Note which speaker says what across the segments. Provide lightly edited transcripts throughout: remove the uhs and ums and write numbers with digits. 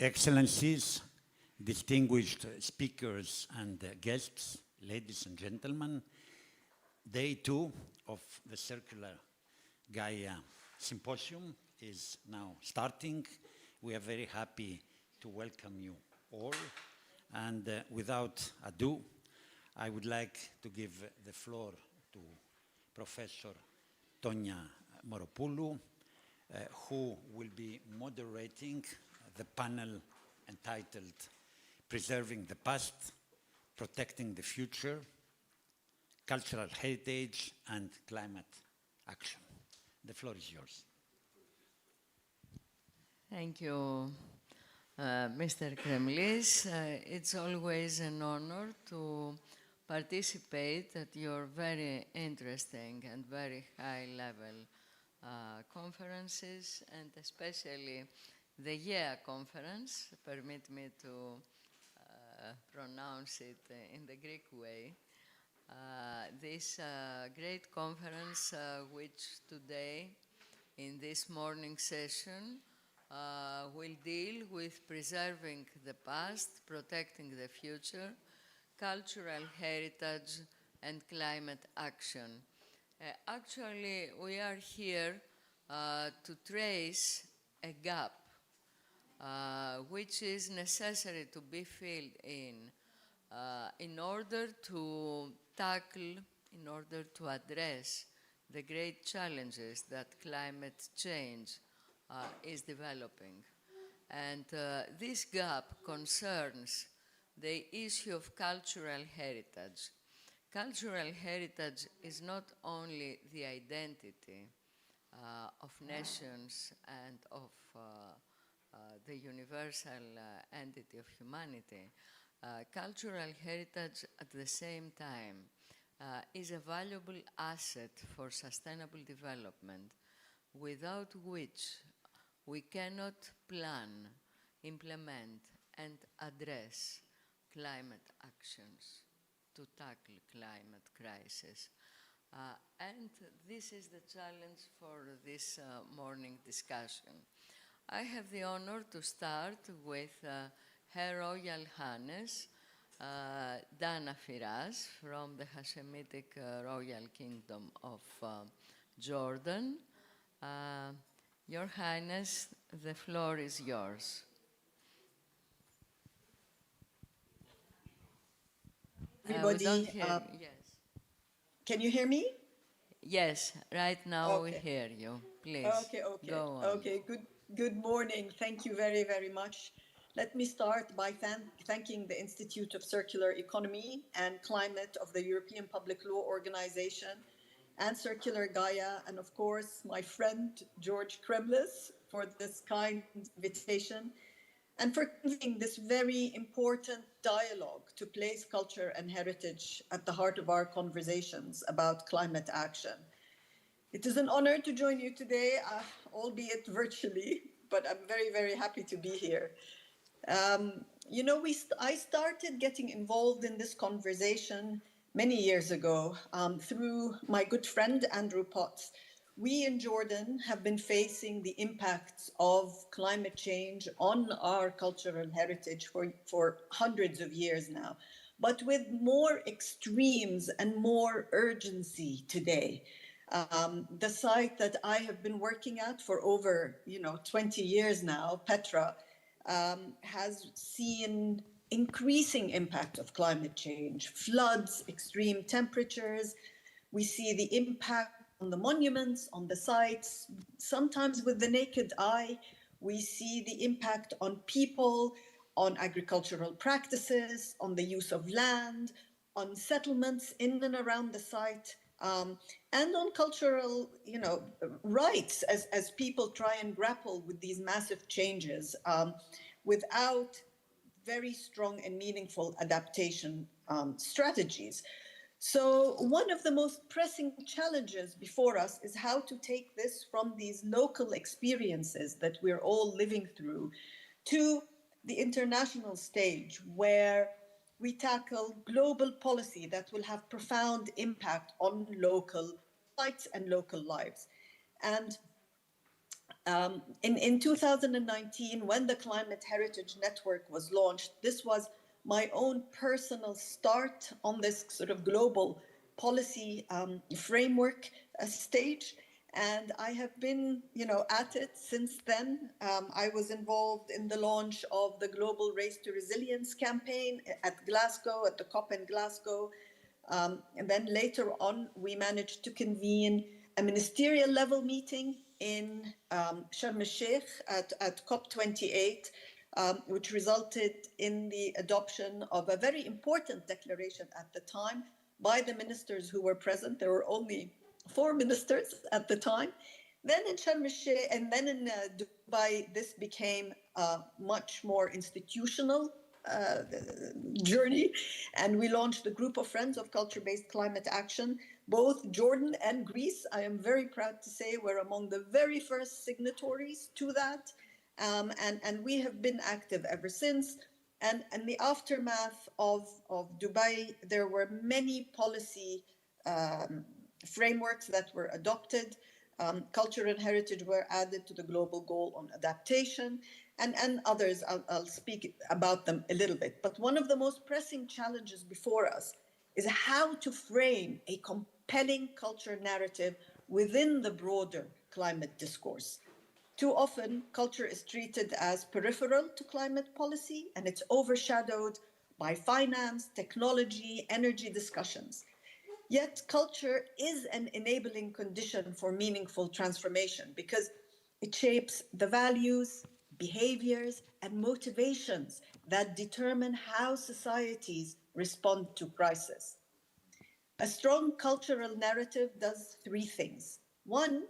Speaker 1: Excellencies, distinguished speakers and guests, ladies and gentlemen, day 2 of the Circular Gaia Symposium is now starting. We are very happy to welcome you all. And without ado, I would like to give the floor to Professor Tonia Moropoulou, who will be moderating the panel entitled Preserving the Past, Protecting the Future, Cultural Heritage and Climate Action. The floor is yours.
Speaker 2: Thank you, Mr. Kremlis. It's always an honor to participate at your very interesting and very high-level conferences, and especially the GEA conference. Permit me to pronounce it in the Greek way. This great conference, which today, in this morning session, will deal with preserving the past, protecting the future, cultural heritage, and climate action. Actually, we are here to trace a gap which is necessary to be filled in order to tackle, in order to address the great challenges that climate change is developing. And this gap concerns the issue of cultural heritage. Cultural heritage is not only the identity of nations and of the universal entity of humanity. Cultural heritage at the same time is a valuable asset for sustainable development, without which we cannot plan, implement, and address climate actions to tackle climate crisis. And this is the challenge for this morning discussion. I have the honor to start with Her Royal Highness Dana Firas from the Hashemitic Royal Kingdom of Jordan. Your Highness, the floor is yours.
Speaker 3: Everybody,
Speaker 2: yes.
Speaker 3: Can you hear me?
Speaker 2: Yes, right now
Speaker 3: Okay.
Speaker 2: we hear you. Please,
Speaker 3: Okay.
Speaker 2: go on.
Speaker 3: Okay, good morning. Thank you very, very much. Let me start by thanking the Institute of Circular Economy and Climate of the European Public Law Organization and Circular Gaia, and of course, my friend George Kremlis for this kind invitation and for convening this very important dialogue to place culture and heritage at the heart of our conversations about climate action. It is an honor to join you today, albeit virtually, but I'm very, very happy to be here. I started getting involved in this conversation many years ago through my good friend, Andrew Potts. We in Jordan have been facing the impacts of climate change on our cultural heritage for hundreds of years now, but with more extremes and more urgency today. The site that I have been working at for over 20 years now, Petra, has seen increasing impact of climate change, floods, extreme temperatures. We see the impact on the monuments, on the sites, sometimes with the naked eye. We see the impact on people, on agricultural practices, on the use of land, on settlements in and around the site, and on cultural, rights as people try and grapple with these massive changes without very strong and meaningful adaptation strategies. So one of the most pressing challenges before us is how to take this from these local experiences that we're all living through to the international stage, where we tackle global policy that will have profound impact on local sites and local lives. And In 2019, when the Climate Heritage Network was launched, this was my own personal start on this sort of global policy framework stage. And I have been, at it since then. I was involved in the launch of the Global Race to Resilience campaign at Glasgow, at the COP in Glasgow. And then later on, we managed to convene a ministerial level meeting in Sharm el-Sheikh at COP28, which resulted in the adoption of a very important declaration at the time by the ministers who were present. There were only 4 ministers at the time. Then in Sharm el-Sheikh and then in Dubai, this became a much more institutional journey, and we launched the Group of Friends of Culture-Based Climate Action. Both Jordan and Greece, I am very proud to say, were among the very first signatories to that, and we have been active ever since. And in the aftermath of Dubai, there were many policy frameworks that were adopted. Culture and heritage were added to the global goal on adaptation, and others. I'll speak about them a little bit. But one of the most pressing challenges before us is how to frame a compelling culture narrative within the broader climate discourse. Too often, culture is treated as peripheral to climate policy, and it's overshadowed by finance, technology, energy discussions. Yet culture is an enabling condition for meaningful transformation because it shapes the values, behaviors, and motivations that determine how societies respond to crisis. A strong cultural narrative does 3 things. 1,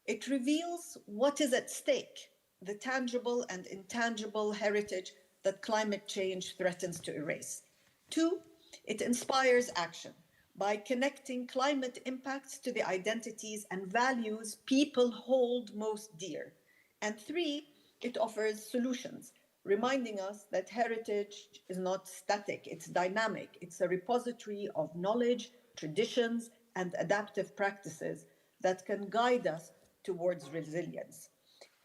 Speaker 3: it reveals what is at stake, the tangible and intangible heritage that climate change threatens to erase. 2, it inspires action by connecting climate impacts to the identities and values people hold most dear. And 3, it offers solutions, reminding us that heritage is not static, it's dynamic. It's a repository of knowledge, traditions, and adaptive practices that can guide us towards resilience.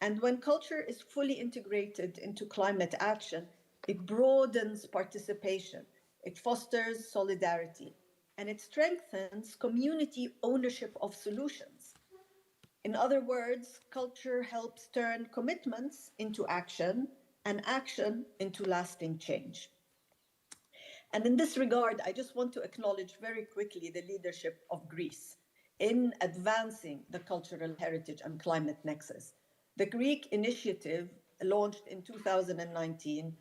Speaker 3: And when culture is fully integrated into climate action, it broadens participation, it fosters solidarity, and it strengthens community ownership of solutions. In other words, culture helps turn commitments into action and action into lasting change. And in this regard, I just want to acknowledge very quickly the leadership of Greece in advancing the cultural heritage and climate nexus. The Greek initiative, launched in 2019,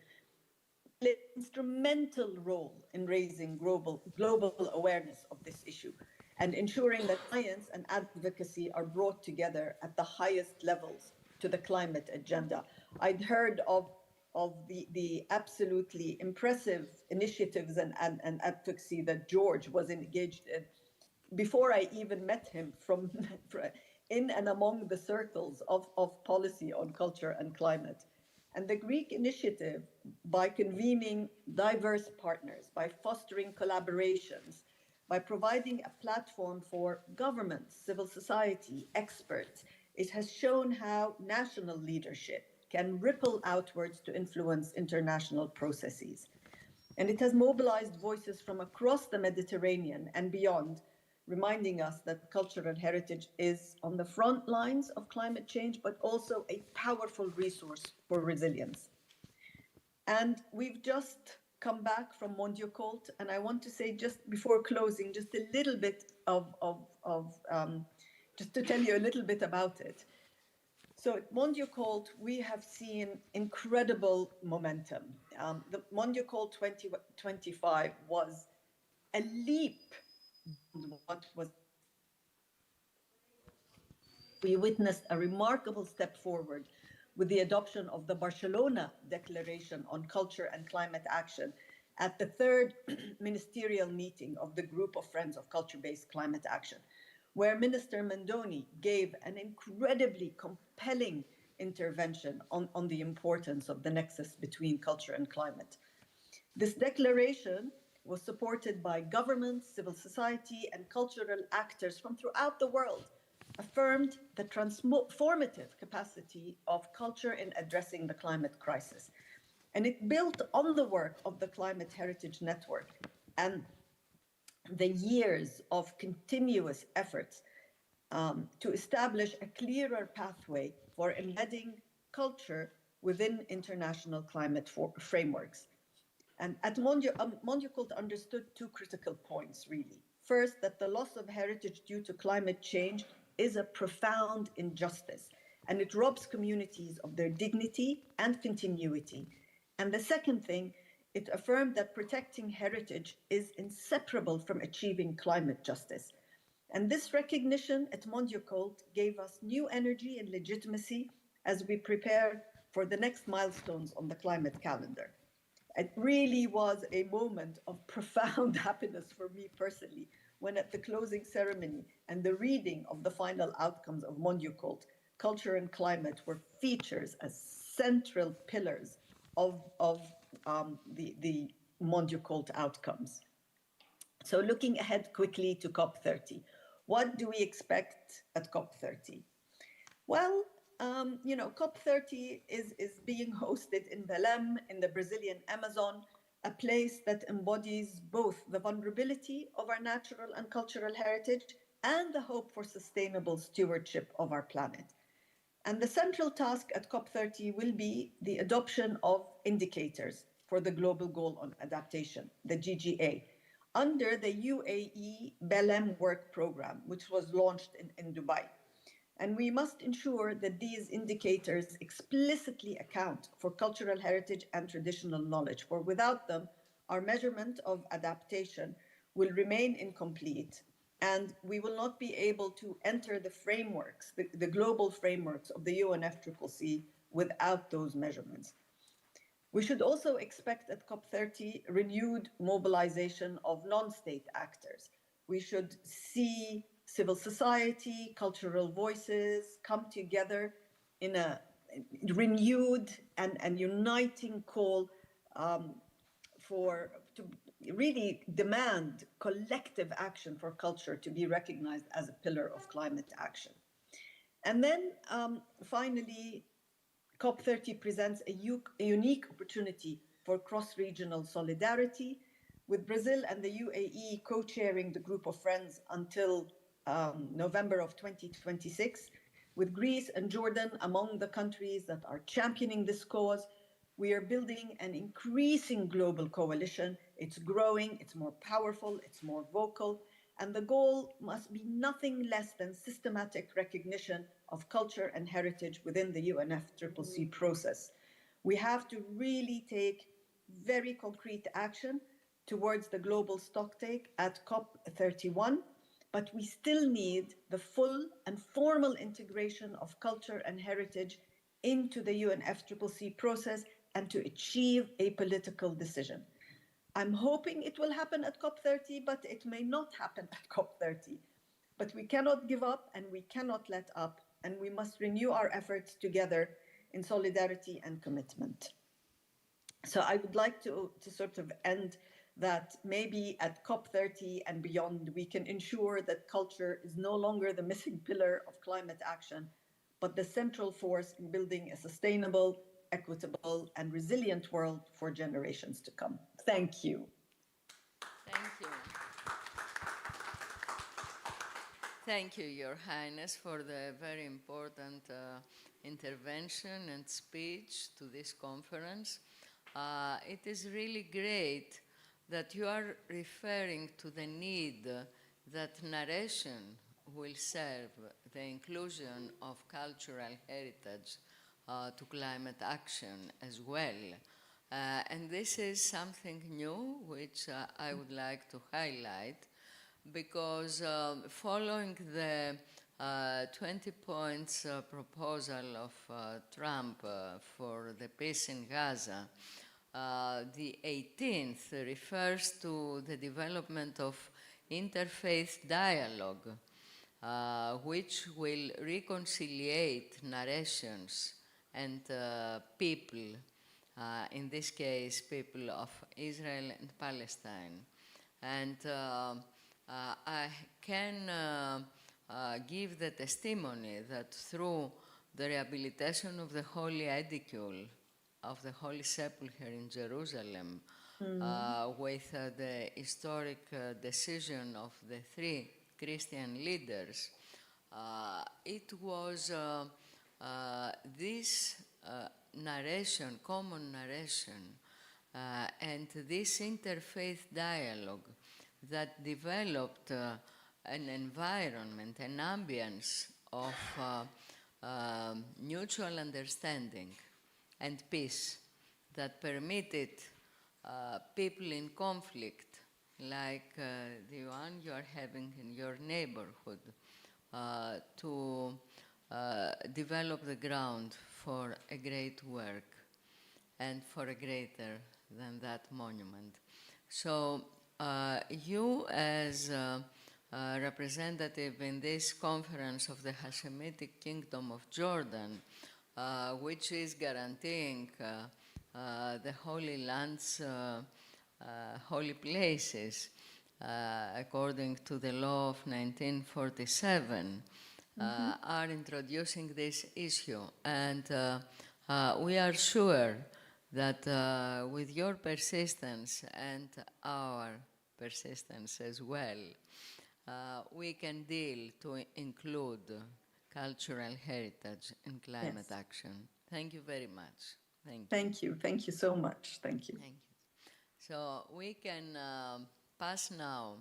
Speaker 3: played an instrumental role in raising global awareness of this issue and ensuring that science and advocacy are brought together at the highest levels to the climate agenda. I'd heard of the absolutely impressive initiatives and advocacy that George was engaged in before I even met him from in and among the circles of policy on culture and climate. And the Greek initiative, by convening diverse partners, by fostering collaborations, by providing a platform for governments, civil society, experts, it has shown how national leadership can ripple outwards to influence international processes. And it has mobilized voices from across the Mediterranean and beyond, reminding us that cultural heritage is on the front lines of climate change, but also a powerful resource for resilience. And we've just come back from Mondiocult, and I want to say just before closing, just a little bit just to tell you a little bit about it. So at Mondiocult, we have seen incredible momentum. The Mondiocult 2025 was a leap. What was we witnessed a remarkable step forward with the adoption of the Barcelona Declaration on Culture and Climate Action at the 3rd ministerial meeting of the Group of Friends of Culture-Based Climate Action, where Minister Mendoni gave an incredibly compelling intervention on the importance of the nexus between culture and climate. This declaration was supported by governments, civil society, and cultural actors from throughout the world, affirmed the transformative capacity of culture in addressing the climate crisis. And it built on the work of the Climate Heritage Network and the years of continuous efforts to establish a clearer pathway for embedding culture within international climate frameworks. And at Mondiacult understood two critical points, really. First, that the loss of heritage due to climate change is a profound injustice, and it robs communities of their dignity and continuity. And the second thing, it affirmed that protecting heritage is inseparable from achieving climate justice. And this recognition at Mondiacult gave us new energy and legitimacy as we prepare for the next milestones on the climate calendar. It really was a moment of profound happiness for me personally when at the closing ceremony and the reading of the final outcomes of Mondiacult, culture and climate were features as central pillars of the Mondiacult outcomes. So looking ahead quickly to COP30, what do we expect at COP30? Well, COP30 is being hosted in Belém, in the Brazilian Amazon, a place that embodies both the vulnerability of our natural and cultural heritage and the hope for sustainable stewardship of our planet. And the central task at COP30 will be the adoption of indicators for the Global Goal on Adaptation, the GGA, under the UAE Belém Work Programme, which was launched in Dubai. And we must ensure that these indicators explicitly account for cultural heritage and traditional knowledge, for without them, our measurement of adaptation will remain incomplete, and we will not be able to enter the frameworks, the global frameworks of the UNFCCC without those measurements. We should also expect at COP30 renewed mobilization of non-state actors. We should see civil society, cultural voices come together in a renewed and uniting call to really demand collective action for culture to be recognized as a pillar of climate action. And then finally, COP30 presents a unique opportunity for cross-regional solidarity, with Brazil and the UAE co-chairing the group of friends until November of 2026, with Greece and Jordan among the countries that are championing this cause. We are building an increasing global coalition. It's growing, it's more powerful, it's more vocal, and the goal must be nothing less than systematic recognition of culture and heritage within the UNFCCC process. We have to really take very concrete action towards the global stocktake at COP31, but we still need the full and formal integration of culture and heritage into the UNFCCC process and to achieve a political decision. I'm hoping it will happen at COP30, but it may not happen at COP30. But we cannot give up and we cannot let up, and we must renew our efforts together in solidarity and commitment. So I would like to sort of end that maybe at COP30 and beyond, we can ensure that culture is no longer the missing pillar of climate action, but the central force in building a sustainable, equitable, and resilient world for generations to come. Thank you.
Speaker 2: Thank you. Thank you, Your Highness, for the very important intervention and speech to this conference. It is really great that you are referring to the need that narration will serve the inclusion of cultural heritage to climate action as well. And this is something new which I would like to highlight, because following the 20 points proposal of Trump for the peace in Gaza, the 18th refers to the development of interfaith dialogue, which will reconciliate narrations and people, in this case, people of Israel and Palestine. And I can give the testimony that through the rehabilitation of the Holy Edicule of the Holy Sepulchre in Jerusalem, with the historic decision of the three Christian leaders, it was this narration, common narration, and this interfaith dialogue that developed an environment, an ambience of mutual understanding and peace that permitted people in conflict, like the one you are having in your neighborhood, to develop the ground for a great work and for a greater than that monument. So you, as representative in this conference of the Hashemitic Kingdom of Jordan, which is guaranteeing the Holy Land's holy places, according to the law of 1947, are introducing this issue. And we are sure that with your persistence and our persistence as well, we can deal to include cultural heritage in climate action. Thank you very much. Thank you.
Speaker 3: Thank you. Thank you so much. Thank you.
Speaker 2: Thank you. So we can pass now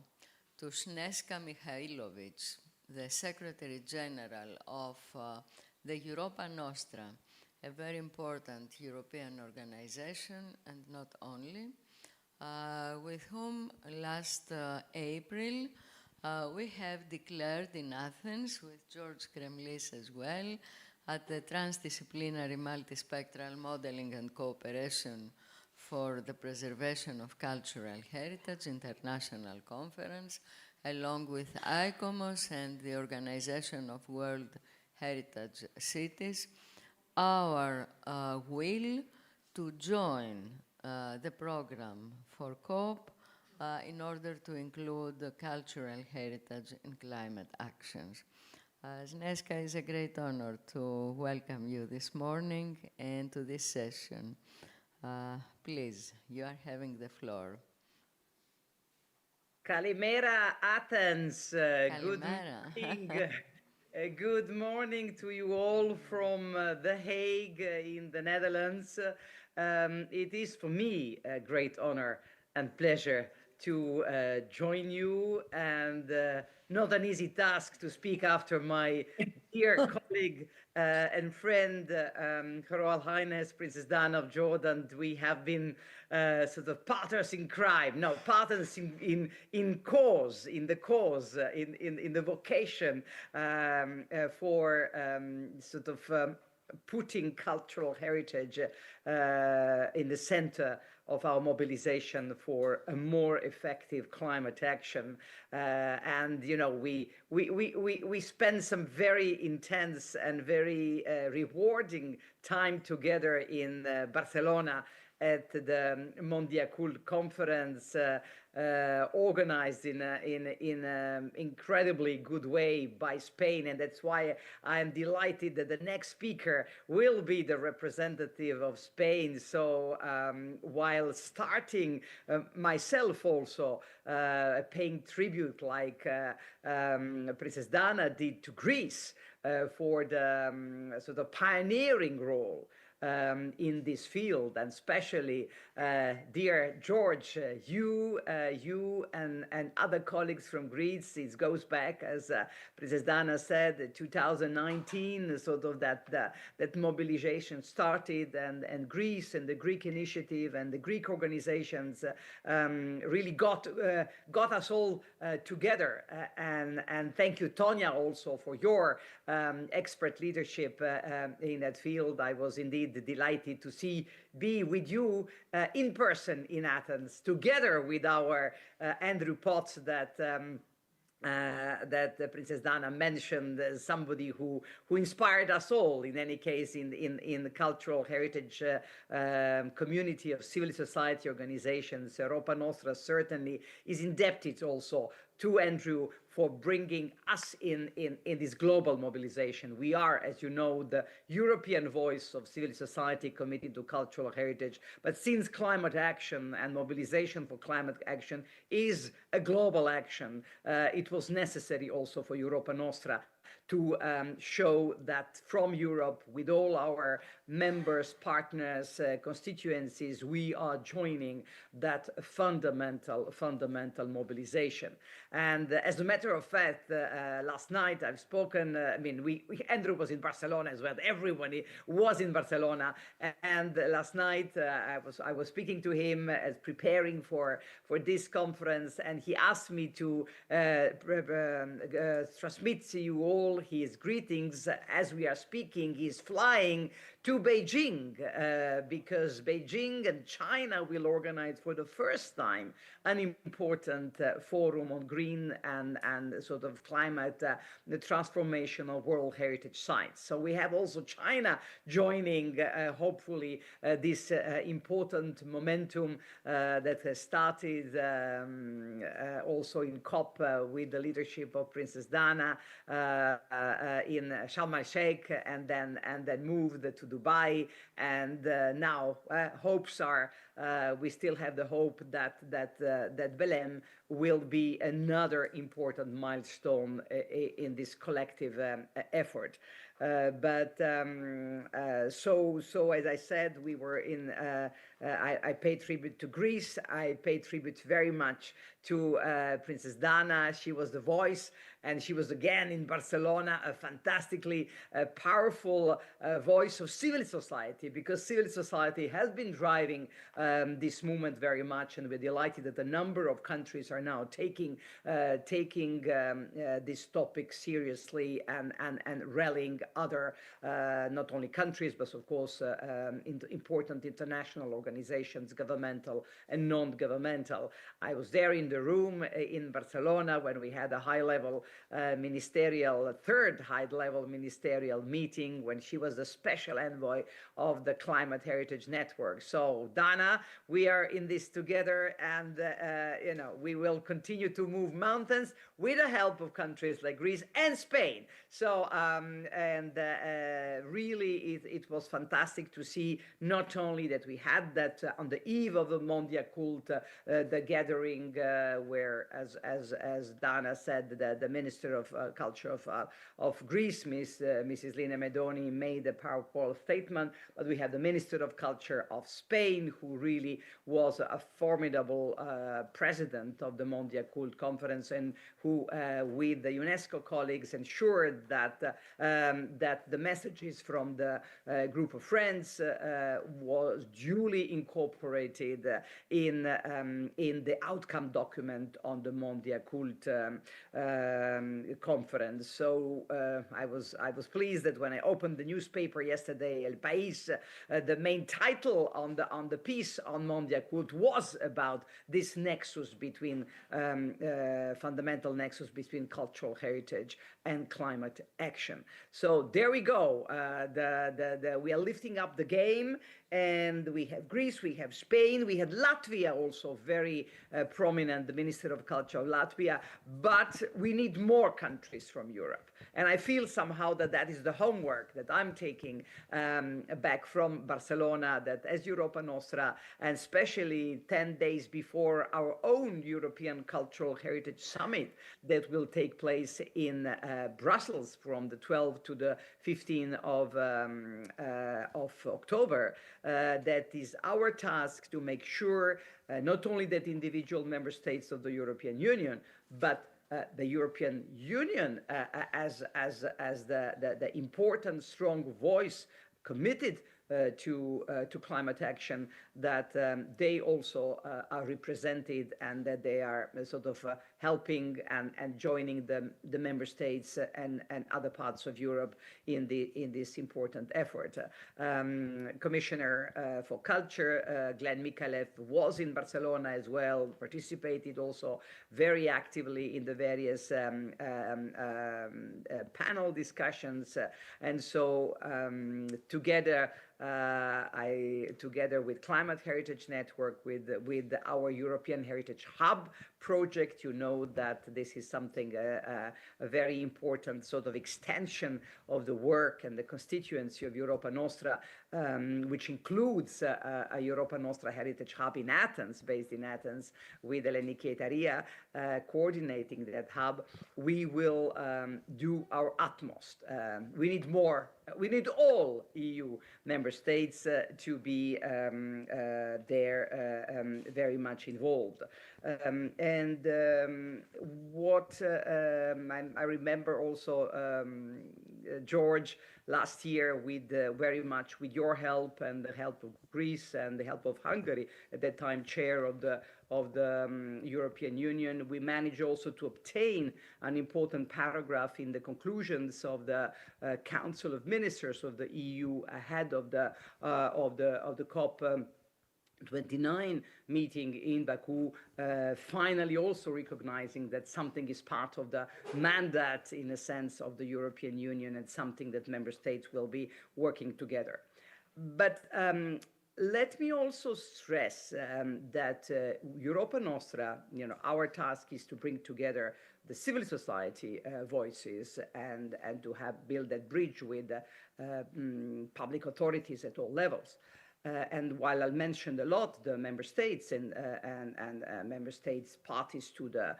Speaker 2: to Snežka Mihajlović, the Secretary General of the Europa Nostra, a very important European organization, and not only, with whom last April we have declared in Athens, with George Kremlis as well, at the Transdisciplinary Multispectral Modeling and Cooperation for the Preservation of Cultural Heritage International Conference, along with ICOMOS and the Organization of World Heritage Cities, our will to join the program for COP in order to include the cultural heritage in climate actions. Snežka, it's a great honor to welcome you this morning and to this session. Please, you are having the floor.
Speaker 4: Kalimera, Athens.
Speaker 2: Kalimera.
Speaker 4: Good morning. Good morning to you all from The Hague in the Netherlands. It is for me a great honor and pleasure to join you, and not an easy task to speak after my dear colleague and friend, Her Royal Highness Princess Diana of Jordan. We have been sort of partners in crime, no, partners in cause, in the vocation for sort of putting cultural heritage in the center of our mobilization for a more effective climate action. And, you know, we spend some very intense and very rewarding time together in Barcelona at the Mondiacult conference, organized in an incredibly good way by Spain. And that's why I am delighted that the next speaker will be the representative of Spain. So while starting myself also paying tribute like Princess Diana did to Greece for the sort of pioneering role in this field, and especially dear George, you and other colleagues from Greece. It goes back, as Princess Diana said, 2019, sort of that mobilization started, and Greece and the Greek initiative and the Greek organizations really got us all together. And thank you, Tonya, also for your expert leadership in that field. I was indeed delighted to be with you in person in Athens, together with our Andrew Potts that Princess Diana mentioned, somebody who inspired us all, in any case, in the cultural heritage community of civil society organizations. Europa Nostra certainly is indebted also to Andrew for bringing us in this global mobilization. We are, as you know, the European voice of civil society committed to cultural heritage. But since climate action and mobilization for climate action is a global action, it was necessary also for Europa Nostra to show that from Europe, with all our members, partners, constituencies, we are joining that fundamental mobilization. And as a matter of fact, last night I've spoken, Andrew was in Barcelona as well, everybody was in Barcelona, and last night I was speaking to him as preparing for this conference, and he asked me to transmit to you all his greetings as we are speaking. He's flying to Beijing because Beijing and China will organize for the first time an important forum on green and sort of climate the transformation of World Heritage Sites. So we have also China joining, hopefully, this important momentum that has started also in COP with the leadership of Princess Dana in Sharm el-Sheikh, and then moved to Dubai, and now hopes are we still have the hope that Belém will be another important milestone in this collective effort. So as I said, we were in. I paid tribute to Greece. I paid tribute very much to Princess Dana. She was the voice, and she was again in Barcelona, a fantastically powerful voice of civil society, because civil society has been driving this movement very much, and we're delighted that a number of countries are now taking this topic seriously and rallying other not only countries but of course important international organizations, governmental and non-governmental. I was there in the room in Barcelona when we had a high-level third high-level ministerial meeting, when she was the special envoy of the Climate Heritage Network. So Dana, we are in this together, and we will continue to move mountains with the help of countries like Greece and Spain. So really it was fantastic to see not only that we had that on the eve of the Mondia Cult, the gathering where, as Dana said, the Minister of Culture of Greece, Mrs. Lina Medoni, made a powerful statement, but we had the Minister of Culture of Spain, who really was a formidable president of the Mondia Cult Conference, and who, with the UNESCO colleagues, ensured that the messages from the group of friends was duly incorporated in the outcome document on the Mondia Cult conference. So I was pleased that when I opened the newspaper yesterday, El País, the main title on the piece on Mondia Cult was about this nexus between fundamental nexus between cultural heritage and climate action. So there we go. We are lifting up the game, and we have Greece, we have Spain, we had Latvia also very prominent, the Minister of Culture of Latvia, but we need more countries from Europe. And I feel somehow that is the homework that I'm taking back from Barcelona, that as Europa Nostra, and especially 10 days before our own European Cultural Heritage Summit that will take place in Brussels from the 12th to the 15th of October, that is our task to make sure not only that individual member states of the European Union, but the European Union as the important, strong voice committed to climate action, that they also are represented, and that they are sort of helping and joining the member states and other parts of Europe in this important effort. Commissioner for Culture, Glenn Mikalev, was in Barcelona as well, participated also very actively in the various panel discussions, and so together with Climate Heritage Network, with our European Heritage Hub project, know that this is something, a very important sort of extension of the work and the constituency of Europa Nostra, which includes a Europa Nostra Heritage Hub in Athens, based in Athens, with Elenike Taria coordinating that hub. We will do our utmost. We need more. We need all EU member states to be there very much involved. What I remember also, George, last year with very much with your help and the help of Greece and the help of Hungary, at that time chair of the European Union, we managed also to obtain an important paragraph in the conclusions of the Council of Ministers of the EU ahead of the COP 29 meeting in Baku, finally also recognizing that something is part of the mandate, in a sense, of the European Union, and something that member states will be working together. But let me also stress that Europa Nostra, our task is to bring together the civil society voices and to build that bridge with public authorities at all levels. And while I mentioned a lot the member states and member states parties to the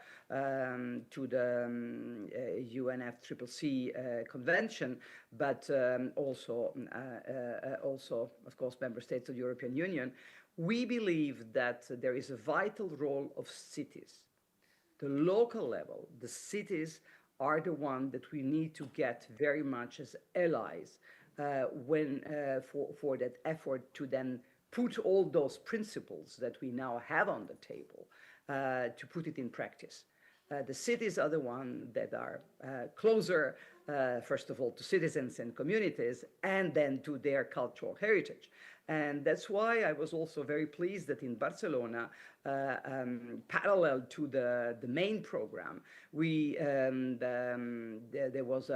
Speaker 4: UNFCCC convention, but also of course member states of the European Union, we believe that there is a vital role of cities. The local level, the cities are the one that we need to get very much as allies for that effort to then put all those principles that we now have on the table, to put it in practice. The cities are the ones that are closer, first of all, to citizens and communities, and then to their cultural heritage. And that's why I was also very pleased that in Barcelona, parallel to the main program, there was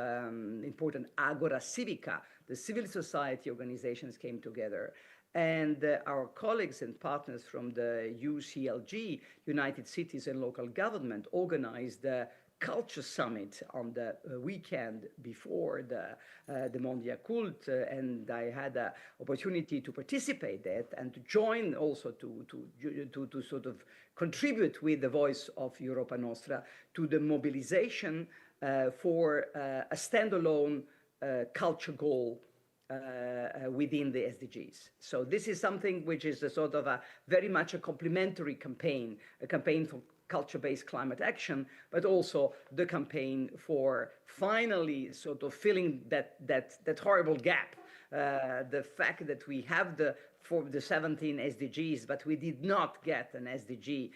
Speaker 4: important Agora Civica. The civil society organizations came together, and our colleagues and partners from the UCLG, United Cities and Local Government, organized the Culture Summit on the weekend before the Mondia Cult, and I had the opportunity to participate that and to join also to sort of contribute with the voice of Europa Nostra to the mobilization for a standalone culture goal within the SDGs. So this is something which is a sort of very much a complementary campaign, a campaign for culture-based climate action, but also the campaign for finally sort of filling that horrible gap. The fact that we have for the 17 SDGs, but we did not get an SDG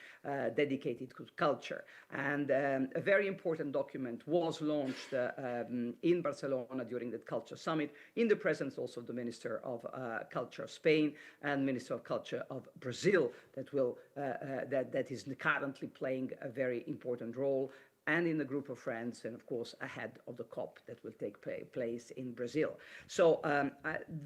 Speaker 4: dedicated to culture. And a very important document was launched in Barcelona during that Culture Summit, in the presence also of the Minister of Culture of Spain and Minister of Culture of Brazil, that is currently playing a very important role, and in the group of friends, and of course ahead of the COP that will take place in Brazil. So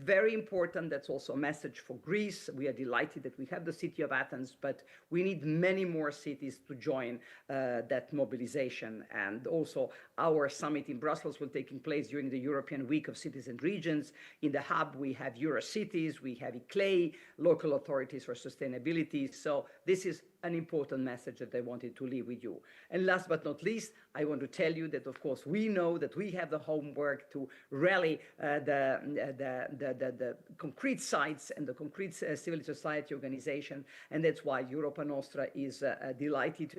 Speaker 4: very important, that's also a message for Greece. We are delighted that we have the city of Athens, but we need many more cities to join that mobilization. And also our summit in Brussels will take place during the European Week of Cities and Regions. In the hub, we have Eurocities, we have EPLO, local authorities for sustainability. So this is an important message that I wanted to leave with you. And last but not least, I want to tell you that, of course, we know that we have the homework to rally the concrete sites and the concrete civil society organization, and that's why Europa Nostra is delighted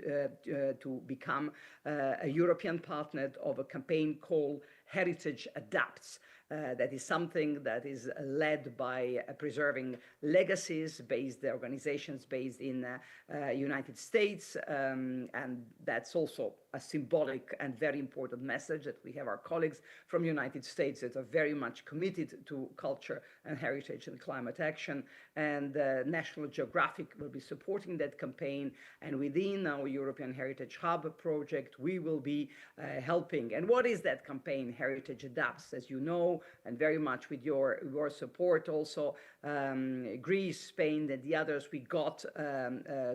Speaker 4: to become a European partner of a campaign called Heritage Adapts. That is something that is led by preserving legacies-based organizations based in United States, and that's also a symbolic and very important message that we have our colleagues from United States that are very much committed to culture and heritage and climate action, and National Geographic will be supporting that campaign, and within our European Heritage Hub project we will be helping. And what is that campaign, Heritage Adapts? As you know, and very much with your support also, Greece, Spain, and the others, we got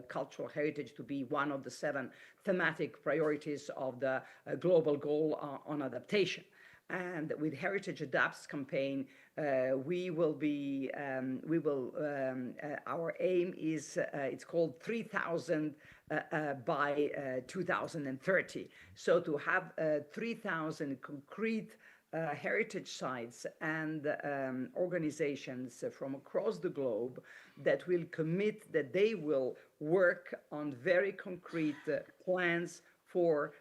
Speaker 4: cultural heritage to be one of the 7 thematic priorities of the global goal on adaptation. And with Heritage Adapts campaign, our aim is, it's called 3,000 by 2030. So to have 3,000 concrete heritage sites and organizations from across the globe that will commit that they will work on very concrete plans for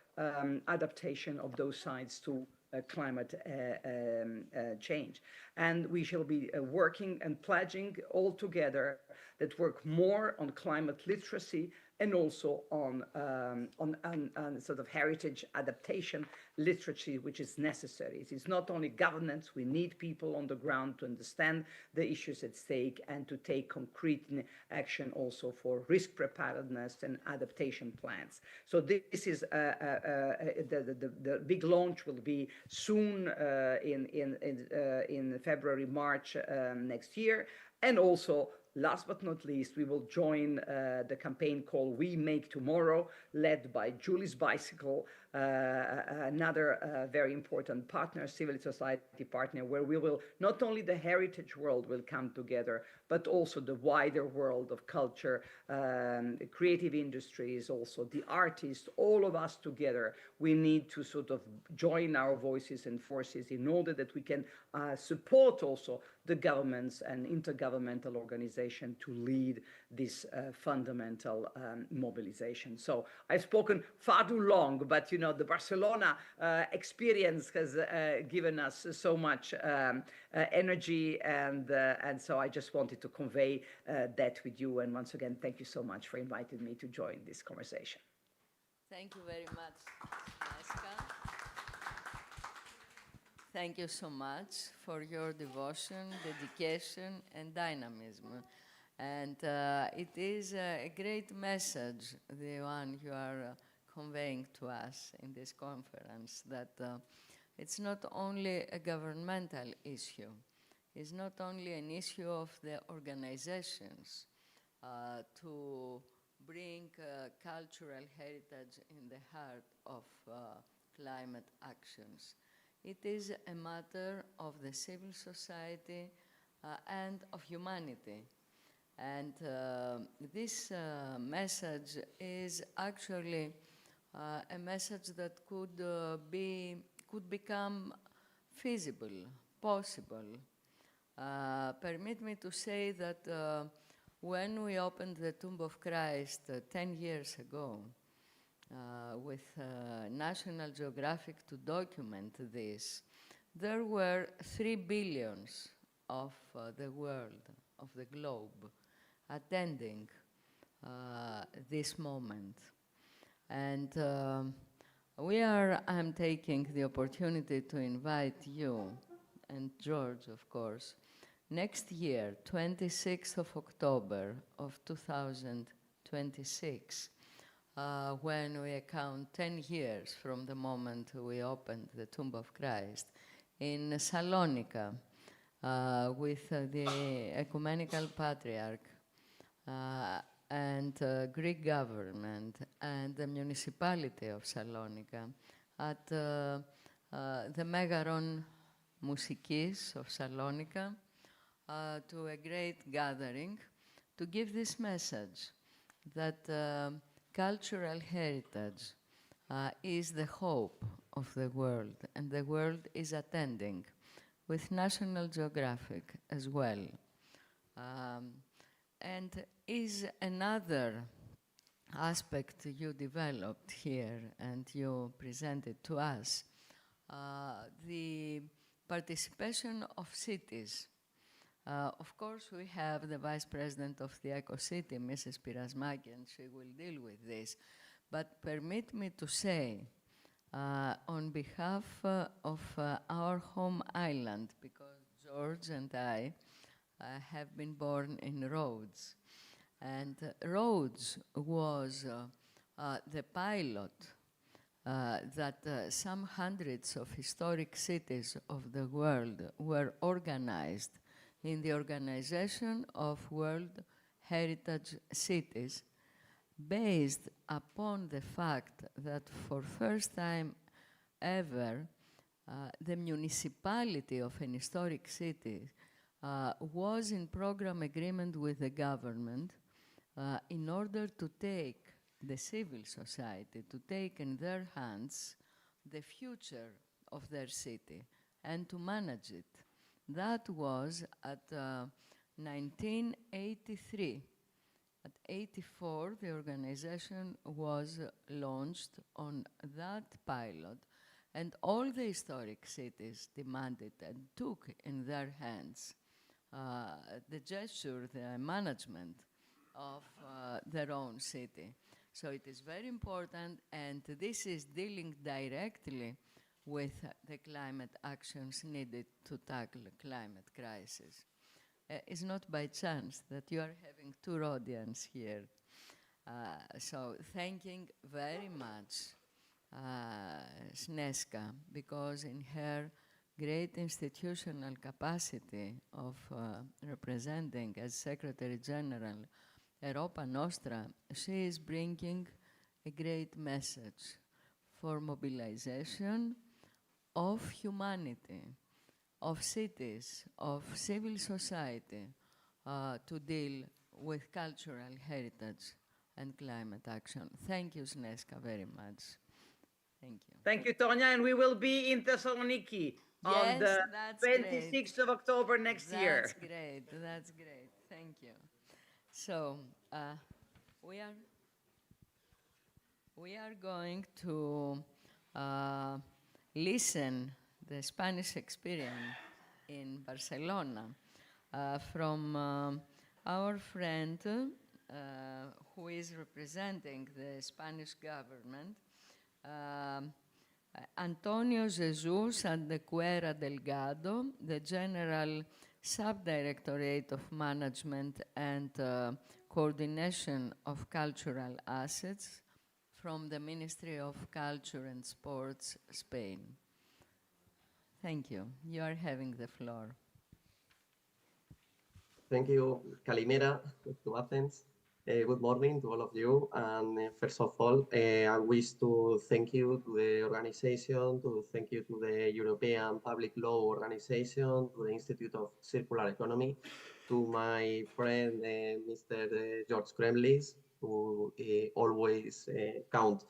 Speaker 4: adaptation of those sites to climate change. And we shall be working and pledging all together that work more on climate literacy and also on sort of heritage adaptation literacy, which is necessary. It is not only governance, we need people on the ground to understand the issues at stake and to take concrete action also for risk preparedness and adaptation plans. So this is the big launch will be soon in February, March next year. And also, last but not least, we will join the campaign called We Make Tomorrow, led by Julie's Bicycle, another very important partner, civil society partner, where we will, not only the heritage world will come together, but also the wider world of culture, creative industries, also the artists, all of us together. We need to sort of join our voices and forces in order that we can support also the governments and intergovernmental organizations to lead this fundamental mobilization. So I've spoken far too long, but you know, the Barcelona experience has given us so much energy, and so I just wanted to convey that with you. And once again, thank you so much for inviting me to join this conversation.
Speaker 2: Thank you very much, Jessica. Thank you so much for your devotion, dedication, and dynamism. And it is a great message, the one you are conveying to us in this conference, that it's not only a governmental issue, it's not only an issue of the organizations to bring cultural heritage in the heart of climate actions. It is a matter of the civil society and of humanity. And this message is actually a message that could become feasible, possible. Permit me to say that when we opened the Tomb of Christ 10 years ago, with National Geographic to document this, there were 3 billions of the world, of the globe, attending this moment. And I'm taking the opportunity to invite you, and George, of course, next year, 26th of October of 2026, when we account 10 years from the moment we opened the Tomb of Christ, in Salonika, with the Ecumenical Patriarch and Greek government and the municipality of Salonika at the Megaron Musikis of Salonika to a great gathering to give this message that cultural heritage is the hope of the world, and the world is attending with National Geographic as well. And is another aspect you developed here and you presented to us, the participation of cities. Of course, we have the Vice President of the Eco-City, Mrs. Pyrasmaki, and she will deal with this. But permit me to say, on behalf of our home island, because George and I have been born in Rhodes, and Rhodes was the pilot that some hundreds of historic cities of the world were organized in the Organization of World Heritage Cities, based upon the fact that for first time ever, the municipality of an historic city was in program agreement with the government in order to take the civil society, to take in their hands the future of their city and to manage it. That was at 1983. At 84, the organization was launched on that pilot, and all the historic cities demanded and took in their hands the gesture, the management of their own city. So it is very important, and this is dealing directly with the climate actions needed to tackle the climate crisis. It's not by chance that you are having two audience here. So thanking very much Sneska, because in her great institutional capacity of representing as Secretary General Europa Nostra, she is bringing a great message for mobilization of humanity, of cities, of civil society to deal with cultural heritage and climate action. Thank you, Sneska, very much. Thank you.
Speaker 4: Thank you, Tonya, and we will be in Thessaloniki on the 26th of October next year.
Speaker 2: That's great, that's great. Thank you. So we are going to listen the Spanish experience in Barcelona from our friend who is representing the Spanish government, Antonio Jesus Antequera Delgado, the General Subdirectorate of Management and Coordination of Cultural Assets from the Ministry of Culture and Sports, Spain. Thank you. You are having the floor.
Speaker 5: Thank you, Kalimera, to Athens. Good morning to all of you. And first of all, I wish to thank you to the organization, to thank you to the European Public Law Organization, to the Institute of Circular Economy, to my friend, Mr. George Kremlis, who always count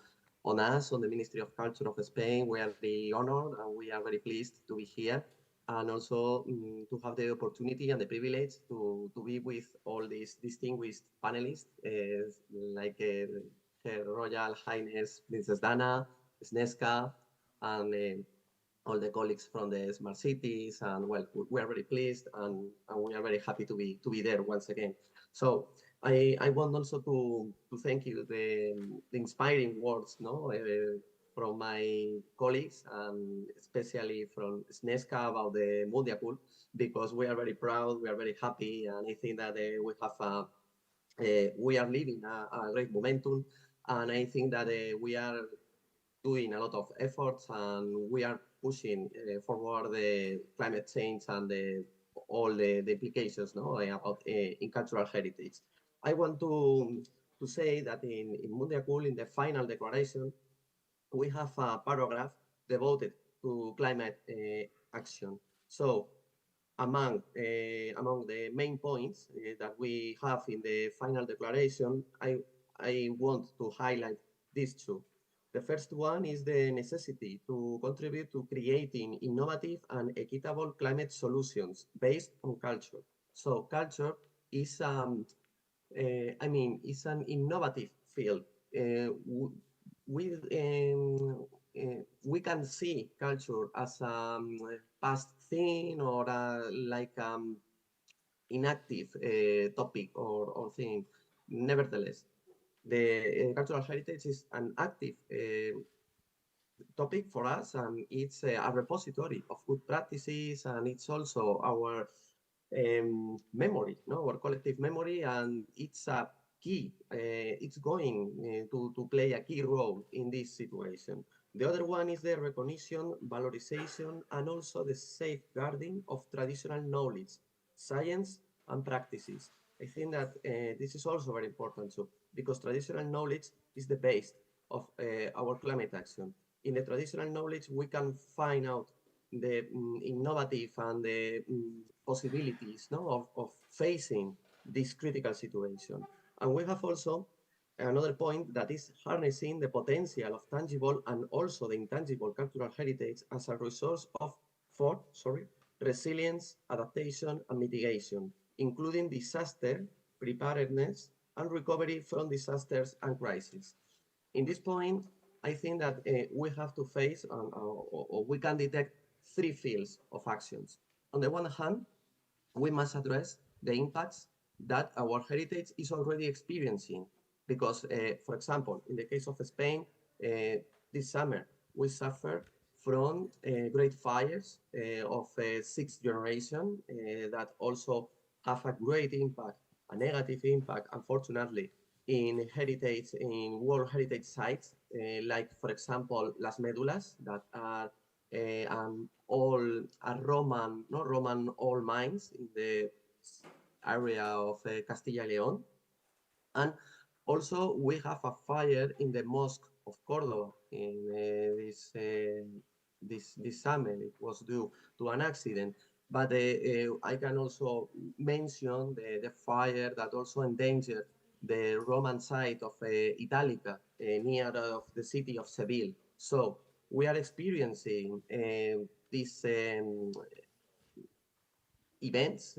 Speaker 5: on us, on the Ministry of Culture of Spain. We are very honored and we are very pleased to be here, and also to have the opportunity and the privilege to be with all these distinguished panelists, like Her Royal Highness Princess Dana, Sneska, and all the colleagues from the smart cities. And well, we are very pleased and we are very happy to be there once again. So I want also to thank you the inspiring words, no, from my colleagues, and especially from Sneska about the Mundial, because we are very proud, we are very happy, and I think that we are living a great momentum, and I think that we are doing a lot of efforts, and we are pushing forward the climate change and all the implications, no, about in cultural heritage. I want to say that in Mundial, in the final declaration, we have a paragraph devoted to climate action. So among the main points that we have in the final declaration, I want to highlight these two. The first one is the necessity to contribute to creating innovative and equitable climate solutions based on culture. So culture is, it's an innovative field. We can see culture as a past thing or like inactive topic or thing. Nevertheless, the cultural heritage is an active topic for us, and it's a repository of good practices, and it's also our memory, no, our collective memory, and it's a key. It's going to play a key role in this situation, The other one is the recognition, valorization, and also the safeguarding of traditional knowledge, science, and practices. I think that this is also very important too, because traditional knowledge is the base of our climate action. In the traditional knowledge, we can find out the innovative and the possibilities, no, of facing this critical situation. And we have also another point that is harnessing the potential of tangible and also the intangible cultural heritage as a resource for resilience, adaptation, and mitigation, including disaster preparedness and recovery from disasters and crises. In this point, I think that we have to face or we can detect three fields of actions. On the one hand, we must address the impacts that our heritage is already experiencing. Because, for example, in the case of Spain, this summer, we suffered from great fires of sixth generation that also have a great impact, a negative impact, unfortunately, in heritage, in World Heritage sites, like, for example, Las Médulas, that are all Roman, no Roman old mines in the area of Castilla y León. And also we have a fire in the mosque of Cordoba in this summer. It was due to an accident. But I can also mention the fire that also endangered the Roman site of Italica near of the city of Seville. So we are experiencing these events.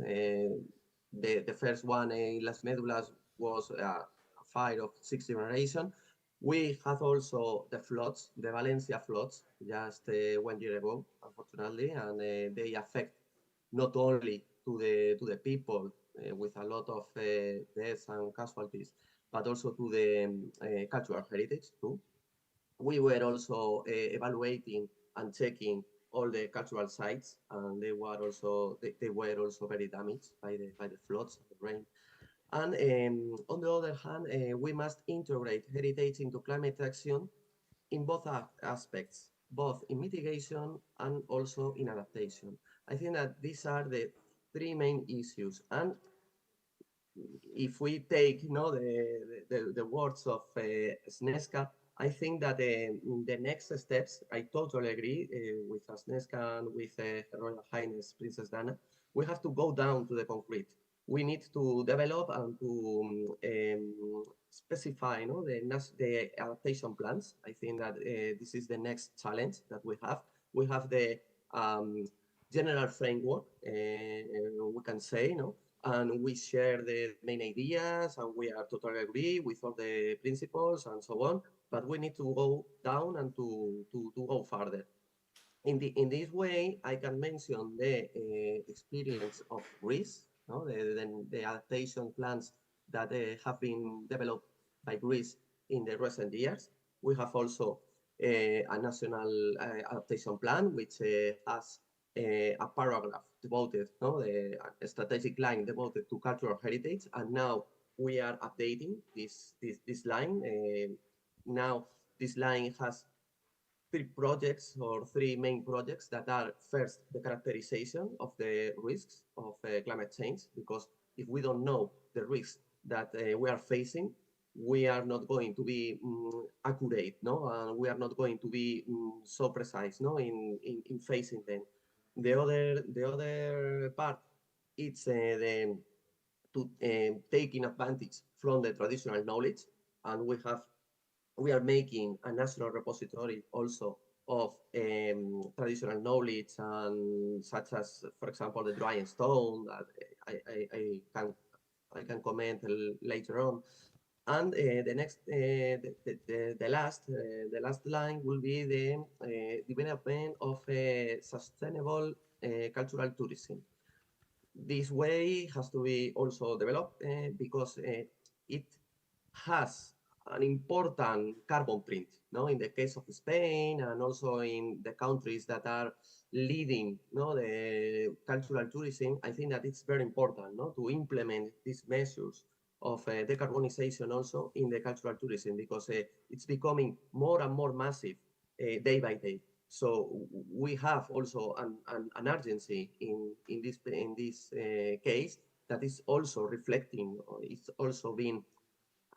Speaker 5: The first one in Las Médulas was a fire of sixth generation. We had also the floods, the Valencia floods, just 1 year ago, unfortunately, and they affect not only to the people with a lot of deaths and casualties, but also to the cultural heritage too. We were also evaluating and checking all the cultural sites, and they were also very damaged by the floods, the rain. And on the other hand, we must integrate heritage into climate action in both aspects, both in mitigation and also in adaptation. I think that these are the three main issues. And if we take the words of Sneska, I think that the next steps, I totally agree with Sneska and with Her Royal Highness Princess Diana, we have to go down to the concrete. We need to develop and to specify the adaptation plans. I think that this is the next challenge that we have. We have the general framework, we can say, and we share the main ideas, and we are totally agree with all the principles and so on, but we need to go down and to go further. In this way, I can mention the experience of Greece, the adaptation plans that have been developed by Greece in the recent years. We have also a national adaptation plan, which has a paragraph devoted, a strategic line devoted to cultural heritage, and now we are updating this line. Now this line has three main projects that are first the characterization of the risks of climate change, because if we don't know the risks that we are facing, we are not going to be accurate, and we are not going to be so precise, in facing them. The other part, it's taking advantage from the traditional knowledge, and we are making a national repository also of traditional knowledge, and such as, for example, the drying stone that I can comment later on. And the last line will be the development of sustainable cultural tourism. This way has to be also developed because it has an important carbon print, in the case of Spain and also in the countries that are leading the cultural tourism. I think that it's very important to implement these measures of decarbonization also in the cultural tourism, because it's becoming more and more massive day by day. So we have also an urgency in this case that is also reflecting, or it's also being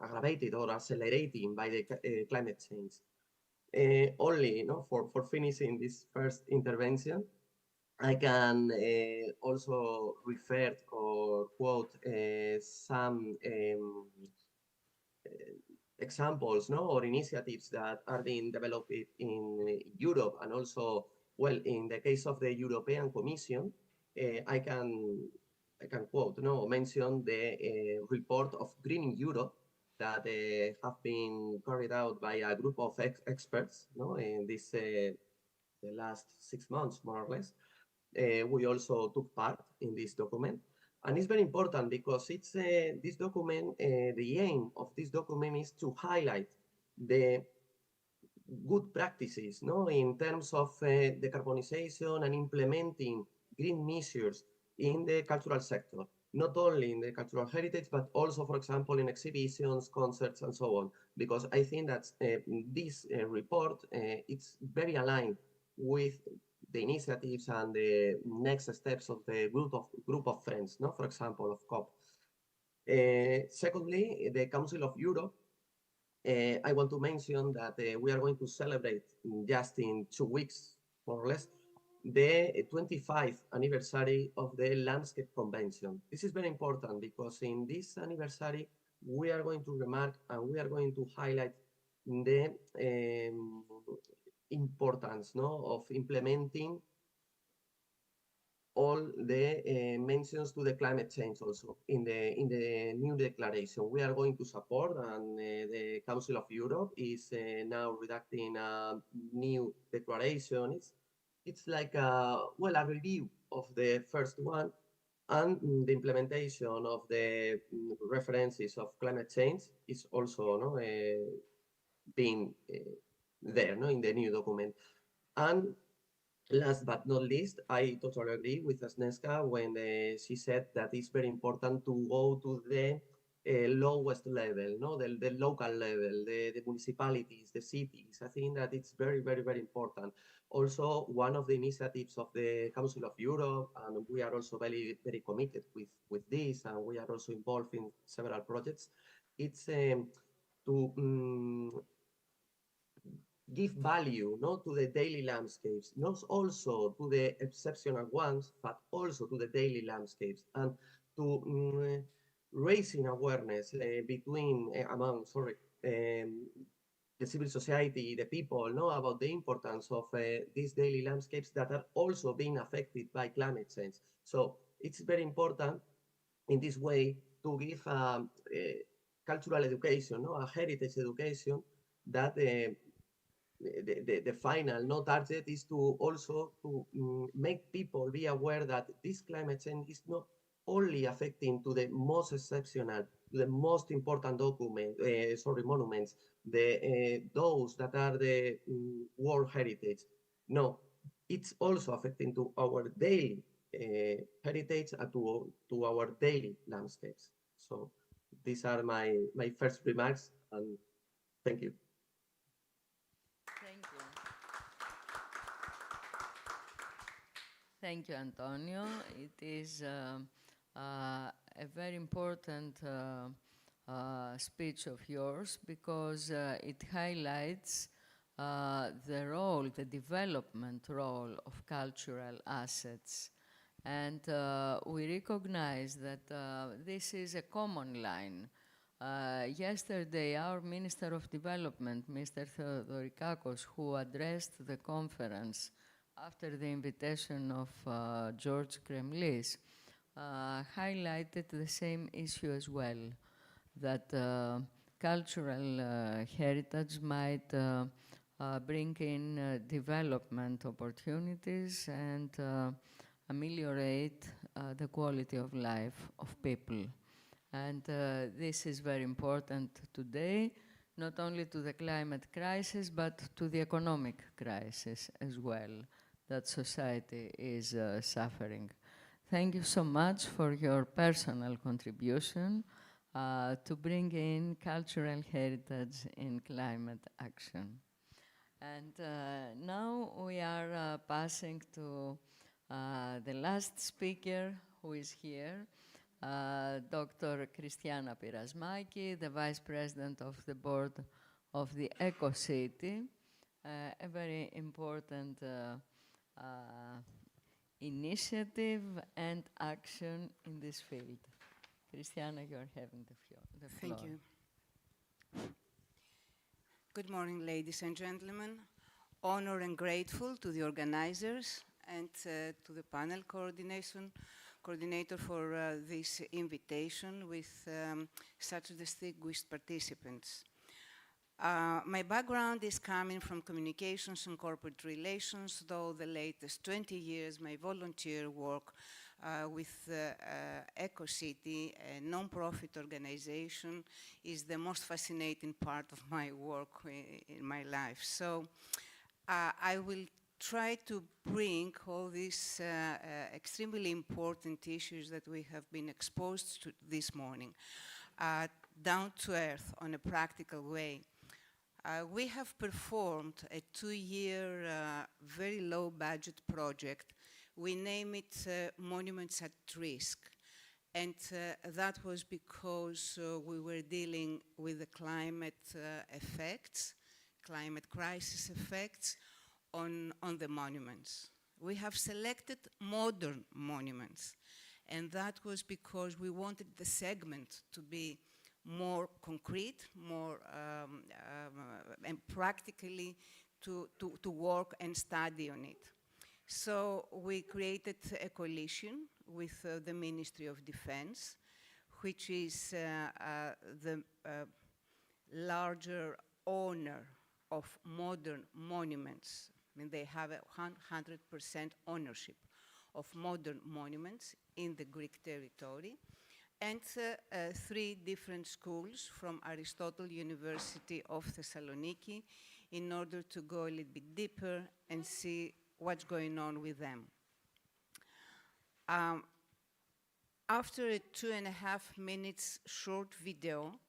Speaker 5: aggravated or accelerating by the climate change. Only, for finishing this first intervention, I can also refer or quote some examples, or initiatives that are being developed in Europe, and also, well, in the case of the European Commission, I can quote, mention the report of Greening Europe that have been carried out by a group of experts, in this the last 6 months, more or less. We also took part in this document. And it's very important because it's this document, the aim of this document is to highlight the good practices, in terms of decarbonization and implementing green measures in the cultural sector, not only in the cultural heritage, but also, for example, in exhibitions, concerts, and so on. Because I think that this report, it's very aligned with the initiatives and the next steps of the group of friends, for example, of COP. Secondly, the Council of Europe, I want to mention that we are going to celebrate just in 2 weeks, more or less, the 25th anniversary of the Landscape Convention. This is very important because in this anniversary, we are going to remark and we are going to highlight the importance, of implementing all the mentions to the climate change also in the new declaration. We are going to support, and the Council of Europe is now redacting a new declaration. It's like a review of the first one, and the implementation of the references of climate change is also being there, in the new document. And last but not least, I totally agree with Agnieszka when she said that it's very important to go to the lowest level, the local level, the municipalities, the cities. I think that it's very, very, very important. Also, one of the initiatives of the Council of Europe, and we are also very, very committed with this, and we are also involved in several projects, it's to give value, not to the daily landscapes, not also to the exceptional ones, but also to the daily landscapes, and to raising awareness among the civil society, the people, about the importance of these daily landscapes that are also being affected by climate change. So it's very important in this way to give cultural education, a heritage education that the final target is to also to make people be aware that this climate change is not only affecting to the most exceptional, the most important monuments, those that are the World Heritage. No, it's also affecting to our daily heritage and to our daily landscapes. So these are my first remarks, and thank you.
Speaker 2: Thank you. Thank you, Antonio. It is a very important speech of yours because it highlights the role, the development role of cultural assets. And we recognize that this is a common line. Yesterday, our Minister of Development, Mr. Theodorikakos, who addressed the conference after the invitation of George Kremlis, highlighted the same issue as well, that cultural heritage might bring in development opportunities and ameliorate the quality of life of people. And this is very important today, not only to the climate crisis, but to the economic crisis as well that society is suffering. Thank you so much for your personal contribution to bring in cultural heritage in climate action. And now we are passing to the last speaker who is here, Dr. Christiana Pyrasmaki, the Vice President of the Board of the EcoCity, a very important initiative and action in this field. Christiana, you are having the floor.
Speaker 6: Thank you. Good morning, ladies and gentlemen. Honored and grateful to the organizers and to the panel coordinator for this invitation with such distinguished participants. My background is coming from communications and corporate relations, though the latest 20 years my volunteer work with EcoCity, a non-profit organization, is the most fascinating part of my work in my life. So I will try to bring all these extremely important issues that we have been exposed to this morning down to earth on a practical way. We have performed a 2-year, very low budget project. We name it Monuments at Risk. And that was because we were dealing with the climate effects, climate crisis effects on the monuments. We have selected modern monuments. And that was because we wanted the segment to be more concrete, more and practically to work and study on it. So we created a coalition with the Ministry of Defense, which is the larger owner of modern monuments. I mean, they have 100% ownership of modern monuments in the Greek territory. And 3 different schools from Aristotle University of Thessaloniki in order to go a little bit deeper and see what's going on with them. After a 2.5 minutes short video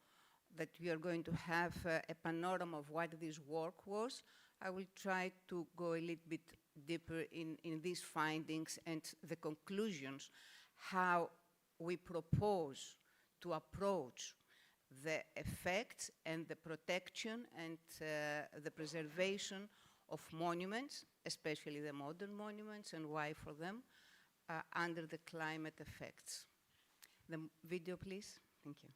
Speaker 6: that we are going to have a panorama of what this work was, I will try to go a little bit deeper in these findings and the conclusions, how we propose to approach the effects and the protection and the preservation of monuments, especially the modern monuments, and why for them, under the climate effects. The video, please. Thank you.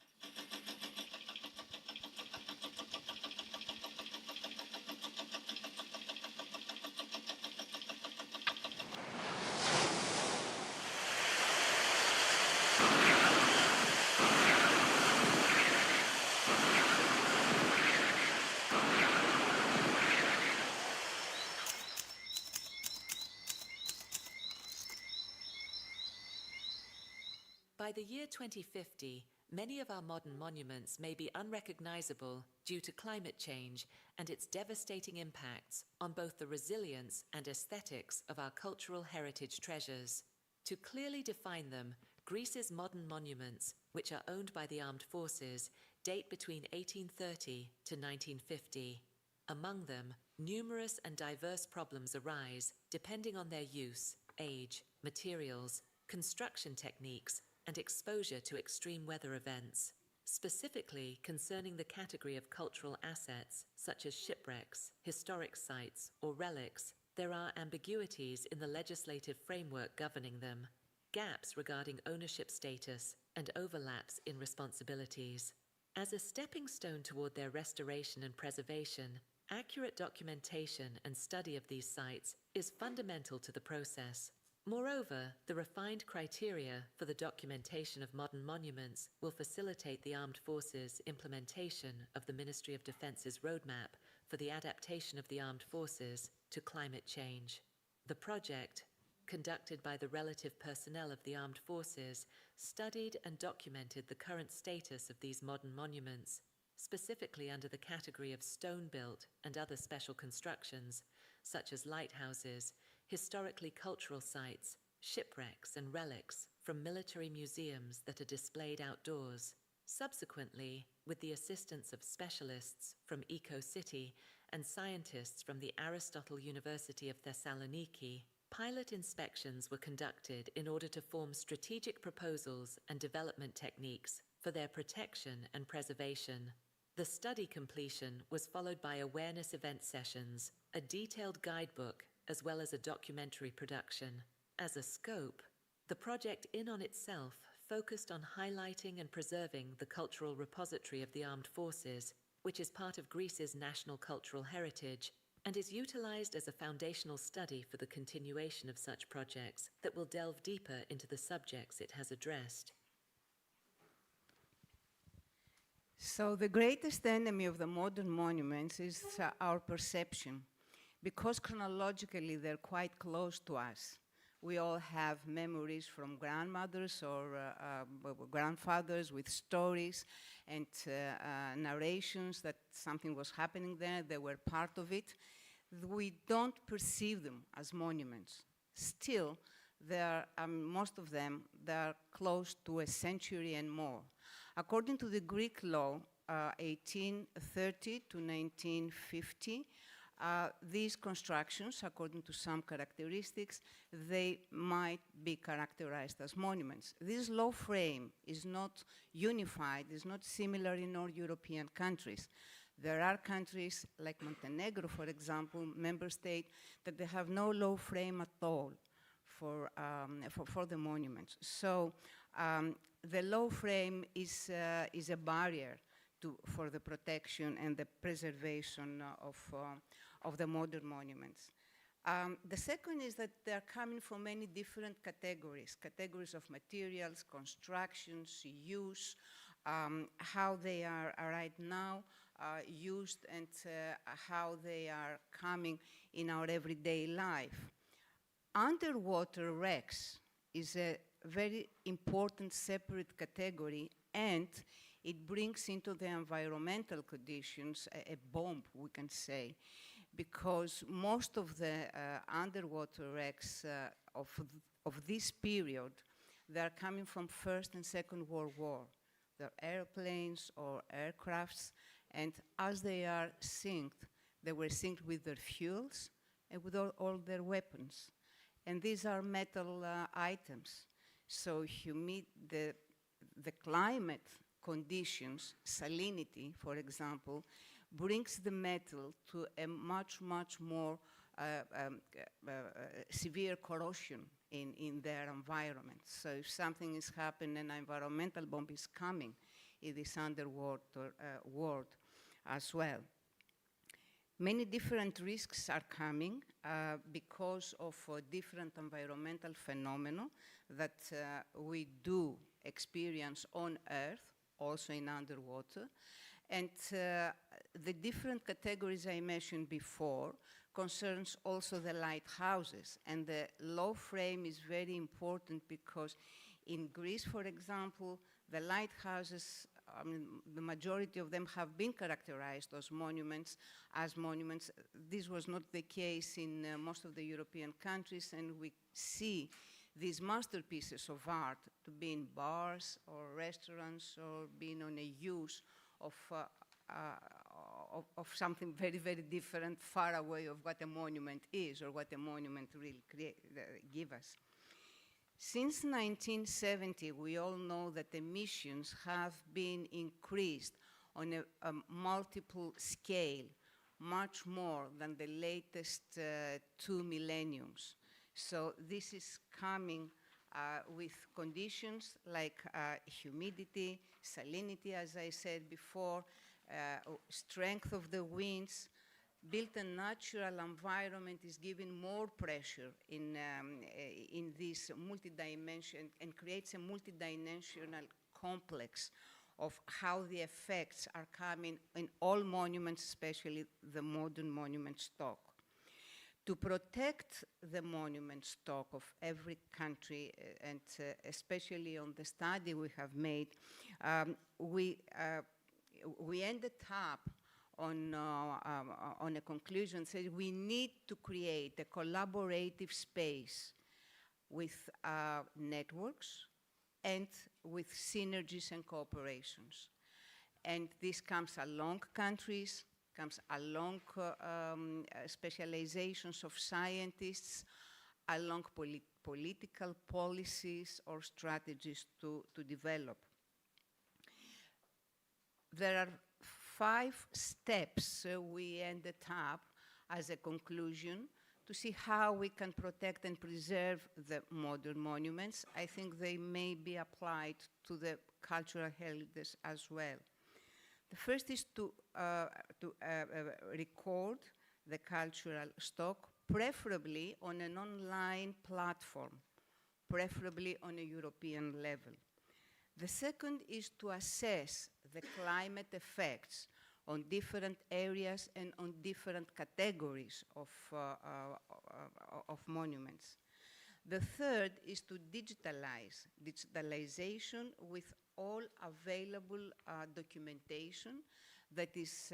Speaker 7: By the year 2050, many of our modern monuments may be unrecognizable due to climate change and its devastating impacts on both the resilience and aesthetics of our cultural heritage treasures. To clearly define them, Greece's modern monuments, which are owned by the armed forces, date between 1830 to 1950. Among them, numerous and diverse problems arise depending on their use, age, materials, construction techniques, and exposure to extreme weather events. Specifically concerning the category of cultural assets, such as shipwrecks, historic sites, or relics, there are ambiguities in the legislative framework governing them, gaps regarding ownership status, and overlaps in responsibilities. As a stepping stone toward their restoration and preservation, accurate documentation and study of these sites is fundamental to the process. Moreover, the refined criteria for the documentation of modern monuments will facilitate the Armed Forces' implementation of the Ministry of Defense's roadmap for the adaptation of the armed forces to climate change. The project, conducted by the relative personnel of the armed forces, studied and documented the current status of these modern monuments, specifically under the category of stone-built and other special constructions, such as lighthouses, historically cultural sites, shipwrecks and relics from military museums that are displayed outdoors. Subsequently, with the assistance of specialists from EcoCity and scientists from the Aristotle University of Thessaloniki, pilot inspections were conducted in order to form strategic proposals and development techniques for their protection and preservation. The study completion was followed by awareness event sessions, a detailed guidebook, as well as a documentary production. As a scope, the project in on itself focused on highlighting and preserving the cultural repository of the armed forces, which is part of Greece's national cultural heritage and is utilized as a foundational study for the continuation of such projects that will delve deeper into the subjects it has addressed.
Speaker 6: So the greatest enemy of the modern monuments is our perception, because chronologically they're quite close to us. We all have memories from grandmothers or grandfathers with stories and narrations that something was happening there, they were part of it. We don't perceive them as monuments. Still, most of them, they are close to a century and more. According to the Greek law, 1830 to 1950, these constructions, according to some characteristics, they might be characterized as monuments. This law frame is not unified, is not similar in all European countries. There are countries like Montenegro, for example, member state, that they have no law frame at all for the monuments. So the law frame is a barrier for the protection and the preservation of the modern monuments. The second is that they're coming from many different categories of materials, constructions, use, how they are right now used, and how they are coming in our everyday life. Underwater wrecks is a very important separate category, and it brings into the environmental conditions a bomb, we can say, because most of the underwater wrecks of this period, they're coming from First and Second World War. They're airplanes or aircrafts, and as they are synced, they were synced with their fuels and with all their weapons. And these are metal items. So the climate conditions, salinity, for example, brings the metal to a much, much more severe corrosion in their environment. So if something is happening, an environmental bomb is coming in this underwater world as well. Many different risks are coming because of different environmental phenomena that we do experience on Earth, also in underwater. And the different categories I mentioned before concerns also the lighthouses. And the law frame is very important because in Greece, for example, the lighthouses, the majority of them have been characterized as monuments. This was not the case in most of the European countries, and we see these masterpieces of art to be in bars or restaurants or being on a use of something very, very different, far away of what a monument is or what a monument really give us. Since 1970, we all know that emissions have been increased on a multiple scale, much more than the latest 2 millenniums. So this is coming with conditions like humidity, salinity, as I said before, strength of the winds. Built a natural environment is giving more pressure in this multi-dimension and creates a multi-dimensional complex of how the effects are coming in all monuments, especially the modern monument stock. To protect the monument stock of every country, and especially on the study we have made, we ended up on a conclusion saying we need to create a collaborative space with networks and with synergies and cooperations. And this comes along countries, comes along specializations of scientists, along political policies or strategies to develop. There are 5 steps we ended up as a conclusion to see how we can protect and preserve the modern monuments. I think they may be applied to the cultural heritage as well. The first is to record the cultural stock, preferably on an online platform, preferably on a European level. The second is to assess the climate effects on different areas and on different categories of monuments. The third is to digitalize, digitalization with all available documentation that is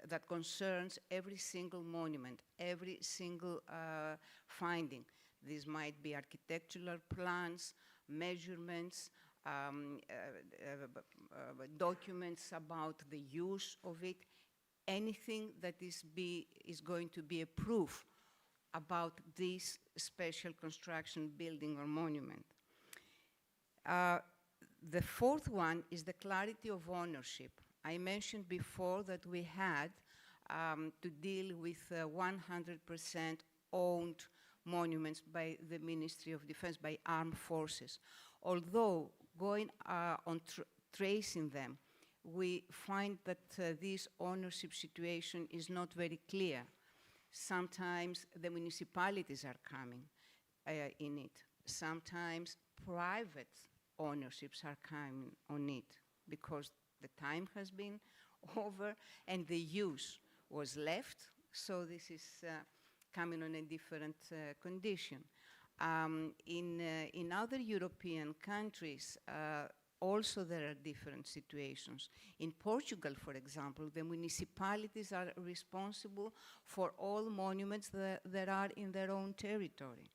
Speaker 6: that concerns every single monument, every single finding. These might be architectural plans, measurements, documents about the use of it, anything that is going to be a proof about this special construction, building, or monument. The fourth one is the clarity of ownership. I mentioned before that we had to deal with 100% owned monuments by the Ministry of Defense, by armed forces. Although going on tracing them, we find that this ownership situation is not very clear. Sometimes the municipalities are coming in it. Sometimes private ownerships are coming on it because the time has been over and the use was left. So this is coming on a different condition. In other European countries, also there are different situations. In Portugal, for example, the municipalities are responsible for all monuments that are in their own territory.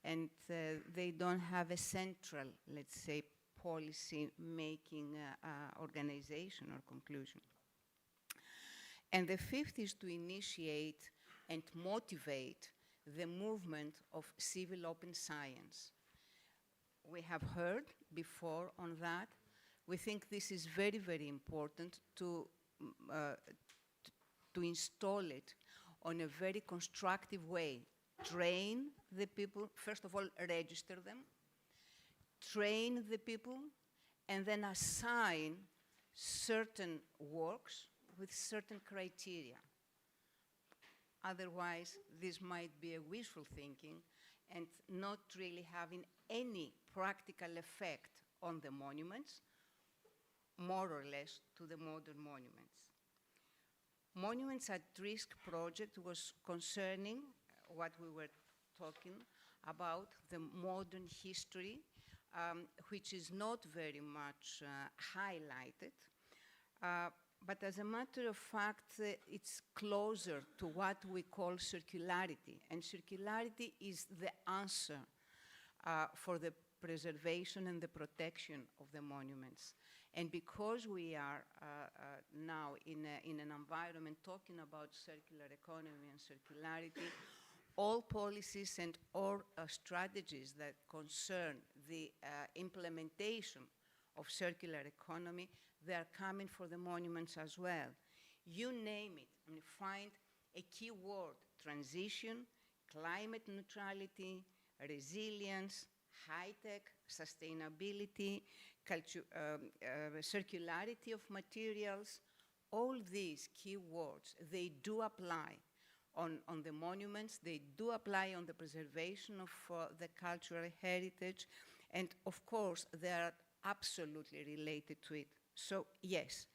Speaker 6: And they don't have a central, let's say, policy-making organization or conclusion. And the fifth is to initiate and motivate the movement of civil open science. We have heard before on that. We think this is very, very important to install it on a very constructive way. Train the people, first of all, register them, train the people, and then assign certain works with certain criteria. Otherwise, this might be a wishful thinking and not really having any practical effect on the monuments, more or less to the modern monuments. Monuments at Risk project was concerning what we were talking about, the modern history, which is not very much highlighted. But as a matter of fact, it's closer to what we call circularity. And circularity is the answer for the preservation and the protection of the monuments. And because we are now in an environment talking about circular economy and circularity, all policies and all strategies that concern the implementation of circular economy, they are coming for the monuments as well. You name it, I mean, find a key word: transition, climate neutrality, resilience, high-tech, sustainability, circularity of materials. All these key words, they do apply on the monuments, they do apply on the preservation of the cultural heritage, and of course, they are absolutely related to it. So yes,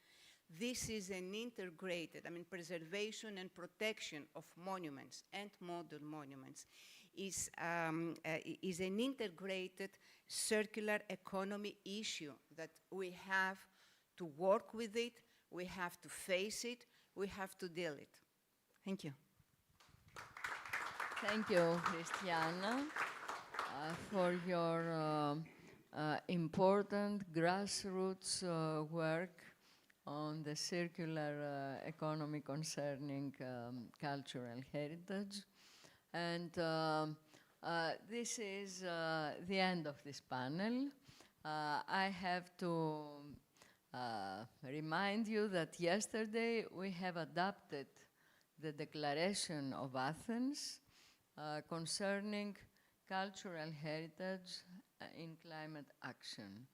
Speaker 6: this is an integrated, I mean, preservation and protection of monuments and modern monuments is an integrated circular economy issue that we have to work with it, we have to face it, we have to deal it. Thank you.
Speaker 2: Thank you, Cristiana, for your important grassroots work on the circular economy concerning cultural heritage. And this is the end of this panel. I have to remind you that yesterday we have adopted the Declaration of Athens concerning cultural heritage in climate action.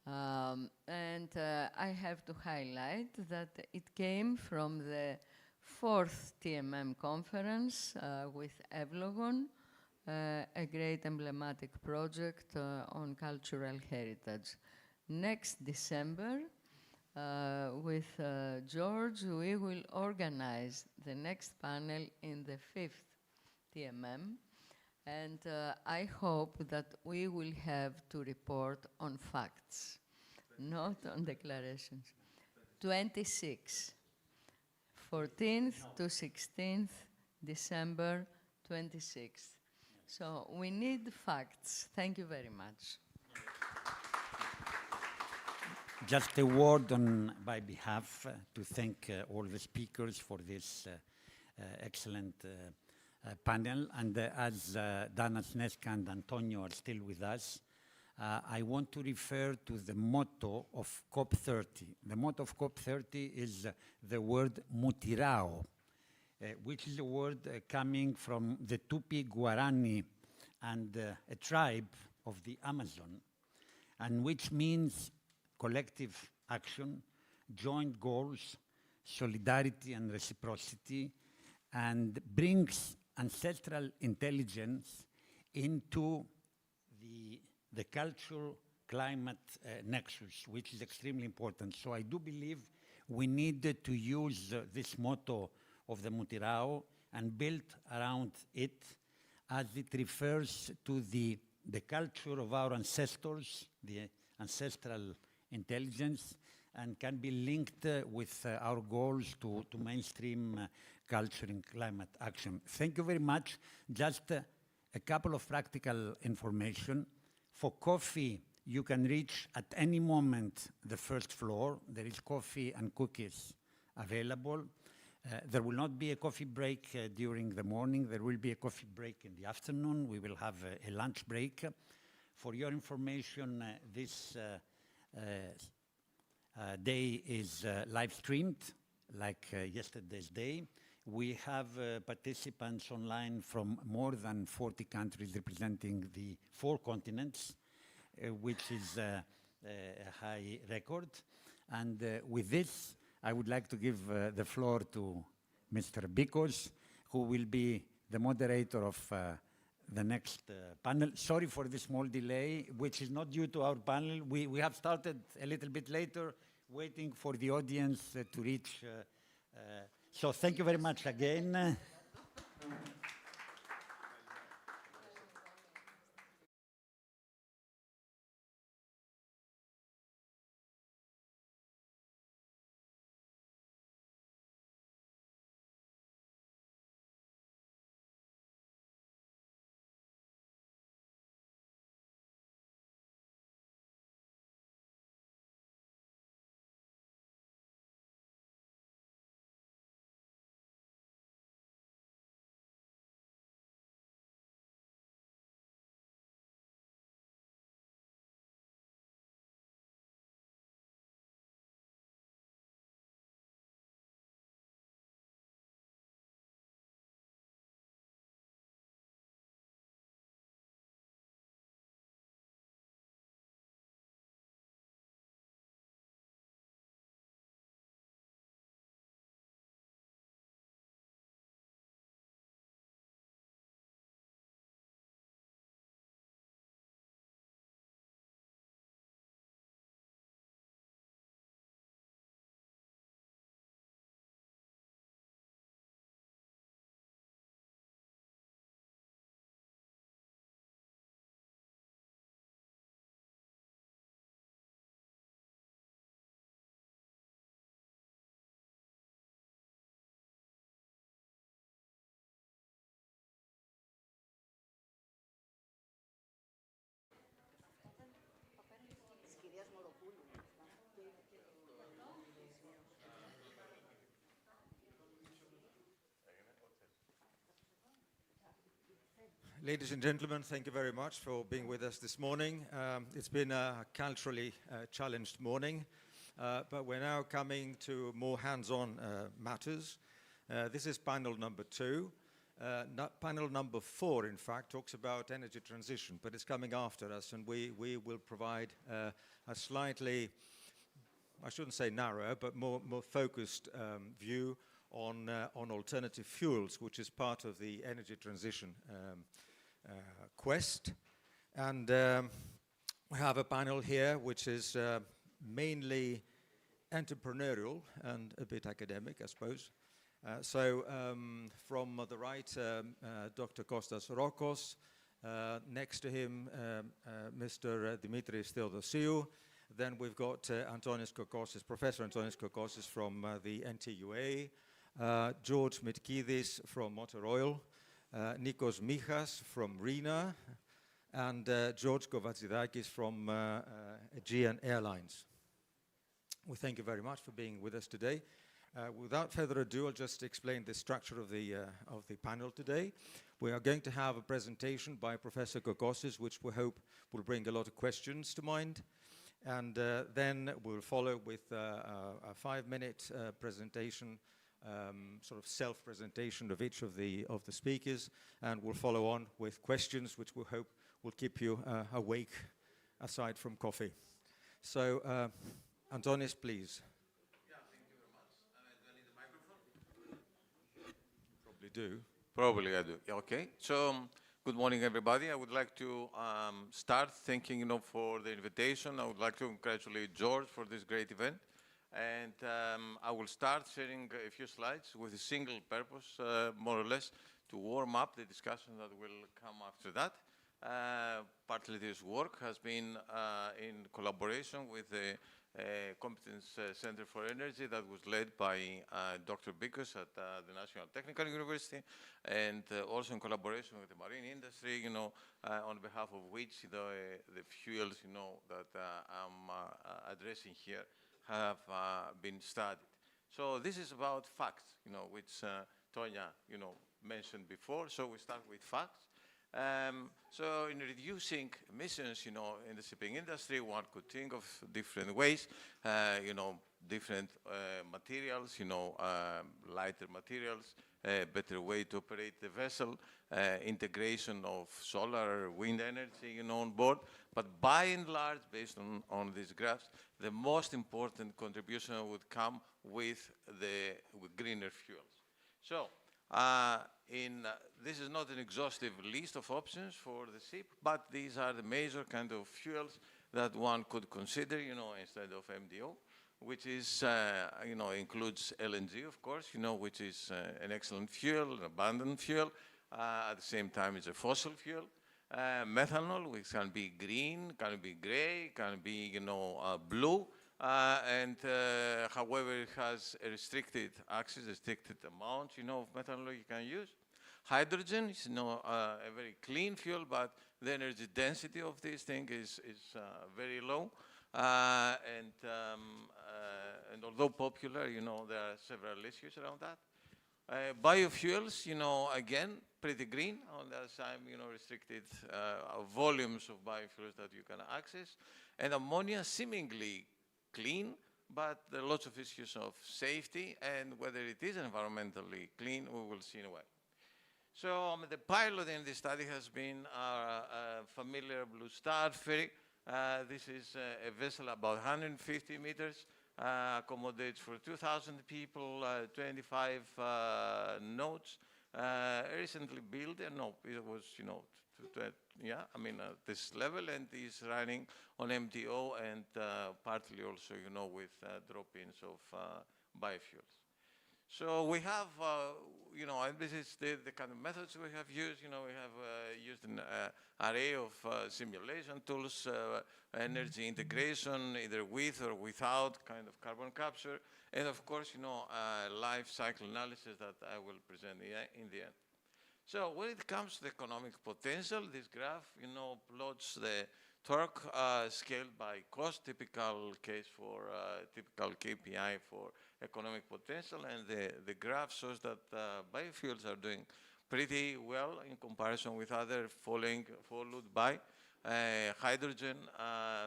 Speaker 2: And I have to highlight that it came from the fourth TMM conference with EPLO, a great emblematic project on cultural heritage. Next December, with George, we will organize the next panel in the fifth TMM, and I hope that we will have to report on facts, not on declarations. 26, 14th to 16th December 26th. So we need facts. Thank you very much.
Speaker 1: Just a word on my behalf to thank all the speakers for this excellent panel. And as Dana Sneska and Antonio are still with us, I want to refer to the motto of COP30. The motto of COP30 is the word mutirao, which is a word coming from the Tupi Guarani and a tribe of the Amazon, and which means collective action, joint goals, solidarity and reciprocity, and brings ancestral intelligence into the cultural climate nexus, which is extremely important. So I do believe we need to use this motto of the Mutirao and build around it, as it refers to the culture of our ancestors, the ancestral intelligence, and can be linked with our goals to mainstream culture in climate action. Thank you very much. Just a couple of practical information. For coffee, you can reach at any moment the first floor. There is coffee and cookies available. There will not be a coffee break during the morning. There will be a coffee break in the afternoon. We will have a lunch break. For your information, this day is live streamed, like yesterday's day. We have participants online from more than 40 countries representing the 4 continents, which is a high record. And with this, I would like to give the floor to Mr. Bikos, who will be the moderator of the next panel. Sorry for the small delay, which is not due to our panel. We have started a little bit later, waiting for the audience to reach. So thank you very much again.
Speaker 8: Ladies and gentlemen, thank you very much for being with us this morning. It's been a culturally challenged morning, but we're now coming to more hands-on matters. This is panel number 2. Panel number 4, in fact, talks about energy transition, but it's coming after us, and we will provide a slightly, I shouldn't say narrow, but more focused view on alternative fuels, which is part of the energy transition quest. And we have a panel here which is mainly entrepreneurial and a bit academic, I suppose. From the right, Dr. Kostas Rokos, next to him, Mr. Dimitris Theodosiou. Then we've got Antonis Kokosis, Professor Antonis Kokosis from the NTUA, George Mitkidis from Motor Oil, Nikos Michas from RENA, and George Kovatsidakis from Aegean Airlines. We thank you very much for being with us today. Without further ado, I'll just explain the structure of the panel today. We are going to have a presentation by Professor Kokosis, which we hope will bring a lot of questions to mind. And then we'll follow with a 5-minute presentation, sort of self-presentation of each of the speakers, and we'll follow on with questions which we hope will keep you awake aside from coffee. So, Antonis, please.
Speaker 9: Yeah, thank you very much. Do I need the microphone?
Speaker 8: Probably do.
Speaker 9: Probably I do. Yeah, okay. So, good morning, everybody. I would like to start thanking for the invitation. I would like to congratulate George for this great event. And I will start sharing a few slides with a single purpose, more or less, to warm up the discussion that will come after that. Partly this work has been in collaboration with the Competence Center for Energy that was led by Dr. Bikos at the National Technical University, and also in collaboration with the marine industry, on behalf of which the fuels, that I'm addressing here have been studied. So this is about facts, which Tonya, mentioned before. So we start with facts. So in reducing emissions, in the shipping industry, one could think of different ways, different materials, lighter materials, better way to operate the vessel, integration of solar, wind energy, on board. But by and large, based on these graphs, the most important contribution would come with greener fuels. So, this is not an exhaustive list of options for the ship, but these are the major kind of fuels that one could consider, instead of MDO, which is, includes LNG, of course, which is an excellent fuel, an abundant fuel. At the same time, it's a fossil fuel. Methanol, which can be green, can be gray, can be, blue. However, it has a restricted access, restricted amount, of methanol you can use. Hydrogen is, a very clean fuel, but the energy density of this thing is very low. And although popular, there are several issues around that. Biofuels, again, pretty green. On the other side, restricted volumes of biofuels that you can access. And ammonia, seemingly clean, but there are lots of issues of safety, and whether it is environmentally clean, we will see in a while. So the pilot in this study has been our familiar Blue Star ferry. This is a vessel about 150 meters, accommodates for 2,000 people, 25 nodes. Recently built, and it was, at this level, and is running on MTO and partly also, with drop-ins of biofuels. So we have, and this is the kind of methods we have used. We have used an array of simulation tools, energy integration, either with or without kind of carbon capture, and of course, life cycle analysis that I will present in the end. So when it comes to the economic potential, this graph, plots the torque scaled by cost, typical case for typical KPI for economic potential, and the graph shows that biofuels are doing pretty well in comparison with other followed by hydrogen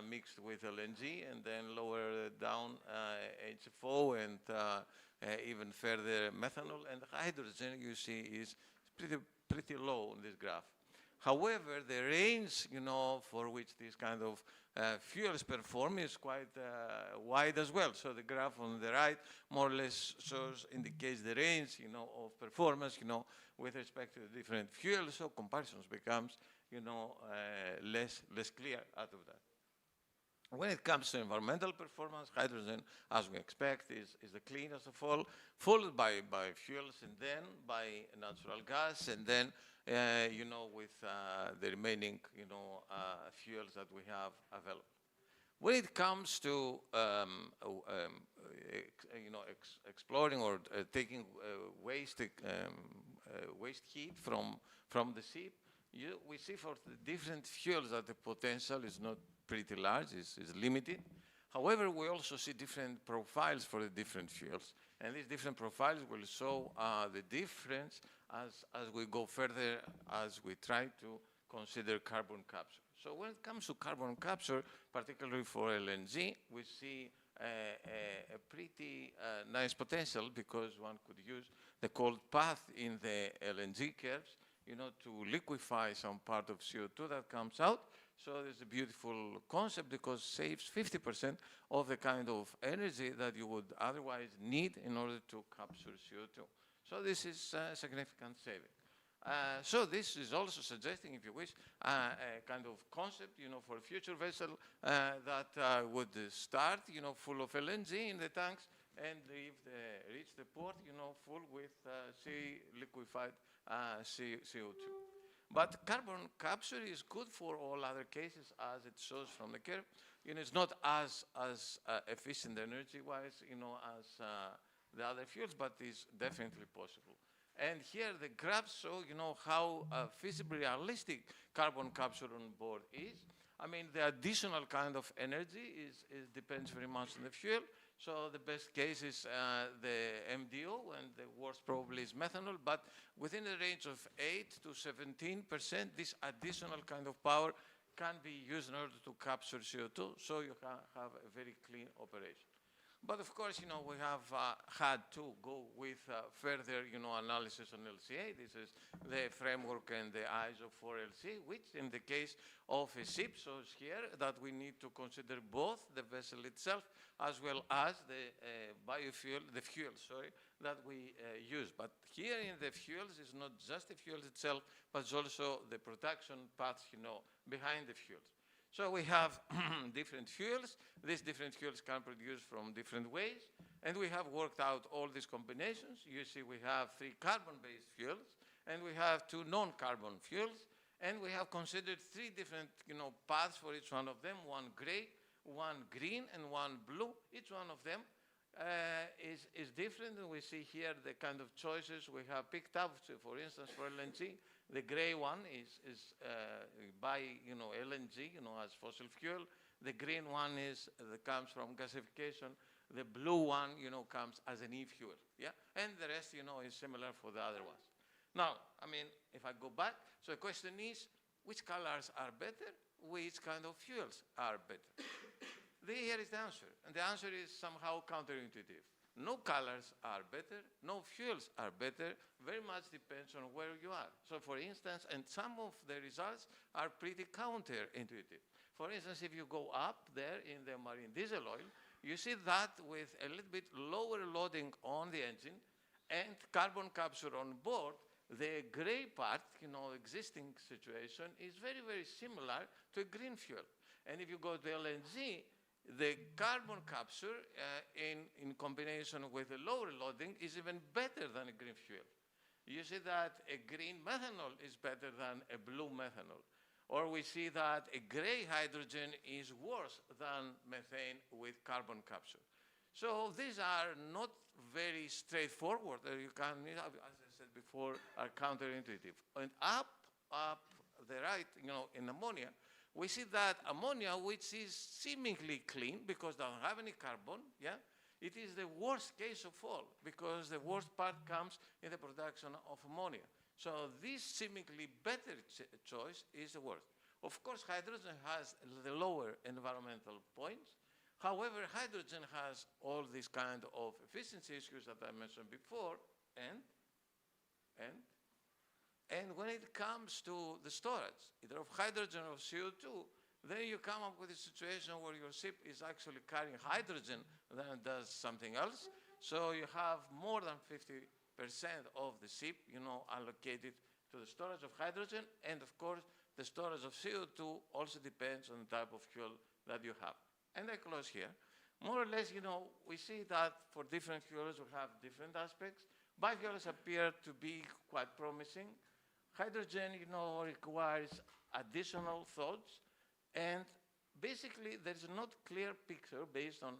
Speaker 9: mixed with LNG, and then lower down HFO, and even further methanol. And hydrogen, you see, is pretty low on this graph. However, the range, for which these kind of fuels perform is quite wide as well. So the graph on the right more or less indicates the range, of performance, with respect to the different fuels. So comparisons becomes, less clear out of that. When it comes to environmental performance, hydrogen, as we expect, is the cleanest of all, followed by fuels, and then by natural gas, and then, with the remaining, fuels that we have available. When it comes to, exploring or taking waste heat from the sea, we see for the different fuels that the potential is not pretty large, is limited. However, we also see different profiles for the different fuels. And these different profiles will show the difference as we go further, as we try to consider carbon capture. So when it comes to carbon capture, particularly for LNG, we see a pretty nice potential, because one could use the cold path in the LNG curves, to liquefy some part of CO2 that comes out. So it's a beautiful concept, because it saves 50% of the kind of energy that you would otherwise need in order to capture CO2. So this is a significant saving. So this is also suggesting, if you wish, a kind of concept, for a future vessel that would start, full of LNG in the tanks, and reach the port, full with liquefied CO2. But carbon capture is good for all other cases, as it shows from the curve. It's not as efficient energy-wise, as the other fuels, but is definitely possible. And here the graphs show, how feasibly realistic carbon capture on board is. I mean, the additional kind of energy depends very much on the fuel. So the best case is the MDO, and the worst probably is methanol. But within the range of 8 to 17%, this additional kind of power can be used in order to capture CO2, so you have a very clean operation. But of course, we have had to go with further, analysis on LCA. This is the framework and the ISO 4LC, which in the case of a ship shows here that we need to consider both the vessel itself as well as the fuel that we use. But here in the fuels, it's not just the fuels itself, but it's also the production paths, behind the fuels. So we have different fuels. These different fuels can produce from different ways. And we have worked out all these combinations. You see we have 3 carbon-based fuels, and we have 2 non-carbon fuels. And we have considered 3 different paths for each one of them, 1 gray, 1 green, and 1 blue. Each one of them is different. And we see here the kind of choices we have picked up. So for instance, for LNG, the gray one is by LNG, as fossil fuel. The green one comes from gasification. The blue one, comes as an e-fuel. Yeah, and the rest, is similar for the other ones. Now, I mean, if I go back, so the question is, which colors are better? Which kind of fuels are better? Here is the answer, and the answer is somehow counterintuitive. No colors are better, no fuels are better, very much depends on where you are. So for instance, and some of the results are pretty counterintuitive. For instance, if you go up there in the marine diesel oil, you see that with a little bit lower loading on the engine and carbon capture on board, the gray part, existing situation is very, very similar to a green fuel. And if you go to LNG, the carbon capture in combination with a lower loading is even better than a green fuel. You see that a green methanol is better than a blue methanol. Or we see that a gray hydrogen is worse than methane with carbon capture. So these are not very straightforward. You can, as I said before, are counterintuitive. And up the right, in ammonia, we see that ammonia, which is seemingly clean because it doesn't have any carbon, yeah, it is the worst case of all because the worst part comes in the production of ammonia. So this seemingly better choice is the worst. Of course, hydrogen has the lower environmental points. However, hydrogen has all these kind of efficiency issues that I mentioned before, and when it comes to the storage, either of hydrogen or CO2, then you come up with a situation where your ship is actually carrying hydrogen than it does something else. So you have more than 50% of the ship, allocated to the storage of hydrogen, and of course, the storage of CO2 also depends on the type of fuel that you have. And I close here. More or less, we see that for different fuels we have different aspects. Biofuels appear to be quite promising. Hydrogen, requires additional thoughts, and basically there's not clear picture based on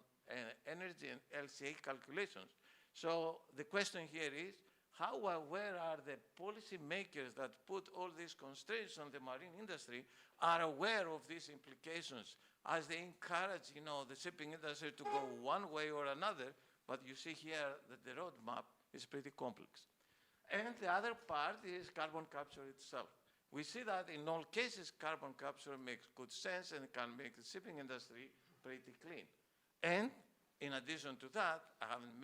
Speaker 9: energy and LCA calculations. So the question here is, how aware are the policy makers that put all these constraints on the marine industry are aware of these implications as they encourage, the shipping industry to go one way or another, but you see here that the roadmap is pretty complex. And the other part is carbon capture itself. We see that in all cases, carbon capture makes good sense and can make the shipping industry pretty clean. And in addition to that, I haven't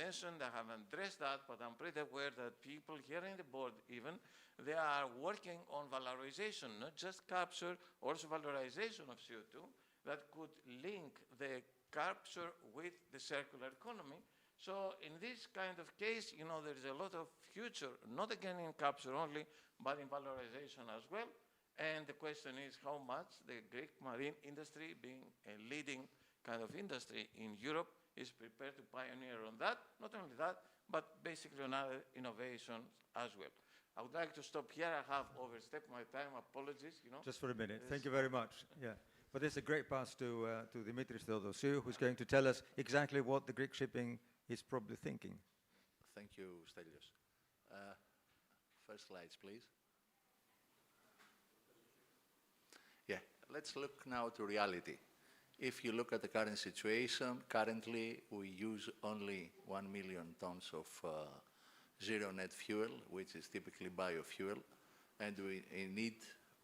Speaker 9: addressed that, but I'm pretty aware that people here in the board even, they are working on valorization, not just capture, also valorization of CO2 that could link the capture with the circular economy. So in this kind of case, there is a lot of future, not again in capture only, but in valorization as well. And the question is how much the Greek marine industry, being a leading kind of industry in Europe, is prepared to pioneer on that. Not only that, but basically on other innovations as well. I would like to stop here. I have overstepped my time. Apologies.
Speaker 8: Just for a minute. Thank you very much. Yeah. But it's a great pass to Dimitris Theodosiou, who's going to tell us exactly what the Greek shipping is probably thinking.
Speaker 10: Thank you, Stelios. First slides, please. Yeah, let's look now to reality. If you look at the current situation, currently we use only 1 million tons of zero net fuel, which is typically biofuel, and we need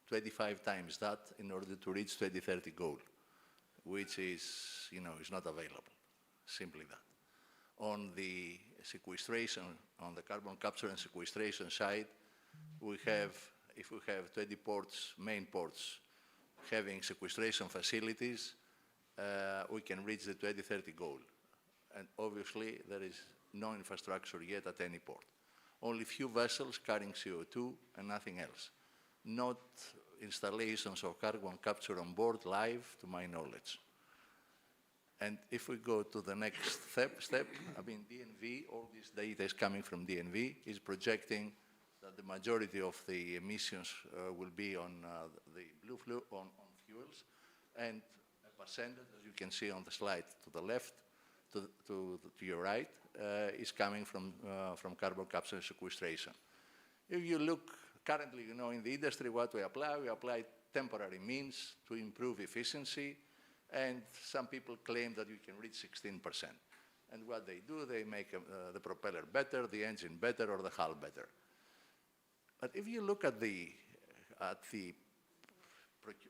Speaker 10: 25 times that in order to reach 2030 goal, which is, is not available, simply that. On the sequestration, on the carbon capture and sequestration side, if we have 20 ports, main ports, having sequestration facilities, we can reach the 2030 goal. And obviously, there is no infrastructure yet at any port. Only few vessels carrying CO2 and nothing else. Not installations of carbon capture on board live, to my knowledge. And if we go to the next step, DNV, all this data is coming from DNV, is projecting that the majority of the emissions will be on the blue fuel, on fuels, and a percentage, as you can see on the slide to the left, to your right, is coming from carbon capture and sequestration. If you look currently, in the industry, what we apply temporary means to improve efficiency, and some people claim that you can reach 16%. And what they do, they make the propeller better, the engine better, or the hull better. But if you look at the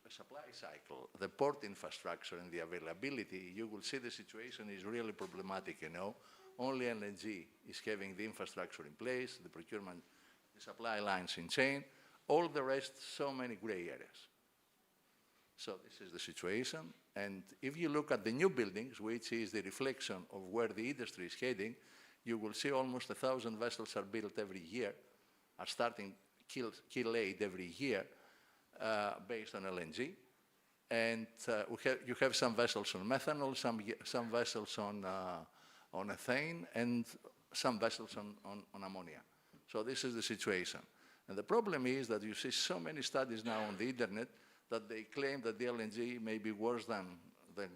Speaker 10: supply cycle, the port infrastructure and the availability, you will see the situation is really problematic, Only LNG is having the infrastructure in place, the procurement, the supply lines in chain, all the rest, so many gray areas. So this is the situation. And if you look at the new buildings, which is the reflection of where the industry is heading, you will see almost 1,000 vessels are built every year, are starting keel laid every year based on LNG. And you have some vessels on methanol, some vessels on ethane, and some vessels on ammonia. So this is the situation. And the problem is that you see so many studies now on the internet that they claim that the LNG may be worse than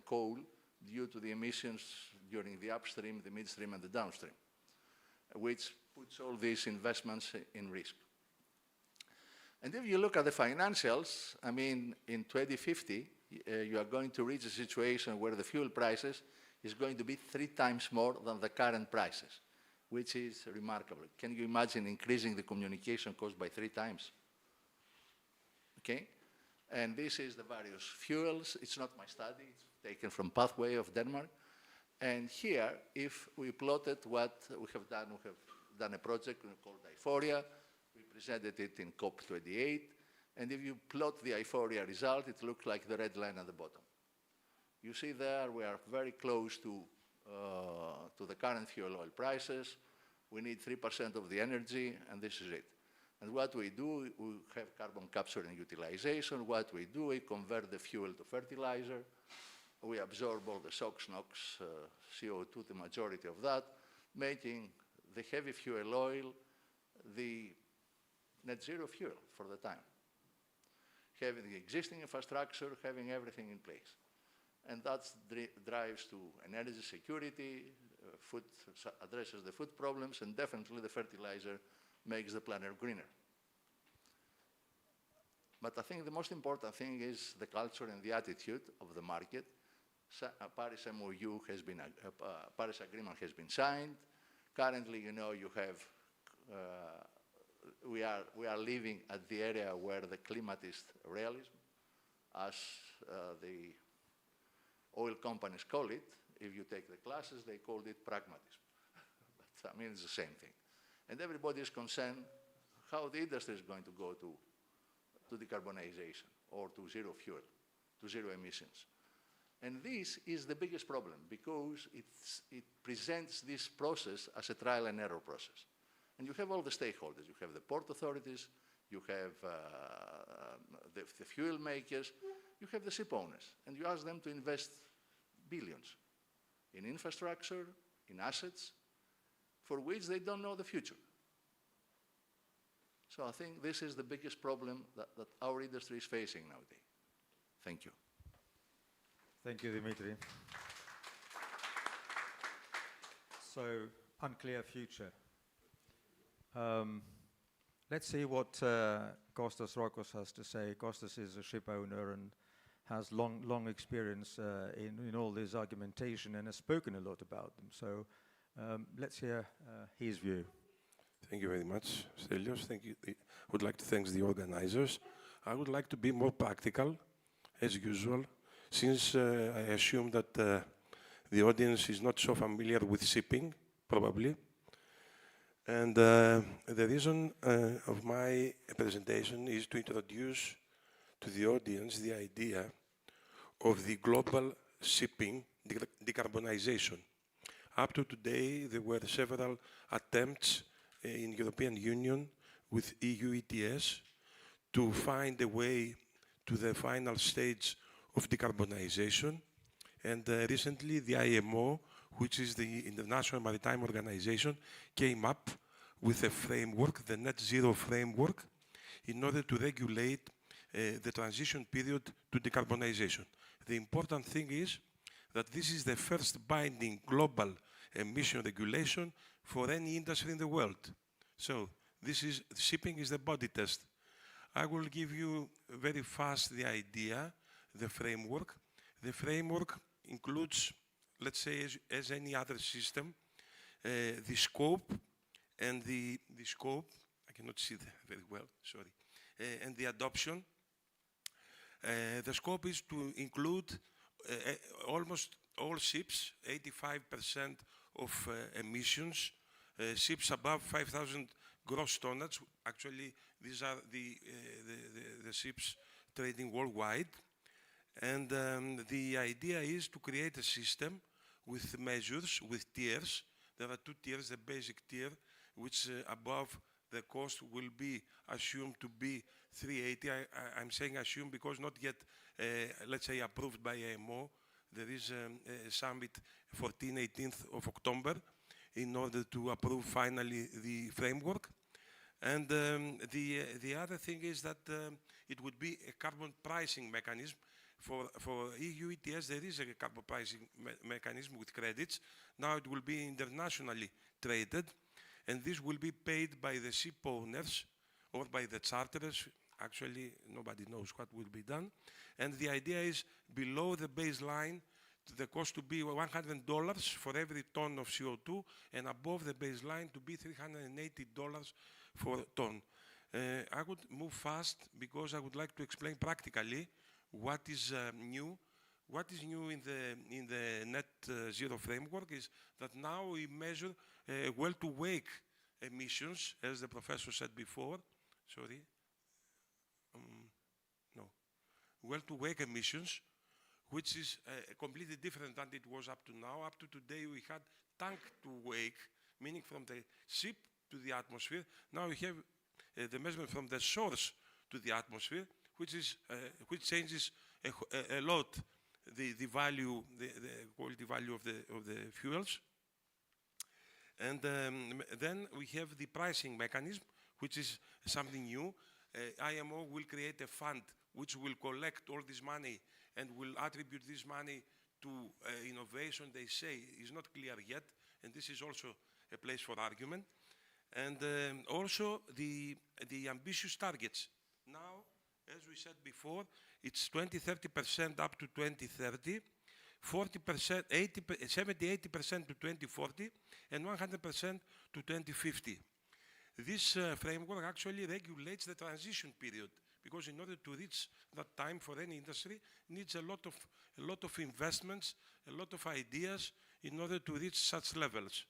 Speaker 10: coal due to the emissions during the upstream, the midstream, and the downstream, which puts all these investments in risk. And if you look at the financials, in 2050, you are going to reach a situation where the fuel prices is going to be 3 times more than the current prices. which is remarkable. Can you imagine increasing the communication cost by 3 times? Okay? And this is the various fuels. It's not my study. It's taken from Pathway of Denmark. And here, if we plotted what we have done a project called Euphoria. We presented it in COP28. And if you plot the Euphoria result, it looks like the red line at the bottom. You see there, we are very close to the current fuel oil prices. We need 3% of the energy, and this is it. And what we do, we have carbon capture and utilization. What we do, we convert the fuel to fertilizer. We absorb all the SOx, NOx, CO2, the majority of that, making the heavy fuel oil the net zero fuel for the time. Having the existing infrastructure, having everything in place. And that drives to energy security, addresses the food problems, and definitely the fertilizer makes the planet greener. But I think the most important thing is the culture and the attitude of the market. Paris MOU has been, Paris Agreement has been signed. Currently, you know, you have, we are living at the area where the climatist realism, as the oil companies call it. If you take the classes, they called it pragmatism. But I mean, it's the same thing. And everybody is concerned how the industry is going to go to decarbonization or to zero fuel, to zero emissions. And this is the biggest problem because it presents this process as a trial and error process. And you have all the stakeholders. You have the port authorities, you have the fuel makers, you have the ship owners, and you ask them to invest billions in infrastructure, in assets, for which they don't know the future. So I think this is the biggest problem that our industry is facing nowadays. Thank you.
Speaker 8: Thank you, Dimitri. So, unclear future. Let's see what Kostas Rokos has to say. Kostas is a ship owner and has long experience in all this argumentation and has spoken a lot about them. So let's hear his view.
Speaker 11: Thank you very much, Stelios. Thank you. I would like to thank the organizers. I would like to be more practical, as usual, since I assume that the audience is not so familiar with shipping, probably. And the reason of my presentation is to introduce to the audience the idea of the global shipping decarbonization. Up to today, there were several attempts in European Union with EU ETS to find a way to the final stage of decarbonization. And recently, the IMO, which is the International Maritime Organization, came up with a framework, the net zero framework, in order to regulate the transition period to decarbonization. The important thing is that this is the first binding global emission regulation for any industry in the world. So this is, shipping is the body test. I will give you very fast the idea, the framework. The framework includes, let's say, as any other system, the scope and the scope, I cannot see that very well, sorry, and the adoption. The scope is to include almost all ships, 85% of emissions, ships above 5,000 gross tonnage. Actually, these are the ships trading worldwide. And the idea is to create a system with measures, with tiers. There are 2 tiers, the basic tier, which above the cost will be assumed to be 380. I'm saying assume because not yet, let's say, approved by IMO. There is a summit 14th, 18th of October in order to approve finally the framework. And the other thing is that it would be a carbon pricing mechanism. For EU ETS, there is a carbon pricing mechanism with credits. Now it will be internationally traded, and this will be paid by the ship owners or by the charterers. Actually, nobody knows what will be done. And the idea is below the baseline the cost to be $100 for every ton of CO2, and above the baseline to be $380 for a ton. I would move fast because I would like to explain practically what is new. What is new in the net zero framework is that now we measure well-to-wake emissions, as the professor said before. Sorry. No. Well-to-wake emissions, which is completely different than it was up to now. Up to today, we had tank-to-wake, meaning from the ship to the atmosphere. Now we have the measurement from the source to the atmosphere, which changes a lot the value, the quality value of the fuels. And then we have the pricing mechanism, which is something new. IMO will create a fund which will collect all this money and will attribute this money to innovation. They say is not clear yet, and this is also a place for argument. And also the ambitious targets. Now, as we said before, it's 20-30% up to 2030, 40%, 70-80% to 2040, and 100% to 2050. This framework actually regulates the transition period, because in order to reach that time for any industry, needs a lot of investments, a lot of ideas in order to reach such levels.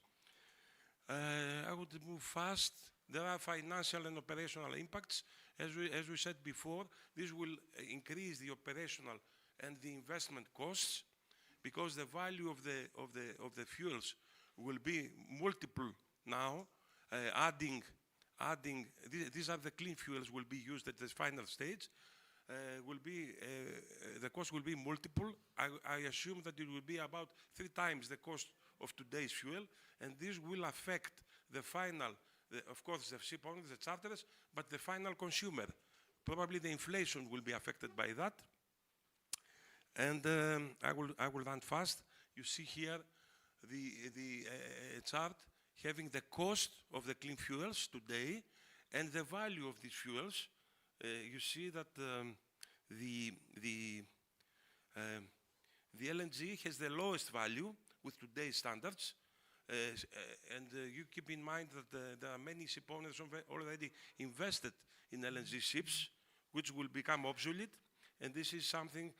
Speaker 11: I would move fast. There are financial and operational impacts. As we said before, this will increase the operational and the investment costs, because the value of the fuels will be multiple now. These are the clean fuels will be used at the final stage. The cost will be multiple. I assume that it will be about 3 times the cost of today's fuel, and this will affect the final, of course, the ship owners, the charterers, but the final consumer. Probably the inflation will be affected by that. And I will run fast. You see here the chart having the cost of the clean fuels today and the value of these fuels. You see that the LNG has the lowest value with today's standards. And you keep in mind that there are many ship owners already invested in LNG ships, which will become obsolete. And this is something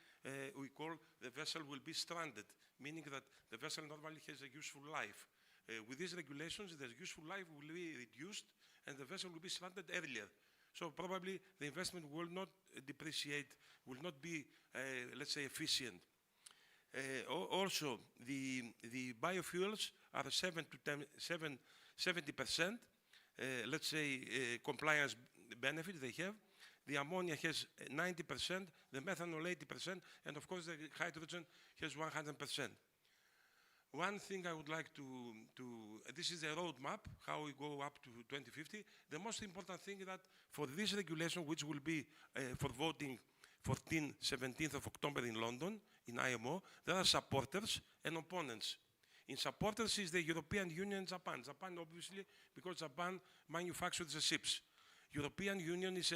Speaker 11: we call the vessel will be stranded, meaning that the vessel normally has a useful life. With these regulations, the useful life will be reduced and the vessel will be stranded earlier. So probably the investment will not depreciate, will not be, let's say, efficient. Also, the biofuels are 70%, let's say, compliance benefit they have. The ammonia has 90%, the methanol 80%, and of course the hydrogen has 100%. One thing I would like this is a roadmap, how we go up to 2050. The most important thing is that for this regulation, which will be for voting 17th of October in London, in IMO, there are supporters and opponents. In supporters is the European Union and Japan. Japan, obviously, because Japan manufactures the ships. European Union is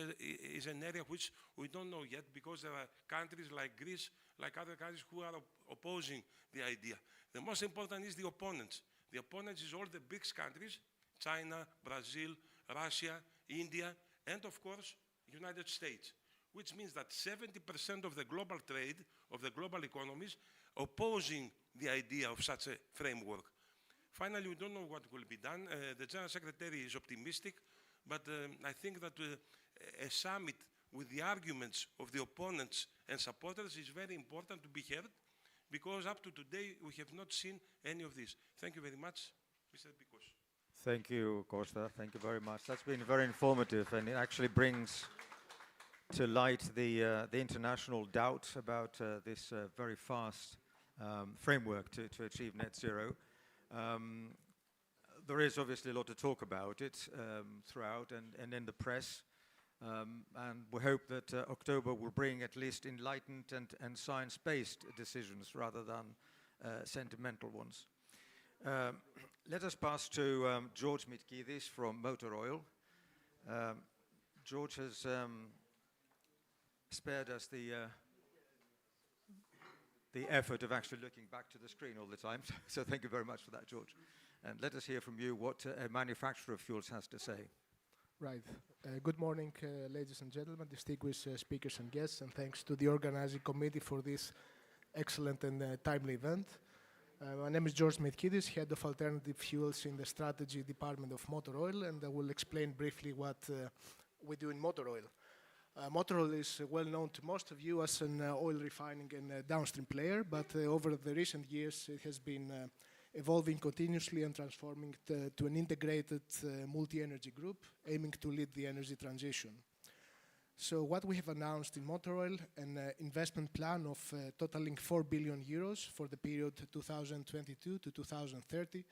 Speaker 11: an area which we don't know yet, because there are countries like Greece, like other countries who are opposing the idea. The most important is the opponents. The opponents is all the big countries, China, Brazil, Russia, India, and of course, United States, which means that 70% of the global trade, of the global economies, opposing the idea of such a framework. Finally, we don't know what will be done. The General Secretary is optimistic, but I think that a summit with the arguments of the opponents and supporters is very important to be heard, because up to today we have not seen any of this. Thank you very much, Mr. Bikos.
Speaker 8: Thank you, Costa. Thank you very much. That's been very informative, and it actually brings to light the international doubt about this very fast framework to achieve net zero. There is obviously a lot to talk about it throughout and in the press. And we hope that October will bring at least enlightened and science-based decisions rather than sentimental ones. Let us pass to George Mitkidis from Motor Oil. George has spared us the the effort of actually looking back to the screen all the time. So thank you very much for that, George. And let us hear from you what a manufacturer of fuels has to say.
Speaker 12: Right. Good morning, ladies and gentlemen, distinguished speakers and guests, and thanks to the organizing committee for this excellent and timely event. My name is George Metkidis, Head of Alternative Fuels in the Strategy Department of Motor Oil, and I will explain briefly what we do in motor oil. Motor oil is well known to most of you as an oil refining and downstream player, but over the recent years it has been evolving continuously and transforming to an integrated multi-energy group aiming to lead the energy transition. So what we have announced in motor oil, an investment plan of totaling 4 billion euros for the period 2022 to 2030,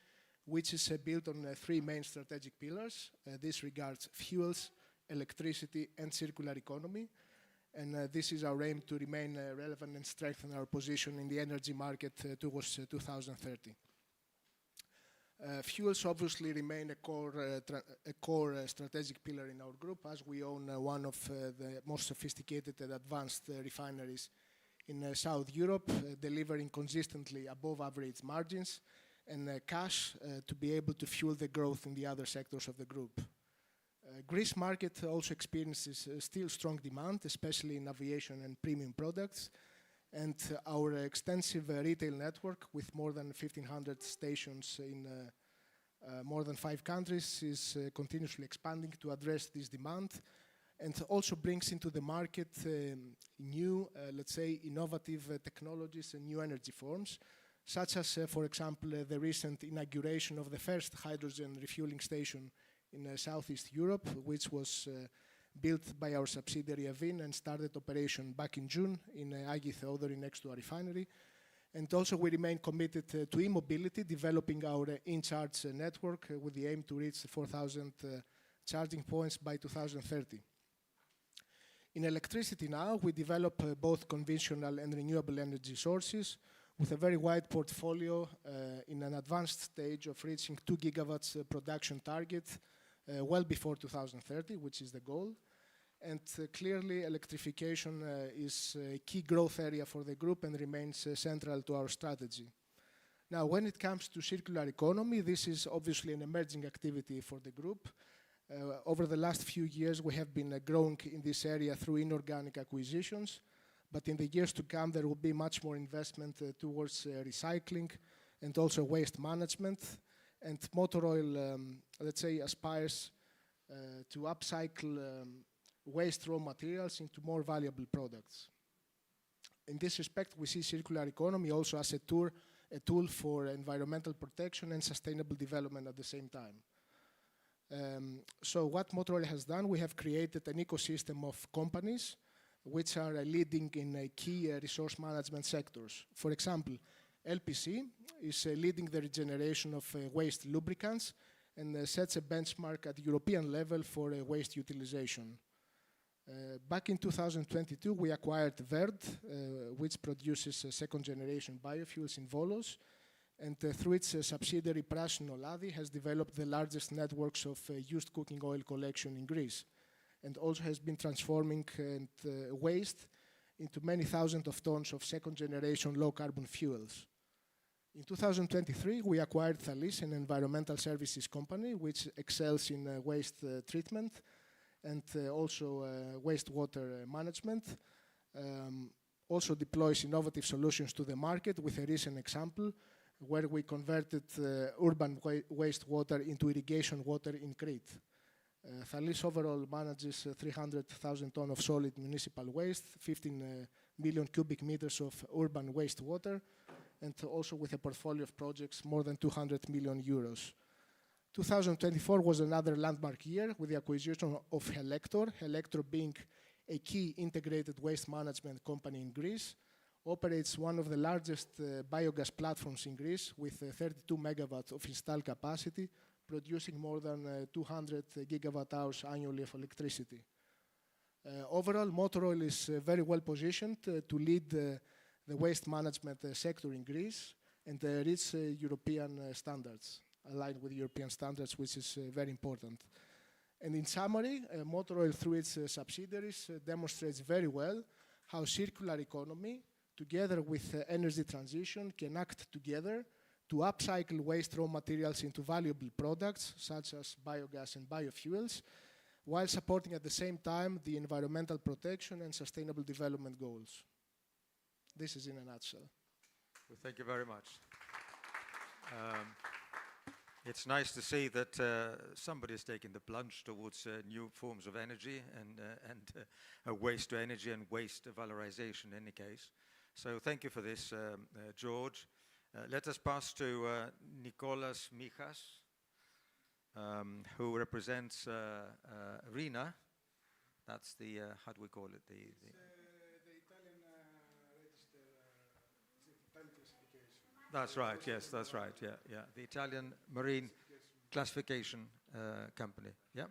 Speaker 12: which is built on 3 main strategic pillars. This regards fuels, electricity, and circular economy. And this is our aim to remain relevant and strengthen our position in the energy market towards 2030. Fuels obviously remain a core strategic pillar in our group, as we own one of the most sophisticated and advanced refineries in South Europe, delivering consistently above average margins and cash to be able to fuel the growth in the other sectors of the group. Greece market also experiences still strong demand, especially in aviation and premium products. And our extensive retail network with more than 1,500 stations in more than 5 countries is continuously expanding to address this demand, and also brings into the market new, let's say, innovative technologies and new energy forms, such as, for example, the recent inauguration of the first hydrogen refueling station in Southeast Europe, which was built by our subsidiary Avin and started operation back in June in Agioi Theodori next to our refinery. And also we remain committed to e-mobility, developing our in-charge network with the aim to reach 4,000 charging points by 2030. In electricity now, we develop both conventional and renewable energy sources with a very wide portfolio in an advanced stage of reaching 2 gigawatts production target well before 2030, which is the goal. And clearly, electrification is a key growth area for the group and remains central to our strategy. Now, when it comes to circular economy, this is obviously an emerging activity for the group. Over the last few years, we have been growing in this area through inorganic acquisitions, but in the years to come, there will be much more investment towards recycling and also waste management. And motor oil, let's say, aspires to upcycle waste raw materials into more valuable products. In this respect, we see circular economy also as a tool for environmental protection and sustainable development at the same time. So what motor oil has done, we have created an ecosystem of companies which are leading in key resource management sectors. For example, LPC is leading the regeneration of waste lubricants and sets a benchmark at European level for waste utilization. Back in 2022, we acquired Verd, which produces second-generation biofuels in Volos, and through its subsidiary Prasino Ladi has developed the largest networks of used cooking oil collection in Greece, and also has been transforming waste into many thousands of tons of second-generation low-carbon fuels. In 2023, we acquired Thalis, an environmental services company, which excels in waste treatment and also wastewater management. Also deploys innovative solutions to the market with a recent example where we converted urban wastewater into irrigation water in Crete. Thalis overall manages 300,000 tons of solid municipal waste, 15 million cubic meters of urban wastewater, and also with a portfolio of projects more than 200 million euros. 2024 was another landmark year with the acquisition of Helector, Helector being a key integrated waste management company in Greece, operates one of the largest biogas platforms in Greece with 32 megawatts of installed capacity, producing more than 200 gigawatt hours annually of electricity. Overall, motor oil is very well positioned to lead the waste management sector in Greece and reach European standards, aligned with European standards, which is very important. And in summary, motor oil through its subsidiaries demonstrates very well how circular economy together with energy transition, can act together to upcycle waste raw materials into valuable products, such as biogas and biofuels, while supporting at the same time the environmental protection and sustainable development goals. This is in a nutshell.
Speaker 8: Well, thank you very much. It's nice to see that somebody is taking the plunge towards new forms of energy and waste to energy and waste valorization in any case. So thank you for this, George. Let us pass to Nicholas Michas, who represents RINA. That's the, how do we call it? The
Speaker 12: Italian register, Italian classification.
Speaker 8: That's right, yes, that's right, yeah, yeah. The Italian Marine Classification Company, yeah.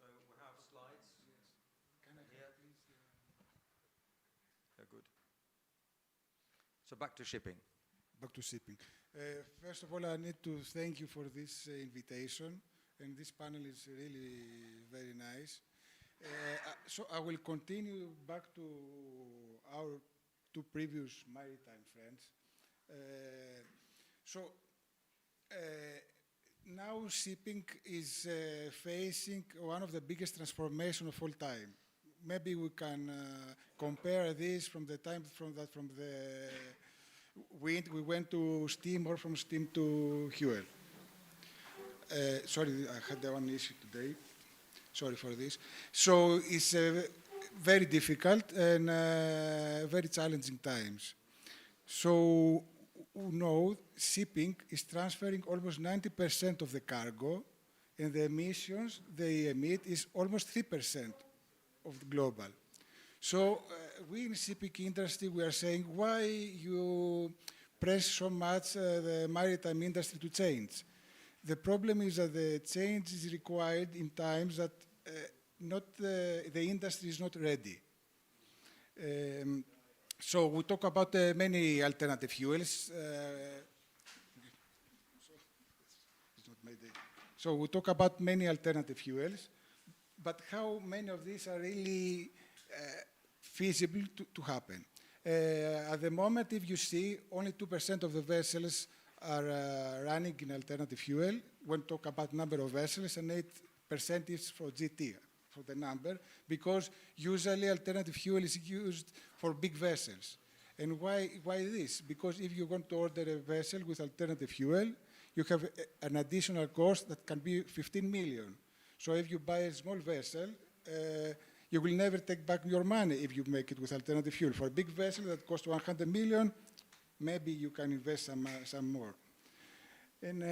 Speaker 8: So we have slides.
Speaker 12: Can I
Speaker 8: here? Yeah, good. So back to shipping.
Speaker 13: Back to shipping. First of all, I need to thank you for this invitation, and this panel is really very nice. So I will continue back to our two previous maritime friends. Now shipping is facing one of the biggest transformations of all time. Maybe we can compare this from the time from the wind we went to steam, or from steam to fuel. Sorry, I had one issue today. Sorry for this. So it's very difficult and very challenging times. So no, shipping is transferring almost 90% of the cargo, and the emissions they emit is almost 3% of the global. So we in the shipping industry, we are saying, why you press so much the maritime industry to change? The problem is that the change is required in times that the industry is not ready. So we talk about many alternative fuels. So we talk about many alternative fuels, but how many of these are really feasible to happen? At the moment, if you see, only 2% of the vessels are running in alternative fuel. When we talk about number of vessels, and 8% is for GT, for the number, because usually alternative fuel is used for big vessels. And why this? Because if you want to order a vessel with alternative fuel, you have an additional cost that can be 15 million. So if you buy a small vessel, you will never take back your money if you make it with alternative fuel. For a big vessel that costs 100 million, maybe you can invest some more. And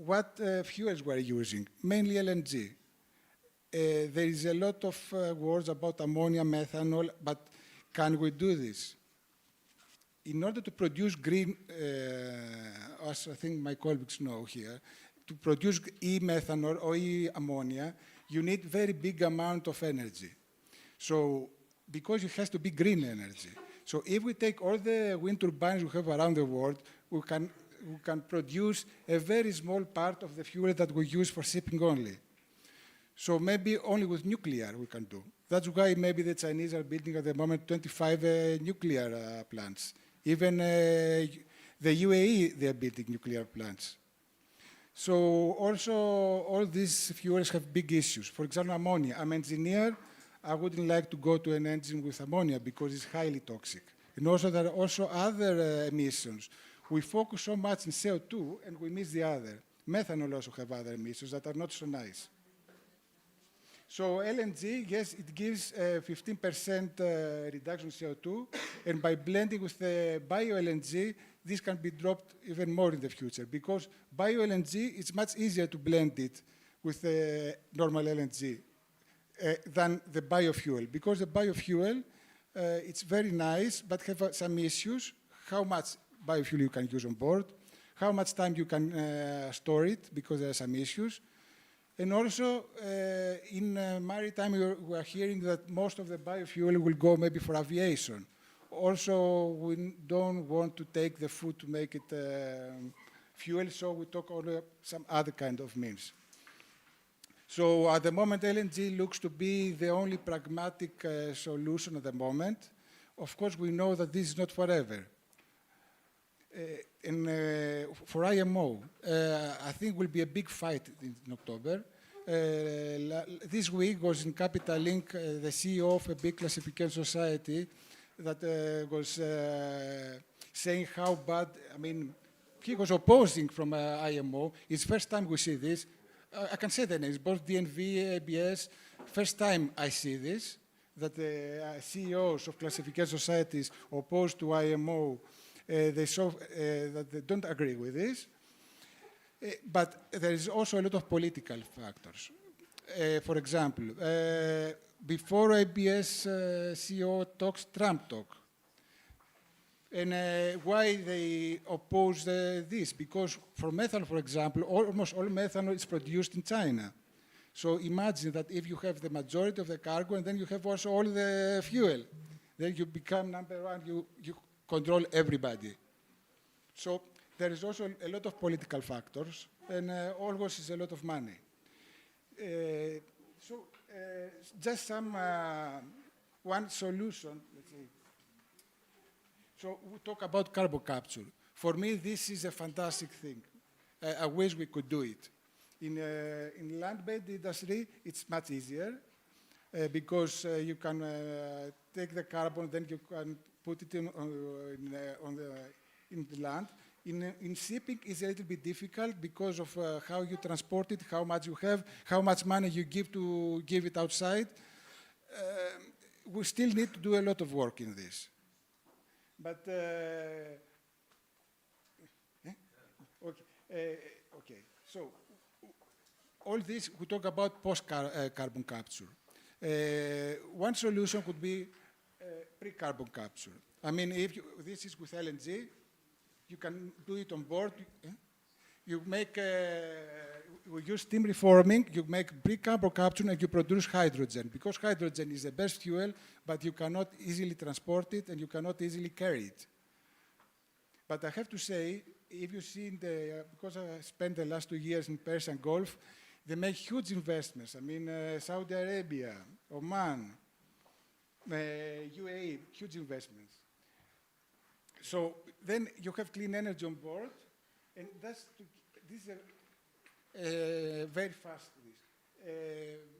Speaker 13: what fuels we're using? Mainly LNG. There is a lot of words about ammonia, methanol, but can we do this? In order to produce green, as I think my colleagues know here, to produce e-methanol or e-ammonia, you need very big amount of energy. So, because it has to be green energy. So if we take all the wind turbines we have around the world, we can produce a very small part of the fuel that we use for shipping only. So maybe only with nuclear we can do. That's why maybe the Chinese are building at the moment 25 nuclear plants. Even the UAE, they are building nuclear plants. So also all these fuels have big issues. For example, ammonia. I'm an engineer. I wouldn't like to go to an engine with ammonia because it's highly toxic. And also there are also other emissions. We focus so much on CO2 and we miss the other. Methanol also have other emissions that are not so nice. So LNG, yes, it gives 15% reduction in CO2, and by blending with the bio-LNG, this can be dropped even more in the future, because bio-LNG, it's much easier to blend it with the normal LNG than the biofuel, because the biofuel, it's very nice, but have some issues. How much biofuel you can use on board, how much time you can store it, because there are some issues. And also, in maritime, we are hearing that most of the biofuel will go maybe for aviation. Also, we don't want to take the food to make it fuel, so we talk on some other kind of means. So at the moment, LNG looks to be the only pragmatic solution at the moment. of course, we know that this is not forever. For IMO, I think will be a big fight in October. This week was in Capital Link, the CEO of a big classification society that was saying how bad, I mean, he was opposing from IMO. It's first time we see this. I can say the names, both DNV, ABS. First time I see this, that the CEOs of classification societies opposed to IMO, that they don't agree with this. But there is also a lot of political factors. For example, before ABS CEO talks, Trump talk. And why they oppose this? Because for methanol, for example, almost all methanol is produced in China. So imagine that if you have the majority of the cargo and then you have also all the fuel, then you become number one, you control everybody. So there is also a lot of political factors, and always is a lot of money. Just one solution, let's say. So we talk about carbon capture. For me, this is a fantastic thing. I wish we could do it. In land-based industry, it's much easier because you can take the carbon, then you can put it in the land. In shipping, it's a little bit difficult because of how you transport it, how much you have, how much money you give to give it outside. We still need to do a lot of work in this. But, okay, so all this, we talk about post-carbon capture. One solution could be pre-carbon capture. I mean, if this is with LNG, you can do it on board. You make, we use steam reforming, you make pre-carbon capture and you produce hydrogen, because hydrogen is the best fuel, but you cannot easily transport it and you cannot easily carry it. But I have to say, if you see, because I spent the last 2 years in Persian Gulf, they make huge investments. I mean, Saudi Arabia, Oman, UAE, huge investments. So then you have clean energy on board, and this is a very fast list.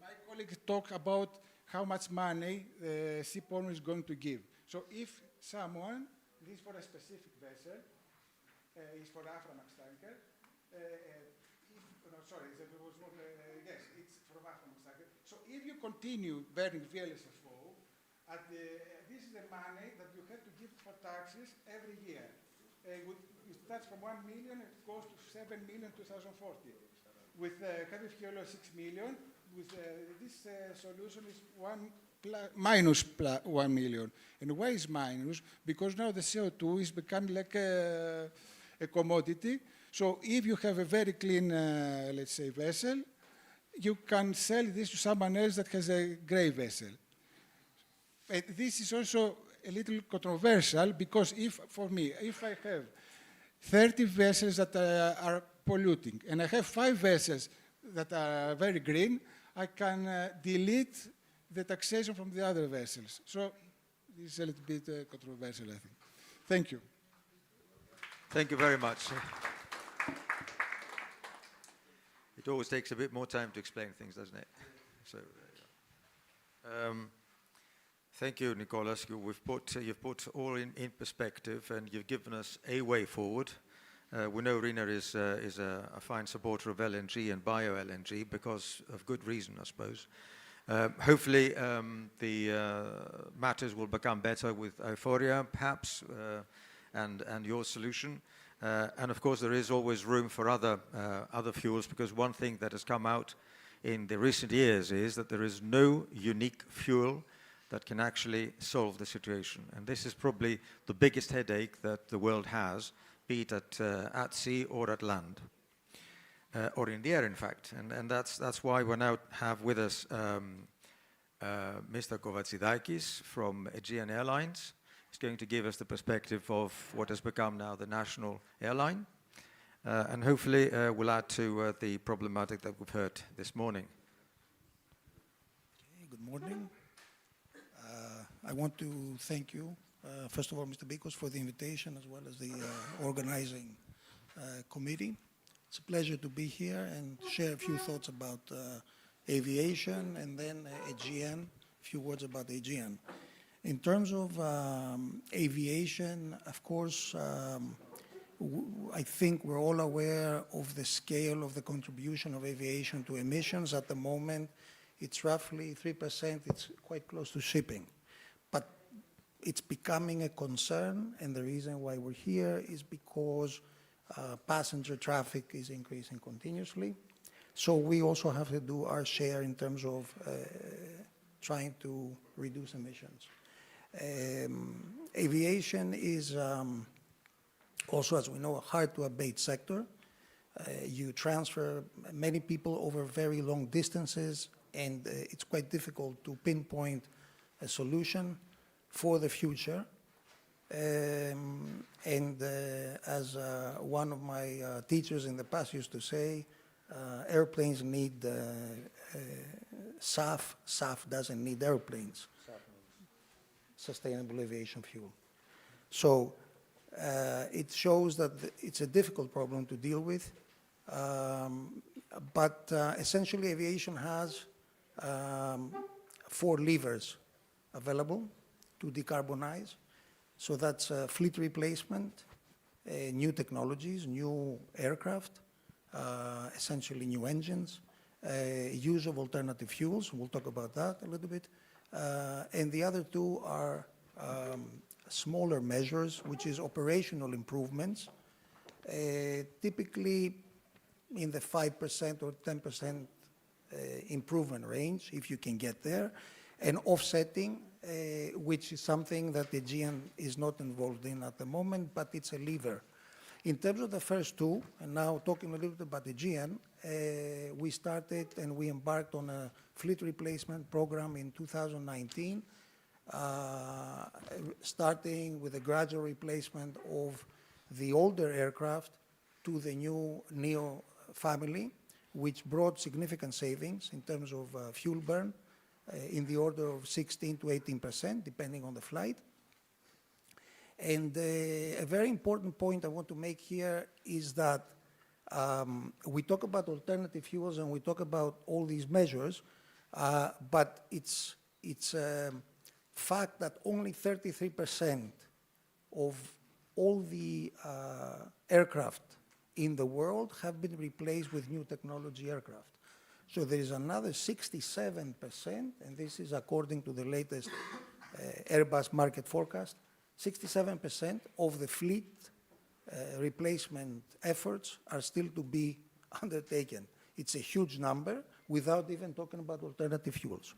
Speaker 13: My colleagues talk about how much money the ship owner is going to give. So if someone, this is for a specific vessel, is for Aframax tanker, yes, it's from Athens. So if you continue burning VLSFO, this is the money that you have to give for taxes every year. It starts from 1 million, it goes to 7 million 2040. With heavy fuel of 6 million, with this solution is minus 1 million. And why is minus? Because now the CO2 is becoming like a commodity. So if you have a very clean, let's say, vessel, you can sell this to someone else that has a gray vessel. But this is also a little controversial because for me, if I have 30 vessels that are polluting and I have 5 vessels that are very green, I can delete the taxation from the other vessels. So this is a little bit controversial, I think. Thank you.
Speaker 8: Thank you very much. It always takes a bit more time to explain things, doesn't it? So, thank you, Nicholas. You've put all in perspective, and you've given us a way forward. We know Rina is a fine supporter of LNG and bio-LNG because of good reason, I suppose. Hopefully, the matters will become better with Euphoria, perhaps, and your solution. And of course, there is always room for other fuels, because one thing that has come out in the recent years is that there is no unique fuel that can actually solve the situation. And this is probably the biggest headache that the world has, be it at sea or at land, or in the air, in fact. And that's why we now have with us Mr. Kovatsidakis from Aegean Airlines. He's going to give us the perspective of what has become now the national airline, and hopefully will add to the problematic that we've heard this morning.
Speaker 14: Okay, good morning. I want to thank you
Speaker 13: First of all, Mr. Bikos, for the invitation, as well as the organizing committee. It's a pleasure to be here and share a few thoughts about aviation, and then Aegean, a few words about Aegean. In terms of aviation, of course, I think we're all aware of the scale of the contribution of aviation to emissions. At the moment, it's roughly 3%. It's quite close to shipping. But it's becoming a concern, and the reason why we're here is because passenger traffic is increasing continuously. So we also have to do our share in terms of trying to reduce emissions. Aviation is also, as we know, a hard-to-abate sector. You transfer many people over very long distances, and it's quite difficult to pinpoint a solution for the future. As one of my teachers in the past used to say, airplanes need SAF. SAF doesn't need airplanes. Sustainable aviation fuel. So it shows that it's a difficult problem to deal with. But essentially, aviation has 4 levers available to decarbonize. So that's fleet replacement, new technologies, new aircraft, essentially new engines, use of alternative fuels. We'll talk about that a little bit. And the other 2 are smaller measures, which is operational improvements, typically in the 5% or 10% improvement range, if you can get there, and offsetting, which is something that the Aegean is not involved in at the moment, but it's a lever. In terms of the first 2, and now talking a little bit about the Aegean, we started and we embarked on a fleet replacement program in 2019, starting with a gradual replacement of the older aircraft to the new Neo family, which brought significant savings in terms of fuel burn, in the order of 16 to 18%, depending on the flight. And a very important point I want to make here is that we talk about alternative fuels and we talk about all these measures, but it's a fact that only 33% of all the aircraft in the world have been replaced with new technology aircraft. So there is another 67%, and this is according to the latest Airbus market forecast, 67% of the fleet replacement efforts are still to be undertaken. It's a huge number without even talking about alternative fuels.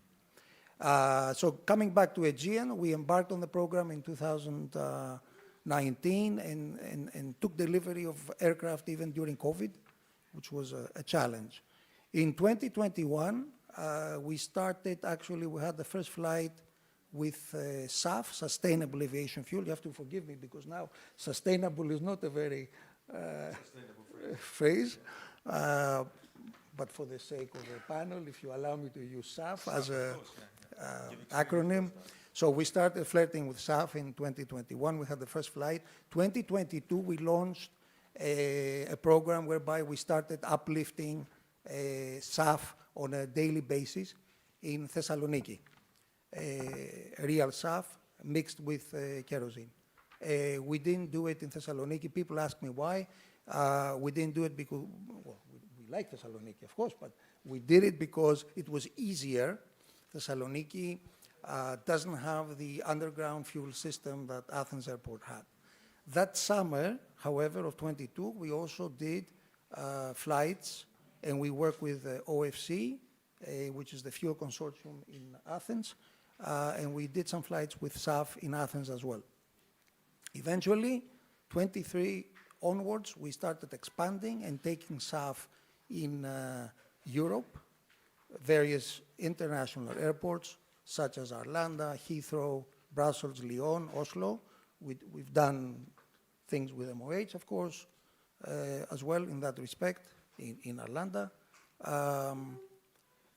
Speaker 13: So coming back to Aegean, we embarked on the program in 2019 and took delivery of aircraft even during COVID, which was a challenge. In 2021, we started, actually, we had the first flight with SAF, sustainable aviation fuel. You have to forgive me because now sustainable is not a very phrase. But for the sake of the panel, if you allow me to use SAF as an acronym. So we started flirting with SAF in 2021. We had the first flight. 2022, we launched a program whereby we started uplifting SAF on a daily basis in Thessaloniki. Real SAF mixed with kerosene. We didn't do it in Thessaloniki. People ask me why. We didn't do it because, well, we like Thessaloniki, of course, but we did it because it was easier. Thessaloniki doesn't have the underground fuel system that Athens Airport had. That summer, however, of 22, we also did flights, and we worked with OFC, which is the fuel consortium in Athens, and we did some flights with SAF in Athens as well. Eventually, 23 onwards, we started expanding and taking SAF in Europe, various international airports, such as Arlanda, Heathrow, Brussels, Lyon, Oslo. We've done things with MOH, of course, as well in that respect, in Arlanda.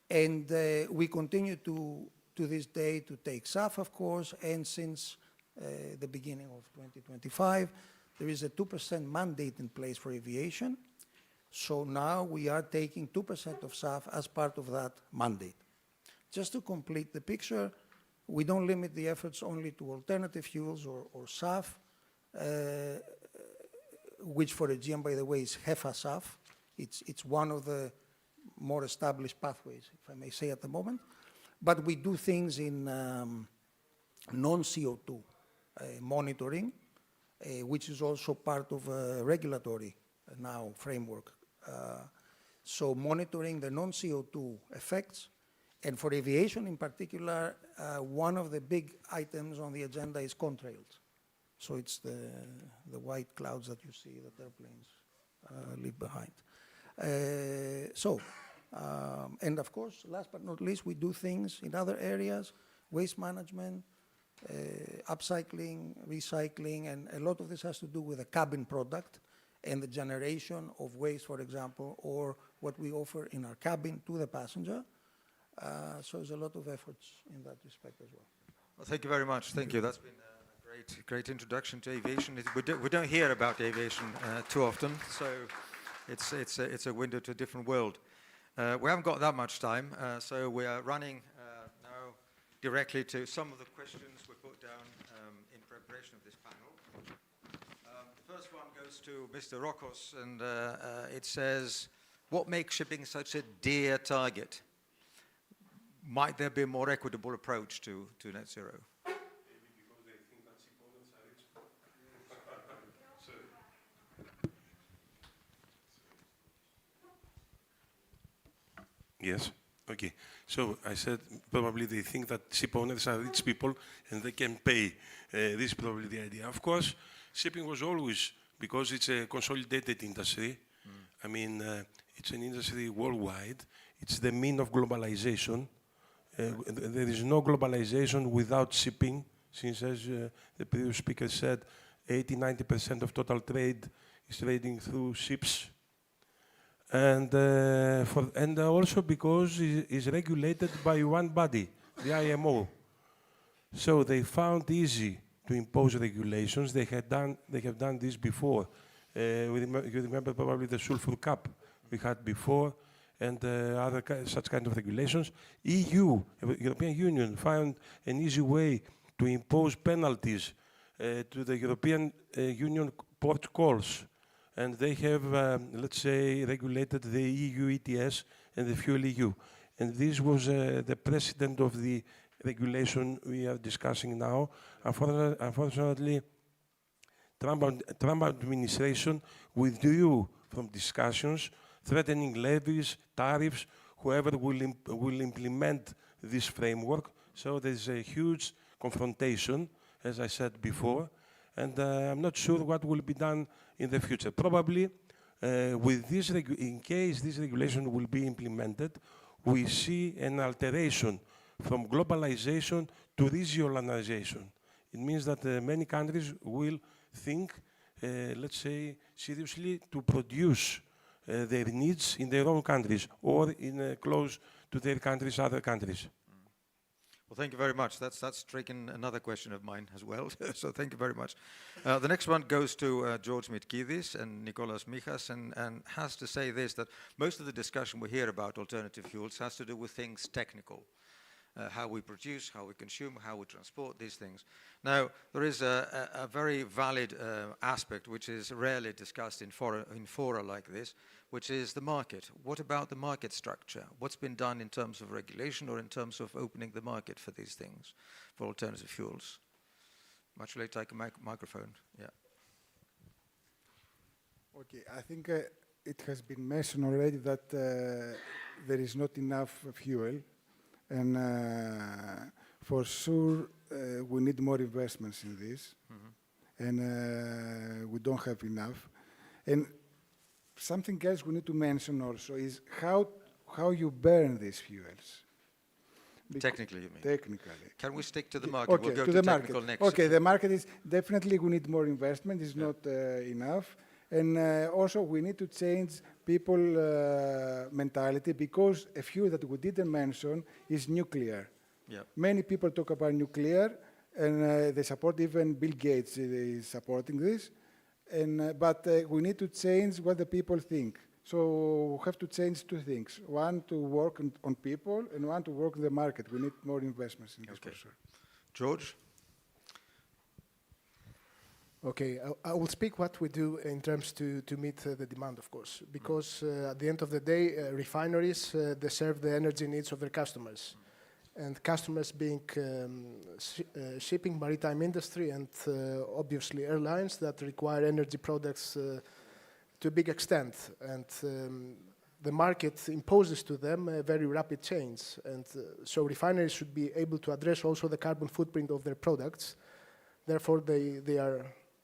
Speaker 13: And we continue to this day to take SAF, of course, and since
Speaker 14: the beginning of 2025. There is a 2% mandate in place for aviation. So now we are taking 2% of SAF as part of that mandate. Just to complete the picture, we don't limit the efforts only to alternative fuels or SAF, which for Aegean, by the way, is HEFA SAF. It's one of the more established pathways, if I may say, at the moment. But we do things in non-CO2 monitoring, which is also part of a regulatory now framework. So monitoring the non-CO2 effects. And for aviation in particular, one of the big items on the agenda is contrails. So it's the white clouds that you see that airplanes leave behind. And of course, last but not least, we do things in other areas, waste management, upcycling, recycling, and a lot of this has to do with the cabin product and the generation of waste, for example, or what we offer in our cabin to the passenger. So there's a lot of efforts in that respect as well.
Speaker 8: Well, thank you very much. Thank you. That's been a great introduction to aviation. We don't hear about aviation too often, so it's a window to a different world. We haven't got that much time, so we are running now directly to some of the questions we put down in preparation of this panel. The first one goes to Mr. Rokos, and it says, what makes shipping such a dear target? Might there be a more equitable approach to net zero?
Speaker 11: Maybe because they think that ship owners are rich. Yes, okay. So I said probably they think that ship owners are rich people and they can pay. This is probably the idea. Of course, shipping was always, because it's a consolidated industry, I mean, it's an industry worldwide. It's the mean of globalization. There is no globalization without shipping, since, as the previous speaker said, 80–90% of total trade is trading through ships. And also because it's regulated by one body, the IMO. So they found easy to impose regulations. They have done this before. You remember probably the sulfur cap we had before, and other such kind of regulations. European Union, found an easy way to impose penalties to the European Union port calls. And they have, let's say, regulated the EU ETS and the Fuel EU. And this was the precedent of the regulation we are discussing now. Unfortunately, Trump administration withdrew from discussions, threatening levies, tariffs, whoever will implement this framework. So there's a huge confrontation, as I said before, and I'm not sure what will be done in the future. Probably, with this in case this regulation will be implemented, we see an alteration from globalization to regionalization. It means that many countries will think, let's say, seriously to produce their needs in their own countries or in close to their countries, other countries.
Speaker 8: Well, thank you very much. That's stricken another question of mine as well. So thank you very much. The next one goes to George Mitkidis and Nicholas Michas, and has to say this, that most of the discussion we hear about alternative fuels has to do with things technical. How we produce, how we consume, how we transport these things. Now, there is a very valid aspect which is rarely discussed in fora like this, which is the market. What about the market structure? What's been done in terms of regulation or in terms of opening the market for these things, for alternative fuels? Much later, take a microphone. Yeah.
Speaker 13: Okay, I think it has been mentioned already that there is not enough fuel. And for sure, we need more investments in this. And we don't have enough. And something else we need to mention also is how you burn these fuels.
Speaker 8: Technically, you mean?
Speaker 13: Technically.
Speaker 8: Can we stick to the market?
Speaker 13: Okay,
Speaker 8: we'll go
Speaker 13: to
Speaker 8: to
Speaker 13: the
Speaker 8: technical
Speaker 13: market.
Speaker 8: next.
Speaker 13: Okay, the market is definitely we need more investment. It's not enough. And also we need to change people mentality, because a fuel that we didn't mention is nuclear.
Speaker 8: Yep.
Speaker 13: Many people talk about nuclear, And they support, even Bill Gates is supporting this. And, but we need to change what the people think. So we have to change two things. One, to work on people, and one, to work in the market. We need more investments in this for sure.
Speaker 8: George?
Speaker 12: Okay, I will speak what we do in terms to meet the demand, of course, because at the end of the day, refineries, they serve the energy needs of their customers. And customers being shipping, maritime industry, and obviously airlines that require energy products to a big extent. And the market imposes to them a very rapid change. And so refineries should be able to address also the carbon footprint of their products. Therefore,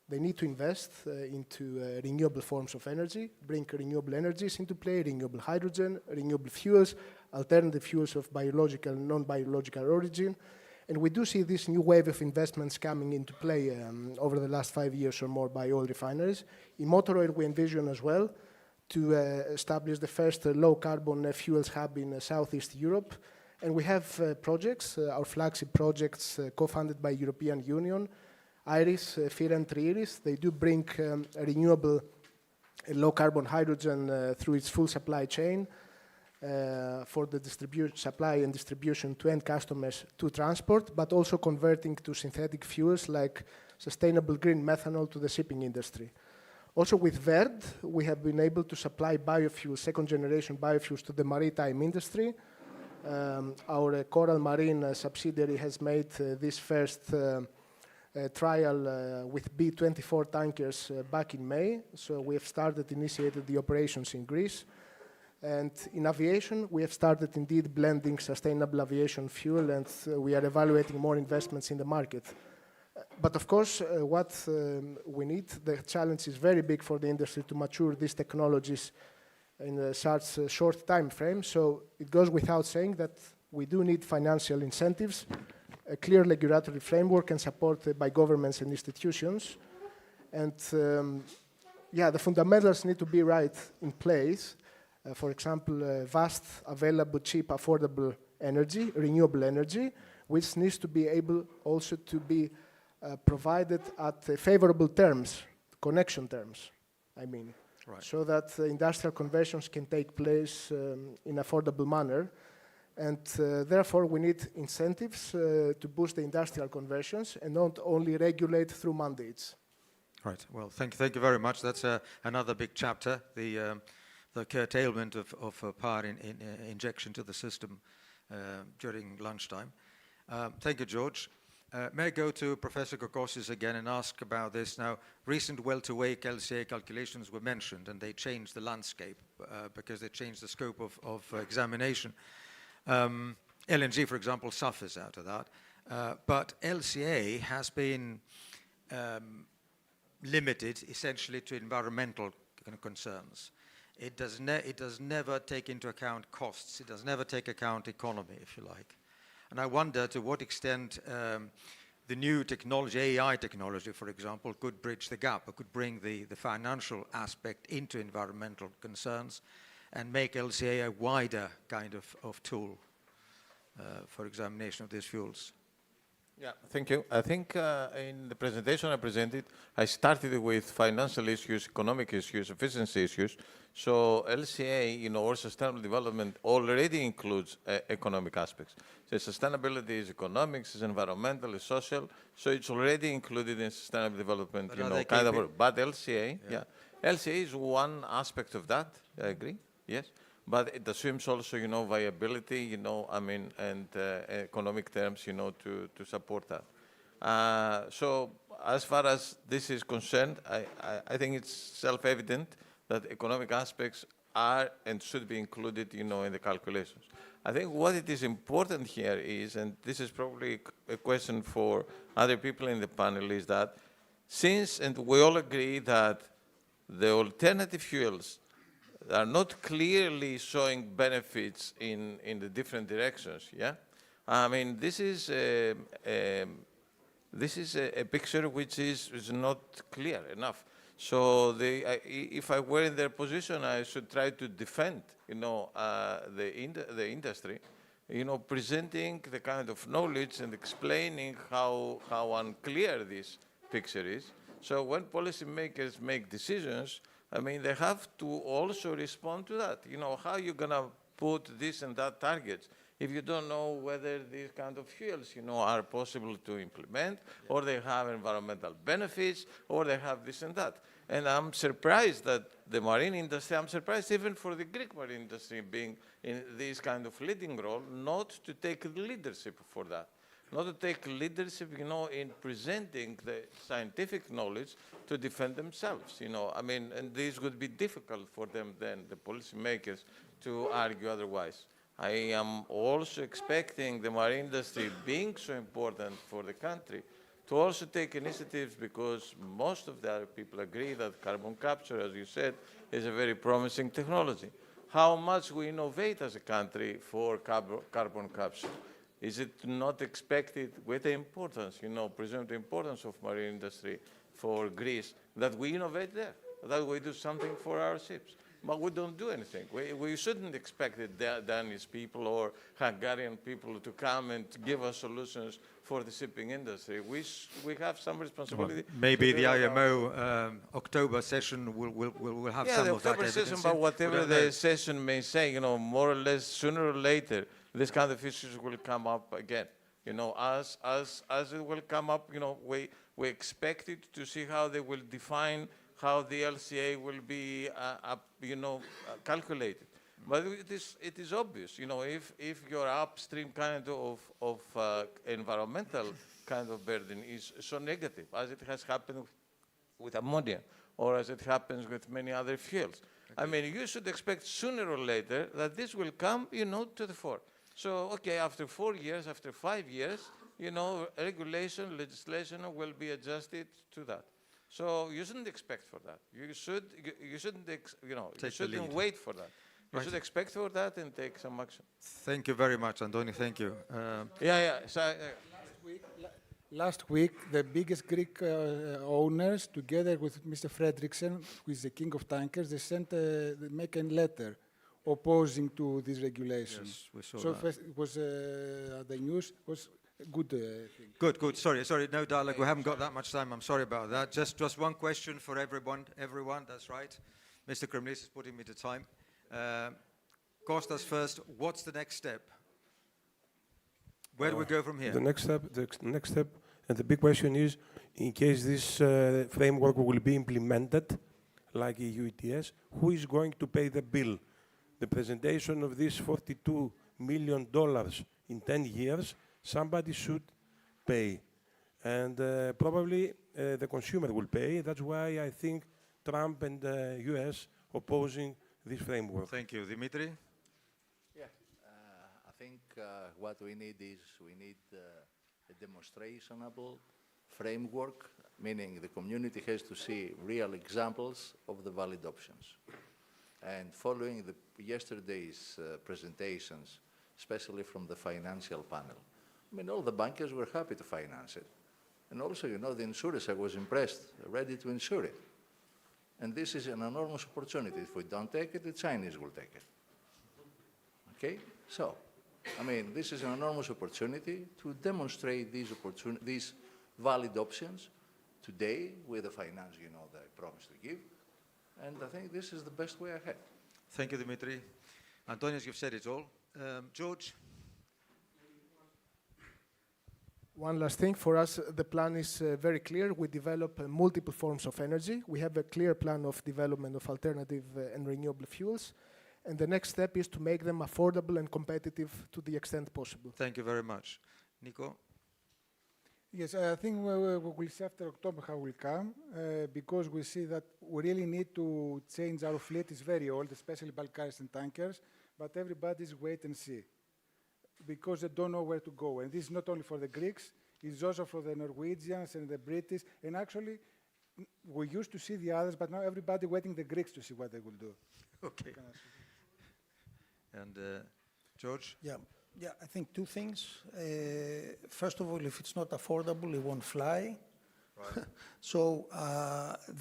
Speaker 12: they need to invest into renewable forms of energy, bring renewable energies into play, renewable hydrogen, renewable fuels, alternative fuels of biological and non-biological origin. And we do see this new wave of investments coming into play over the last 5 years or more by oil refineries. In motor oil, we envision as well to establish the first low-carbon fuels hub in Southeast Europe. And we have projects, our flagship projects co-funded by European Union, IRIS, FIR and TRIRIS. They do bring renewable low-carbon hydrogen through its full supply chain for the supply and distribution to end customers to transport, but also converting to synthetic fuels like sustainable green methanol to the shipping industry. Also with VERD, we have been able to supply biofuels, second-generation biofuels to the maritime industry. Our Coral Marine subsidiary has made this first trial with B24 tankers back in May. So we have initiated the operations in Greece. And in aviation, we have started indeed blending sustainable aviation fuel, and we are evaluating more investments in the market. But of course, what we need, the challenge is very big for the industry to mature these technologies in such a short time frame. So it goes without saying that we do need financial incentives, a clear regulatory framework, and support by governments and institutions. And yeah, the fundamentals need to be right in place. For example, vast, available, cheap, affordable energy, renewable energy, which needs to be able also to be provided at favorable terms, connection terms, I mean, right. So that industrial conversions can take place in affordable manner. And therefore, we need incentives to boost the industrial conversions and not only regulate through mandates.
Speaker 8: Right. Well, thank you very much. That's another big chapter, the curtailment of power injection to the system during lunchtime. Thank you, George. May I go to Professor Kokosis again and ask about this? Now, recent well-to-wake LCA calculations were mentioned, and they changed the landscape because they changed the scope of examination. LNG, for example, suffers out of that. But LCA has been limited essentially to environmental concerns. It does never take into account costs. It does never take account economy, if you like. And I wonder to what extent the new technology, AI technology, for example, could bridge the gap or could bring the financial aspect into environmental concerns and make LCA a wider kind of tool for examination of these fuels.
Speaker 9: Yeah, thank you. I think in the presentation I presented, I started with financial issues, economic issues, efficiency issues. So LCA, or sustainable development already includes economic aspects. So sustainability is economics, is environmental, is social. So it's already included in sustainable development, but LCA, LCA is one aspect of that, I agree, yes. But it assumes also, viability, and economic terms, to support that. So as far as this is concerned, I think it's self-evident that economic aspects are and should be included, in the calculations. I think what it is important here is, and this is probably a question for other people in the panel, is that since, and we all agree that the alternative fuels are not clearly showing benefits in the different directions, yeah? I mean, this is a picture which is not clear enough. So if I were in their position, I should try to defend, the industry presenting the kind of knowledge and explaining how unclear this picture is. So when policymakers make decisions, I mean, they have to also respond to that. How are you going to put this and that targets if you don't know whether these kind of fuels, are possible to implement, or they have environmental benefits, or they have this and that. And I'm surprised that the marine industry, I'm surprised even for the Greek marine industry being in this kind of leading role, not to take leadership for that. Not to take leadership, in presenting the scientific knowledge to defend themselves, I mean, and this would be difficult for them then, the policymakers, to argue otherwise. I am also expecting the marine industry, being so important for the country, to also take initiatives, because most of the other people agree that carbon capture, as you said, is a very promising technology. How much we innovate as a country for carbon capture? Is it not expected, with the importance, presumed importance of marine industry for Greece, that we innovate there, that we do something for our ships? But we don't do anything. We shouldn't expect the Danish people or Hungarian people to come and give us solutions for the shipping industry. We have some responsibility.
Speaker 8: Well, maybe the IMO October session will have some of that evidence. Yeah, the October session,
Speaker 9: but whatever the session may say, more or less, sooner or later, this kind of issues will come up again. As it will come up, we expect it to see how they will define how the LCA will be, calculated. But it is obvious, if your upstream kind of environmental kind of burden is so negative, as it has happened with ammonia, or as it happens with many other fuels. Okay. I mean, you should expect sooner or later that this will come, to the fore. So, okay, after 4 years, after 5 years, regulation, legislation will be adjusted to that. So you shouldn't expect for that. You shouldn't wait for that. You should expect for that and take some action.
Speaker 8: Thank you very much, Antonis. Thank you.
Speaker 9: So,
Speaker 13: last week, the biggest Greek owners, together with Mr. Fredrickson, who is the king of tankers, they make a letter opposing to this regulation.
Speaker 8: Yes, we saw
Speaker 13: so
Speaker 8: that.
Speaker 13: First it was the news was good thing.
Speaker 8: Good. Sorry. No dialogue. We haven't got that much time. I'm sorry about that. Just one question for everyone. That's right. Mr. Kremlis is putting me to time. Kostas first. What's the next step? Where do we go from here?
Speaker 11: The next step, and the big question is, in case this framework will be implemented, like EU ETS, who is going to pay the bill? The presentation of this $42 million in 10 years, somebody should pay. And probably the consumer will pay. That's why I think Trump and the US opposing this framework.
Speaker 8: Thank you. Dimitri?
Speaker 10: Yeah, I think what we need is a demonstrable framework, meaning the community has to see real examples of the valid options. And following yesterday's presentations, especially from the financial panel, I mean, all the bankers were happy to finance it. And also, the insurers, I was impressed, ready to insure it. And this is an enormous opportunity. If we don't take it, the Chinese will take it. Okay? So, I mean, this is an enormous opportunity to demonstrate these valid options today with the finance, that I promised to give. And I think this is the best way ahead.
Speaker 8: Thank you, Dimitri. Antonis, you've said it all. George?
Speaker 12: One last thing, for us, the plan is very clear. We develop multiple forms of energy. We have a clear plan of development of alternative and renewable fuels. And the next step is to make them affordable and competitive to the extent possible.
Speaker 8: Thank you very much. Nico?
Speaker 13: Yes, I think we will see after October how it will come, because we see that we really need to change our fleet. It's very old, especially bulk carriers and tankers, but everybody's wait and see, because they don't know where to go. And this is not only for the Greeks, it's also for the Norwegians and the British. And actually, we used to see the others, but now everybody waiting the Greeks to see what they will do.
Speaker 8: Okay. And George?
Speaker 14: Yeah, I think two things. First of all, if it's not affordable, it won't fly. Right. So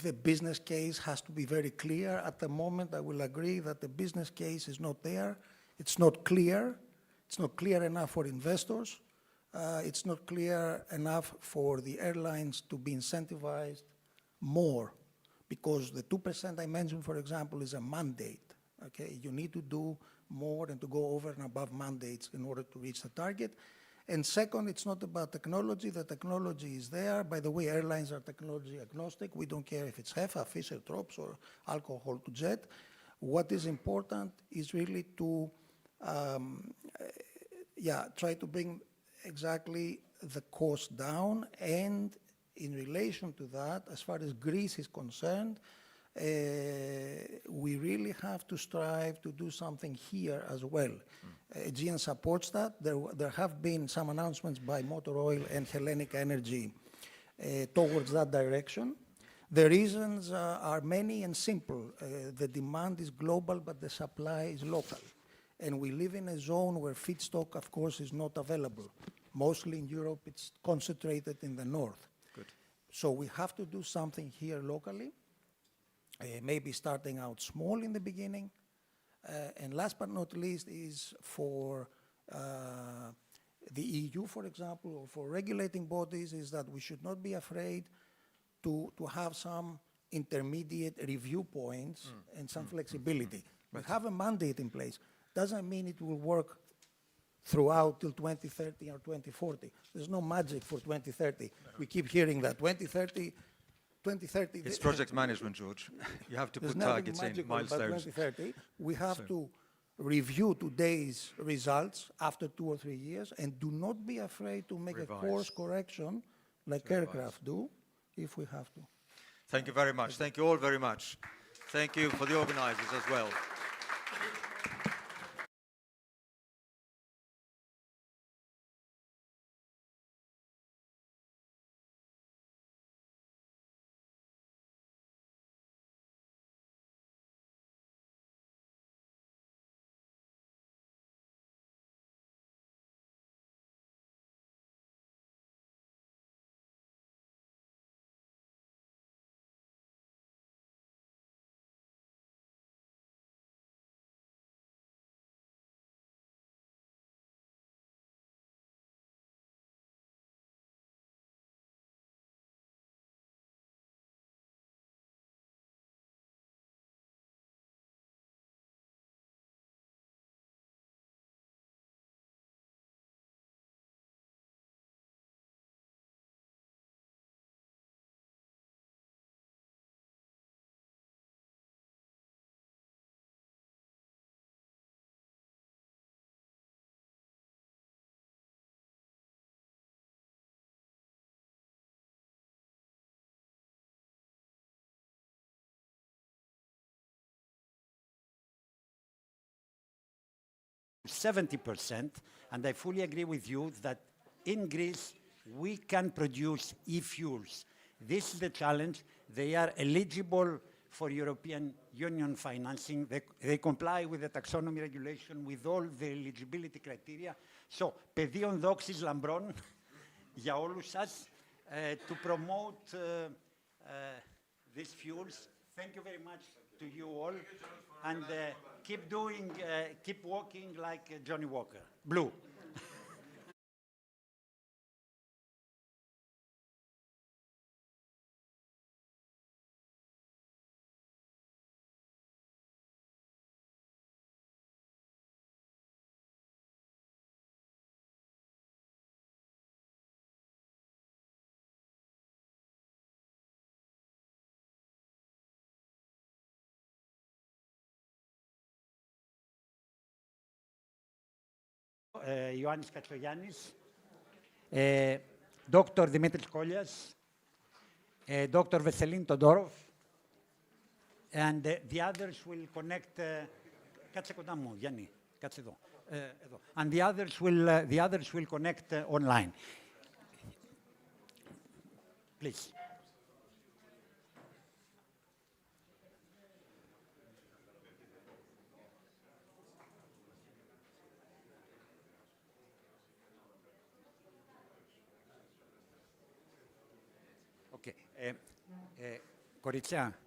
Speaker 14: the business case has to be very clear. At the moment, I will agree that the business case is not there. It's not clear. It's not clear enough for investors. It's not clear enough for the airlines to be incentivized more, because the 2% I mentioned, for example, is a mandate. Okay, you need to do more and to go over and above mandates in order to reach the target. And second, it's not about technology. The technology is there. By the way, airlines are technology agnostic. We don't care if it's HEFA, Fischer Tropsch, or alcohol to jet. What is important is really to try to bring exactly the cost down, and in relation to that, as far as Greece is concerned, we really have to strive to do something here as well. Aegean supports that. There have been some announcements by Motor Oil and Hellenic Energy towards that direction. The reasons are many and simple. The demand is global, but the supply is local. And we live in a zone where feedstock, of course, is not available. Mostly in Europe, it's concentrated in the north.
Speaker 8: Good.
Speaker 14: So we have to do something here locally, maybe starting out small in the beginning. And last but not least is for the EU, for example, or for regulating bodies, is that we should not be afraid to have some intermediate review points and some flexibility. We have a mandate in place. Doesn't mean it will work throughout till 2030 or 2040. There's no magic for 2030. We keep hearing that 2030.
Speaker 8: It's project management, George. You have to put targets in, milestones.
Speaker 14: 2030, we have to review today's results after 2 or 3 years, and do not be afraid to make a course correction like aircraft do, if we have to.
Speaker 8: Thank you very much. Thank you all very much. Thank you for the organizers as well.
Speaker 1: %70%, and I fully agree with you that in Greece we can produce e-fuels. This is the challenge. They are eligible for European Union financing. They comply with the taxonomy regulation, with all the eligibility criteria. So, πεδίων δόξης λαμπρών για όλους σας to promote these fuels. Thank you very much to you all, and keep walking like Johnny Walker. Blue. Ioannis Katsogiannis, Dr. Dimitris Kolias, Dr. Veselin Todorov, and the others will connect. Κάτσε κοντά μου, Γιάννη, κάτσε εδώ. And the others will connect online. Please. Κορίτσια,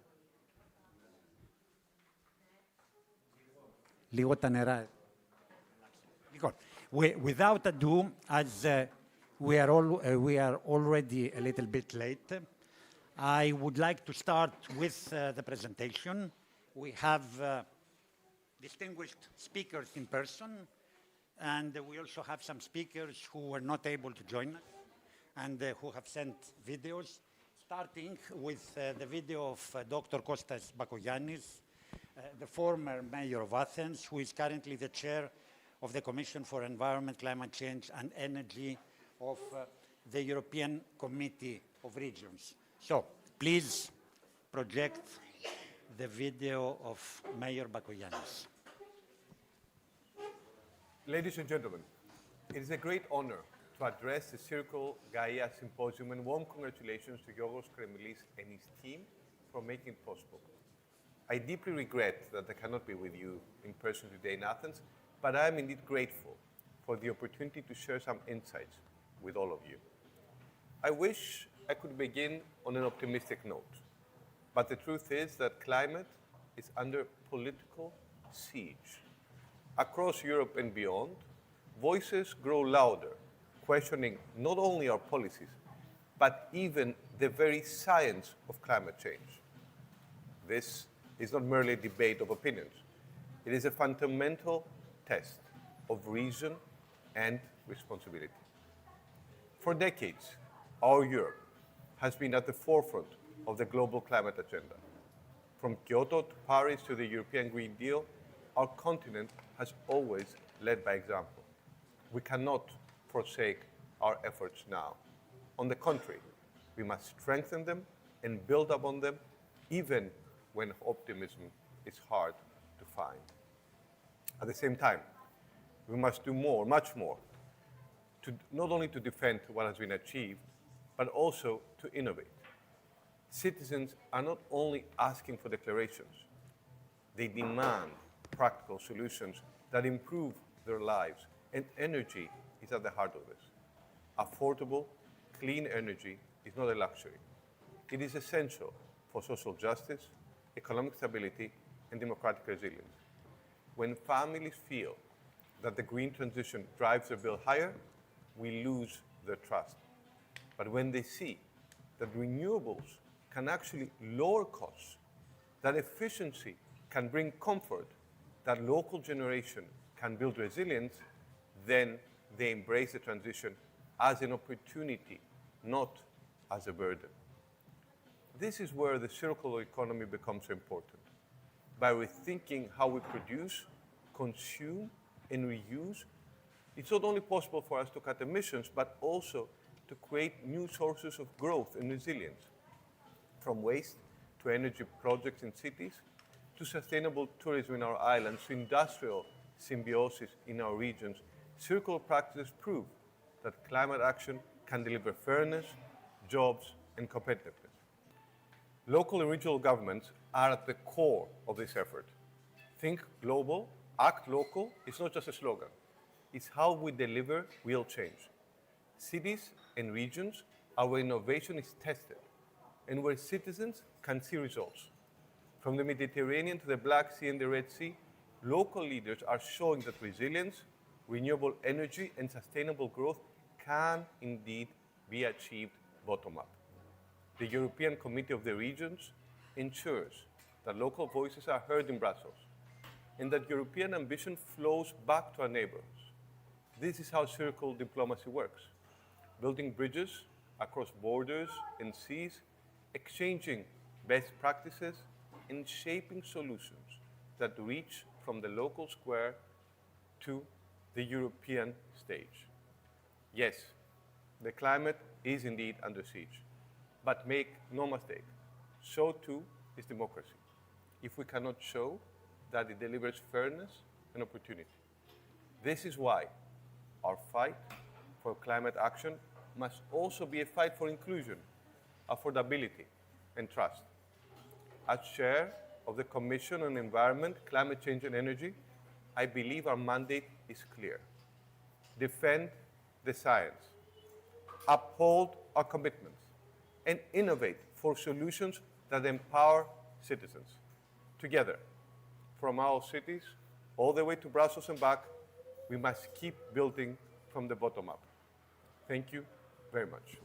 Speaker 1: λίγο τα νερά. Λοιπόν, Without ado, as we are already a little bit late, I would like to start with the presentation. We have distinguished speakers in person, and we also have some speakers who were not able to join us and who have sent videos, starting with the video of Dr. Kostas Bakoyannis, the former mayor of Athens, who is currently the chair of the Commission for Environment, Climate Change and Energy of the European Committee of Regions. So, please project the video of Mayor Bakoyannis.
Speaker 15: Ladies and gentlemen, it is a great honor to address the Circle Gaia Symposium, and warm congratulations to Yorgos Kremlis and his team for making it possible. I deeply regret that I cannot be with you in person today in Athens, but I am indeed grateful for the opportunity to share some insights with all of you. I wish I could begin on an optimistic note, but the truth is that climate is under political siege. Across Europe and beyond, voices grow louder, questioning not only our policies, but even the very science of climate change. This is not merely a debate of opinions. It is a fundamental test of reason and responsibility. For decades, our Europe has been at the forefront of the global climate agenda. From Kyoto to Paris to the European Green Deal, our continent has always led by example. We cannot forsake our efforts now. On the contrary, we must strengthen them and build upon them, even when optimism is hard to find. At the same time, we must do more, much more, not only to defend what has been achieved, but also to innovate. Citizens are not only asking for declarations, they demand practical solutions that improve their lives, and energy is at the heart of this. Affordable, clean energy is not a luxury. It is essential for social justice, economic stability, and democratic resilience. When families feel that the green transition drives their bill higher, we lose their trust. But when they see that renewables can actually lower costs, that efficiency can bring comfort, that local generation can build resilience, then they embrace the transition as an opportunity, not as a burden. This is where the circular economy becomes important. By rethinking how we produce, consume, and reuse, it's not only possible for us to cut emissions, but also to create new sources of growth and resilience. From waste to energy projects in cities, to sustainable tourism in our islands, to industrial symbiosis in our regions, circular practices prove that climate action can deliver fairness, jobs, and competitiveness. Local and regional governments are at the core of this effort. Think global, act local is not just a slogan. It's how we deliver real change. Cities and regions are where innovation is tested and where citizens can see results. From the Mediterranean to the Black Sea and the Red Sea, local leaders are showing that resilience, renewable energy, and sustainable growth can indeed be achieved bottom-up. The European Committee of the Regions ensures that local voices are heard in Brussels and that European ambition flows back to our neighborhoods. This is how circle diplomacy works, building bridges across borders and seas, exchanging best practices, and shaping solutions that reach from the local square to the European stage. Yes, the climate is indeed under siege, but make no mistake, so too is democracy, if we cannot show that it delivers fairness and opportunity. This is why our fight for climate action must also be a fight for inclusion, affordability, and trust. As chair of the Commission on Environment, Climate Change and Energy, I believe our mandate is clear. Defend the science, uphold our commitments, and innovate for solutions that empower citizens. Together, from our cities all the way to Brussels and back, We must keep building from the bottom up. Thank you very much.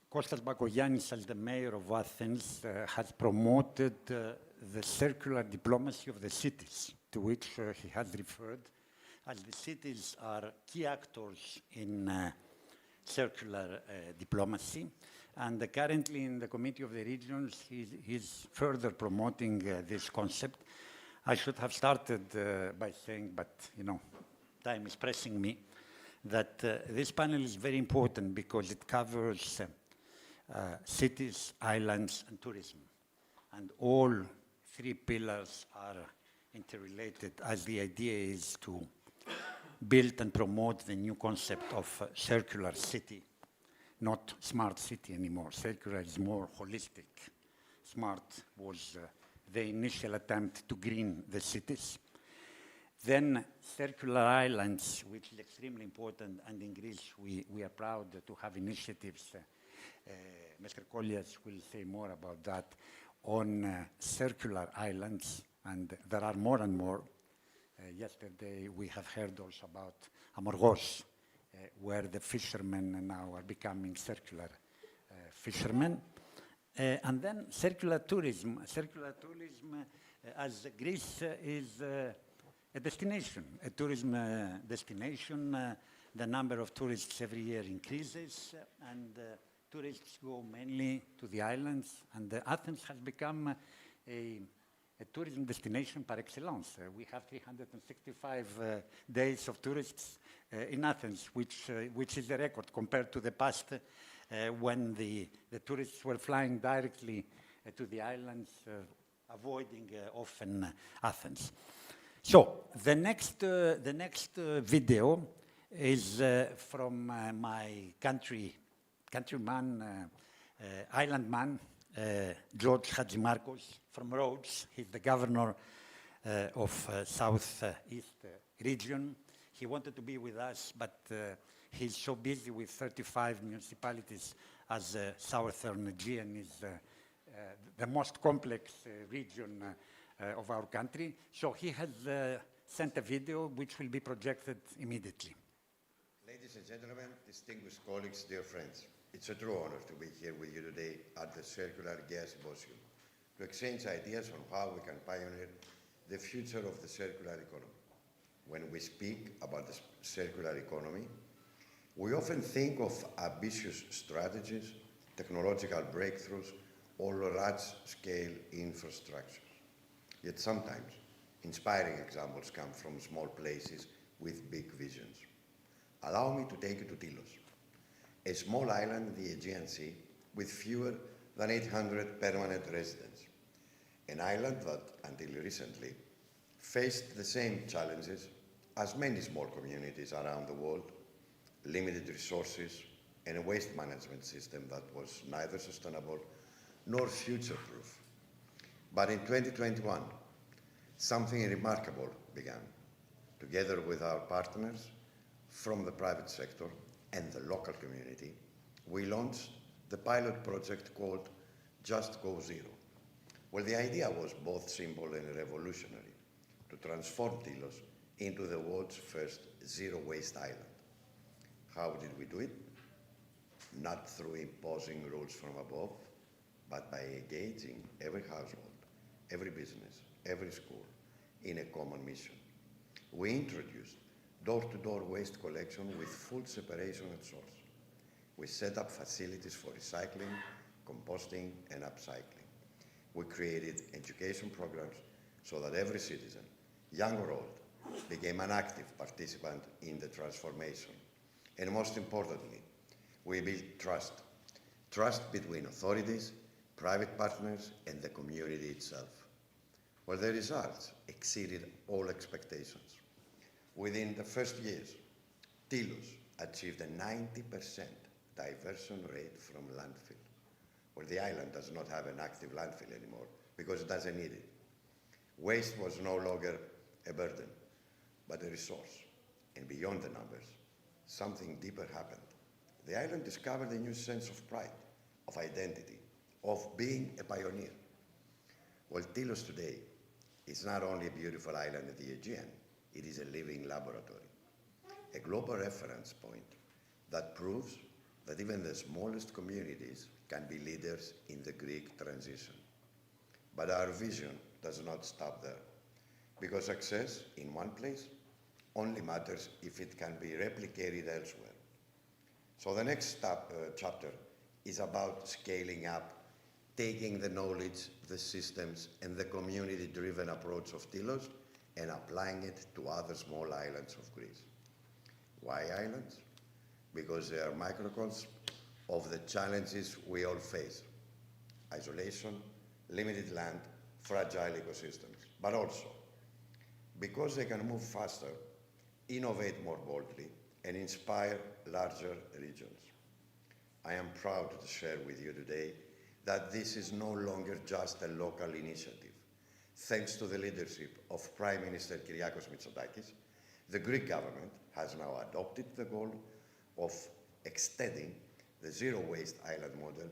Speaker 1: Kostas Bakoyannis, as the mayor of Athens, has promoted the circular diplomacy of the cities, to which he has referred, as the cities are key actors in circular diplomacy. And currently in the Committee of the Regions, he's further promoting this concept. I should have started by saying, but time is pressing me, that this panel is very important because it covers cities, islands, and tourism. And all three pillars are interrelated, as the idea is to build and promote the new concept of circular city, not smart city anymore. Circular is more holistic. Smart was the initial attempt to green the cities. Then circular islands, which is extremely important, and in Greece we are proud to have initiatives. Mr. Kollias will say more about that, on circular islands, and there are more and more. Yesterday we have heard also about Amorgos, where the fishermen now are becoming circular fishermen. And then circular tourism. Circular tourism, as Greece is a destination, a tourism destination. The number of tourists every year increases, and tourists go mainly to the islands, and Athens has become a tourism destination par excellence. We have 365 days of tourists in Athens, which is a record compared to the past when the tourists were flying directly to the islands, avoiding often Athens. So the next video is from my countryman, island man, George Hadjimarkos from Rhodes. He's the governor of Southeast region. He wanted to be with us, but he's so busy with 35 municipalities, as Southern Aegean is the most complex region of our country. So he has sent a video which will be projected immediately.
Speaker 16: Ladies and gentlemen, distinguished colleagues, dear friends, it's a true honor to be here with you today at the Circular Gaia Symposium to exchange ideas on how we can pioneer the future of the circular economy. When we speak about the circular economy, we often think of ambitious strategies, technological breakthroughs, or large-scale infrastructure. Yet sometimes, inspiring examples come from small places with big visions. Allow me to take you to Tilos, a small island in the Aegean Sea with fewer than 800 permanent residents. An island that, until recently, faced the same challenges as many small communities around the world: limited resources and a waste management system that was neither sustainable nor future-proof. But in 2021, something remarkable began. Together with our partners from the private sector and the local community, we launched the pilot project called Just Go Zero. Well, the idea was both simple and revolutionary: to transform Tilos into the world's first zero-waste island. How did we do it? Not through imposing rules from above, but by engaging every household, every business, every school in a common mission. We introduced door-to-door waste collection with full separation at source. We set up facilities for recycling, composting, and upcycling. We created education programs so that every citizen, young or old, became an active participant in the transformation. And most importantly, we built trust. Trust between authorities, private partners, and the community itself. Well, the results exceeded all expectations. Within the first years, Tilos achieved a 90% diversion rate from landfill. Well, the island does not have an active landfill anymore because it doesn't need it. Waste was no longer a burden, but a resource. And beyond the numbers, something deeper happened. The island discovered a new sense of pride, of identity, of being a pioneer. Well, Tilos today is not only a beautiful island in the Aegean, it is a living laboratory, a global reference point that proves that even the smallest communities can be leaders in the Greek transition. But our vision does not stop there, because success in one place only matters if it can be replicated elsewhere. So the next chapter is about scaling up, taking the knowledge, the systems, and the community-driven approach of Tilos and applying it to other small islands of Greece. Why islands? Because they are microcosms of the challenges we all face: isolation, limited land, fragile ecosystems, but also because they can move faster, innovate more boldly, and inspire larger regions. I am proud to share with you today that this is no longer just a local initiative. Thanks to the leadership of Prime Minister Kyriakos Mitsotakis, the Greek government has now adopted the goal of extending the zero-waste island model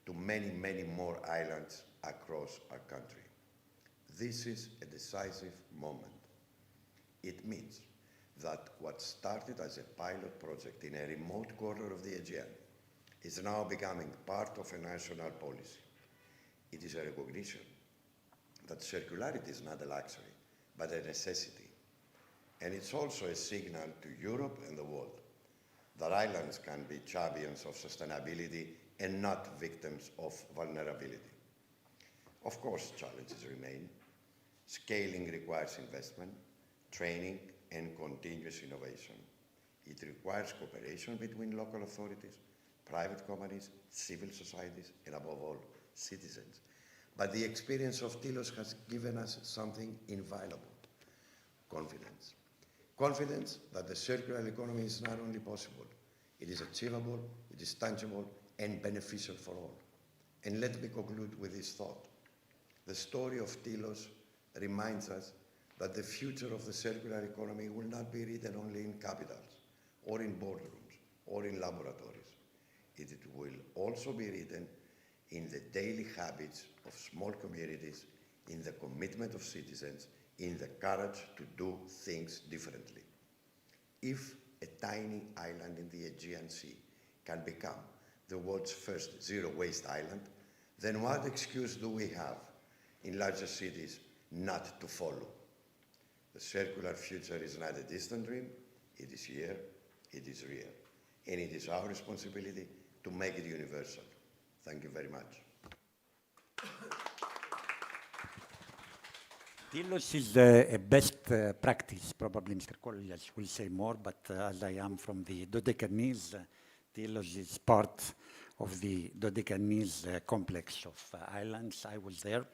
Speaker 16: to many, many more islands across our country. This is a decisive moment. It means that what started as a pilot project in a remote corner of the Aegean is now becoming part of a national policy. It is a recognition that circularity is not a luxury, but a necessity. And it's also a signal to Europe and the world that islands can be champions of sustainability and not victims of vulnerability. Of course, challenges remain. Scaling requires investment, training, and continuous innovation. It requires cooperation between local authorities, private companies, civil societies, and above all, citizens. But the experience of Tilos has given us something inviolable: confidence. Confidence that the circular economy is not only possible, it is achievable, it is tangible, and beneficial for all. And let me conclude with this thought. The story of Tilos reminds us that the future of the circular economy will not be written only in capitals, or in boardrooms, or in laboratories. It will also be written in the daily habits of small communities, in the commitment of citizens, in the courage to do things differently. If a tiny island in the Aegean Sea can become the world's first zero-waste island, then what excuse do we have in larger cities not to follow? The circular future is not a distant dream, it is here, it is real, and it is our responsibility to make it universal. Thank you very much.
Speaker 1: Tilos is a best practice. Probably Mr. Kollias will say more, but as I am from the Dodecanese, Tilos is part of the Dodecanese complex of islands. I was there.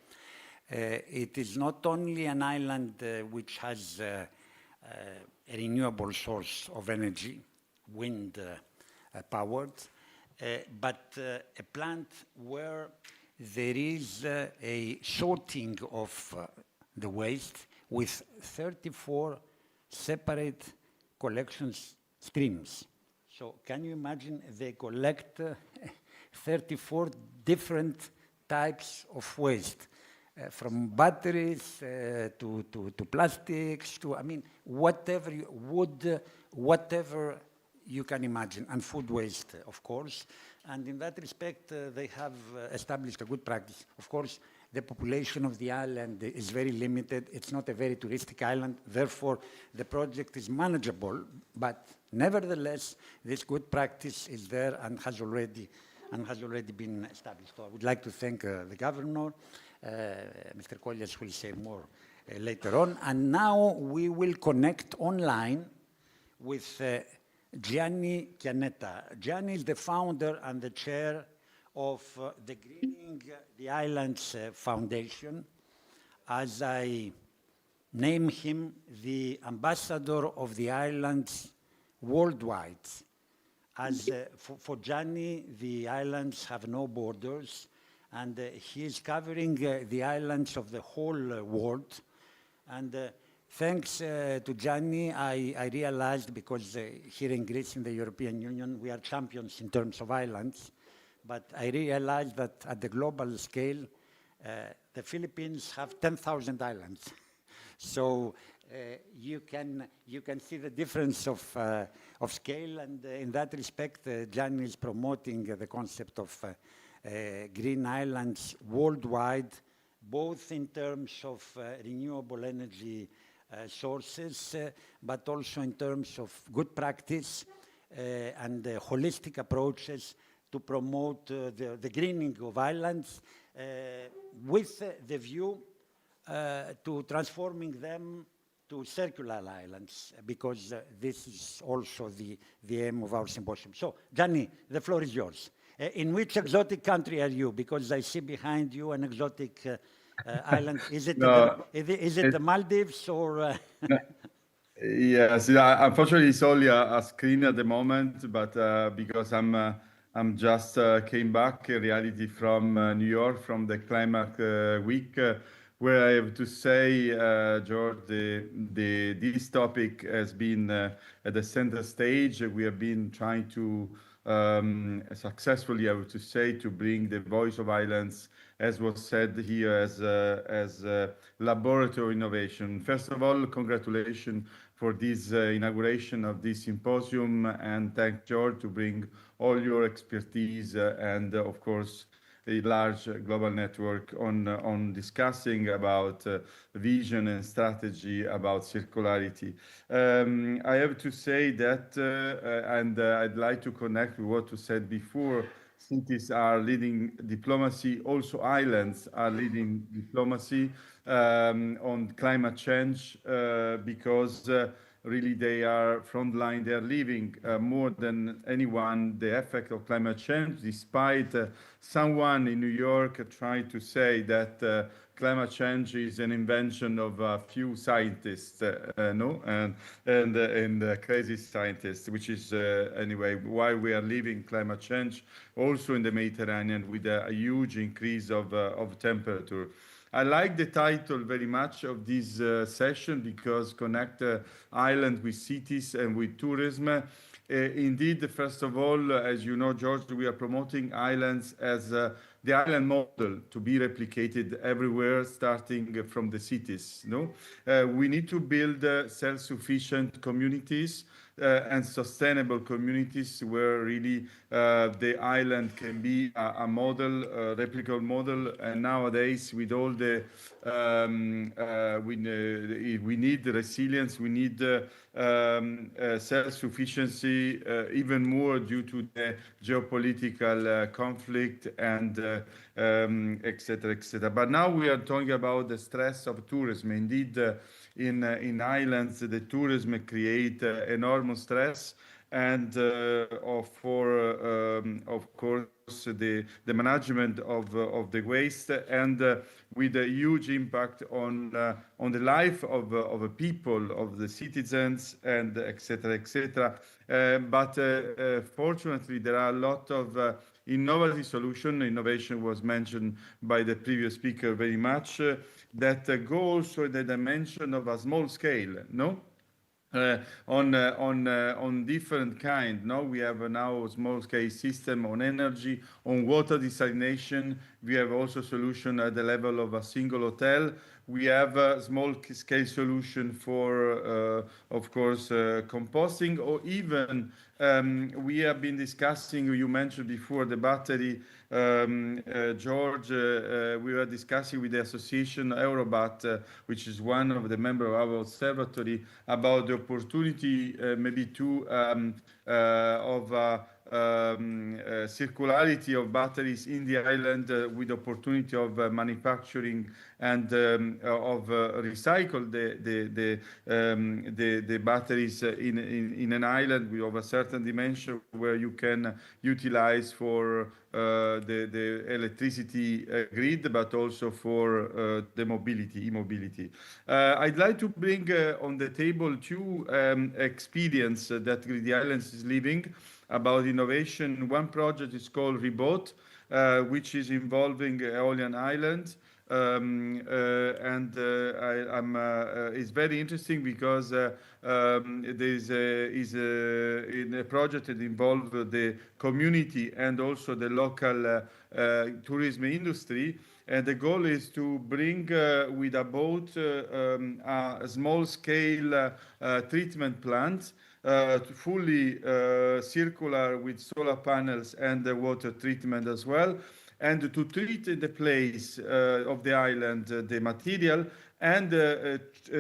Speaker 1: It is not only an island which has a renewable source of energy, wind powered, but a plant where there is a sorting of the waste with 34 separate collection streams. So can you imagine they collect 34 different types of waste, from batteries to plastics to, I mean, whatever wood, whatever you can imagine, and food waste, of course. And in that respect, they have established a good practice. Of course, the population of the island is very limited. It's not a very touristic island. Therefore, the project is manageable. But nevertheless, this good practice is there and has already been established. So I would like to thank the governor. Mr. Kollias will say more later on. And now we will connect online with Gianni Chianetta. Gianni is the founder and the chair of the Greening the Islands Foundation. As I name him the ambassador of the islands worldwide. As for Gianni, the islands have no borders, and he is covering the islands of the whole world. And thanks to Gianni, I realized, because here in Greece, in the European Union, we are champions in terms of islands, but I realized that at the global scale, The Philippines have 10,000 islands. So you can see the difference of scale, and in that respect, Gianni is promoting the concept of green islands worldwide, both in terms of renewable energy sources, but also in terms of good practice and holistic approaches to promote the greening of islands with the view to transforming them to circular islands, because this is also the aim of our symposium. So, Gianni, the floor is yours. In which exotic country are you? Because I see behind you an exotic island. Is it, the Maldives or?
Speaker 17: Yes, yeah, unfortunately it's only a screen at the moment, but because I'm just came back in reality from New York from the climate week, where I have to say, George, this topic has been at the center stage. We have been trying to successfully, I have to say, to bring the voice of islands, as was said here, as laboratory innovation. First of all, congratulations for this inauguration of this symposium, and thank George to bring all your expertise and of course a large global network on discussing about vision and strategy about circularity. I have to say that, and I'd like to connect with what you said before, cities are leading diplomacy, also islands are leading diplomacy on climate change because really they are frontline, they are living more than anyone the effect of climate change, despite someone in New York tried to say that climate change is an invention of a few scientists, and crazy scientists, which is anyway why we are living climate change also in the Mediterranean with a huge increase of temperature. I like the title very much of this session because connect island with cities and with tourism. Indeed, first of all, as you know, George, we are promoting islands as the island model to be replicated everywhere, starting from the cities. We need to build self-sufficient communities and sustainable communities where really the island can be a model, a replicable model. And nowadays, with all the we need resilience, we need self-sufficiency, even more due to the geopolitical conflict and etc., etc. But now we are talking about the stress of tourism. Indeed, in islands, the tourism create enormous stress, and of course the management of the waste, and with a huge impact on the life of a people, of the citizens, and etc., etc. But fortunately, there are a lot of innovative solutions. Innovation was mentioned by the previous speaker very much, that go also in the dimension of a small scale, on different kind. No, we have now a small scale system on energy, on water desalination. We have also solution at the level of a single hotel. We have a small scale solution for, of course, composting, or even we have been discussing, you mentioned before the battery, George, we were discussing with the association Eurobat, which is one of the members of our observatory, about the opportunity maybe to of circularity of batteries in the island, with opportunity of manufacturing and of recycle the batteries in an island of a certain dimension, where you can utilize for the electricity grid, but also for the mobility, e-mobility. I'd like to bring on the table two experience that the islands is living about innovation. One project is called Reboot, which is involving Aeolian Island. It's very interesting because there's in a project that involves the community and also the local tourism industry. And the goal is to bring with a boat a small-scale treatment plant, fully circular with solar panels and water treatment as well, and to treat in the place of the island the material, and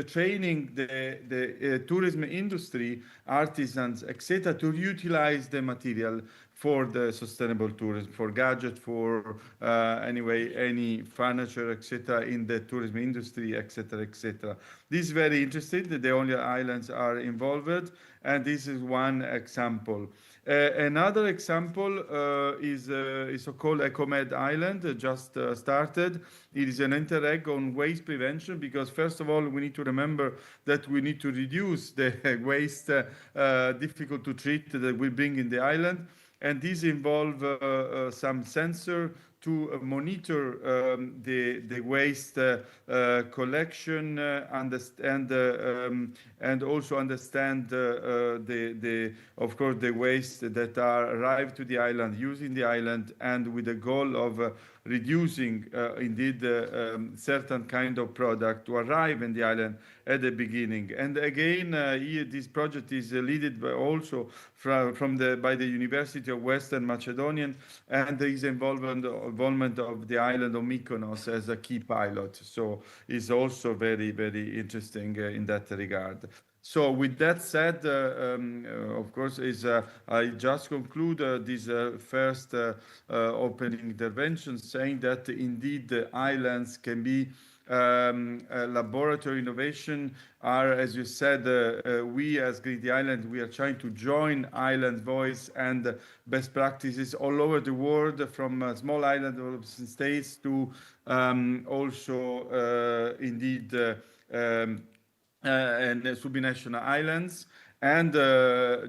Speaker 17: training the tourism industry, artisans, etc., to utilize the material for the sustainable tourism, for gadgets, for anyway, any furniture, etc., in the tourism industry, etc., etc. This is very interesting. The only islands are involved, and this is one example. Another example is so-called Ecomed Island, just started. It is an interreg on waste prevention, because first of all, we need to remember that we need to reduce the waste difficult to treat that we bring in the island. And these involve some sensor to monitor the waste collection, and also understand of course the waste that are arrived to the island, using the island, and with the goal of reducing indeed certain kind of product to arrive in the island at the beginning. And again, here this project is led also by the University of Western Macedonia, and there is involvement of the island of Mykonos as a key pilot. So it's also very, very interesting in that regard. So with that said, of course, I just conclude this first opening intervention, saying that indeed the islands can be laboratory innovation. Are, as you said, we as Greedy Island, we are trying to join island voice and best practices all over the world, from small island developing states to also indeed and subnational islands. And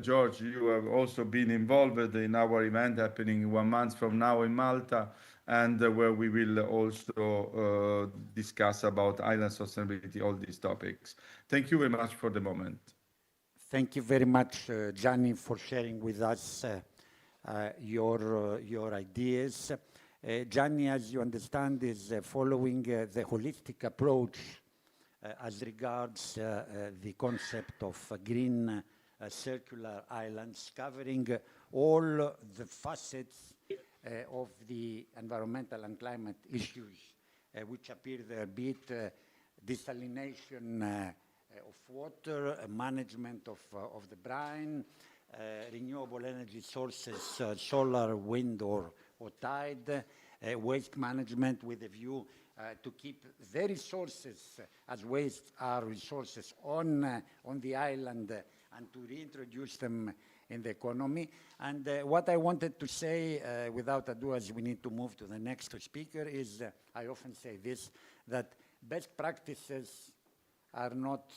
Speaker 17: George, you have also been involved in our event happening 1 month from now in Malta, and where we will also discuss about island sustainability, all these topics. Thank you very much for the moment.
Speaker 1: Thank you very much, Gianni, for sharing with us your ideas. Gianni, as you understand, is following the holistic approach as regards the concept of green circular islands, covering all the facets of the environmental and climate issues which appear there, be it desalination of water, management of the brine, renewable energy sources, solar, wind, or tide, waste management with a view to keep the resources, as waste are resources, on the island and to reintroduce them in the economy. And what I wanted to say, without ado, as we need to move to the next speaker, is I often say this, that best practices are not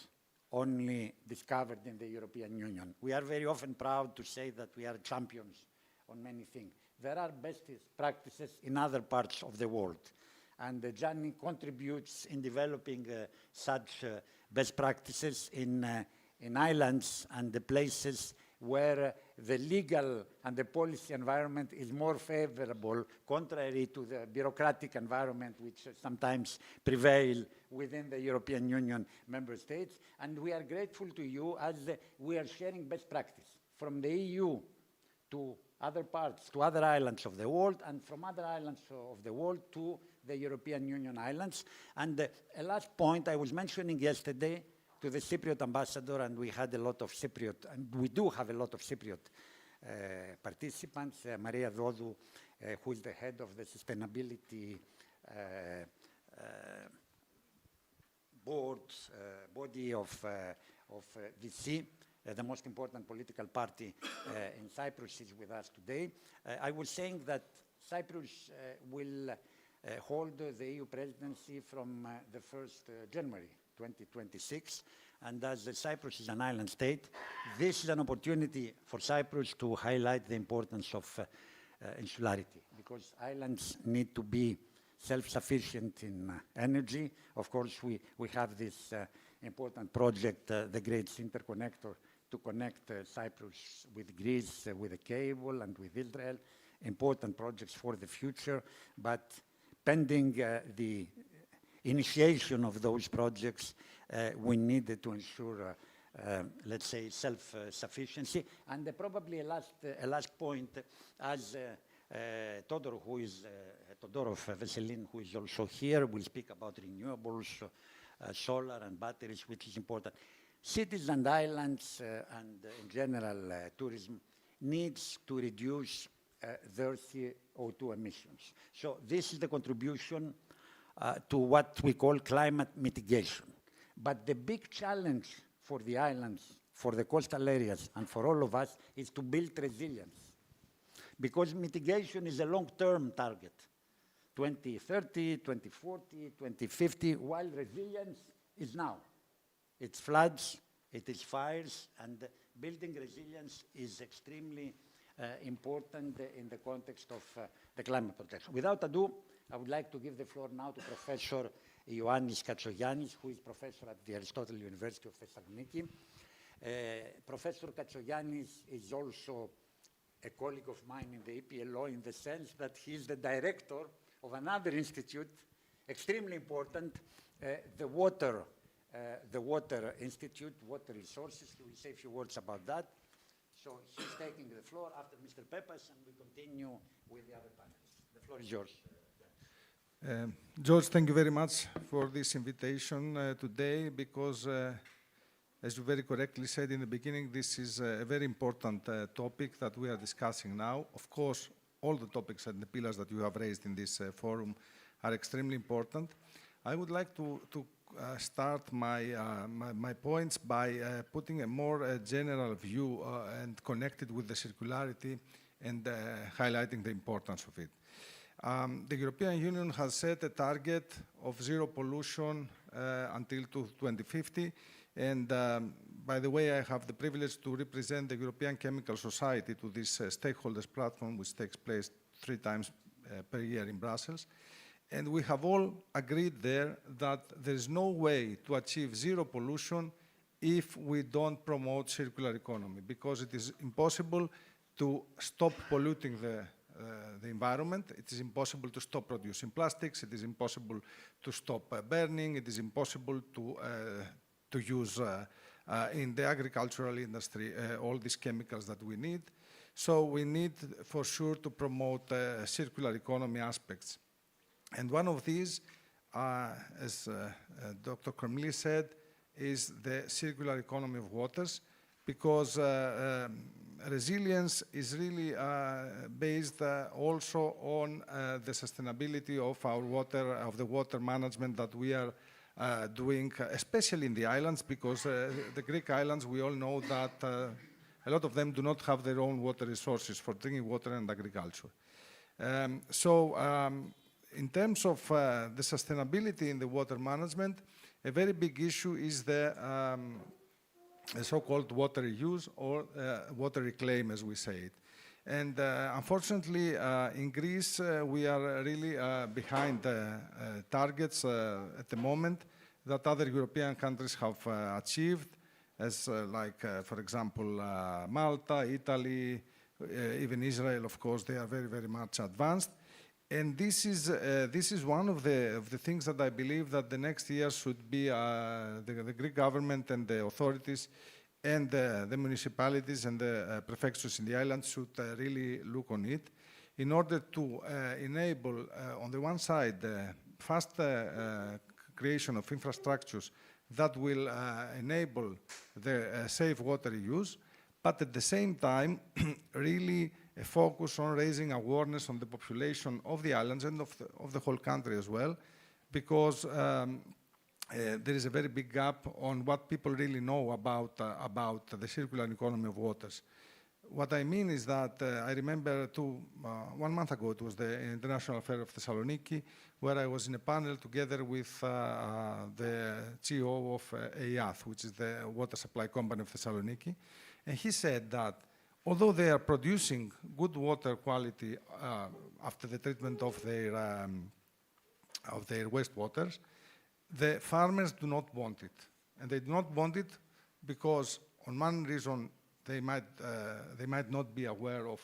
Speaker 1: only discovered in the European Union. We are very often proud to say that we are champions on many things. There are best practices in other parts of the world. And Gianni contributes in developing such best practices in islands and the places where the legal and the policy environment is more favorable, contrary to the bureaucratic environment which sometimes prevail within the European Union member states. And we are grateful to you as we are sharing best practice from the EU to other parts, to other islands of the world, and from other islands of the world to the European Union islands. And a last point I was mentioning yesterday to the Cypriot ambassador, and we had a lot of Cypriot, and we do have a lot of Cypriot participants. Maria Dodou, who is the head of the sustainability body of VC, the most important political party in Cyprus, is with us today. I was saying that Cyprus will hold the EU presidency from the 1st January 2026. And as Cyprus is an island state, this is an opportunity for Cyprus to highlight the importance of insularity, because islands need to be self-sufficient in energy. Of course, we have this important project, the Great Interconnector, to connect Cyprus with Greece, with a cable, and with Israel. Important projects for the future, but pending the initiation of those projects, we needed to ensure, let's say, self-sufficiency. And probably a last point, as Todorov Veselin, who is also here, will speak about renewables, solar and batteries, which is important. Cities and islands and in general tourism needs to reduce their CO2 emissions. So this is the contribution to what we call climate mitigation. But the big challenge for the islands, for the coastal areas, and for all of us is to build resilience. Because mitigation is a long-term target, 2030, 2040, 2050, while resilience is now. It's floods, it is fires, and building resilience is extremely important in the context of the climate protection. Without ado, I would like to give the floor now to Professor Ioannis Katsogiannis, who is professor at the Aristotle University of Thessaloniki. Professor Katsogiannis is also a colleague of mine in the EPLO in the sense that he is the director of another institute, extremely important, the Water Institute, Water Resources. He will say a few words about that. So he's taking the floor after Mr. Pepas, and we continue with the other panelists. The floor is yours.
Speaker 13: George, thank you very much for this invitation today, because as you very correctly said in the beginning, this is a very important topic that we are discussing now. Of course, all the topics and the pillars that you have raised in this forum are extremely important. I would like to start my points by putting a more general view and connected with the circularity and highlighting the importance of it. The European Union has set a target of zero pollution until 2050. And by the way, I have the privilege to represent the European Chemical Society to this stakeholders platform, which takes place 3 times per year in Brussels. And we have all agreed there that there is no way to achieve zero pollution if we don't promote circular economy, because it is impossible to stop polluting the environment. It is impossible to stop producing plastics. It is impossible to stop burning. It is impossible to use in the agricultural industry all these chemicals that we need. So we need for sure to promote circular economy aspects. And one of these, as Dr. Kremli said, is the circular economy of waters, because resilience is really based also on the sustainability of our water, of the water management that we are doing, especially in the islands, because the Greek islands, we all know that a lot of them do not have their own water resources for drinking water and agriculture. In terms of the sustainability in the water management, a very big issue is the so-called water reuse or water reclaim, as we say it. And unfortunately, in Greece, we are really behind the targets at the moment that other European countries have achieved, as for example, Malta, Italy, even Israel, of course, they are very, very much advanced. And this is one of the things that I believe that the next year should be the Greek government and the authorities and the municipalities and the prefectures in the islands should really look on it in order to enable, on the one side, fast creation of infrastructures that will enable the safe water use, but at the same time, really a focus on raising awareness on the population of the islands and of the whole country as well, because there is a very big gap on what people really know about the circular economy of waters. What I mean is that I remember 1 month ago, it was the International Fair of Thessaloniki, where I was in a panel together with the CEO of EIATH, which is the water supply company of Thessaloniki, and he said that although they are producing good water quality after the treatment of their wastewaters, the farmers do not want it. And they do not want it because, on one reason, they might not be aware of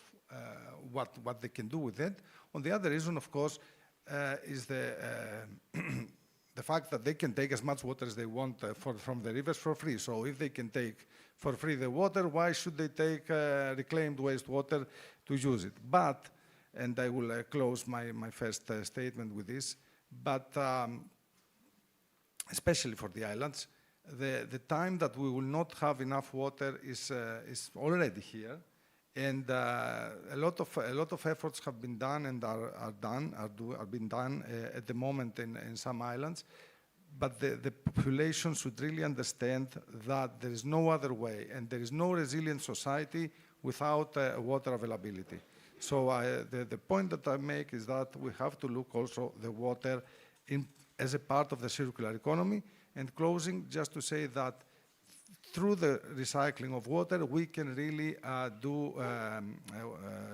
Speaker 13: what they can do with it. On the other reason, of course, is the the fact that they can take as much water as they want from the rivers for free. So if they can take for free the water, why should they take reclaimed wastewater to use it? But, and I will close my first statement with this, but especially for the islands, the time that we will not have enough water is already here. And a lot of efforts have been done and are being done at the moment in some islands. But the population should really understand that there is no other way, and there is no resilient society without water availability. So the point that I make is that we have to look also the water as a part of the circular economy. And closing, just to say that through the recycling of water, we can really do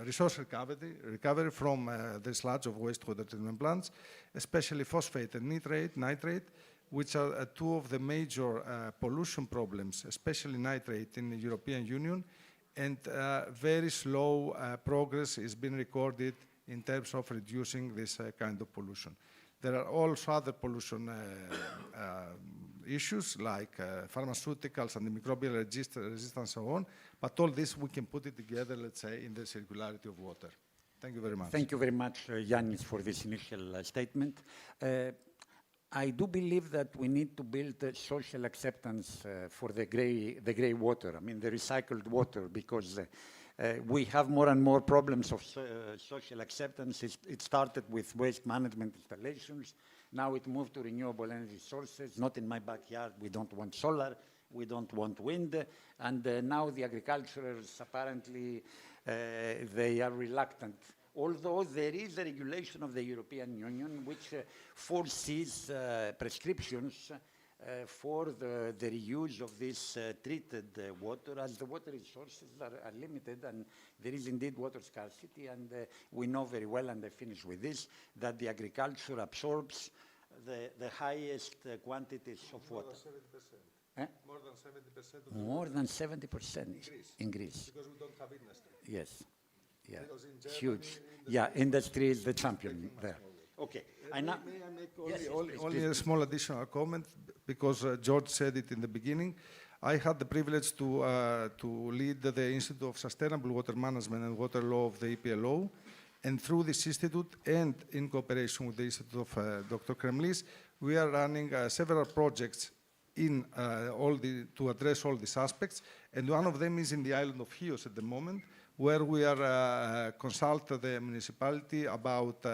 Speaker 13: resource recovery from the sludge of wastewater treatment plants, especially phosphate and nitrate, which are two of the major pollution problems, especially nitrate in the European Union. And very slow progress is being recorded in terms of reducing this kind of pollution. There are also other pollution issues like pharmaceuticals, antimicrobial resistance, and so on. But all this, we can put it together, let's say, in the circularity of water. Thank you very much.
Speaker 1: Thank you very much, Yannis, for this initial statement. I do believe that we need to build social acceptance for the gray water, I mean the recycled water, because we have more and more problems of social acceptance. It started with waste management installations. Now it moved to renewable energy sources. Not in my backyard. We don't want solar. We don't want wind. And now the agriculturers, apparently, they are reluctant. Although there is a regulation of the European Union which foresees prescriptions for the reuse of this treated water, as the water resources are limited, and there is indeed water scarcity, and we know very well, and I finish with this, that the agriculture absorbs the highest quantities of water.
Speaker 13: More than 70%.
Speaker 1: More than 70% in Greece.
Speaker 13: Because we don't have industry.
Speaker 1: Yes. Yeah. Huge. Yeah, industry is the champion there. Okay.
Speaker 13: May I make only a small additional comment, because George said it in the beginning. I had the privilege to lead the Institute of Sustainable Water Management and Water Law of the EPLO. And through this institute, and in cooperation with the Institute of Dr. Kremlis, we are running several projects to address all these aspects. And one of them is in the island of Chios at the moment, where we are consulting the municipality about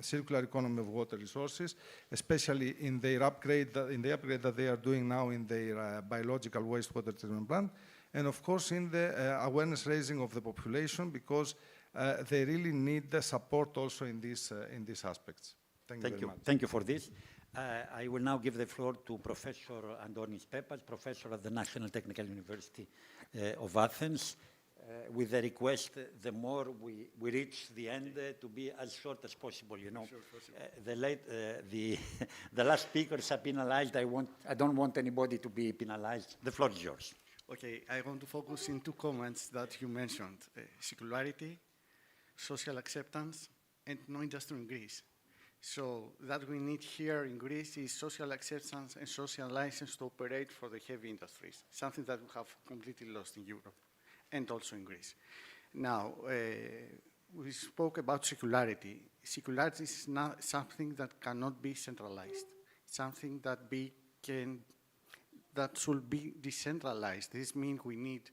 Speaker 13: circular economy of water resources, especially in the upgrade that they are doing now in their biological wastewater treatment plant, and of course in the awareness raising of the population, because they really need the support also in these aspects. Thank you very much.
Speaker 1: Thank you for this. I will now give the floor to Professor Antonis Pepas, professor at the National Technical University of Athens. With the request, the more we reach the end, to be as short as possible. You know, the last speakers are penalized. I don't want anybody to be penalized. The floor is yours.
Speaker 18: Okay, I want to focus in two comments that you mentioned: circularity, social acceptance, and no industry in Greece. So that we need here in Greece is social acceptance and social license to operate for the heavy industries, something that we have completely lost in Europe and also in Greece. Now, we spoke about circularity. Circularity is not something that cannot be centralized. It's something that should be decentralized. This means we need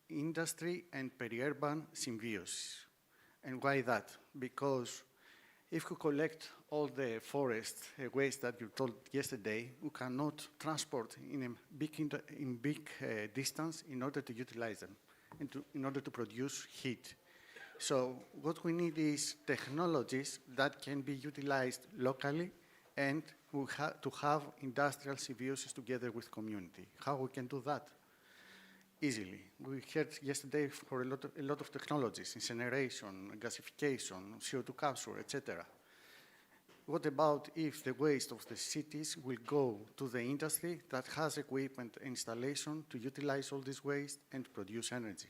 Speaker 18: industry and peri-urban symbiosis. And why that? Because if we collect all the forest waste that you told yesterday, we cannot transport in a big distance in order to utilize them and in order to produce heat. So what we need is technologies that can be utilized locally, and we have to have industrial symbiosis together with community. How we can do that? Easily. We heard yesterday for a lot of technologies: incineration, gasification, CO2 capture, etc. What about if the waste of the cities will go to the industry that has equipment and installation to utilize all this waste and produce energy?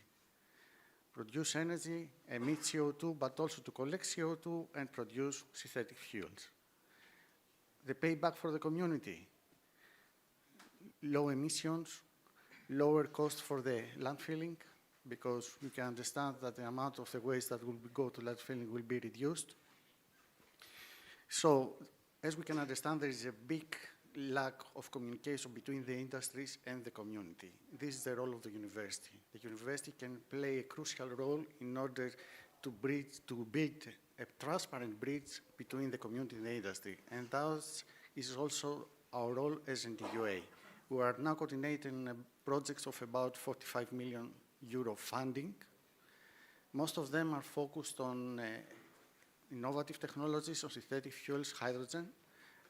Speaker 18: produce energy, emit CO2, but also to collect CO2 and produce synthetic fuels. The payback for the community, low emissions, lower cost for the landfilling, because you can understand that the amount of the waste that will go to landfilling will be reduced. So, as we can understand, there is a big lack of communication between the industries and the community. This is the role of the university. The university can play a crucial role in order to build a transparent bridge between the community and the industry. And that is also our role as NDUA. We are now coordinating projects of about 45 million euro funding. Most of them are focused on innovative technologies of synthetic fuels, hydrogen,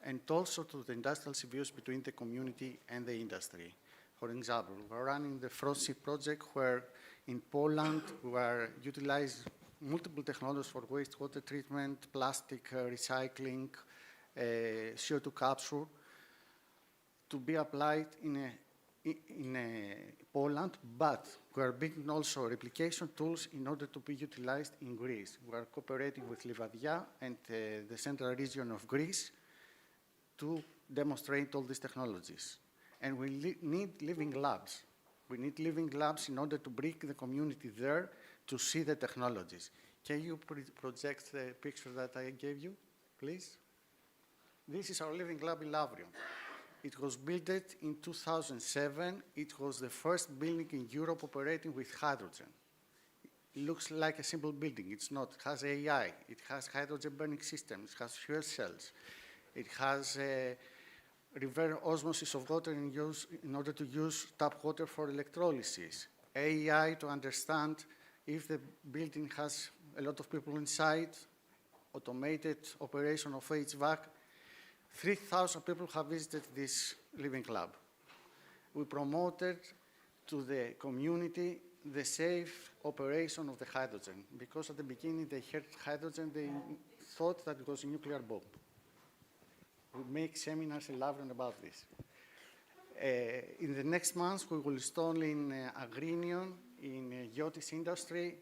Speaker 18: and also to the industrial symbiosis between the community and the industry. For example, we're running the Frosty project where in Poland we are utilizing multiple technologies for wastewater treatment, plastic recycling, CO2 capture to be applied in Poland, but we are building also replication tools in order to be utilized in Greece. We are cooperating with Livadia and the central region of Greece to demonstrate all these technologies. And we need living labs. We need living labs in order to bring the community there to see the technologies. Can you project the picture that I gave you, please? This is our living lab in Lavrion. It was built in 2007. It was the first building in Europe operating with hydrogen. It looks like a simple building. It's not. It has AI. It has hydrogen burning systems. It has fuel cells. It has reverse osmosis of water in order to use tap water for electrolysis. AI to understand if the building has a lot of people inside, automated operation of HVAC. 3,000 people have visited this living lab. We promoted to the community the safe operation of the hydrogen, because at the beginning they heard hydrogen, they thought that it was a nuclear bomb. We make seminars in Lavrion about this. In the next months, we will install in Agrinion, in Iotis industry,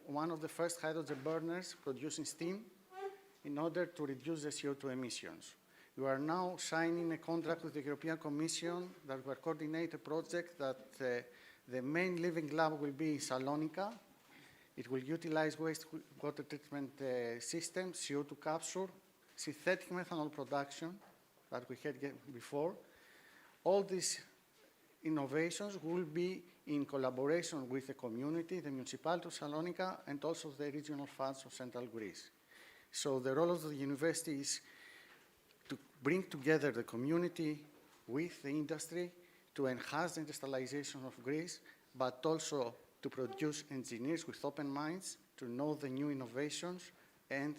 Speaker 18: one of the first hydrogen burners producing steam in order to reduce the CO2 emissions. We are now signing a contract with the European Commission that will coordinate a project that the main living lab will be in Salonika. It will utilize wastewater treatment systems, CO2 capture, synthetic methanol production that we had before. All these innovations will be in collaboration with the community, the municipality of Salonika, and also the regional funds of Central Greece. So the role of the university is to bring together the community with the industry to enhance the industrialization of Greece, but also to produce engineers with open minds to know the new innovations and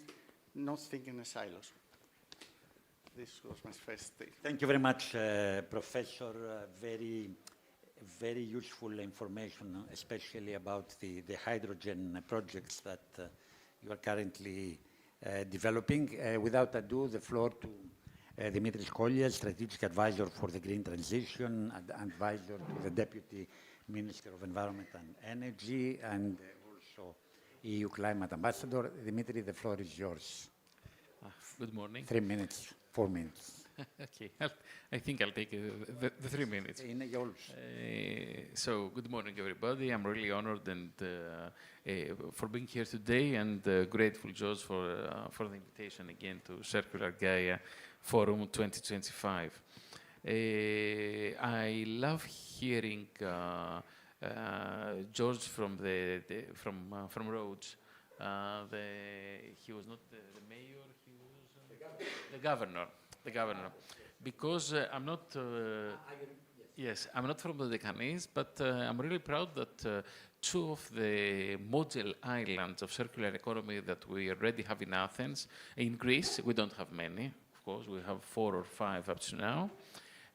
Speaker 18: not think in silos. This was my first thing.
Speaker 1: Thank you very much, Professor. Very useful information, especially about the hydrogen projects that you are currently developing. Without ado, the floor to Dimitris Kollias, Strategic Advisor for the Green Transition, and Advisor to the Deputy Minister of Environment and Energy, and also EU Climate Ambassador. Dimitri, the floor is yours.
Speaker 19: Good morning.
Speaker 1: 3 minutes, 4 minutes.
Speaker 19: Okay, I think I'll take the 3 minutes. So, good morning, everybody. I'm really honored and for being here today, and grateful, George, for the invitation again to Circular Gaia Forum 2025. I love hearing George from Rhodes. He was not the mayor. He was the governor. Because I'm not. Yes, I'm not from the Deccanese, but I'm really proud that 2 of the model islands of circular economy that we already have in Athens, in Greece, we don't have many. Of course, we have 4 or 5 up to now.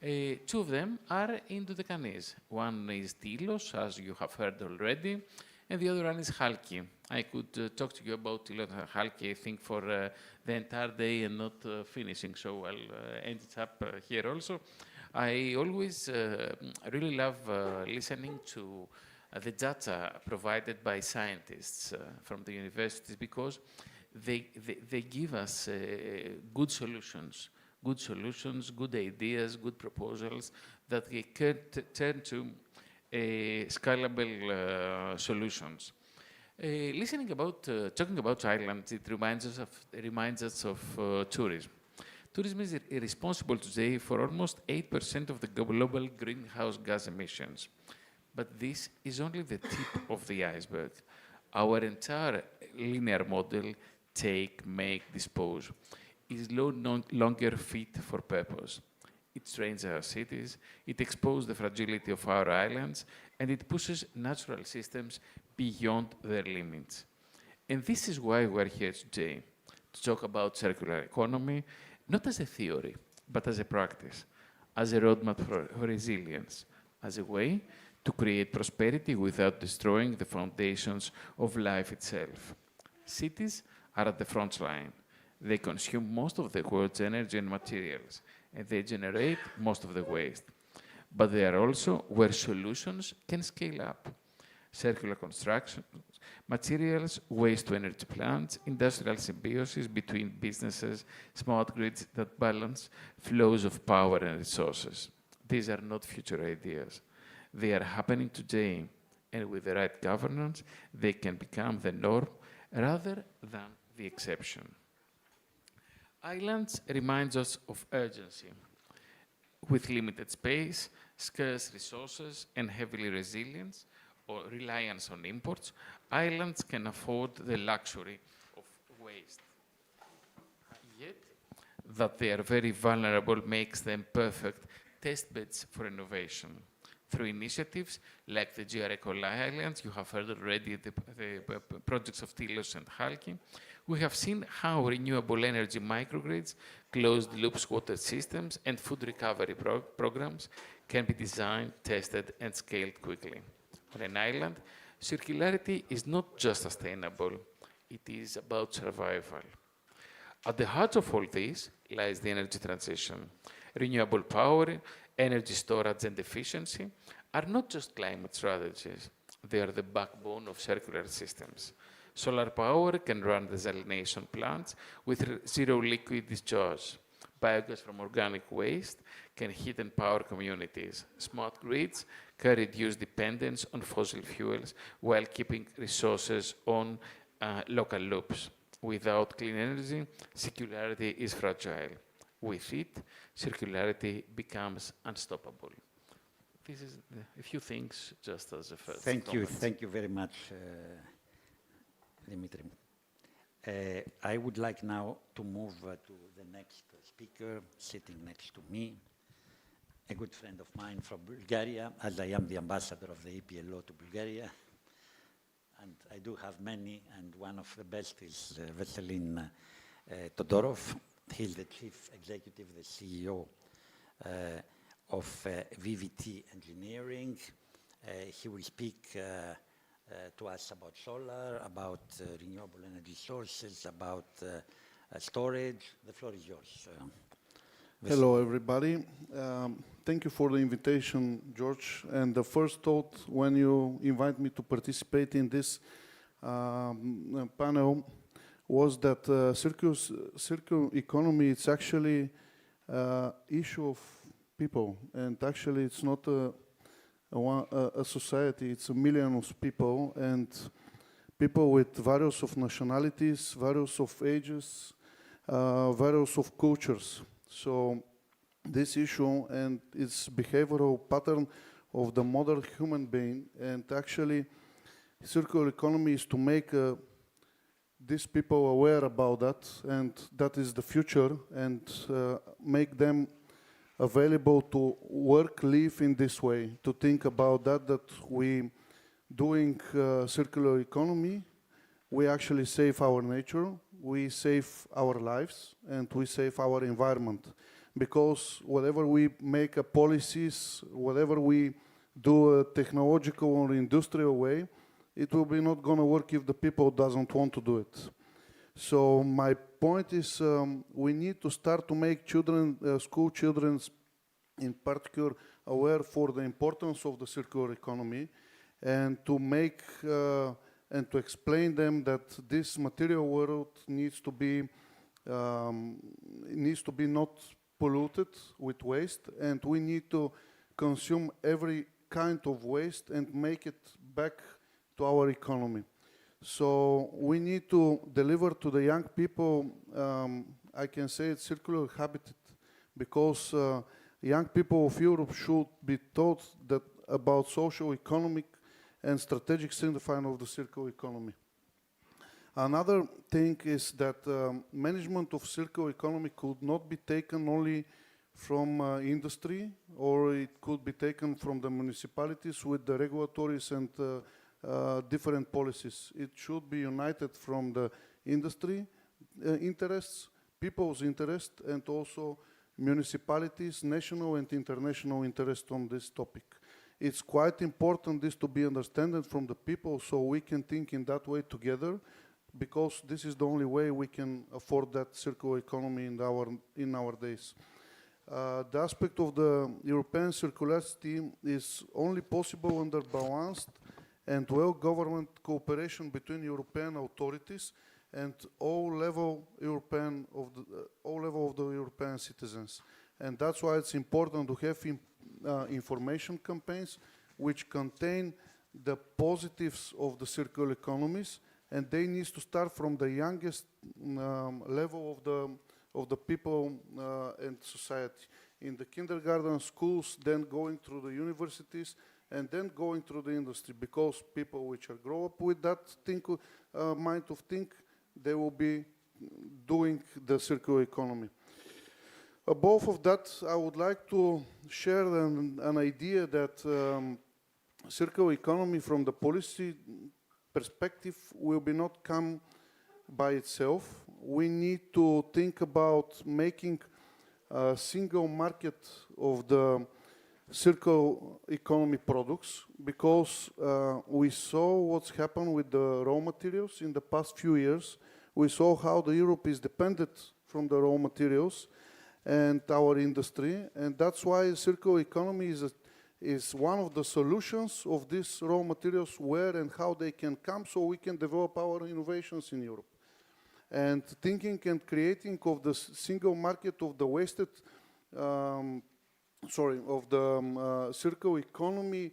Speaker 19: 2 of them are in the Deccanese. One is Tilos, as you have heard already, and the other one is Halki. I could talk to you about Tilos and Halki, I think, for the entire day and not finishing, so I'll end it up here also. I always really love listening to the data provided by scientists from the universities, because they give us good solutions, good ideas, good proposals that we can turn to scalable solutions. Talking about Ireland, it reminds us of tourism. Tourism is responsible today for almost 8% of the global greenhouse gas emissions. But this is only the tip of the iceberg. Our entire linear model, take, make, dispose, is no longer fit for purpose. It strains our cities, it exposes the fragility of our islands, and it pushes natural systems beyond their limits. And this is why we're here today, to talk about circular economy, not as a theory, but as a practice, as a roadmap for resilience, as a way to create prosperity without destroying the foundations of life itself. Cities are at the front line. They consume most of the world's energy and materials, and they generate most of the waste. But they are also where solutions can scale up. Circular construction, materials, waste-to-energy plants, industrial symbiosis between businesses, smart grids that balance flows of power and resources. These are not future ideas. They are happening today, and with the right governance, they can become the norm rather than the exception. Islands reminds us of urgency. With limited space, scarce resources, and heavily resilience or reliance on imports, islands can afford the luxury of waste. Yet, that they are very vulnerable makes them perfect testbeds for innovation. Through initiatives like the GR Islands, you have heard already the projects of Tilos and Halki, we have seen how renewable energy microgrids, closed loops water systems, and food recovery programs can be designed, tested, and scaled quickly. On an island, circularity is not just sustainable, it is about survival. At the heart of all this lies the energy transition. Renewable power, energy storage, and efficiency are not just climate strategies, they are the backbone of circular systems. Solar power can run desalination plants with zero liquid discharge. Biogas from organic waste can heat and power communities. Smart grids can reduce dependence on fossil fuels while keeping resources on local loops. Without clean energy, circularity is fragile. With it, circularity becomes unstoppable. This is a few things just as a first comment.
Speaker 1: Thank you very much, Dimitri. I would like now to move to the next speaker sitting next to me, a good friend of mine from Bulgaria, as I am the ambassador of the EPLO to Bulgaria. And I do have many, and one of the best is Veselin Todorov. He's the chief executive, the CEO of VVT Engineering. He will speak to us about solar, about renewable energy sources, about storage. The floor is yours.
Speaker 20: Hello, everybody. Thank you for the invitation, George. And the first thought when you invite me to participate in this panel was that circular economy, it's actually an issue of people. And actually, it's not a society, it's a million of people, and people with various of nationalities, various of ages, various of cultures. So this issue and its behavioral pattern of the modern human being, and actually circular economy is to make these people aware about that, and that is the future, and make them available to work, live in this way, to think about that we doing circular economy, we actually save our nature, we save our lives, and we save our environment. Because whatever we make a policies, whatever we do a technological or industrial way, it will be not going to work if the people doesn't want to do it. So my point is we need to start to make children, school children in particular, aware for the importance of the circular economy. and to make and to explain them that this material world needs to be not polluted with waste, and we need to consume every kind of waste and make it back to our economy. So we need to deliver to the young people, I can say it's circular habitat, because young people of Europe should be taught that about social, economic, and strategic significance of the circular economy. Another thing is that management of circular economy could not be taken only from industry, or it could be taken from the municipalities with the regulatories and different policies. It should be united from the industry interests, people's interest, and also municipalities, national and international interest on this topic. It's quite important this to be understood from the people, so we can think in that way together, because this is the only way we can afford that circular economy in our days. The aspect of the European circularity is only possible under balanced and well-governed cooperation between European authorities and all level of the European citizens. And that's why it's important to have information campaigns which contain the positives of the circular economies, and they need to start from the youngest level of the people and society. In the kindergarten schools, then going through the universities, and then going through the industry, because people which are grow up with that mind of think, they will be doing the circular economy. Above of that, I would like to share an idea that circular economy from the policy perspective will be not come by itself. We need to think about making a single market of the circular economy products, because we saw what's happened with the raw materials in the past few years. We saw how the Europe is dependent from the raw materials and our industry, and that's why circular economy is one of the solutions of these raw materials, where and how they can come, so we can develop our innovations in Europe. And thinking and creating of the single market of the wasted, circular economy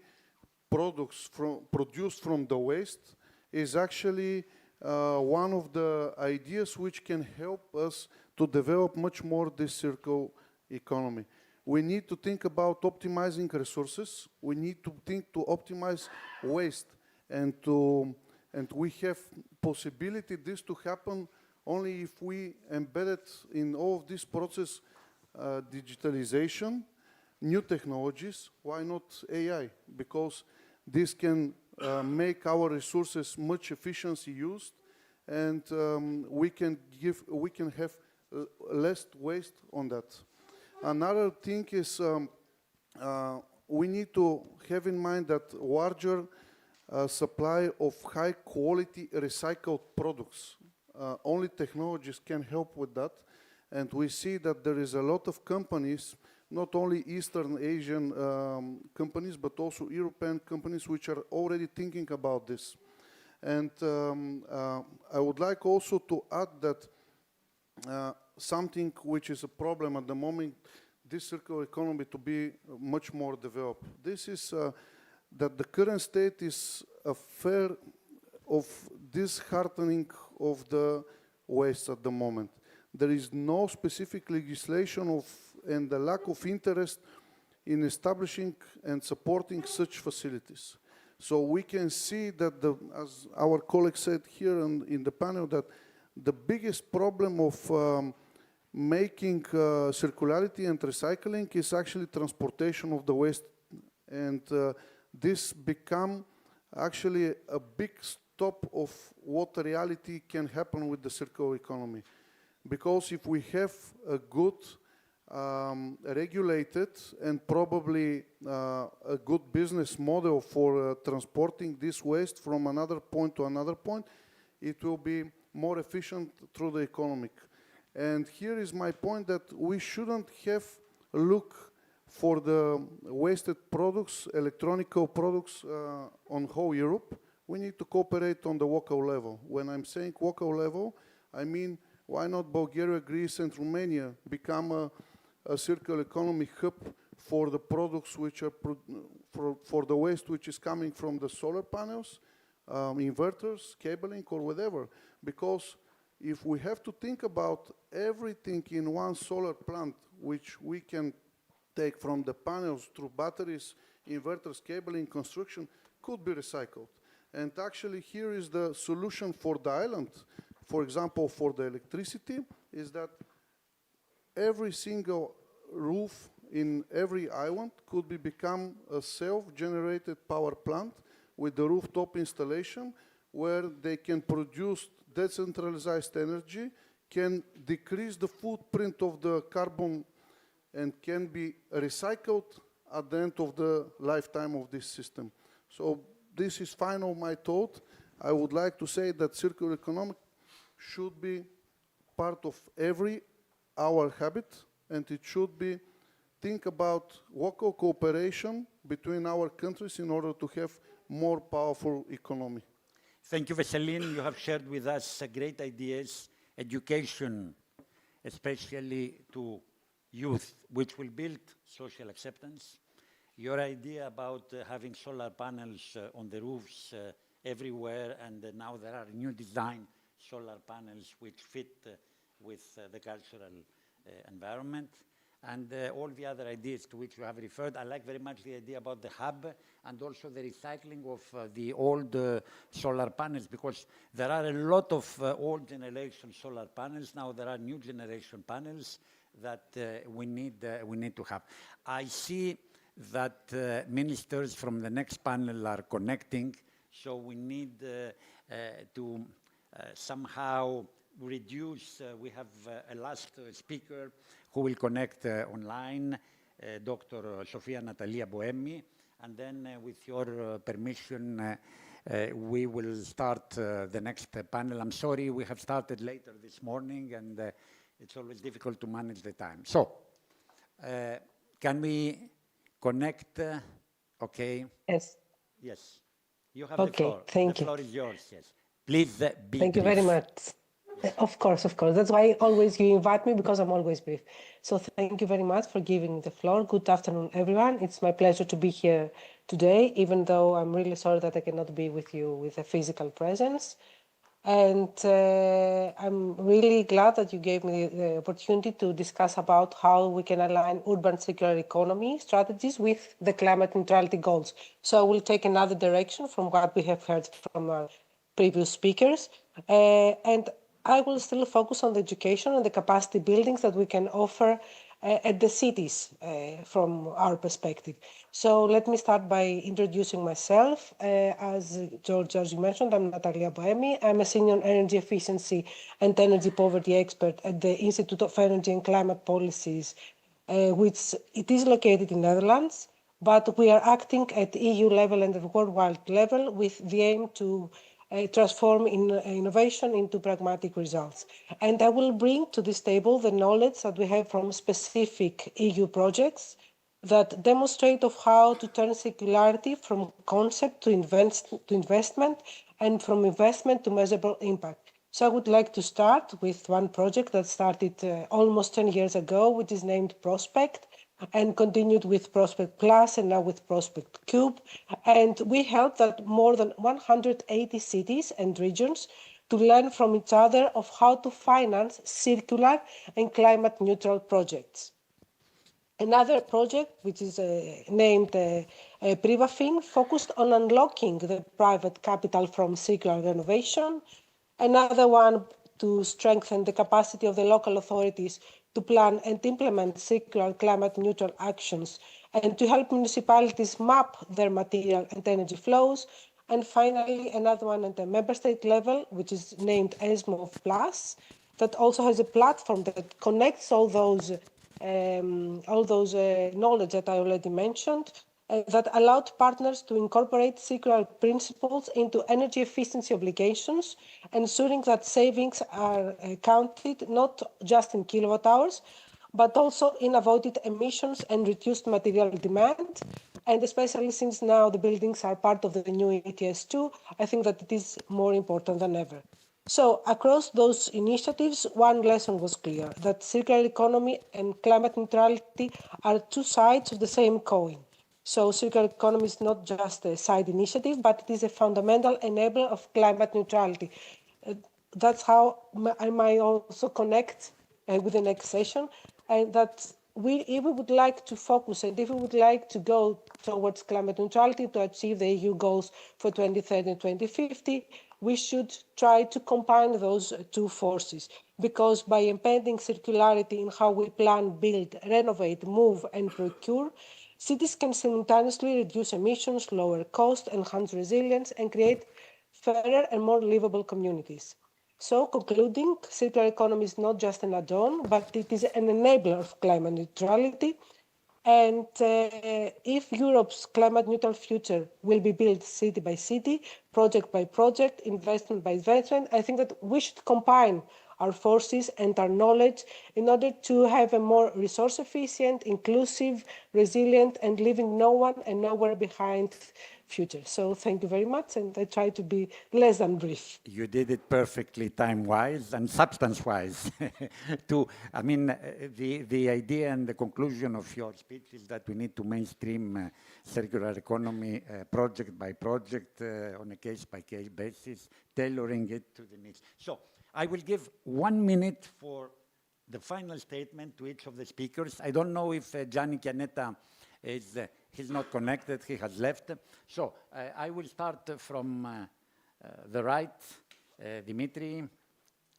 Speaker 20: products produced from the waste is actually one of the ideas which can help us to develop much more this circular economy. We need to think about optimizing resources. We need to think to optimize waste, and we have possibility this to happen only if we embed it in all of this process, digitalization, new technologies. Why not AI? Because this can make our resources much efficiently used, and we can have less waste on that. Another thing is we need to have in mind that larger supply of high quality recycled products. Only technologies can help with that, and we see that there is a lot of companies, not only Eastern Asian companies, but also European companies which are already thinking about this. And I would like also to add that something which is a problem at the moment, this circular economy to be much more developed. This is that the current state is a fear of disheartening of the waste at the moment. There is no specific legislation and the lack of interest in establishing and supporting such facilities. So we can see that, as our colleague said here in the panel, that the biggest problem of making circularity and recycling is actually transportation of the waste, and this become actually a big stop of what reality can happen with the circular economy. Because if we have a good regulated and probably a good business model for transporting this waste from another point to another point, it will be more efficient through the economic. And here is my point, that we shouldn't have a look for the wasted products, electronic products on whole Europe, we need to cooperate on the local level. When I'm saying local level, I mean, why not Bulgaria, Greece, and Romania become a circular economy hub for the products which are, for the waste which is coming from the solar panels, inverters, cabling, or whatever. Because if we have to think about everything in one solar plant, which we can take from the panels through batteries, inverters, cabling, construction, could be recycled. And actually here is the solution for the island. For example, for the electricity, is that every single roof in every island could become a self-generated power plant with the rooftop installation where they can produce decentralized energy, can decrease the footprint of the carbon and can be recycled at the end of the lifetime of this system. So this is final my thought. I would like to say that circular economy should be part of our habit, and it should be think about local cooperation between our countries in order to have more powerful economy.
Speaker 1: Thank you, Veselin. You have shared with us great ideas, education, especially to youth, which will build social acceptance. Your idea about having solar panels on the roofs everywhere, and now there are new design solar panels which fit with the cultural environment, and all the other ideas to which you have referred. I like very much the idea about the hub and also the recycling of the old solar panels, because there are a lot of old generation solar panels. Now there are new generation panels that we need to have. I see that ministers from the next panel are connecting, so we need to somehow reduce. We have a last speaker who will connect online, Dr. Sofia Natalia Boemi, and then with your permission, we will start the next panel. I'm sorry we have started later this morning, and it's always difficult to manage the time. So, can we connect? Okay.
Speaker 21: Yes.
Speaker 1: Yes. You have
Speaker 21: okay,
Speaker 1: the floor.
Speaker 21: Thank
Speaker 1: the
Speaker 21: you.
Speaker 1: floor is yours, yes. Please be
Speaker 21: Thank you
Speaker 1: brief.
Speaker 21: very much. Of course. That's why always you invite me, because I'm always brief. So thank you very much for giving me the floor. Good afternoon, everyone. It's my pleasure to be here today, even though I'm really sorry that I cannot be with you with a physical presence. And I'm really glad that you gave me the opportunity to discuss about how we can align urban circular economy strategies with the climate neutrality goals. So I will take another direction from what we have heard from our previous speakers. And I will still focus on the education and the capacity buildings that we can offer at the cities from our perspective. So let me start by introducing myself. As George, as you mentioned, I'm Natalia Boemi. I'm a senior energy efficiency and energy poverty expert at the Institute of Energy and Climate Policies, which it is located in Netherlands, but we are acting at EU level and at worldwide level with the aim to transform innovation into pragmatic results. And I will bring to this table the knowledge that we have from specific EU projects that demonstrate of how to turn circularity from concept to investment, and from investment to measurable impact. So I would like to start with one project that started almost 10 years ago, which is named Prospect, and continued with Prospect Plus and now with Prospect Cube. And we helped that more than 180 cities and regions to learn from each other of how to finance circular and climate neutral projects. Another project, which is named Privafin, focused on unlocking the private capital from circular renovation. Another one to strengthen the capacity of the local authorities to plan and implement circular climate neutral actions, and to help municipalities map their material and energy flows. And finally, another one at the member state level, which is named ESMO Plus, that also has a platform that connects all those knowledge that I already mentioned, that allowed partners to incorporate circular principles into energy efficiency obligations, ensuring that savings are counted not just in kilowatt hours, but also in avoided emissions and reduced material demand. And especially since now the buildings are part of the new ETS2, I think that it is more important than ever. So across those initiatives, one lesson was clear, that circular economy and climate neutrality are two sides of the same coin. So circular economy is not just a side initiative, but it is a fundamental enabler of climate neutrality. That's how I might also connect with the next session, and that if we would like to focus and if we would like to go towards climate neutrality to achieve the EU goals for 2030 and 2050, we should try to combine those two forces, because by embedding circularity in how we plan, build, renovate, move and procure, cities can simultaneously reduce emissions, lower costs, enhance resilience and create fairer and more livable communities. So, concluding, circular economy is not just an add-on, but it is an enabler of climate neutrality. And if Europe's climate-neutral future will be built city by city, project by project, investment by investment, I think that we should combine our forces and our knowledge in order to have a more resource-efficient, inclusive, resilient, and leaving no one and nowhere behind future. So thank you very much, and I try to be less than brief.
Speaker 1: You did it perfectly time-wise and substance-wise. I mean, the idea and the conclusion of your speech is that we need to mainstream circular economy project by project on a case-by-case basis, tailoring it to the needs. So I will give 1 minute for the final statement to each of the speakers. I don't know if Gianni Chianetta is, he's not connected, he has left. So I will start from the right. Dimitri,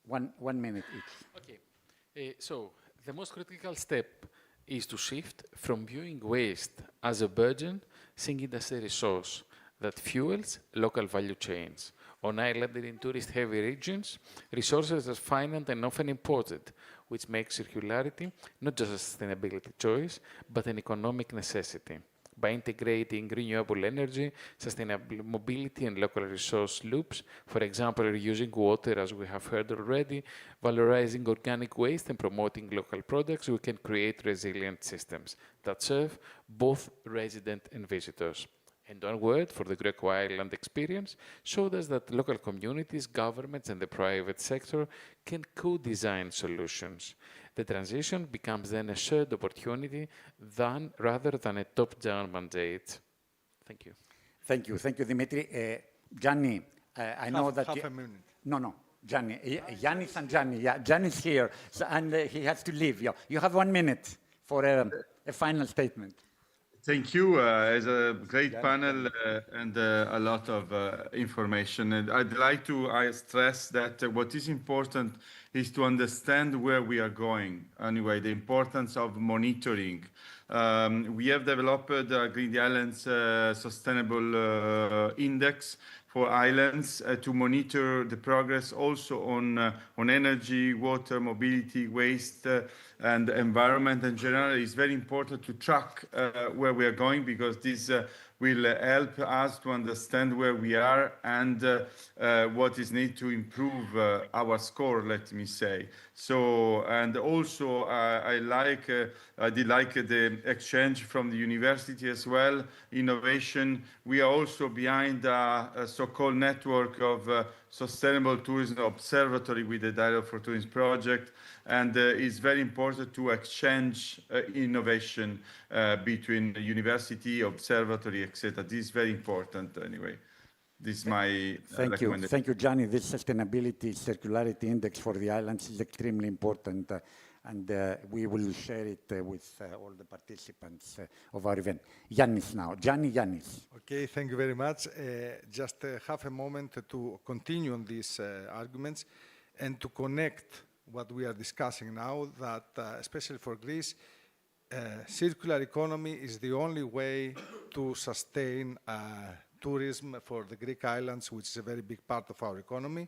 Speaker 1: one minute each.
Speaker 19: Okay, so the most critical step is to shift from viewing waste as a burden, seeing it as a resource that fuels local value chains. On island and in tourist-heavy regions, resources are finite and often imported, which makes circularity not just a sustainability choice, but an economic necessity. By integrating renewable energy, sustainable mobility, and local resource loops, for example, reusing water, as we have heard already, valorizing organic waste and promoting local products, we can create resilient systems that serve both residents and visitors. And one word for the Greco island experience showed us that local communities, governments, and the private sector can co-design solutions. The transition becomes then a shared opportunity rather than a top-down mandate. Thank you.
Speaker 1: Thank you. Thank you, Dimitri. Gianni, I know that...
Speaker 3: Half a minute.
Speaker 1: No. Gianni. Giannis and Gianni. Yeah, Gianni's here, so, and he has to leave. Yeah. You have 1 minute for a final statement.
Speaker 17: Thank you. It's a great panel and a lot of information. And I'd like to stress that what is important is to understand where we are going. Anyway, the importance of monitoring. We have developed the Green Islands Sustainable Index for islands to monitor the progress also on energy, water, mobility, waste, and environment in general. It's very important to track where we are going, because this will help us to understand where we are and what is needed to improve our score, let me say. So, and also I did like the exchange from the university as well, innovation. We are also behind a so-called network of Sustainable Tourism Observatory with the Dialogue for Tourism project, and it's very important to exchange innovation between the university, observatory, etc. This is very important anyway. This is my recommendation.
Speaker 1: Thank you, Gianni. This sustainability circularity index for the islands is extremely important, and we will share it with all the participants of our event. Yannis now. Yannis.
Speaker 3: Okay, thank you very much. Just have a moment to continue on these arguments and to connect what we are discussing now, that especially for Greece, circular economy is the only way to sustain tourism for the Greek islands, which is a very big part of our economy,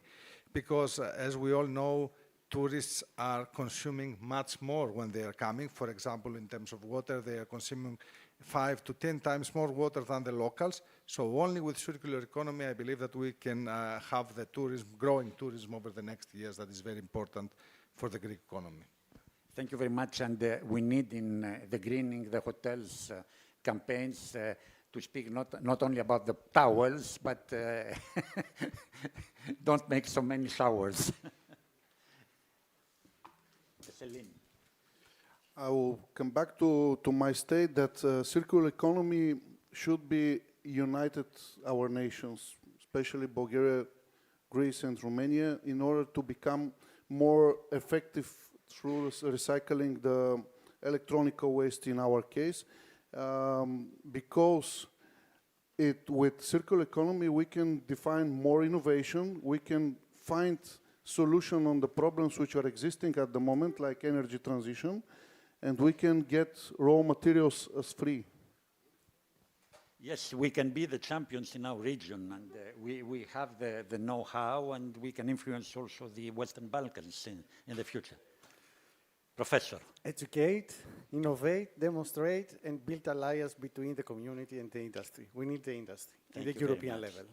Speaker 3: because as we all know, tourists are consuming much more when they are coming. For example, in terms of water, they are consuming 5 to 10 times more water than the locals. So only with circular economy, I believe that we can have the tourism, growing tourism over the next years. That is very important for the Greek economy.
Speaker 1: Thank you very much. And we need in the greening, the hotels campaigns to speak not only about the towels, but don't make so many showers. Celine.
Speaker 20: I will come back to my state that circular economy should be united our nations, especially Bulgaria, Greece, and Romania, in order to become more effective through recycling the electronic waste in our case, because with circular economy we can define more innovation, we can find solution on the problems which are existing at the moment, like energy transition, and we can get raw materials as free.
Speaker 1: Yes, we can be the champions in our region, and we have the know-how, and we can influence also the Western Balkans in the future. Professor.
Speaker 4: Educate, innovate, demonstrate, and build alliance between the community and the industry. We need the industry at the European level.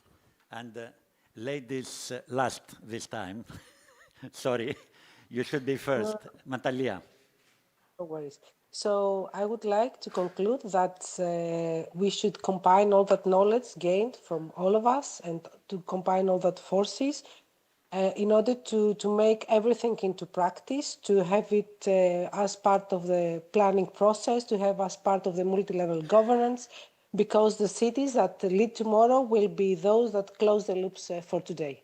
Speaker 1: And ladies last this time. Sorry, you should be first. Natalia.
Speaker 21: No worries. So I would like to conclude that we should combine all that knowledge gained from all of us and to combine all that forces in order to make everything into practice, to have it as part of the planning process, to have as part of the multi-level governance, because the cities that lead tomorrow will be those that close the loops for today.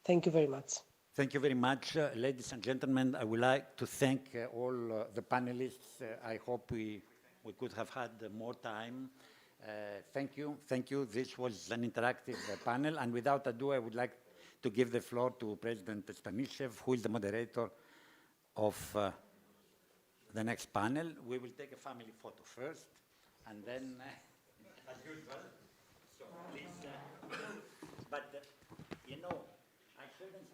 Speaker 21: Thank you very much.
Speaker 1: Thank you very much, ladies and gentlemen. I would like to thank all the panelists. I hope we could have had more time. Thank you. Thank you. This was an interactive panel. And without ado, I would like to give the floor to President Stanishev, who is the moderator of the next panel. We will take a family photo first, and then, as usual, so please, but, you know, I shouldn't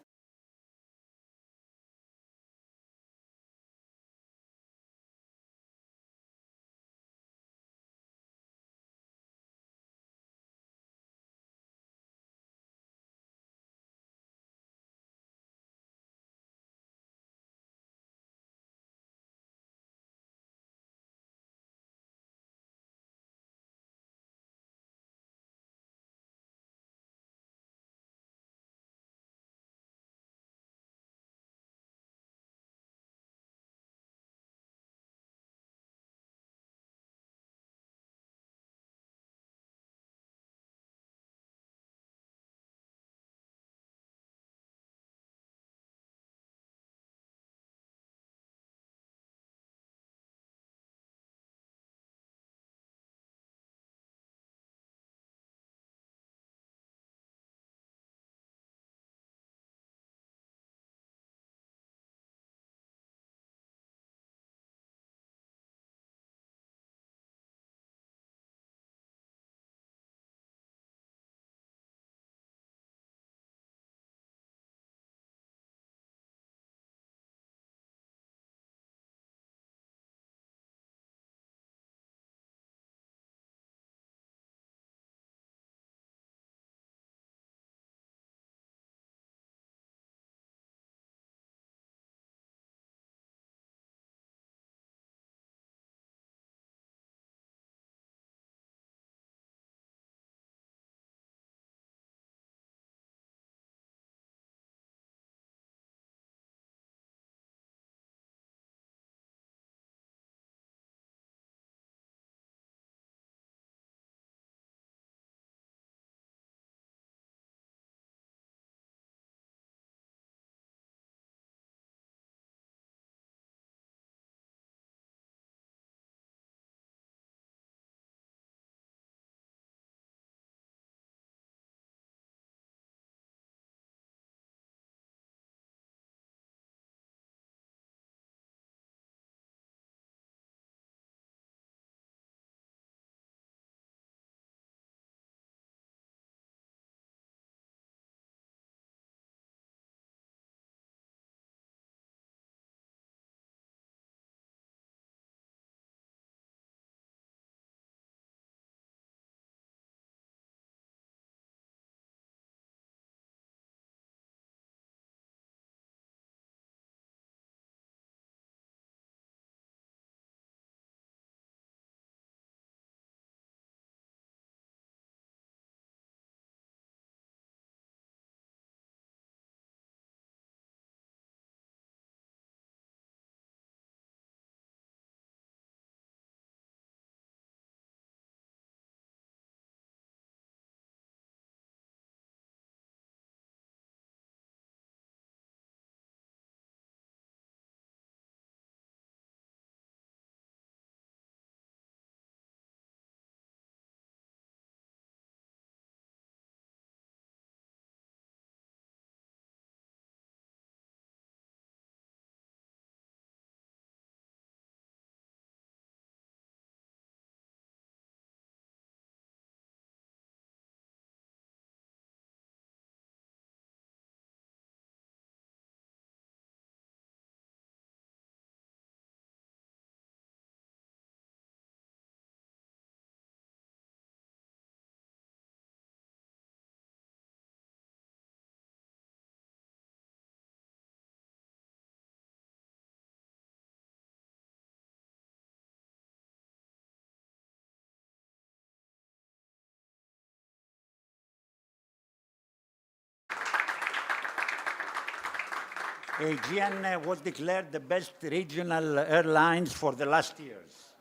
Speaker 1: Aegean was declared the best regional airlines for the last years,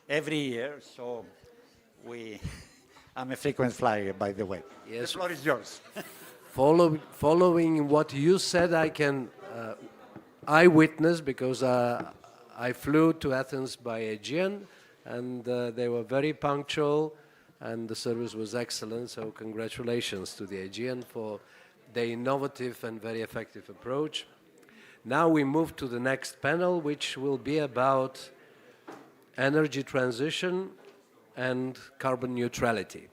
Speaker 1: every year. So I'm a frequent flyer, by the way.
Speaker 5: Yes.
Speaker 1: The floor is yours.
Speaker 5: Following what you said, I can eyewitness, because I flew to Athens by Aegean, and they were very punctual, and the service was excellent. So congratulations to the Aegean for the innovative and very effective approach. Now we move to the next panel, which will be about energy transition and carbon neutrality.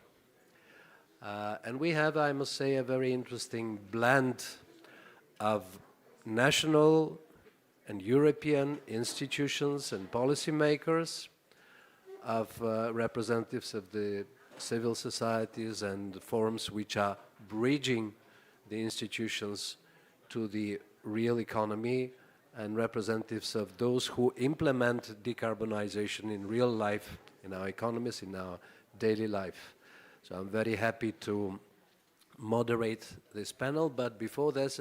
Speaker 5: And we have, I must say, a very interesting blend of national and European institutions and policymakers, of representatives of the civil societies and forums which are bridging the institutions to the real economy, and representatives of those who implement decarbonization in real life, in our economies, in our daily life. So I'm very happy to moderate this panel, but before this,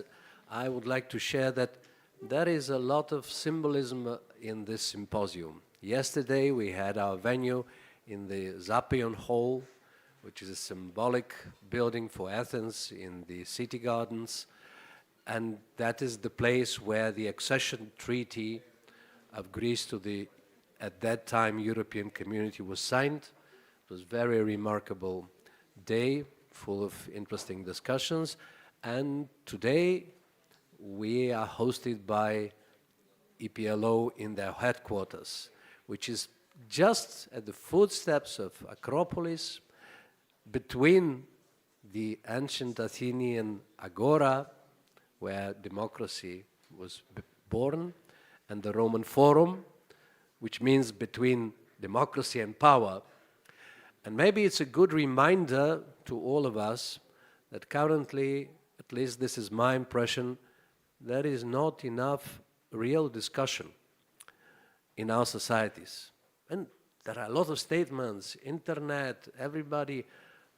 Speaker 5: I would like to share that there is a lot of symbolism in this symposium. Yesterday we had our venue in the Zappeion Hall, which is a symbolic building for Athens in the city gardens, and that is the place where the accession treaty of Greece to the, at that time, European Community was signed. It was a very remarkable day, full of interesting discussions, and today we are hosted by EPLO in their headquarters, which is just at the footsteps of Acropolis, between the ancient Athenian Agora, where democracy was born, and the Roman Forum, which means between democracy and power. And maybe it's a good reminder to all of us that currently, at least this is my impression, there is not enough real discussion in our societies. And there are a lot of statements, internet, everybody,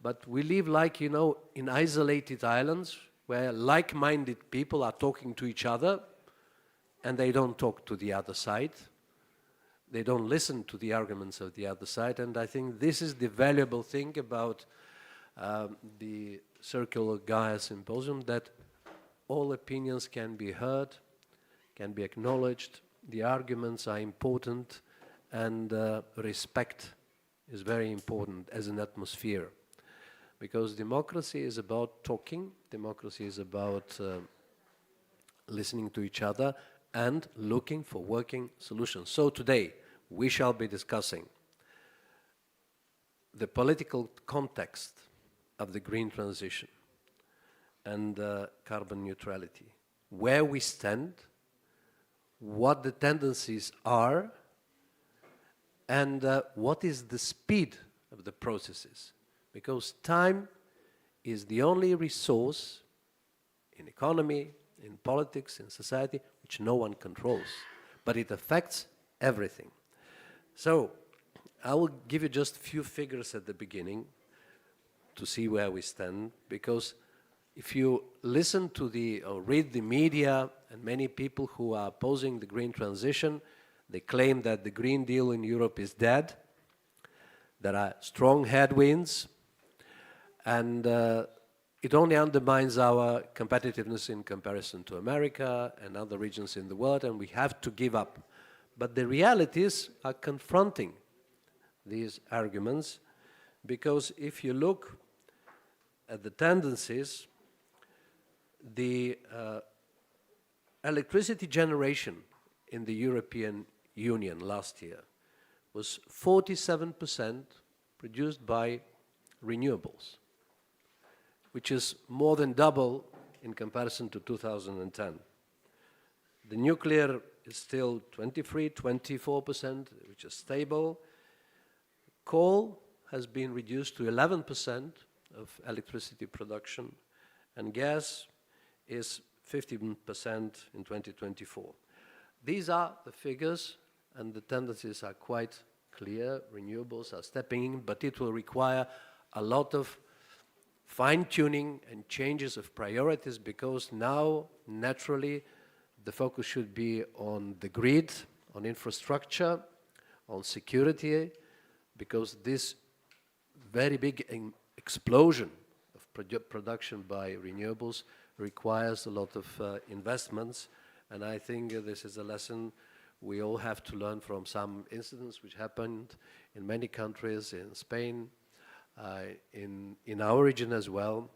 Speaker 5: but we live like, you know, in isolated islands where like-minded people are talking to each other and they don't talk to the other side. They don't listen to the arguments of the other side, and I think this is the valuable thing about the Circular Gaia Symposium, that all opinions can be heard, can be acknowledged, the arguments are important, and respect is very important as an atmosphere. Because democracy is about talking, democracy is about listening to each other and looking for working solutions. So today, we shall be discussing the political context of the green transition and carbon neutrality, where we stand, what the tendencies are, and what is the speed of the processes. Because time is the only resource in economy, in politics, in society, which no one controls, but it affects everything. So, I will give you just a few figures at the beginning to see where we stand, because if you listen to or read the media and many people who are opposing the green transition, they claim that the Green Deal in Europe is dead. There are strong headwinds, and it only undermines our competitiveness in comparison to America and other regions in the world, and we have to give up. But the realities are confronting these arguments, because if you look at the tendencies, the electricity generation in the European Union last year was 47% produced by renewables, which is more than double in comparison to 2010. The nuclear is still 24%, which is stable. Coal has been reduced to 11% of electricity production, and gas is 15% in 2024. These are the figures, and the tendencies are quite clear. Renewables are stepping in, but it will require a lot of fine-tuning and changes of priorities, because now, naturally, the focus should be on the grid, on infrastructure, on security, because this very big explosion of production by renewables requires a lot of investments, and I think this is a lesson we all have to learn from some incidents which happened in many countries, in Spain, in our region as well.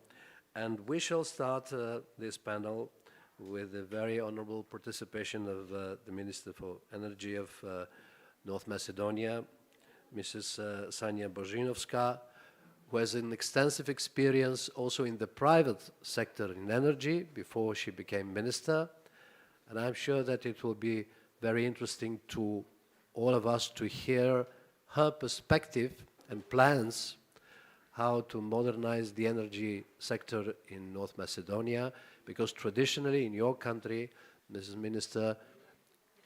Speaker 5: And we shall start this panel with the very honorable participation of the Minister for Energy of North Macedonia, Mrs. Sanja Božinovska, who has an extensive experience also in the private sector in energy before she became minister. And I'm sure that it will be very interesting to all of us to hear her perspective and plans how to modernize the energy sector in North Macedonia, because traditionally in your country, Mrs. Minister,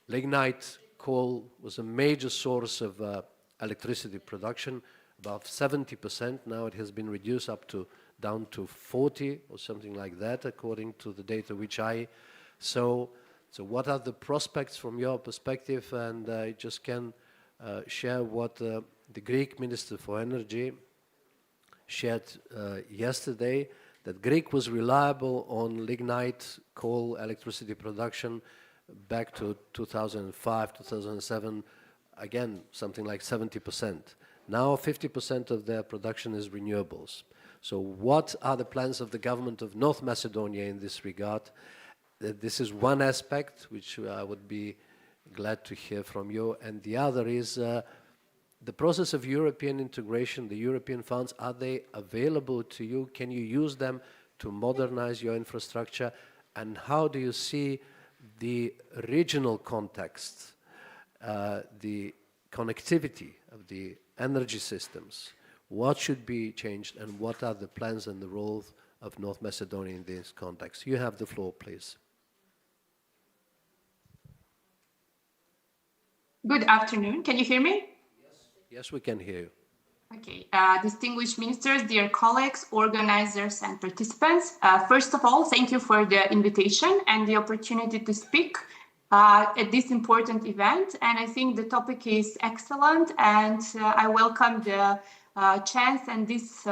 Speaker 5: lignite coal was a major source of electricity production, about 70%. Now it has been reduced down to 40 or something like that, according to the data which I saw. So what are the prospects from your perspective? And I just can share what the Greek Minister for Energy shared yesterday, that Greek was reliable on lignite coal electricity production back to 2005, 2007, again, something like 70%. Now 50% of their production is renewables. So what are the plans of the government of North Macedonia in this regard? This is one aspect which I would be glad to hear from you. And the other is the process of European integration, the European funds, are they available to you? Can you use them to modernize your infrastructure? And how do you see the regional context, the connectivity of the energy systems? What should be changed, and what are the plans and the role of North Macedonia in this context? You have the floor, please.
Speaker 7: Good afternoon. Can you hear me?
Speaker 5: Yes, we can hear you.
Speaker 7: Okay. Distinguished ministers, dear colleagues, organizers, and participants, first of all, thank you for the invitation and the opportunity to speak at this important event. And I think the topic is excellent, and I welcome the chance and this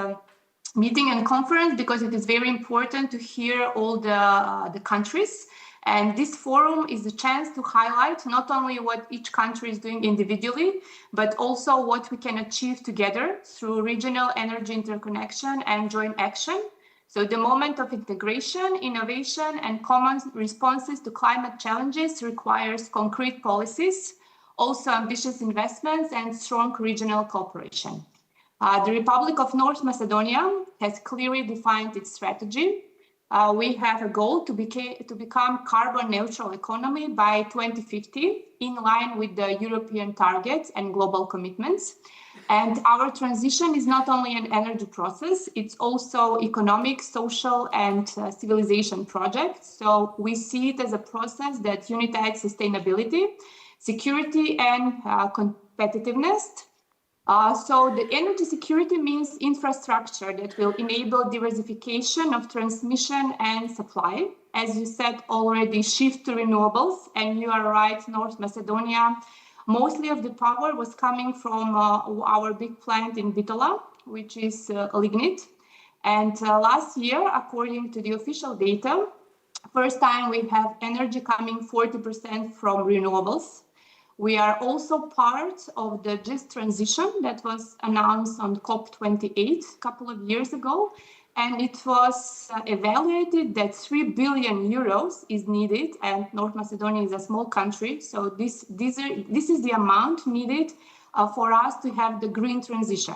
Speaker 7: meeting and conference, because it is very important to hear all the countries. And this forum is a chance to highlight not only what each country is doing individually, but also what we can achieve together through regional energy interconnection and joint action. So the moment of integration, innovation, and common responses to climate challenges requires concrete policies, also ambitious investments and strong regional cooperation. The Republic of North Macedonia has clearly defined its strategy. We have a goal to become carbon neutral economy by 2050, in line with the European targets and global commitments. And our transition is not only an energy process, it's also economic, social, and civilization project. So we see it as a process that unites sustainability, security, and competitiveness. So the energy security means infrastructure that will enable diversification of transmission and supply. As you said already, shift to renewables, and you are right, North Macedonia, mostly of the power was coming from our big plant in Bitola, which is lignite. And last year, according to the official data, first time we have energy coming 40% from renewables. We are also part of the just transition that was announced on COP28 a couple of years ago. And it was evaluated that 3 billion euros is needed, and North Macedonia is a small country. So this is the amount needed for us to have the green transition.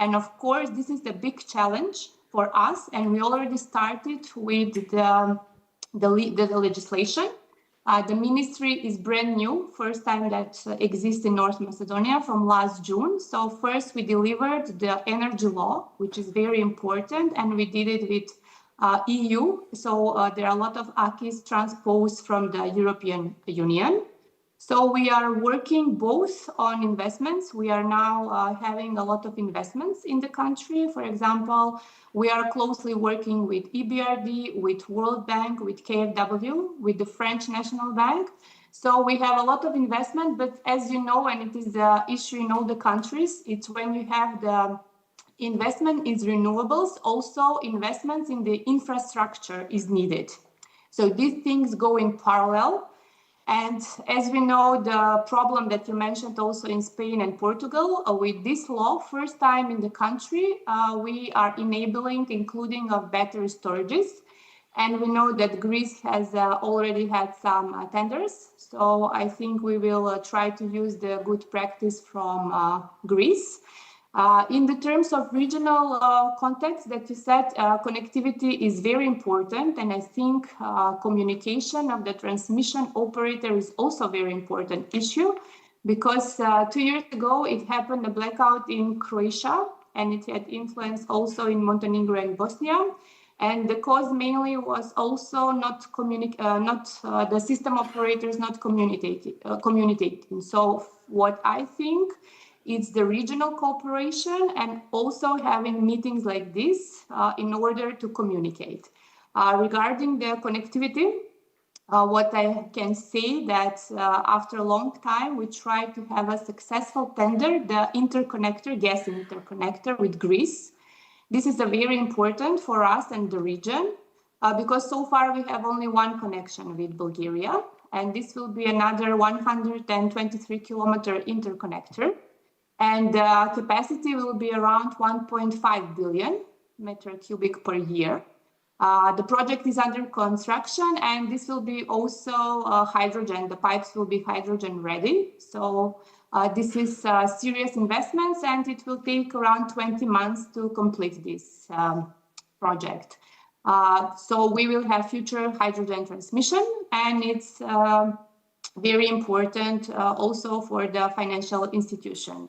Speaker 7: And of course, this is the big challenge for us. And we already started with the legislation. The ministry is brand new, first time that exists in North Macedonia from last June. So first we delivered the energy law, which is very important, and we did it with EU. So there are a lot of acquis transposed from the European Union. So we are working both on investments. We are now having a lot of investments in the country. For example, we are closely working with EBRD, with World Bank, with KfW, with the French National Bank. So we have a lot of investment, but as you know, and it is the issue in all the countries, it's when you have the investment in renewables, also investments in the infrastructure is needed. So these things go in parallel. And as we know, the problem that you mentioned also in Spain and Portugal, with this law, first time in the country, we are enabling including of battery storages. And we know that Greece has already had some tenders. So I think we will try to use the good practice from Greece. In the terms of regional context that you said, connectivity is very important, and I think communication of the transmission operator is also a very important issue, because 2 years ago it happened a blackout in Croatia, and it had influence also in Montenegro and Bosnia, and the cause mainly was also the system operators not communicating. So what I think, it's the regional cooperation and also having meetings like this in order to communicate. Regarding the connectivity, what I can say that after a long time, we tried to have a successful tender, the interconnector, gas interconnector with Greece. This is very important for us and the region because so far we have only one connection with Bulgaria, and this will be another 123 kilometer interconnector. And the capacity will be around 1.5 billion meter cubic per year. The project is under construction, and this will be also hydrogen. The pipes will be hydrogen ready. So this is serious investments, and it will take around 20 months to complete this project. So we will have future hydrogen transmission, and it's very important also for the financial institution.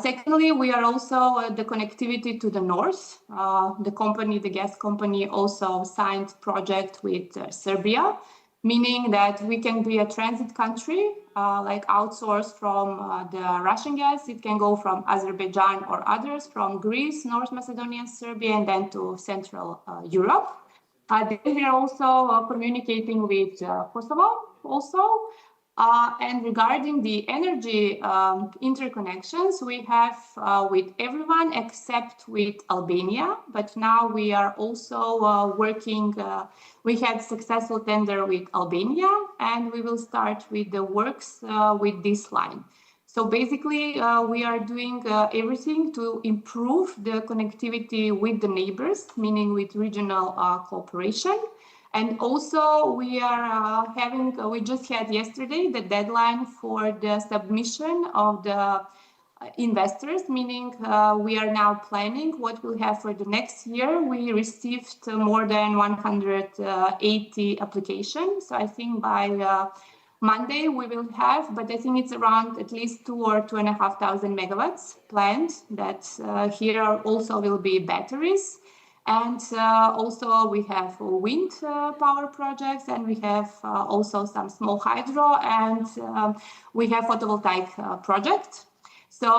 Speaker 7: Secondly, we are also the connectivity to the north. The gas company also signed project with Serbia, meaning that we can be a transit country, like outsource from the Russian gas. It can go from Azerbaijan or others, from Greece, North Macedonia, Serbia, and then to Central Europe. We are also communicating with Kosovo also. And regarding the energy interconnections, we have with everyone except with Albania, but now we are also working, we had successful tender with Albania, and we will start with the works with this line. So basically, we are doing everything to improve the connectivity with the neighbors, meaning with regional cooperation. And also we are we just had yesterday the deadline for the submission of the investors, meaning we are now planning what we'll have for the next year. We received more than 180 applications. So I think by Monday we will have, but I think it's around at least 2,000 or 2,500 megawatts planned. That here also will be batteries. And also we have wind power projects, and we have also some small hydro, and we have photovoltaic projects. So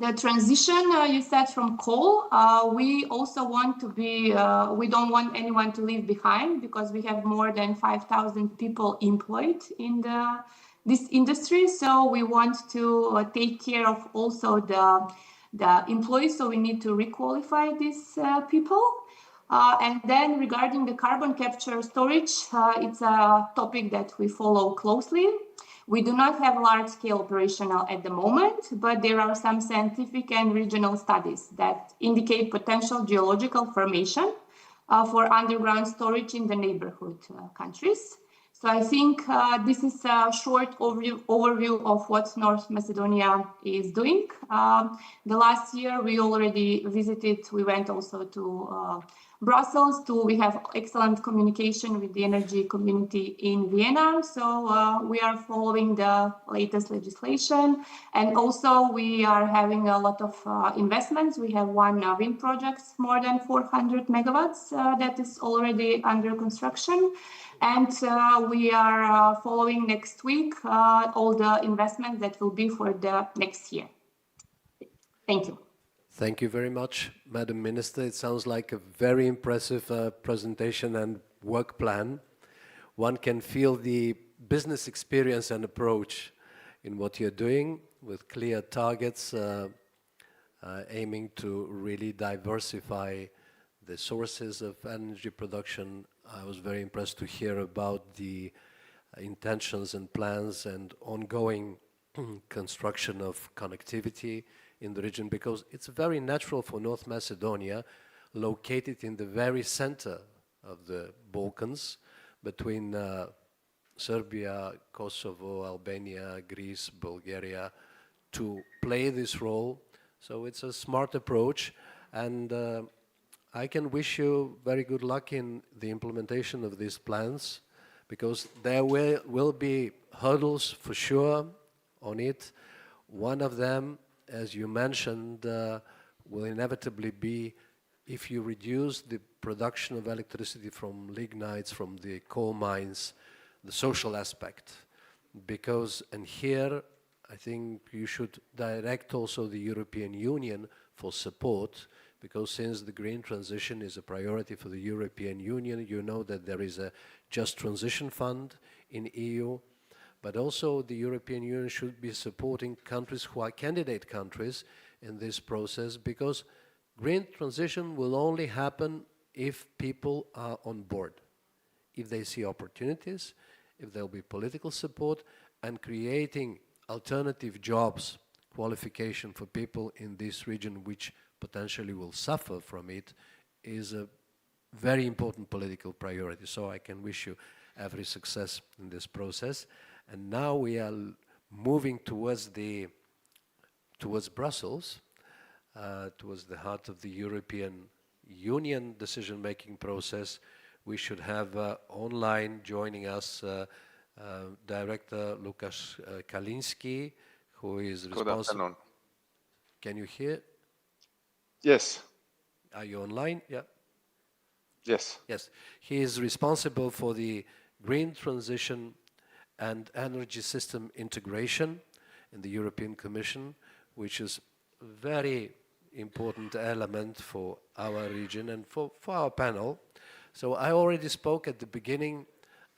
Speaker 7: the transition you said from coal, we also want to be, we don't want anyone to leave behind, because we have more than 5,000 people employed in this industry. So we want to take care of also the employees, so we need to requalify these people. And then regarding the carbon capture storage, it's a topic that we follow closely. We do not have large-scale operational at the moment, but there are some scientific and regional studies that indicate potential geological formation for underground storage in the neighborhood countries. So I think this is a short overview of what North Macedonia is doing. The last year we already visited, we went also to Brussels we have excellent communication with the energy community in Vienna. So we are following the latest legislation. And also we are having a lot of investments. We have one wind project, more than 400 megawatts that is already under construction. And we are following next week all the investments that will be for the next year. Thank you.
Speaker 5: Thank you very much, Madam Minister. It sounds like a very impressive presentation and work plan. One can feel the business experience and approach in what you're doing with clear targets, aiming to really diversify the sources of energy production. I was very impressed to hear about the intentions and plans and ongoing construction of connectivity in the region, because it's very natural for North Macedonia, located in the very center of the Balkans, between Serbia, Kosovo, Albania, Greece, Bulgaria, to play this role. So it's a smart approach, and I can wish you very good luck in the implementation of these plans, because there will be hurdles for sure on it. One of them, as you mentioned, will inevitably be if you reduce the production of electricity from lignites, from the coal mines, the social aspect. Because, and here, I think you should direct also the European Union for support, because since the green transition is a priority for the European Union, you know that there is a Just Transition Fund in EU, but also the European Union should be supporting countries who are candidate countries in this process, because green transition will only happen if people are on board, if they see opportunities, if there will be political support, and creating alternative jobs, qualification for people in this region which potentially will suffer from it, is a very important political priority. So I can wish you every success in this process. And now we are moving towards Brussels, towards the heart of the European Union decision-making process. We should have online joining us Director Lukasz Kalinski, who is responsible.
Speaker 6: Good afternoon.
Speaker 5: Can you hear?
Speaker 6: Yes.
Speaker 5: Are you online? Yeah.
Speaker 6: Yes.
Speaker 5: Yes. He is responsible for the green transition and energy system integration in the European Commission, which is a very important element for our region and for our panel. So I already spoke at the beginning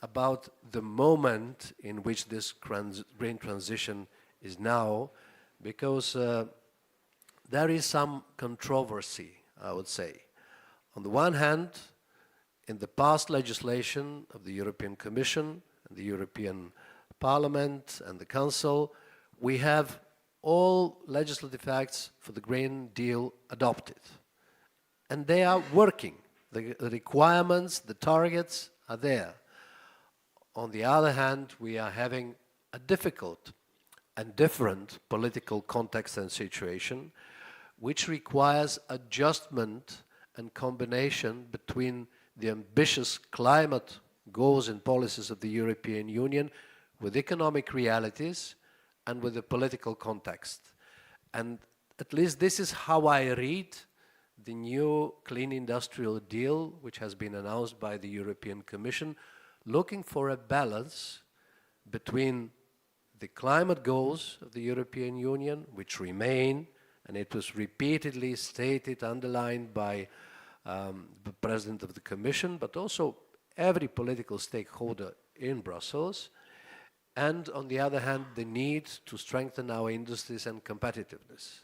Speaker 5: about the moment in which this green transition is now, because there is some controversy, I would say. On the one hand, in the past legislation of the European Commission and the European Parliament and the Council, we have all legislative acts for the Green Deal adopted. And they are working. The requirements, the targets are there. On the other hand, we are having a difficult and different political context and situation, which requires adjustment and combination between the ambitious climate goals and policies of the European Union with economic realities and with the political context. And at least this is how I read the new Clean Industrial Deal, which has been announced by the European Commission, looking for a balance between the climate goals of the European Union, which remain, and it was repeatedly stated, underlined by the President of the Commission, but also every political stakeholder in Brussels, and on the other hand, the need to strengthen our industries and competitiveness.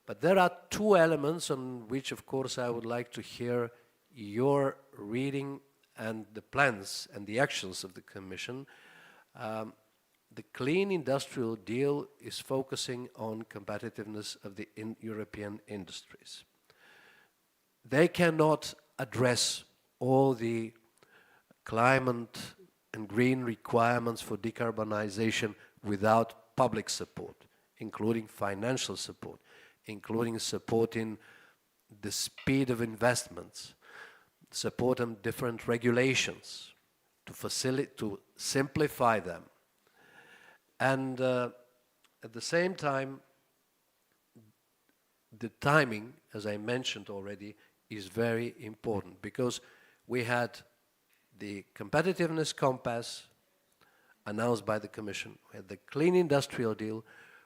Speaker 5: But there are two elements on which, of course, I would like to hear your reading and the plans and the actions of the Commission. The Clean Industrial Deal is focusing on competitiveness of the European industries. They cannot address all the climate and green requirements for decarbonization without public support, including financial support, including supporting the speed of investments. support them different regulations to simplify them. And at the same time, the timing, as I mentioned already, is very important because we had the competitiveness compass announced by the Commission, we had the clean industrial deal,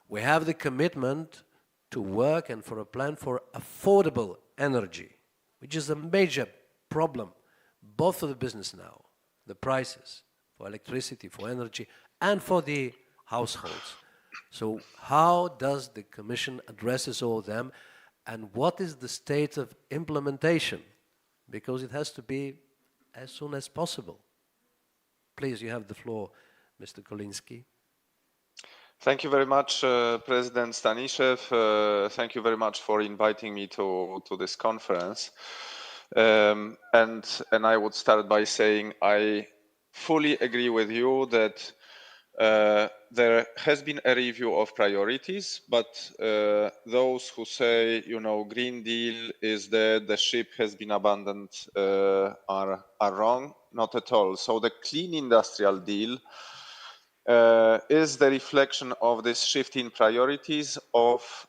Speaker 5: we have the commitment to work and for a plan for affordable energy, which is a major problem, both for the business now, the prices for electricity, for energy, and for the households. So how does the Commission addresses all of them, and what is the state of implementation? Because it has to be as soon as possible. Please, you have the floor, Mr. Kolinsky.
Speaker 6: Thank you very much, President Stanishev. Thank you very much for inviting me to this conference. And I would start by saying I fully agree with you that there has been a review of priorities, but those who say, you know, Green Deal is dead, the ship has been abandoned, are wrong. Not at all. So the Clean Industrial Deal is the reflection of this shift in priorities of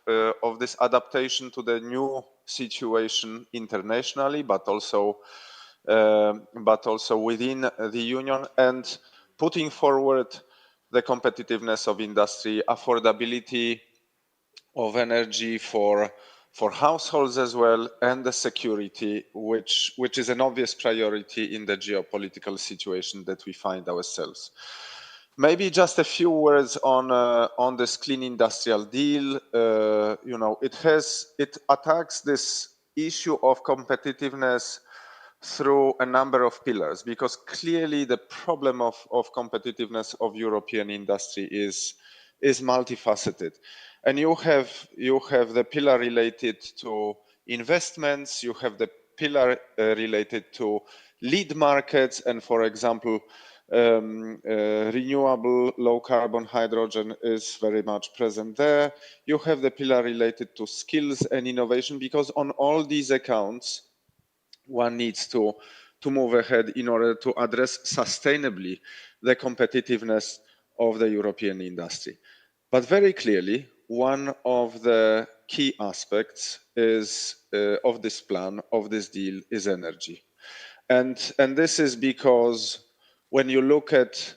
Speaker 6: this adaptation to the new situation internationally, but also within the Union, and putting forward the competitiveness of industry, affordability of energy for households as well, and the security, which is an obvious priority in the geopolitical situation that we find ourselves. Maybe just a few words on this Clean Industrial Deal. You know, it attacks this issue of competitiveness through a number of pillars, because clearly the problem of competitiveness of European industry is multifaceted. And you have the pillar related to investments, you have the pillar related to lead markets, and for example, renewable low carbon hydrogen is very much present there. You have the pillar related to skills and innovation, because on all these accounts, one needs to move ahead in order to address sustainably the competitiveness of the European industry. But very clearly, one of the key aspects of this plan, of this deal, is energy. And this is because when you look at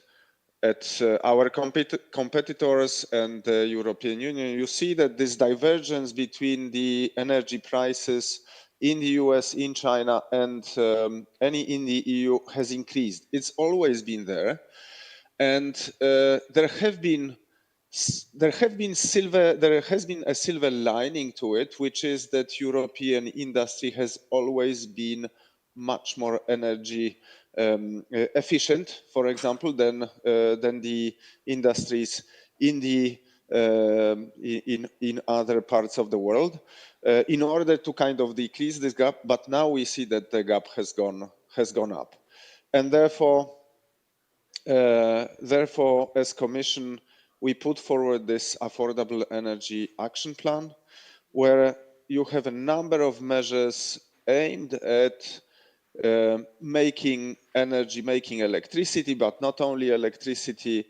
Speaker 6: our competitors and the European Union, you see that this divergence between the energy prices in the US, in China, and in the EU has increased. It's always been there, and there has been a silver lining to it, which is that European industry has always been much more energy efficient, for example, than the industries in other parts of the world, in order to kind of decrease this gap. But now we see that the gap has gone up, and therefore, as Commission, we put forward this affordable energy action plan, where you have a number of measures aimed at making electricity, but not only electricity,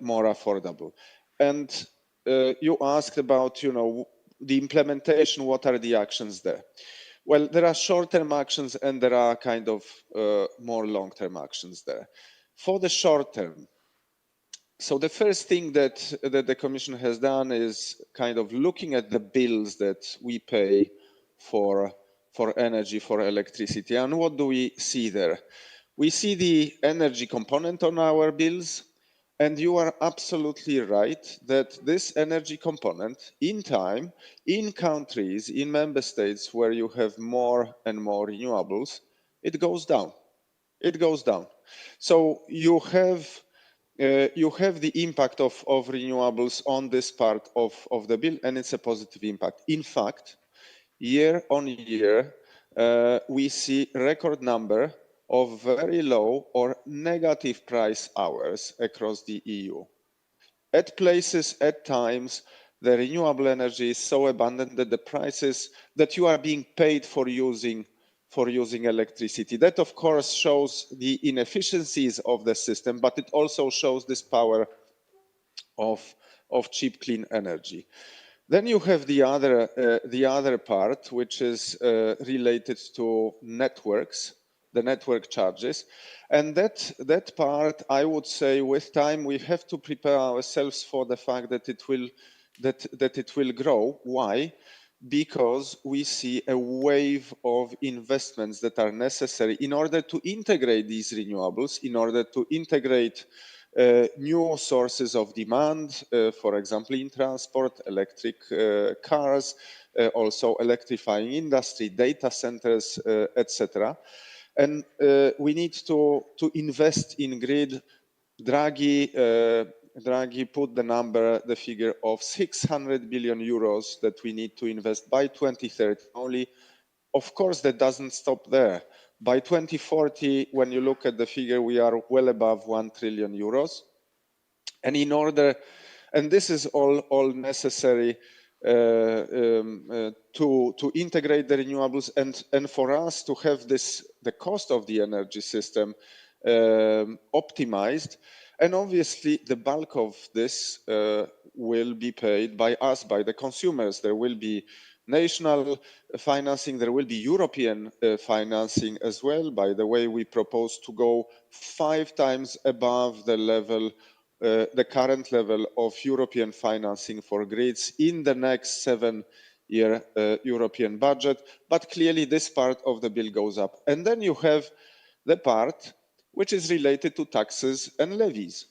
Speaker 6: more affordable. And you asked about, you know, the implementation. What are the actions there? Well, there are short-term actions and there are kind of more long-term actions there. For the short term, so the first thing that the Commission has done is kind of looking at the bills that we pay for energy, for electricity. And what do we see there? We see the energy component on our bills, and you are absolutely right that this energy component, in time, in countries, in member states where you have more and more renewables, it goes down. It goes down. So you have the impact of renewables on this part of the bill, and it's a positive impact. In fact, year on year, we see record number of very low or negative price hours across the EU. At places, at times, the renewable energy is so abundant that the prices that you are being paid for using for using electricity. That, of course, shows the inefficiencies of the system, but it also shows this power of cheap, clean energy. Then you have the other part, which is related to networks, the network charges. And that part, I would say, with time, we have to prepare ourselves for the fact that it will grow. Why? Because we see a wave of investments that are necessary in order to integrate these renewables, in order to integrate new sources of demand, for example, in transport, electric cars, also electrifying industry, data centers, etc. And we need to invest in grid. Draghi put the figure of 600 billion euros that we need to invest by 2030 only. Of course, that doesn't stop there. By 2040, when you look at the figure, we are well above 1 trillion euros. And and this is all necessary to integrate the renewables and for us to have the cost of the energy system optimized. And obviously, the bulk of this will be paid by us, by the consumers. There will be national financing, there will be European financing as well. By the way, we propose to go 5 times above the level, the current level of European financing for grids in the next 7-year European budget. But clearly, this part of the bill goes up. And then you have the part which is related to taxes and levies.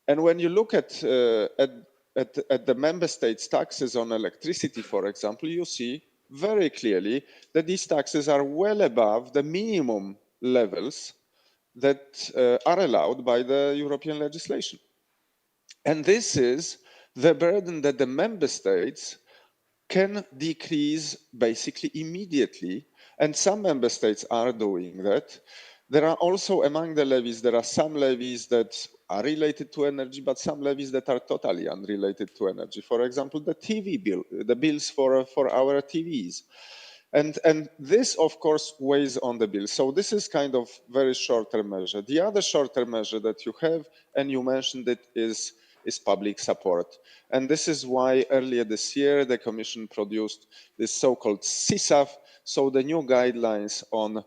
Speaker 6: And when you look at the member states' taxes on electricity, for example, you see very clearly that these taxes are well above the minimum levels that are allowed by the European legislation. And this is the burden that the member states can decrease basically immediately. And some member states are doing that. There are also among the levies, there are some levies that are related to energy, but some levies that are totally unrelated to energy. For example, the TV bill, the bills for our TVs. And this, of course, weighs on the bill. So this is kind of very short-term measure. The other short-term measure that you have, and you mentioned it, is public support. And this is why earlier this year, the Commission produced this so-called CSAF, so the new guidelines on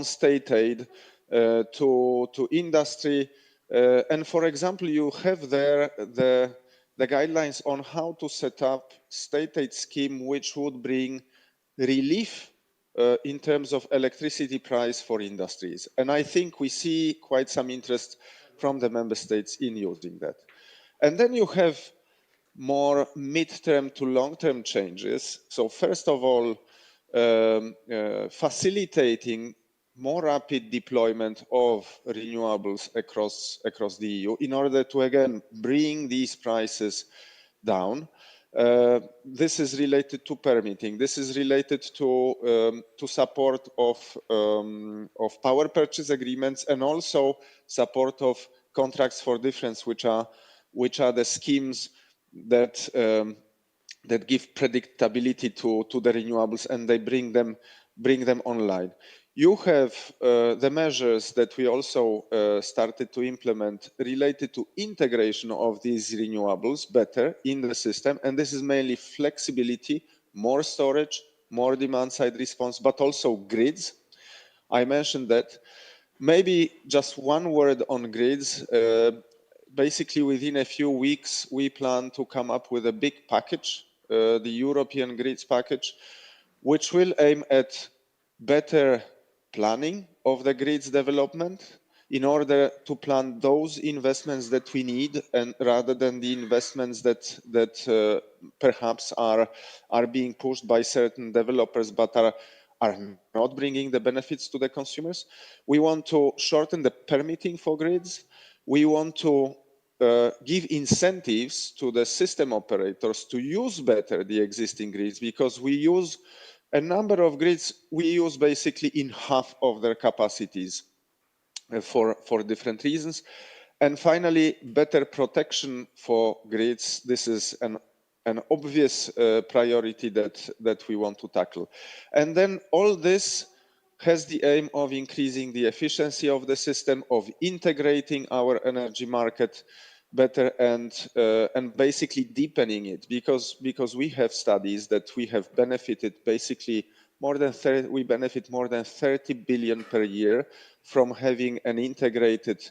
Speaker 6: state aid to industry. And for example, you have there the guidelines on how to set up state aid scheme which would bring relief in terms of electricity price for industries. And I think we see quite some interest from the member states in using that. And then you have more mid-term to long-term changes. So first of all, facilitating more rapid deployment of renewables across the EU in order to, again, bring these prices down. This is related to permitting. This is related to support of power purchase agreements and also support of contracts for difference, which are the schemes that give predictability to the renewables and they bring them online. You have the measures that we also started to implement related to integration of these renewables better in the system. And this is mainly flexibility, more storage, more demand-side response, but also grids. I mentioned that. Maybe just one word on grids. Basically, within a few weeks, we plan to come up with a big package, the European grids package, which will aim at better planning of the grids development in order to plan those investments that we need, and rather than the investments that perhaps are being pushed by certain developers but are not bringing the benefits to the consumers. We want to shorten the permitting for grids. We want to give incentives to the system operators to use better the existing grids, because we use a number of grids, we use basically in half of their capacities for different reasons. And finally, better protection for grids. This is an an obvious priority that we want to tackle. And then all this has the aim of increasing the efficiency of the system, of integrating our energy market better, and basically deepening it, because we have studies that we have benefited basically we benefit more than 30 billion per year from having an integrated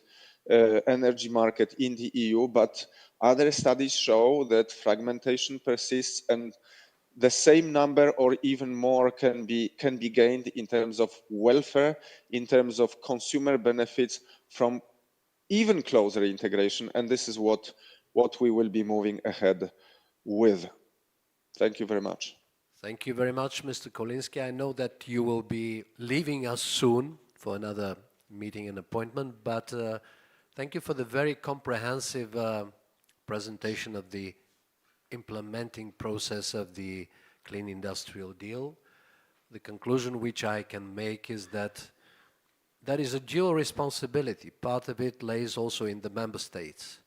Speaker 6: energy market in the EU, but other studies show that fragmentation persists, and the same number or even more can be gained in terms of welfare, in terms of consumer benefits from even closer integration, and this is what we will be moving ahead with. Thank you very much.
Speaker 5: Thank you very much, Mr. Kolinsky. I know that you will be leaving us soon for another meeting and appointment, but thank you for the very comprehensive presentation of the implementing process of the Clean Industrial Deal. The conclusion which I can make is that there is a dual responsibility. Part of it lays also in the member states,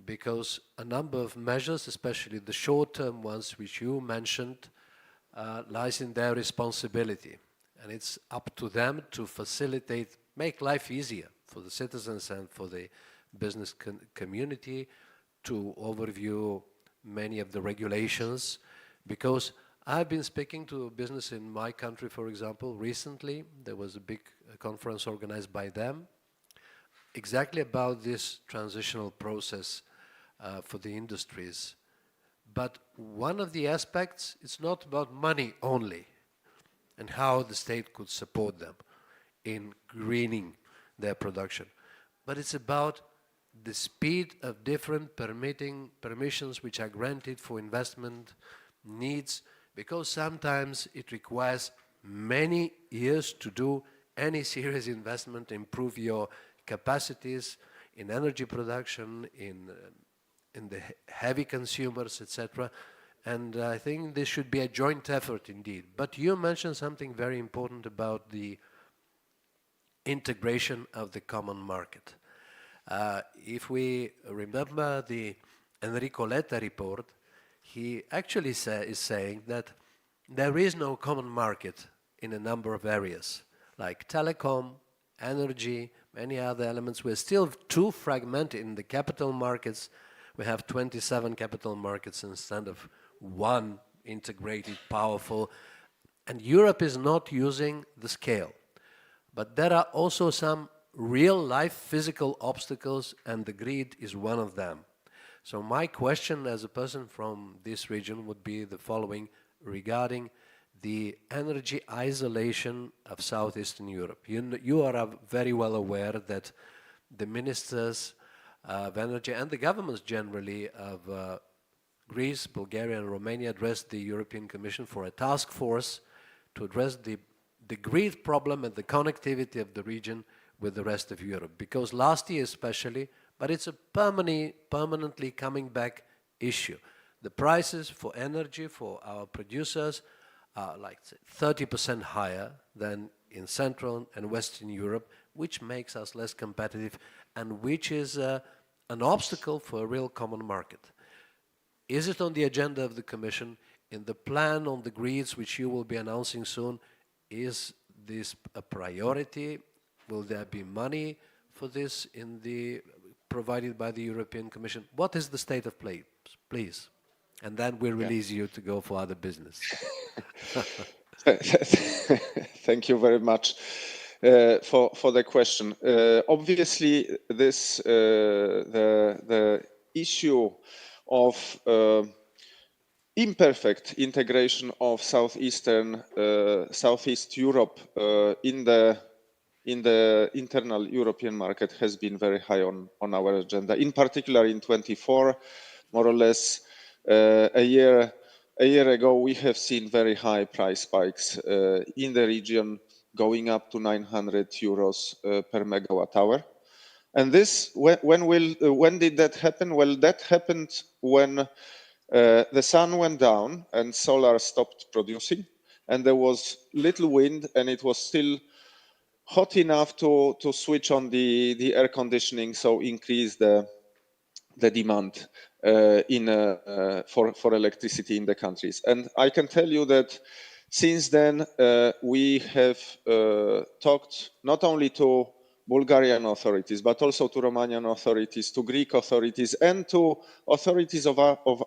Speaker 5: because a number of measures, especially the short-term ones which you mentioned, lies in their responsibility. And it's up to them to facilitate, make life easier for the citizens and for the business community, to overview many of the regulations, because I've been speaking to a business in my country, for example, recently. There was a big conference organized by them exactly about this transitional process for the industries. But one of the aspects, it's not about money only and how the state could support them in greening their production, but it's about the speed of different permissions which are granted for investment needs, because sometimes it requires many years to do any serious investment, improve your capacities in energy production, in the heavy consumers, etc. And I think this should be a joint effort indeed. But you mentioned something very important about the integration of the common market. If we remember the Enrico Letta report, he actually is saying that there is no common market in a number of areas, like telecom, energy, many other elements. We're still too fragmented in the capital markets. We have 27 capital markets instead of one integrated, powerful, and Europe is not using the scale. But there are also some real-life physical obstacles, and the grid is one of them. So my question as a person from this region would be the following regarding the energy isolation of Southeastern Europe. You are very well aware that the ministers of energy and the governments generally of Greece, Bulgaria and Romania addressed the European Commission for a task force to address the grid problem and the connectivity of the region with the rest of Europe. Because last year especially, but it's a permanently coming back issue. The prices for energy for our producers are like 30% higher than in Central and Western Europe, which makes us less competitive and which is an obstacle for a real common market. Is it on the agenda of the Commission? In the plan on the grids, which you will be announcing soon, is this a priority? Will there be money for this provided by the European Commission? What is the state of play, please? And then we'll release you to go for other business.
Speaker 6: Thank you very much for the question. Obviously, this the issue of imperfect integration of Southeast Europe in the internal European market has been very high on our agenda. In particular, in 24, more or less a year ago, we have seen very high price spikes in the region, going up to 900 euros per megawatt hour. And this, when did that happen? Well, that happened when the sun went down and solar stopped producing, and there was little wind, and it was still hot enough to switch on the air conditioning, so increase the the demand for electricity in the countries. And I can tell you that since then, we have talked not only to Bulgarian authorities, but also to Romanian authorities, to Greek authorities, and to authorities of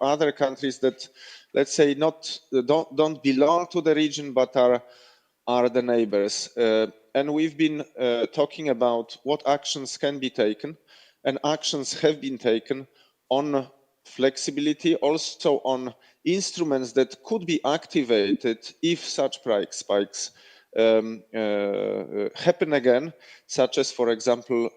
Speaker 6: other countries that, let's say, don't belong to the region, but are the neighbors. And we've been talking about what actions can be taken, and actions have been taken on flexibility, also on instruments that could be activated if such price spikes happen again, such as, for example,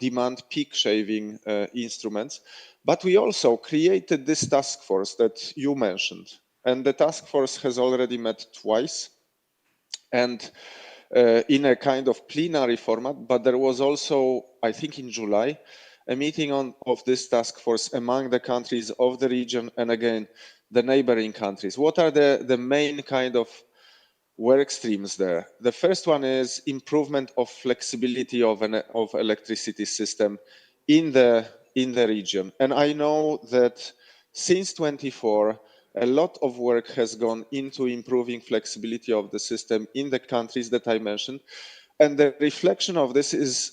Speaker 6: demand peak shaving instruments. But we also created this task force that you mentioned, and the task force has already met twice, and in a kind of plenary format, but there was also, I think in July, a meeting of this task force among the countries of the region and again, the neighboring countries. What are the main kind of work streams there? The first one is improvement of flexibility of electricity system in the region. And I know that since 24, a lot of work has gone into improving flexibility of the system in the countries that I mentioned. And the reflection of this is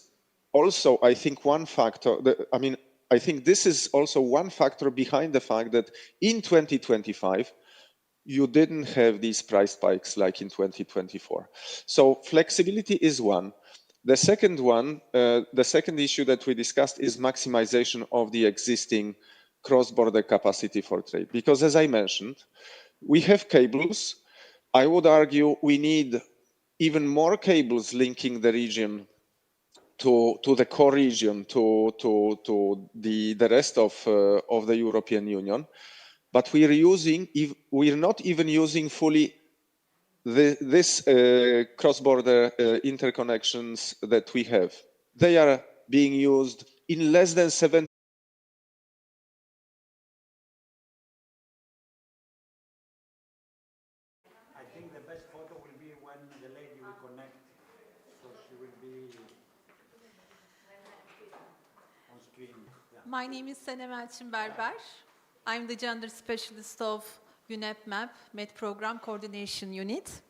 Speaker 6: also, I think, one factor. I think this is also one factor behind the fact that in 2025, you didn't have these price spikes like in 2024. So flexibility is one. The second one, the second issue that we discussed is maximization of the existing cross-border capacity for trade. Because as I mentioned, we have cables. I would argue we need even more cables linking the region to the core region, to the rest of the European Union. But we're not even using fully this cross-border interconnections that we have. They are being used in less than 70%.
Speaker 1: I think the best photo will be when the lady will connect, so she will be on screen. Yeah.
Speaker 2: My name is Senem Elçin Berber. I'm the gender specialist of UNEP-MAP, Med Program Coordination Unit.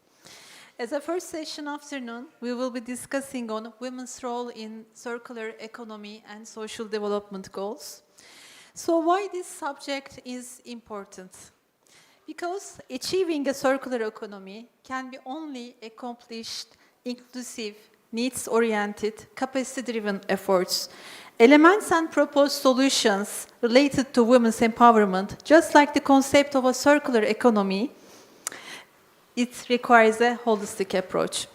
Speaker 2: As a first session afternoon, we will be discussing on women's role in circular economy and social development goals. So why this subject is important? Because achieving a circular economy can be only accomplished inclusive, needs-oriented, capacity-driven efforts. Elements and proposed solutions related to women's empowerment, just like the concept of a circular economy, it requires a holistic approach.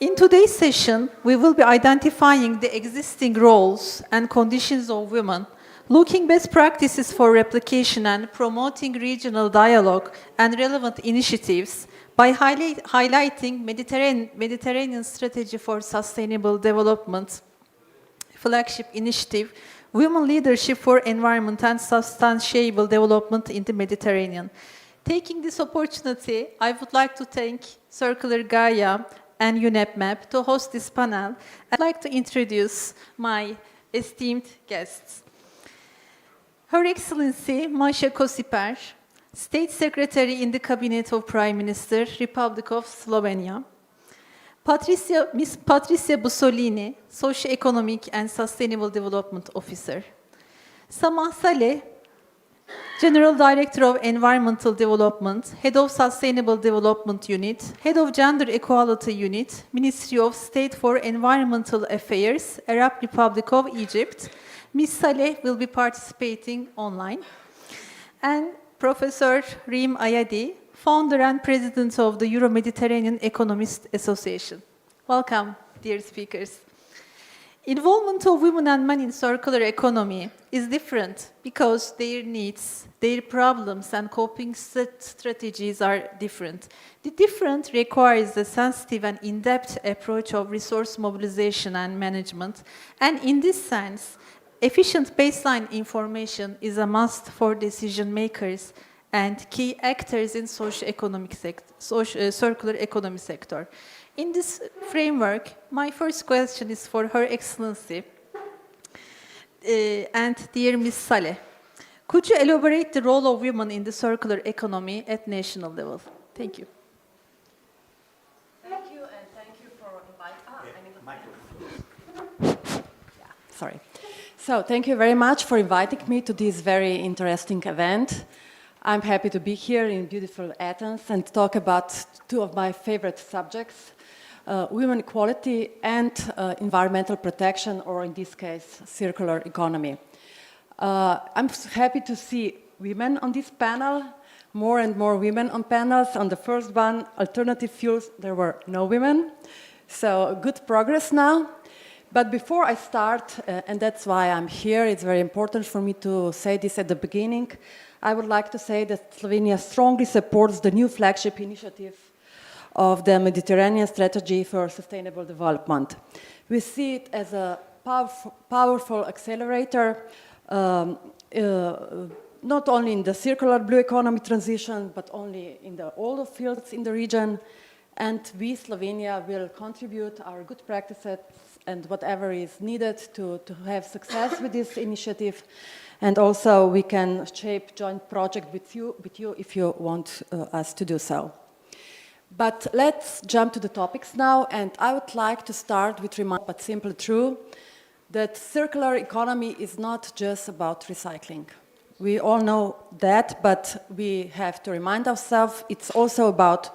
Speaker 2: In today's session, we will be identifying the existing roles and conditions of women, looking best practices for replication and promoting regional dialogue and relevant initiatives by highlighting Mediterranean Strategy for Sustainable Development flagship initiative, Women Leadership for Environment and Sustainable Development in the Mediterranean. Taking this opportunity, I would like to thank Circular Gaia and UNEP-MAP to host this panel. I'd like to introduce my esteemed guests. Her Excellency Masha Kosiper, State Secretary in the Cabinet of Prime Minister, Republic of Slovenia. Miss Patricia Bussolini, Socio-Economic and Sustainable Development Officer. Samah Saleh, General Director of Environmental Development, Head of Sustainable Development Unit, Head of Gender Equality Unit, Ministry of State for Environmental Affairs, Arab Republic of Egypt. Ms. Saleh will be participating online. And Professor Reem Ayadi, Founder and President of the Euro-Mediterranean Economists Association. Welcome, dear speakers. Involvement of women and men in circular economy is different because their needs, their problems, and coping strategies are different. The different requires a sensitive and in-depth approach of resource mobilization and management, and in this sense, efficient baseline information is a must for decision makers and key actors in circular economy sector. In this framework, my first question is for Her Excellency. and dear Ms. Saleh, could you elaborate the role of women in the circular economy at national level? Thank you.
Speaker 9: Thank you, and thank you for inviting. Sorry. So thank you very much for inviting me to this very interesting event. I'm happy to be here in beautiful Athens and talk about two of my favorite subjects, women equality and environmental protection, or in this case, circular economy. I'm happy to see women on this panel, more and more women on panels. On the first one, alternative fuels, there were no women. So good progress now. But before I start, and that's why I'm here, it's very important for me to say this at the beginning, I would like to say that Slovenia strongly supports the new flagship initiative of the Mediterranean Strategy for Sustainable Development. We see it as a powerful accelerator, not only in the circular blue economy transition, but only in all the fields in the region. And we, Slovenia, will contribute our good practices and whatever is needed to have success with this initiative. And also we can shape joint project with you if you want us to do so. But let's jump to the topics now. And I would like to start with but simply true, that circular economy is not just about recycling. We all know that, but we have to remind ourselves it's also about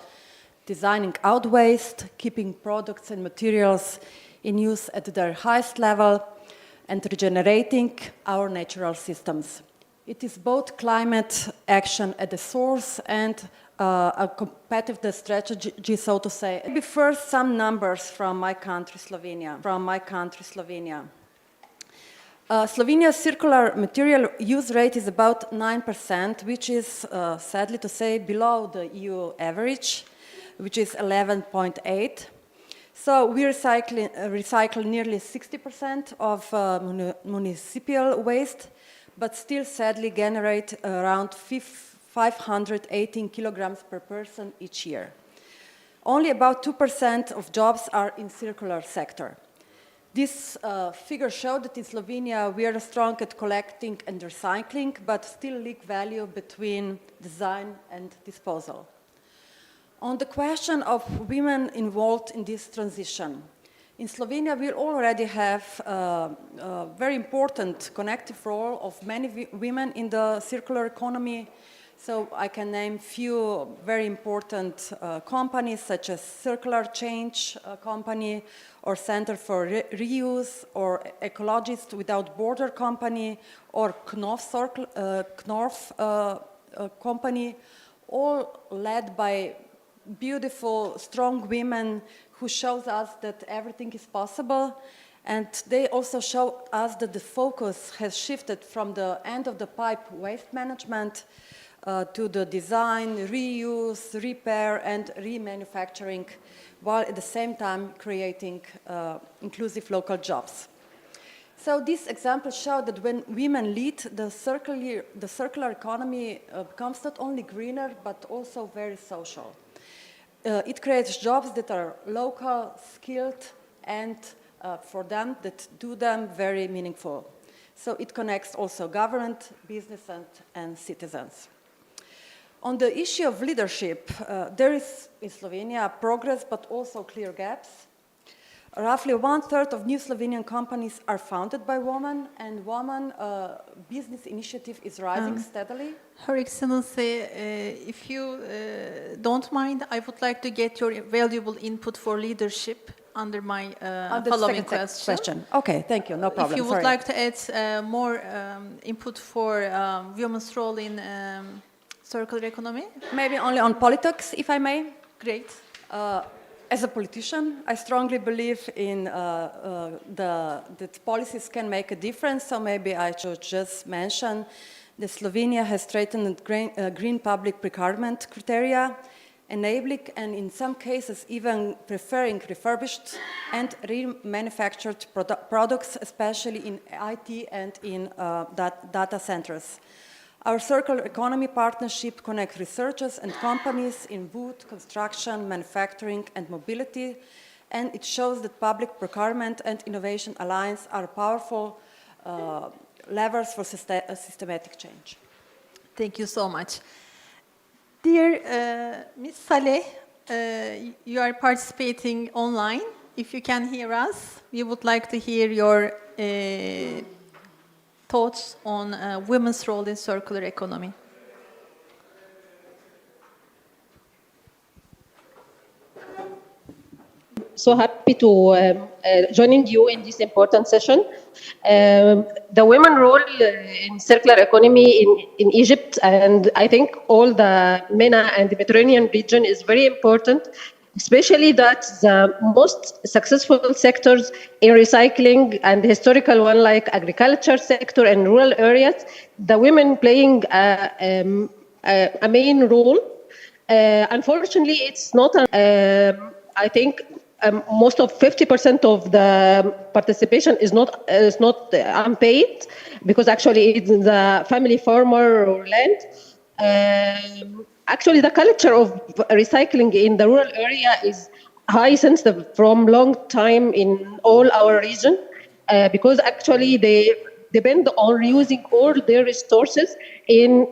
Speaker 9: designing out waste, keeping products and materials in use at their highest level, and regenerating our natural systems. It is both climate action at the source and a competitive strategy, so to say. Maybe first some numbers from my country, Slovenia. Slovenia's circular material use rate is about 9%, which is, sadly to say, below the EU average, which is 11.8%. So we recycle nearly 60% of municipal waste, but still sadly generate around 518 kilograms per person each year. Only about 2% of jobs are in circular sector. This figure showed that in Slovenia we are strong at collecting and recycling, but still lack value between design and disposal. On the question of women involved in this transition, in Slovenia we already have a very important connective role of many women in the circular economy. So I can name few very important companies such as Circular Change company, or Center for Reuse, or Ecologists Without Border company, or Knorf company, all led by beautiful, strong women who shows us that everything is possible. And they also show us that the focus has shifted from the end of the pipe waste management to the design, reuse, repair, and remanufacturing, while at the same time creating inclusive local jobs. So these examples show that when women lead, the circular economy becomes not only greener, but also very social. It creates jobs that are local, skilled, and for them, that do them very meaningful. So it connects also government, business, and citizens. On the issue of leadership, there is in Slovenia progress, but also clear gaps. Roughly 1/3 of new Slovenian companies are founded by women, and women business initiative is rising steadily.
Speaker 2: Her Excellency, if you don't mind, I would like to get your valuable input for leadership under my following question.
Speaker 9: Okay, thank you, no problem.
Speaker 2: If you would like to add more input for women's role in circular economy?
Speaker 9: Maybe only on politics, if I may.
Speaker 2: Great.
Speaker 9: As a politician, I strongly believe in that policies can make a difference, so maybe I should just mention that Slovenia has strengthened green public procurement criteria, enabling and in some cases even preferring refurbished and remanufactured products, especially in IT and in data centers. Our circular economy partnership connects researchers and companies in wood, construction, manufacturing, and mobility, and it shows that public procurement and innovation alliance are powerful levers for systematic change.
Speaker 2: Thank you so much. Dear Ms. Saleh, you are participating online. If you can hear us, we would like to hear your thoughts on women's role in circular economy.
Speaker 11: So happy to joining you in this important session. The women role in circular economy in Egypt, and I think all the MENA and the Mediterranean region is very important, especially that the most successful sectors in recycling and the historical one like agriculture sector and rural areas, the women playing a main role. Unfortunately, it's not, I think, most of 50% of the participation is not unpaid, because actually it's the family farmer or land. Actually, the culture of recycling in the rural area is high since from long time in all our region, because actually they depend on using all their resources in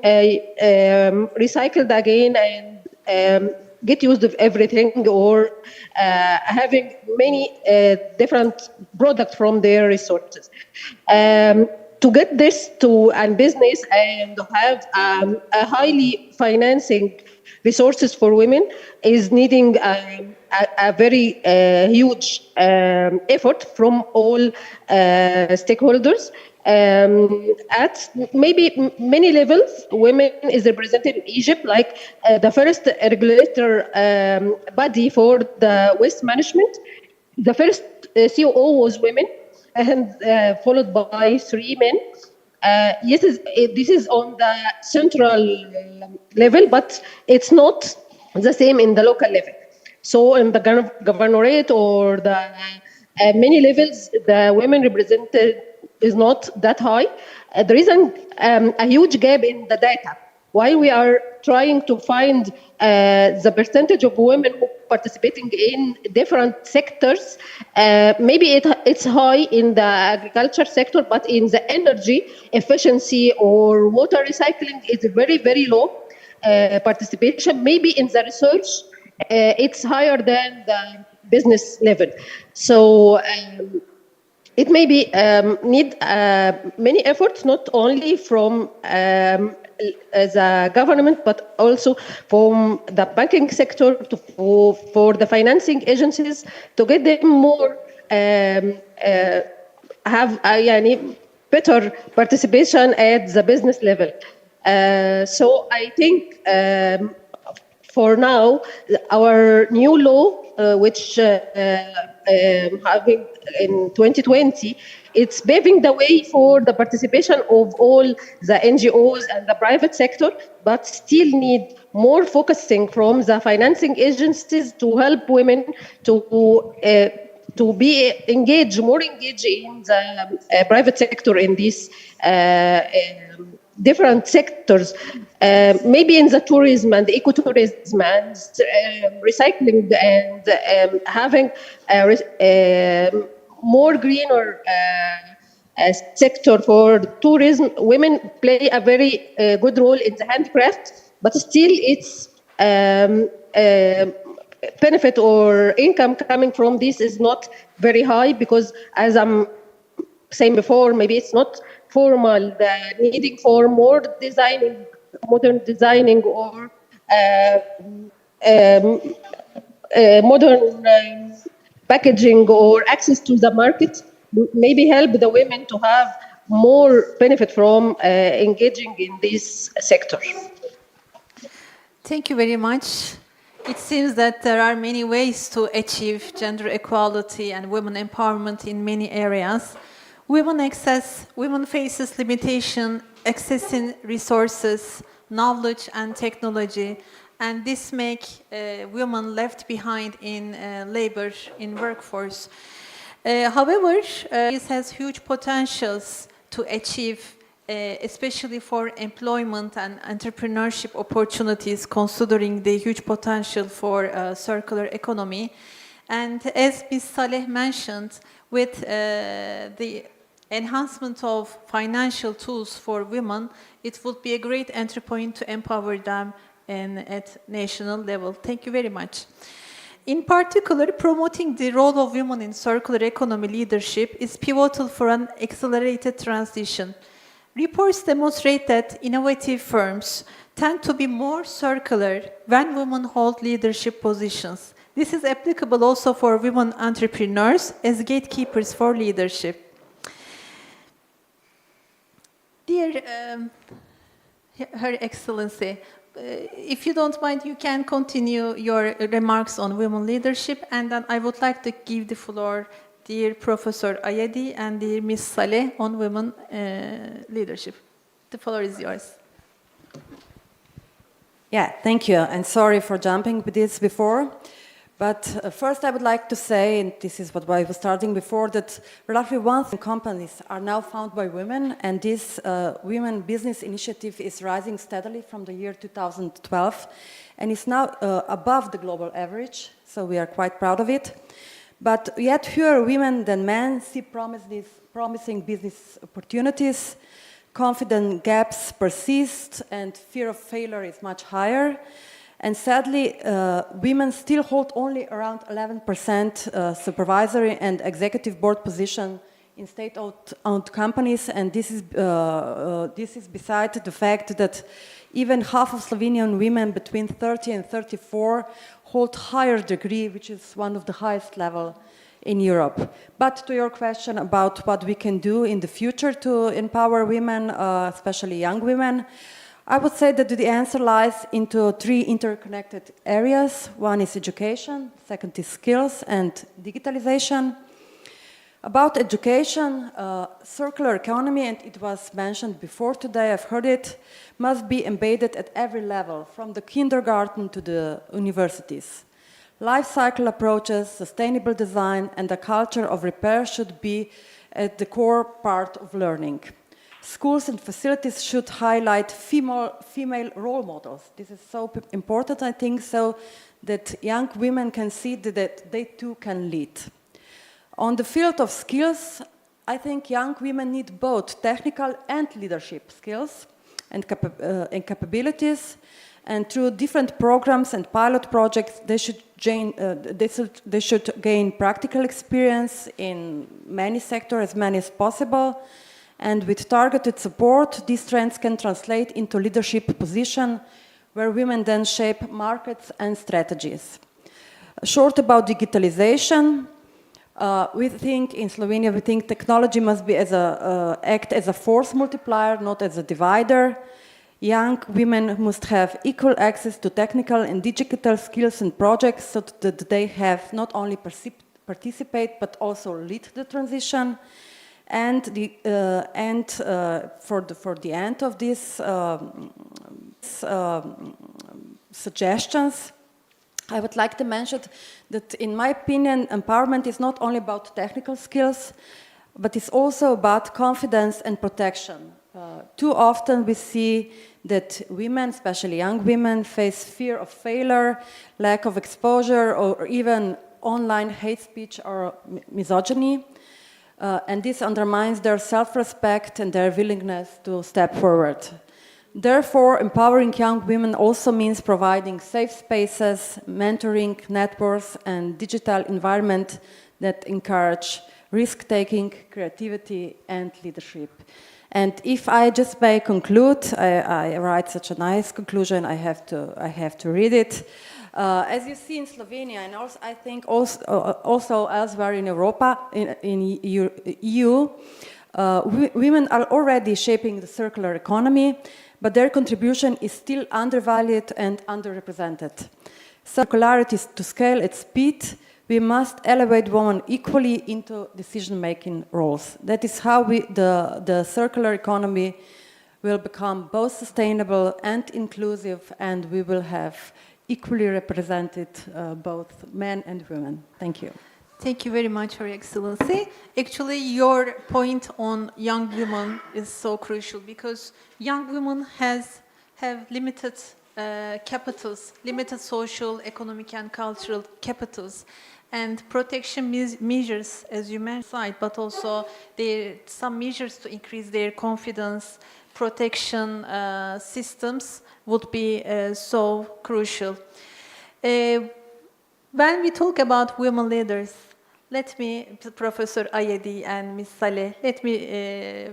Speaker 11: recycled again and get used of everything, or having many different products from their resources. To get this to a business and have a highly financing resources for women is needing a very huge effort from all stakeholders. At maybe many levels, women is represented in Egypt, like the first regulator body for the waste management. The first COO was women, and followed by 3 men. Yes, this is on the central level, but it's not the same in the local level. So in the governorate or the many levels, the women represented is not that high. There is a huge gap in the data. While we are trying to find the percentage of women who participating in different sectors, maybe it's high in the agriculture sector, but in the energy efficiency or water recycling, it's very, very low participation. Maybe in the research, it's higher than the business level. So it may be need many efforts, not only from the government, but also from the banking sector, for the financing agencies, to get them more, have better participation at the business level. So I think for now, our new law, which having in 2020, it's paving the way for the participation of all the NGOs and the private sector, but still need more focusing from the financing agencies to help women to be engaged, more engaged in the private sector in these different sectors, maybe in the tourism and the ecotourism and recycling, and having more greener sector for tourism. Women play a very good role in the handicraft, but still it's benefit or income coming from this is not very high, because as I'm saying before, maybe it's not formal, the needing for more designing, modern designing, or modern packaging or access to the market, maybe help the women to have more benefit from engaging in this sector.
Speaker 2: Thank you very much. It seems that there are many ways to achieve gender equality and women empowerment in many areas. Women faces limitation accessing resources, knowledge and technology, and this make women left behind in labor, in workforce. However, this has huge potentials to achieve, especially for employment and entrepreneurship opportunities, considering the huge potential for circular economy. And as Ms. Saleh mentioned, with the enhancement of financial tools for women, it would be a great entry point to empower them at national level. Thank you very much. In particular, promoting the role of women in circular economy leadership is pivotal for an accelerated transition. Reports demonstrate that innovative firms tend to be more circular when women hold leadership positions. This is applicable also for women entrepreneurs as gatekeepers for leadership. Dear Her Excellency, if you don't mind, you can continue your remarks on women leadership, and then I would like to give the floor dear Professor Ayadi and dear Ms. Saleh on women leadership. The floor is yours.
Speaker 9: Yeah, thank you, and sorry for jumping with this before. But first I would like to say, and this is what I was starting before, that roughly 1,000 companies are now founded by women, and this Women Business Initiative is rising steadily from the year 2012, and is now above the global average, so we are quite proud of it. But yet fewer women than men see promising business opportunities, confidence gaps persist, and fear of failure is much higher. And sadly, women still hold only around 11% supervisory and executive board position in state-owned companies, and this is beside the fact that even half of Slovenian women between 30 and 34 hold higher degree, which is one of the highest level in Europe. But to your question about what we can do in the future to empower women, especially young women, I would say that the answer lies into 3 interconnected areas. One is education, second is skills and digitalization. About education, circular economy, and it was mentioned before today, I've heard it, must be embedded at every level, from the kindergarten to the universities. Life cycle approaches, sustainable design, and the culture of repair should be at the core part of learning. Schools and facilities should highlight female role models. This is so important, I think, so that young women can see that they too can lead. On the field of skills, I think young women need both technical and leadership skills and capabilities. And through different programs and pilot projects, they should gain practical experience in many sectors, as many as possible. And with targeted support, these trends can translate into leadership position where women then shape markets and strategies. Short about digitalization, we think in Slovenia, we think technology must be act as a force multiplier, not as a divider. Young women must have equal access to technical and digital skills and projects so that they have not only participate but also lead the transition. And for the end of these suggestions, I would like to mention that, in my opinion, empowerment is not only about technical skills, but it's also about confidence and protection. Too often we see that women, especially young women, face fear of failure, lack of exposure, or even online hate speech or misogyny. And this undermines their self-respect and their willingness to step forward. Therefore, empowering young women also means providing safe spaces, mentoring, networks, and digital environment that encourage risk-taking, creativity, and leadership. And if I just may conclude, I write such a nice conclusion, I have to read it. As you see in Slovenia, and also, I think also elsewhere in Europa, in EU, women are already shaping the circular economy, but their contribution is still undervalued and underrepresented. Circularity to scale at speed, we must elevate women equally into decision-making roles. That is how the circular economy will become both sustainable and inclusive, and we will have equally represented both men and women. Thank you.
Speaker 2: Thank you very much, Your Excellency. Actually, your point on young women is so crucial because young women have limited capitals, limited social, economic, and cultural capitals, and protection measures, as you mentioned, but also some measures to increase their confidence, protection systems would be so crucial. When we talk about women leaders, let me, Professor Ayedi and Ms. Saleh, let me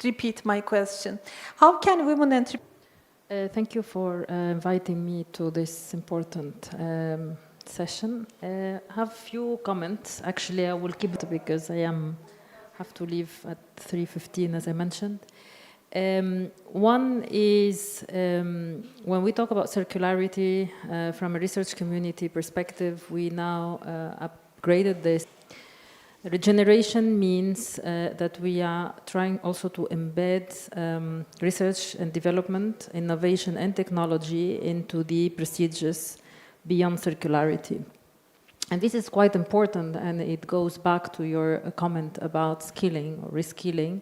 Speaker 2: repeat my question. How can women entrepreneurs...
Speaker 10: Thank you for inviting me to this important session. I have few comments. Actually, I will keep it because I have to leave at 3:15, as I mentioned. One is when we talk about circularity from a research community perspective, we now upgraded this. Regeneration means that we are trying also to embed research and development, innovation and technology into the procedures beyond circularity. And this is quite important, and it goes back to your comment about skilling or reskilling.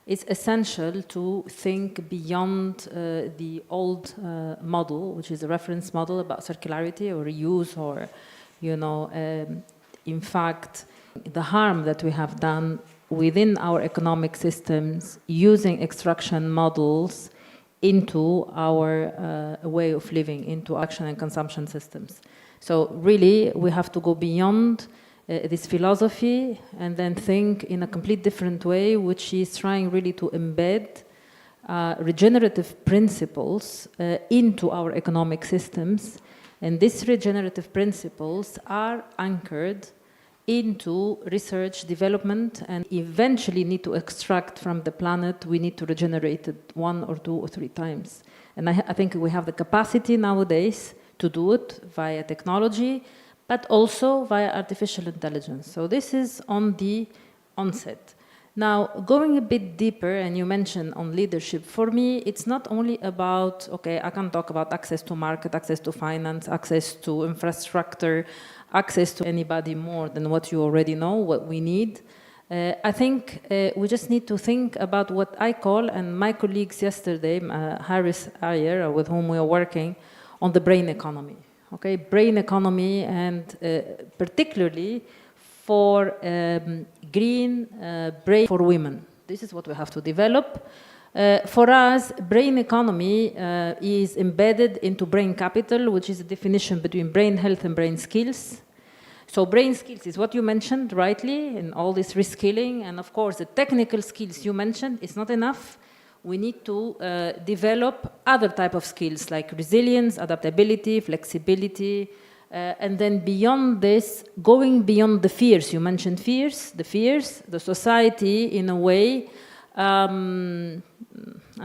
Speaker 10: It's essential to think beyond the old model, which is a reference model about circularity or reuse, or, you know, in fact, the harm that we have done within our economic systems using extraction models into our way of living, into action and consumption systems. So really, we have to go beyond this philosophy and then think in a complete different way, which is trying really to embed regenerative principles into our economic systems. And these regenerative principles are anchored into research, development, and eventually need to extract from the planet. We need to regenerate it 1 or 2 or 3 times. And I think we have the capacity nowadays to do it via technology, but also via artificial intelligence. So this is on the onset. Now, going a bit deeper, and you mentioned on leadership, for me, it's not only about, okay, I can talk about access to market, access to finance, access to infrastructure, access to anybody more than what you already know, what we need. I think we just need to think about what I call, and my colleagues yesterday, Harris Ayer, with whom we are working, on the brain economy. Okay, brain economy, and particularly for green brain for women. This is what we have to develop. For us, brain economy is embedded into brain capital, which is a definition between brain health and brain skills. So brain skills is what you mentioned rightly, in all this reskilling, and of course the technical skills you mentioned is not enough. We need to develop other type of skills like resilience, adaptability, flexibility, and then beyond this, going beyond the fears. You mentioned fears, the society in a way, I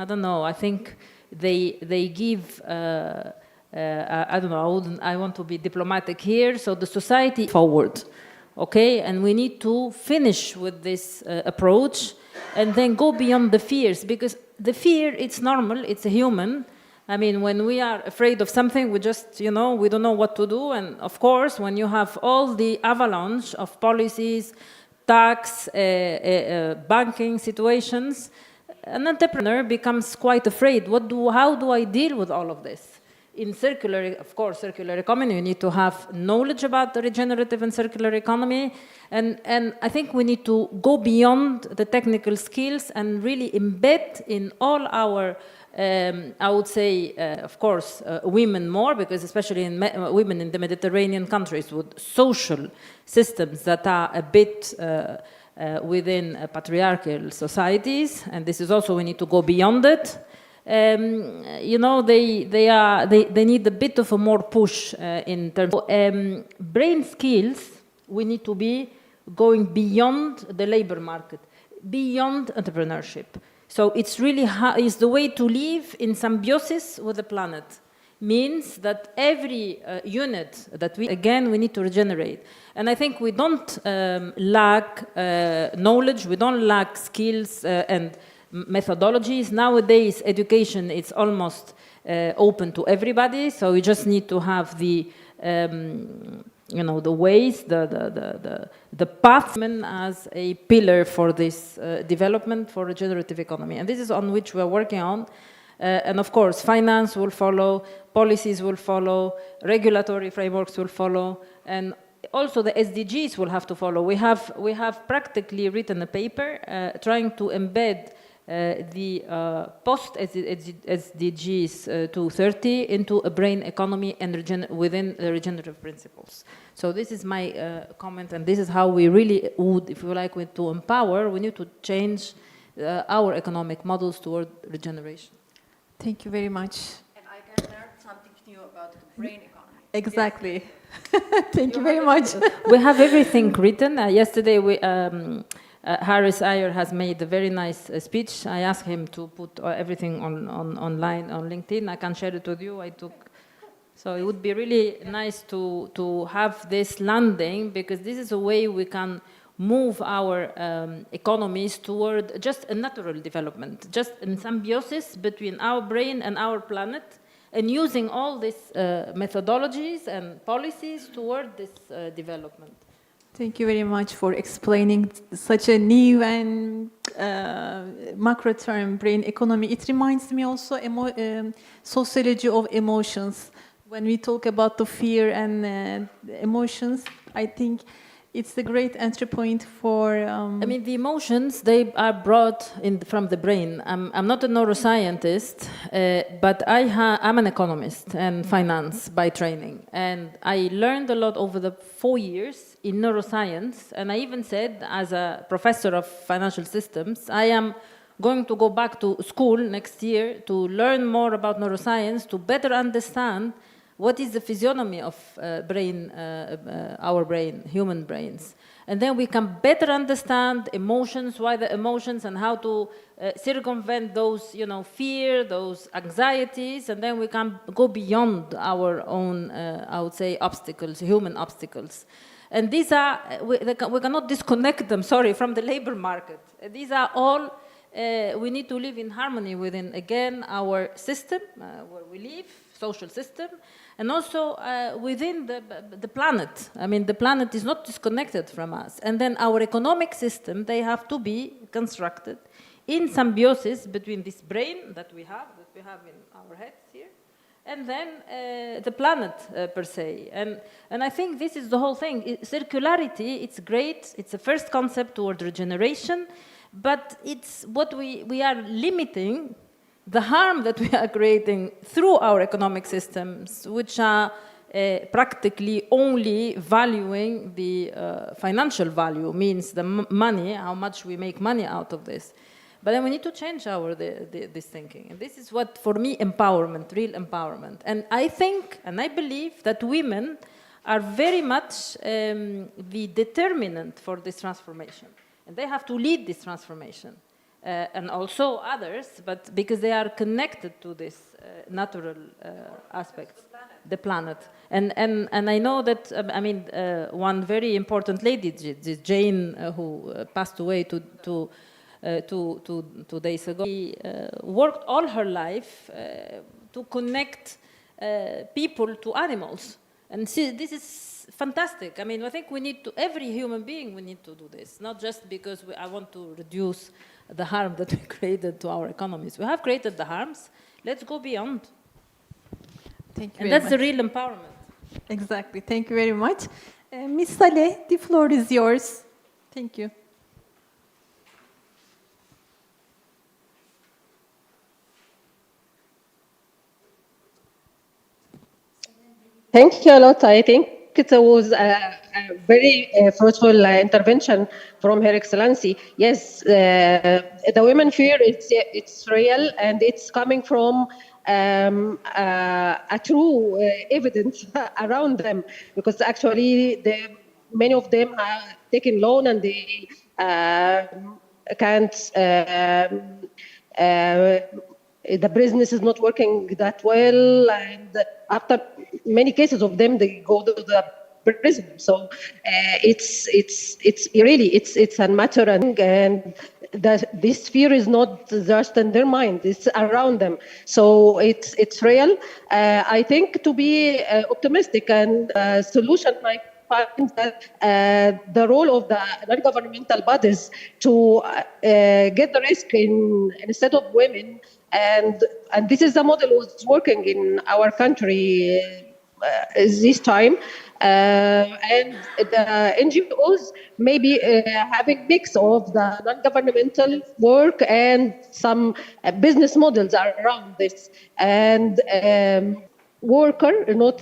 Speaker 10: don't know, I think they give, I don't know, I want to be diplomatic here, so the society forward, okay? And we need to finish with this approach and then go beyond the fears, because the fear, it's normal, it's a human. I mean, when we are afraid of something, we just, you know, we don't know what to do. And of course, when you have all the avalanche of policies, tax, banking situations, an entrepreneur becomes quite afraid. How do I deal with all of this? In circular, of course, circular economy, you need to have knowledge about the regenerative and circular economy. And I think we need to go beyond the technical skills and really embed in all our, I would say, of course, women more, because especially in women in the Mediterranean countries with social systems that are a bit within patriarchal societies. And this is also, we need to go beyond it. You know, they need a bit of a more push in terms of brain skills. We need to be going beyond the labor market, beyond entrepreneurship. So it's really is the way to live in symbiosis with the planet. Means that every unit that we need to regenerate. And I think we don't lack knowledge, we don't lack skills and methodologies. Nowadays, education is almost open to everybody, so we just need to have the, you know, the ways, the path as a pillar for this development for regenerative economy. And this is on which we are working on. And of course, finance will follow, policies will follow, regulatory frameworks will follow, and also the SDGs will have to follow. We have practically written a paper trying to embed the post-SDGs 230 into a brain economy and within the regenerative principles. So this is my comment, and this is how we really would, if you like, to empower, we need to change our economic models toward regeneration.
Speaker 2: Thank you very much.
Speaker 9: And I can learn something new about the brain economy.
Speaker 2: Exactly. Thank you very much.
Speaker 10: We have everything written. Yesterday, Harris Ayer has made a very nice speech. I asked him to put everything online on LinkedIn. I can share it with you. So it would be really nice to have this landing, because this is a way we can move our economies toward just a natural development, just in symbiosis between our brain and our planet, and using all these methodologies and policies toward this development.
Speaker 2: Thank you very much for explaining such a new and macro term, brain economy. It reminds me also sociology of emotions. When we talk about the fear and emotions, I think it's a great entry point for...
Speaker 10: I mean, the emotions, they are brought in from the brain. I'm not a neuroscientist, but I'm an economist and finance by training. And I learned a lot over the 4 years in neuroscience. And I even said, as a professor of financial systems, I am going to go back to school next year to learn more about neuroscience, to better understand what is the physiognomy of our brain, human brains. And then we can better understand emotions, why the emotions, and how to circumvent those, fear, those anxieties, and then we can go beyond our own, I would say, obstacles, human obstacles. And these are, we cannot disconnect them, from the labor market. These are all, we need to live in harmony within, again, our system, where we live, social system, and also within the planet. I mean, the planet is not disconnected from us. And then our economic system, they have to be constructed in symbiosis between this brain that we have in our heads here, and then the planet per se. And I think this is the whole thing. Circularity, it's great. It's a first concept toward regeneration, but it's what we are limiting the harm that we are creating through our economic systems, which are practically only valuing the financial value, means the money, how much we make money out of this. But then we need to change this thinking. And this is what, for me, empowerment, real empowerment. And I think, and I believe that women are very much the determinant for this transformation. And they have to lead this transformation. And also others, but because they are connected to this natural aspect, the planet. And I know that, one very important lady, Jane, who passed away 2 days ago, she worked all her life to connect people to animals. And see, this is fantastic. I mean, I think we need to, every human being, we need to do this, not just because I want to reduce the harm that we created to our economies. We have created the harms. Let's go beyond.
Speaker 2: Thank you.
Speaker 10: And that's the real empowerment.
Speaker 2: Exactly. Thank you very much. Ms. Saleh, the floor is yours. Thank you.
Speaker 11: Thank you a lot. I think it was a very fruitful intervention from Her Excellency. Yes, the women fear, it's real, and it's coming from a true evidence around them, because actually many of them are taking loan and they can't. The business is not working that well, and after many cases of them, they go to the prison. So it's a matter, and this fear is not just in their mind; it's around them. So it's real. I think to be optimistic, and solution find that the role of the non-governmental bodies to get the risk instead of women, and this is the model was working in our country this time. And the NGOs maybe having mix of the non-governmental work and some business models around this. And worker, not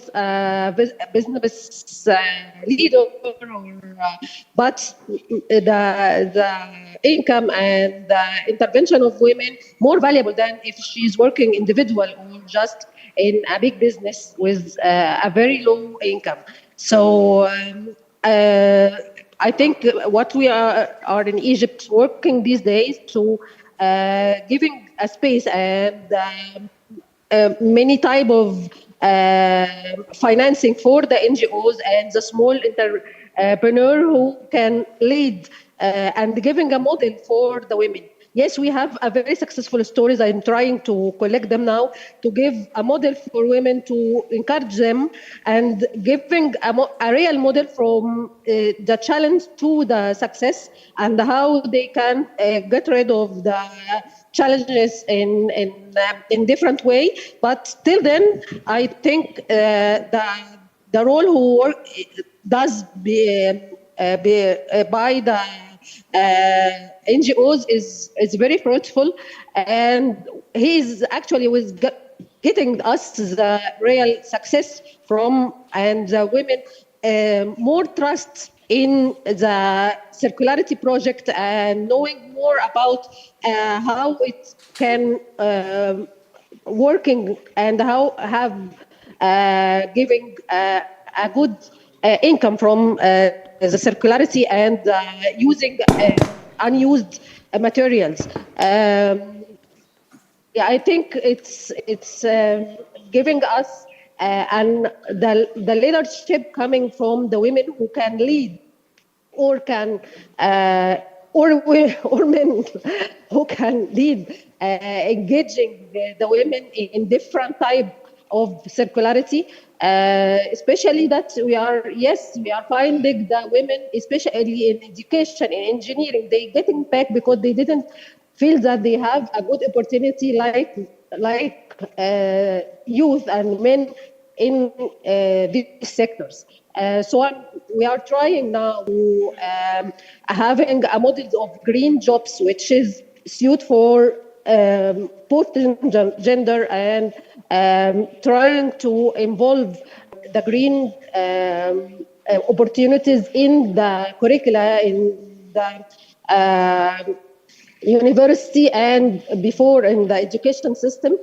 Speaker 11: business leader, but the income and the intervention of women more valuable than if she's working individual or just in a big business with a very low income. So I think what we are in Egypt working these days to giving a space and many type of financing for the NGOs and the small entrepreneur who can lead and giving a model for the women. Yes, we have a very successful stories. I'm trying to collect them now to give a model for women to encourage them and giving a real model from the challenge to the success and how they can get rid of the challenges in different way. But still then, I think the role who work does by the NGOs is very fruitful, and he is actually with getting us the real success from, and the women more trust in the circularity project and knowing more about how it can working and how have giving a good income from the circularity and using unused materials. Yeah, I think it's giving us and the leadership coming from the women who can lead or can or men who can lead engaging the women in different type of circularity, especially that we are finding the women, especially in education, in engineering, they getting back because they didn't feel that they have a good opportunity like youth and men in these sectors. So we are trying now having a model of green jobs, which is suited for both gender, and trying to involve the green opportunities in the curricula, in the university and before in the education system,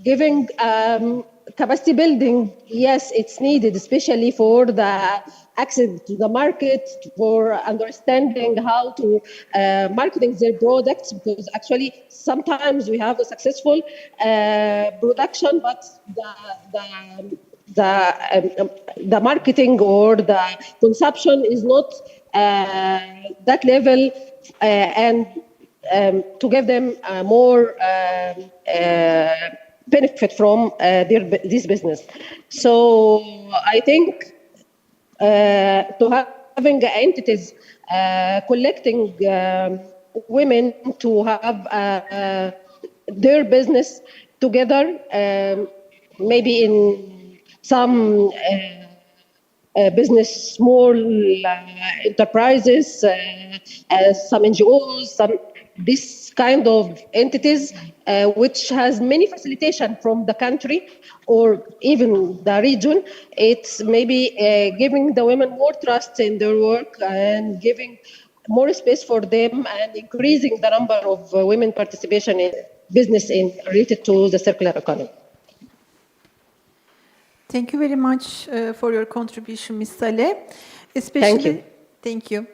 Speaker 11: giving capacity building. Yes, it's needed, especially for the access to the market, for understanding how to marketing their products, because actually sometimes we have a successful production, but the marketing or the consumption is not that level, and to give them more benefit from this business. So I think to having entities collecting women to have their business together, maybe in some business, small enterprises, some NGOs, this kind of entities, which has many facilitation from the country or even the region. It's maybe giving the women more trust in their work and giving more space for them and increasing the number of women participation in business related to the circular economy.
Speaker 2: Thank you very much for your contribution, Ms. Saleh. Especially,
Speaker 11: thank you.
Speaker 2: Thank you.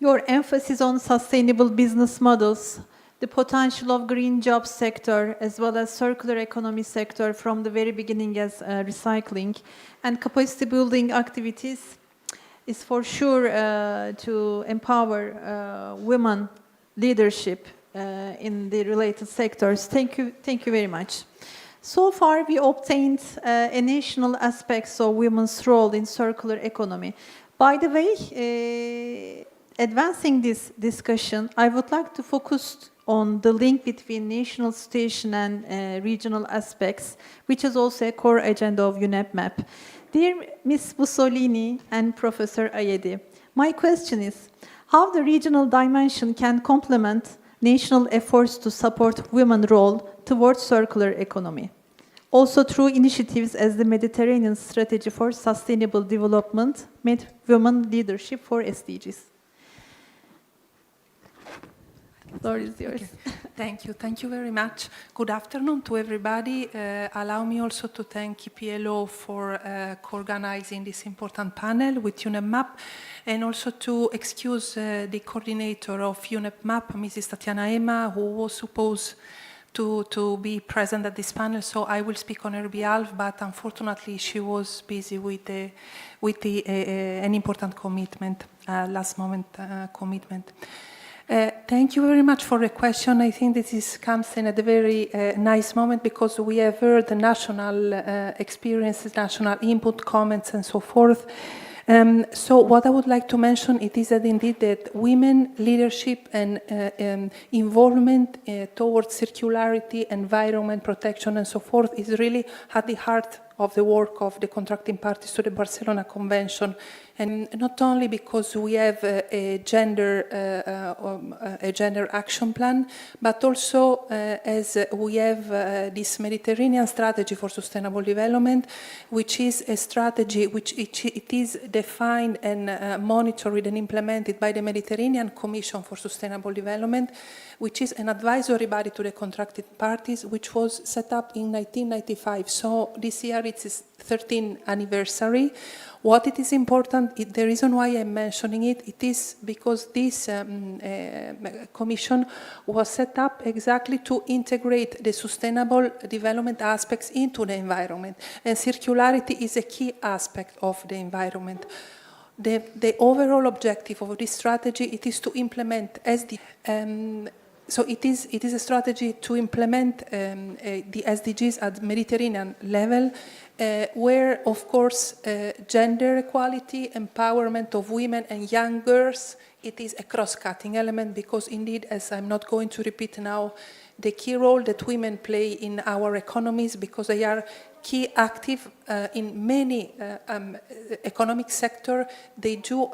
Speaker 2: Your emphasis on sustainable business models, the potential of green job sector, as well as circular economy sector from the very beginning as recycling, and capacity building activities is for sure to empower women leadership in the related sectors. Thank you very much. So far, we obtained a national aspects of women's role in circular economy. By the way, advancing this discussion, I would like to focus on the link between national situation and regional aspects, which is also a core agenda of UNEP MAP. Dear Ms. Bussolini and Professor Ayedi, my question is, how the regional dimension can complement national efforts to support women's role towards circular economy, also through initiatives as the Mediterranean Strategy for Sustainable Development, Women Leadership for SDGs. The floor is yours.
Speaker 12: Okay. Thank you very much. Good afternoon to everybody. Allow me also to thank EPLO for co-organizing this important panel with UNEP MAP, and also to excuse the coordinator of UNEP MAP, Mrs. Tatiana Ema, who was supposed to be present at this panel, so I will speak on her behalf, but unfortunately she was busy with an important commitment, last moment commitment. Thank you very much for the question. I think this comes in at a very nice moment, because we have heard the national experiences, national input, comments, and so forth. So what I would like to mention, it is that indeed that women leadership and involvement towards circularity, environment protection, and so forth is really at the heart of the work of the contracting parties to the Barcelona Convention. And not only because we have a gender action plan, but also as we have this Mediterranean strategy for sustainable development, which is a strategy which it is defined and monitored and implemented by the Mediterranean Commission for Sustainable Development, which is an advisory body to the contracted parties, which was set up in 1995. So this year it's its 13th anniversary. What it is important, the reason why I'm mentioning it, it is because this commission was set up exactly to integrate the sustainable development aspects into the environment. And circularity is a key aspect of the environment. The overall objective of this strategy, it is to implement so it is a strategy to implement the SDGs at Mediterranean level, where, of course, gender equality, empowerment of women and young girls, it is a cross-cutting element, because indeed, as I'm not going to repeat now, the key role that women play in our economies, because they are key active in many economic sectors,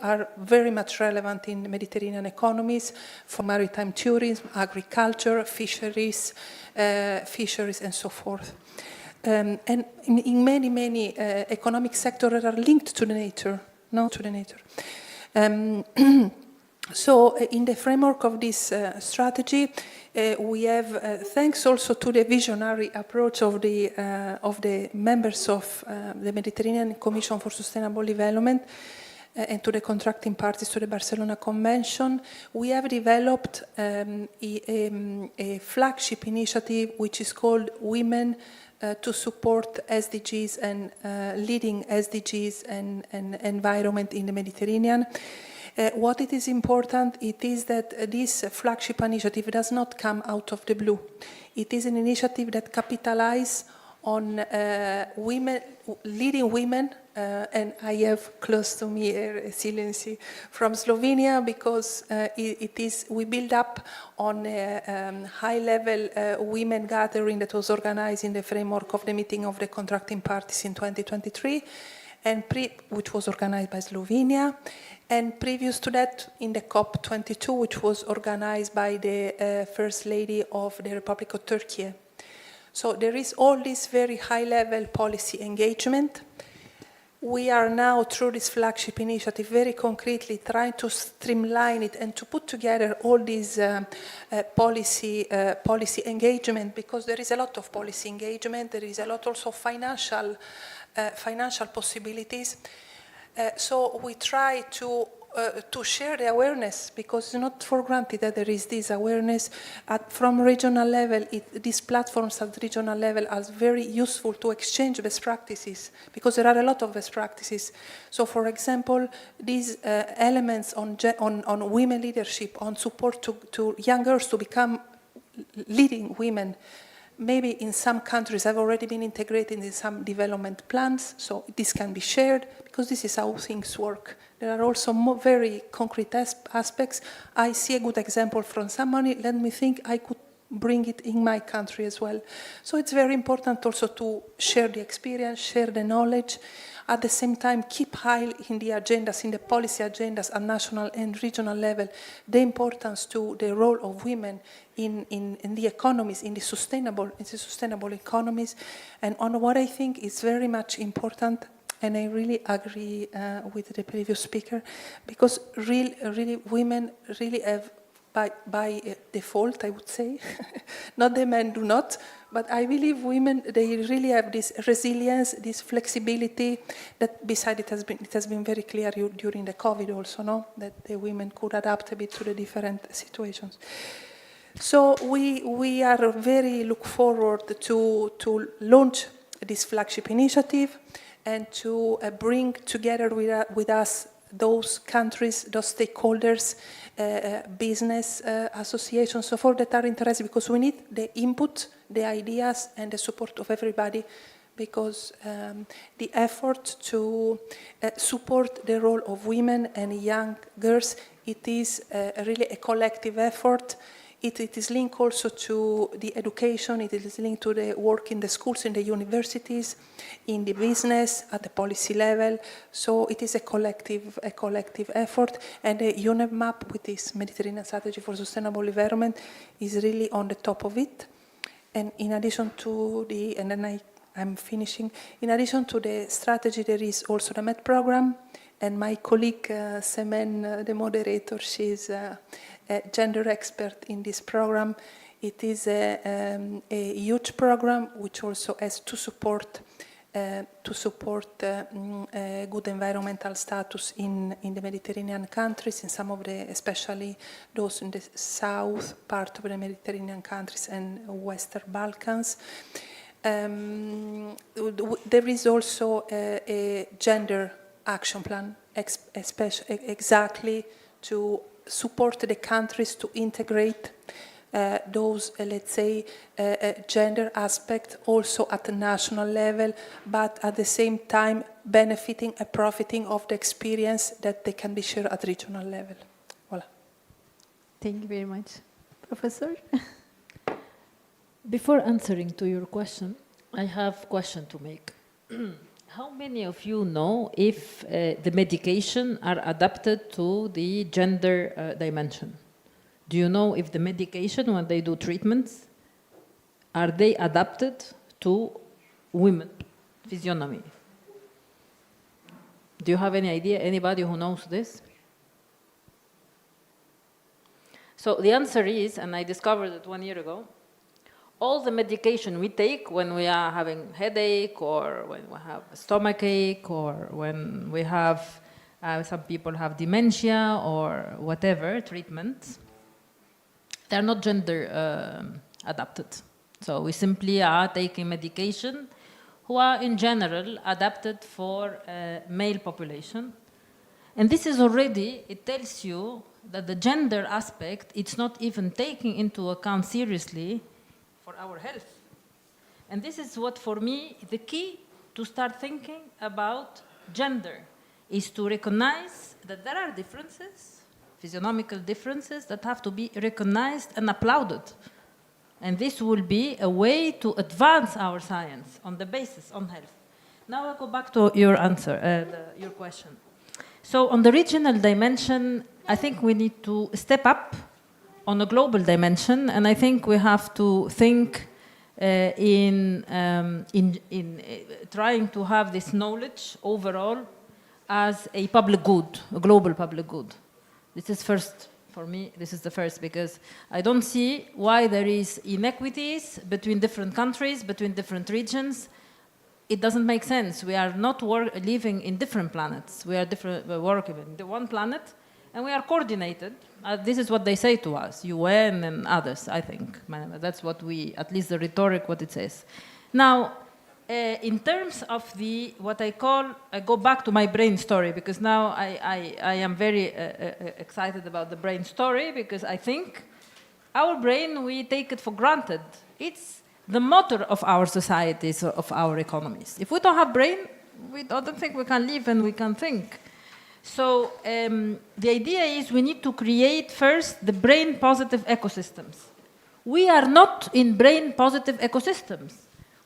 Speaker 12: are very much relevant in Mediterranean economies, for maritime tourism, agriculture, fisheries, and so forth. And in many economic sectors that are linked to the nature, So in the framework of this strategy, we have, thanks also to the visionary approach of the members of the Mediterranean Commission for Sustainable Development, and to the contracting parties to the Barcelona Convention, we have developed a flagship initiative which is called Women to Support SDGs and Leading SDGs and Environment in the Mediterranean. What it is important, it is that this flagship initiative does not come out of the blue. It is an initiative that capitalizes on leading women, and I have close to me Resiliency from Slovenia, because we build up on a high-level women gathering that was organized in the framework of the meeting of the contracting parties in 2023, which was organized by Slovenia. And previous to that, in the COP22, which was organized by the First Lady of the Republic of Turkey. So there is all this very high-level policy engagement. We are now, through this flagship initiative, very concretely trying to streamline it and to put together all these policy engagement, because there is a lot of policy engagement, there is a lot also financial possibilities. So we try to share the awareness, because it's not for granted that there is this awareness from regional level. These platforms at regional level are very useful to exchange best practices, because there are a lot of best practices. So, for example, these elements on women leadership, on support to young girls to become leading women, maybe in some countries have already been integrated in some development plans, so this can be shared, because this is how things work. There are also very concrete aspects. I see a good example from somebody, let me think I could bring it in my country as well. So it's very important also to share the experience, share the knowledge, at the same time keep high in the agendas, in the policy agendas at national and regional level, the importance to the role of women in the economies, in the sustainable economies. And on what I think is very much important, and I really agree with the previous speaker, because really women really have, by default, I would say, not the men do not, but I believe women, they really have this resilience, this flexibility, that beside it has been very clear during the COVID also, no? That the women could adapt a bit to the different situations. So we are very look forward to launch this flagship initiative and to bring together with us those countries, those stakeholders, business associations, so forth, that are interested, because we need the input, the ideas, and the support of everybody, because the effort to support the role of women and young girls, it is really a collective effort. It is linked also to the education, it is linked to the work in the schools, in the universities, in the business, at the policy level. So it is a collective effort. And the UNEP map with this Mediterranean Strategy for Sustainable Development is really on the top of it. And in addition to I'm finishing, in addition to the strategy, there is also the MED program. And my colleague, Semen, the moderator, she's a gender expert in this program. It is a huge program which also has to support good environmental status in the Mediterranean countries, in some of the, especially those in the south part of the Mediterranean countries and Western Balkans. There is also a gender action plan, exactly to support the countries to integrate those, let's say, gender aspects also at the national level, but at the same time benefiting and profiting of the experience that they can be shared at regional level. Voilà.
Speaker 2: Thank you very much. Professor?
Speaker 10: Before answering to your question, I have a question to make. How many of you know if the medication are adapted to the gender dimension? Do you know if the medication, when they do treatments, are they adapted to women physiognomy? Do you have any idea? Anybody who knows this? So the answer is, and I discovered it 1 year ago, all the medication we take when we are having headache, or when we have a stomach ache, or when we have, some people have dementia or whatever treatment, they're not gender adapted. So we simply are taking medication who are in general adapted for male population. And this is already, it tells you that the gender aspect, it's not even taking into account seriously for our health. And this is what, for me, the key to start thinking about gender, is to recognize that there are differences, physiognomical differences, that have to be recognized and applauded. And this will be a way to advance our science on the basis on health. Now I'll go back to your answer, your question. So on the regional dimension, I think we need to step up on a global dimension, and I think we have to think in trying to have this knowledge overall as a public good, a global public good. This is first, for me, this is the first, because I don't see why there is inequities between different countries, between different regions. It doesn't make sense. We are not living in different planets. We are working in one planet, and we are coordinated. This is what they say to us, UN and others, I think. That's what we, at least the rhetoric, what it says. Now, in terms of what I call, I go back to my brain story, because now I am very excited about the brain story, because I think our brain, we take it for granted. It's the motor of our societies, of our economies. If we don't have brain, I don't think we can live and we can think. So the idea is we need to create first the brain-positive ecosystems. We are not in brain-positive ecosystems.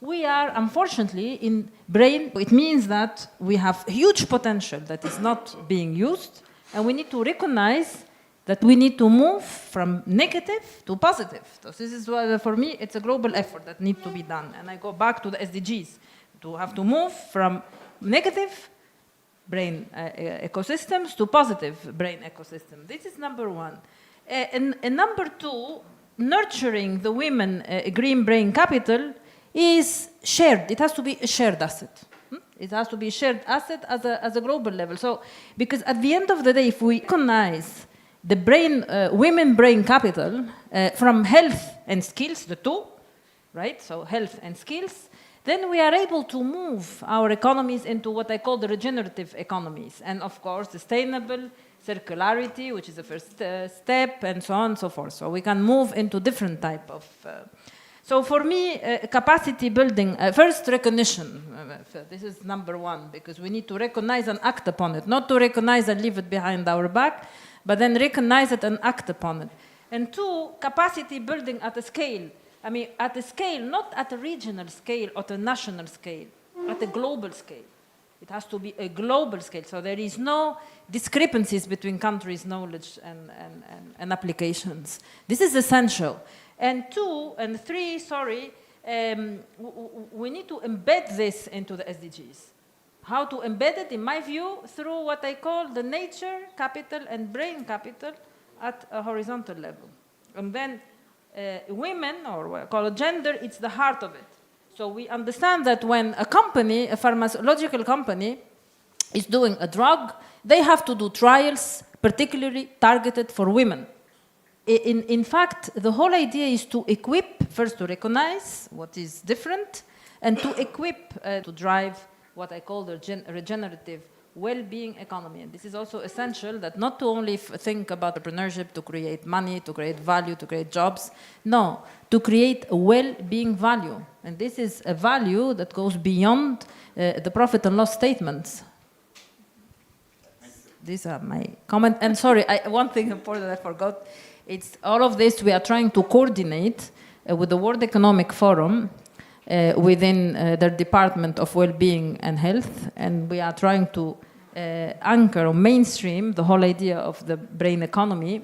Speaker 10: We are, unfortunately, in brain. It means that we have huge potential that is not being used, and we need to recognize that we need to move from negative to positive. So this is why, for me, it's a global effort that needs to be done. And I go back to the SDGs, to have to move from negative brain ecosystems to positive brain ecosystem. This is number one. And number two, nurturing the women green brain capital is shared. It has to be a shared asset. It has to be a shared asset as a global level. So, because at the end of the day, if we recognize the brain, women brain capital from health and skills, the two, right? So health and skills, then we are able to move our economies into what I call the regenerative economies. And of course, sustainable circularity, which is the first step, and so on and so forth. So we can move into different type of... So for me, capacity building, first recognition, this is number one, because we need to recognize and act upon it, not to recognize and leave it behind our back, but then recognize it and act upon it. And two, capacity building at a scale. I mean, at a scale, not at a regional scale or at a national scale, at a global scale. It has to be a global scale, so there is no discrepancies between countries' knowledge and applications. This is essential. And two, and three, sorry, we need to embed this into the SDGs. How to embed it, in my view, through what I call the nature capital and brain capital at a horizontal level. And then women, or what I call it gender, it's the heart of it. So we understand that when a company, a pharmaceutical company, is doing a drug, they have to do trials particularly targeted for women. In fact, the whole idea is to equip, first to recognize what is different, and to equip to drive what I call the regenerative well-being economy. And this is also essential, that not to only think about entrepreneurship to create money, to create value, to create jobs. No, to create a well-being value. And this is a value that goes beyond the profit and loss statements. These are my comments. And sorry, one thing important I forgot. It's all of this we are trying to coordinate with the World Economic Forum within their Department of Well-being and Health, and we are trying to anchor or mainstream the whole idea of the brain economy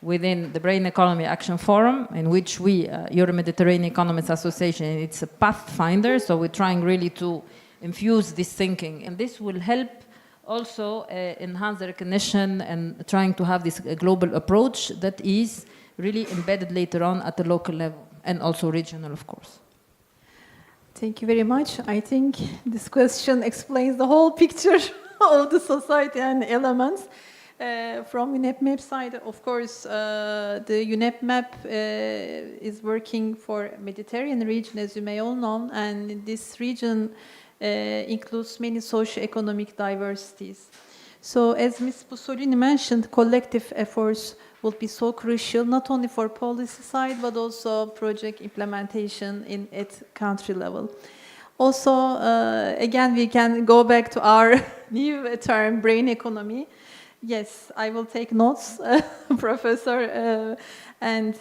Speaker 10: within the Brain Economy Action Forum, in which we, Euro-Mediterranean Economists Association, it's a pathfinder, so we're trying really to infuse this thinking, and this will help also enhance the recognition and trying to have this global approach that is really embedded later on at the local level and also regional, of course.
Speaker 2: Thank you very much. I think this question explains the whole picture of the society and elements. From UNEP MAP side, of course, the UNEP MAP is working for Mediterranean region, as you may all know, and this region includes many socio-economic diversities. So as Ms. Bussolini mentioned, collective efforts will be so crucial, not only for policy side, but also project implementation at country level. Also, again, we can go back to our new term, brain economy. Yes, I will take notes, Professor, and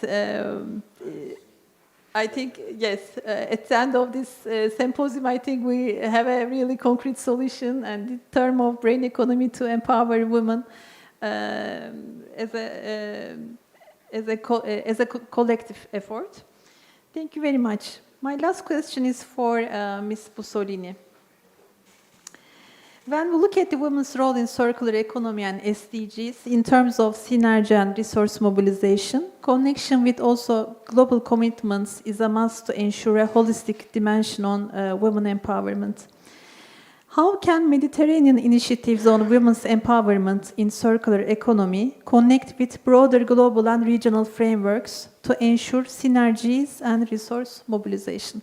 Speaker 2: I think, yes, at the end of this symposium, I think we have a really concrete solution, and the term of brain economy to empower women as a collective effort. Thank you very much. My last question is for Ms. Bussolini. When we look at the women's role in circular economy and SDGs in terms of synergy and resource mobilization, connection with also global commitments is a must to ensure a holistic dimension on women empowerment. How can Mediterranean initiatives on women's empowerment in circular economy connect with broader global and regional frameworks to ensure synergies and resource mobilization?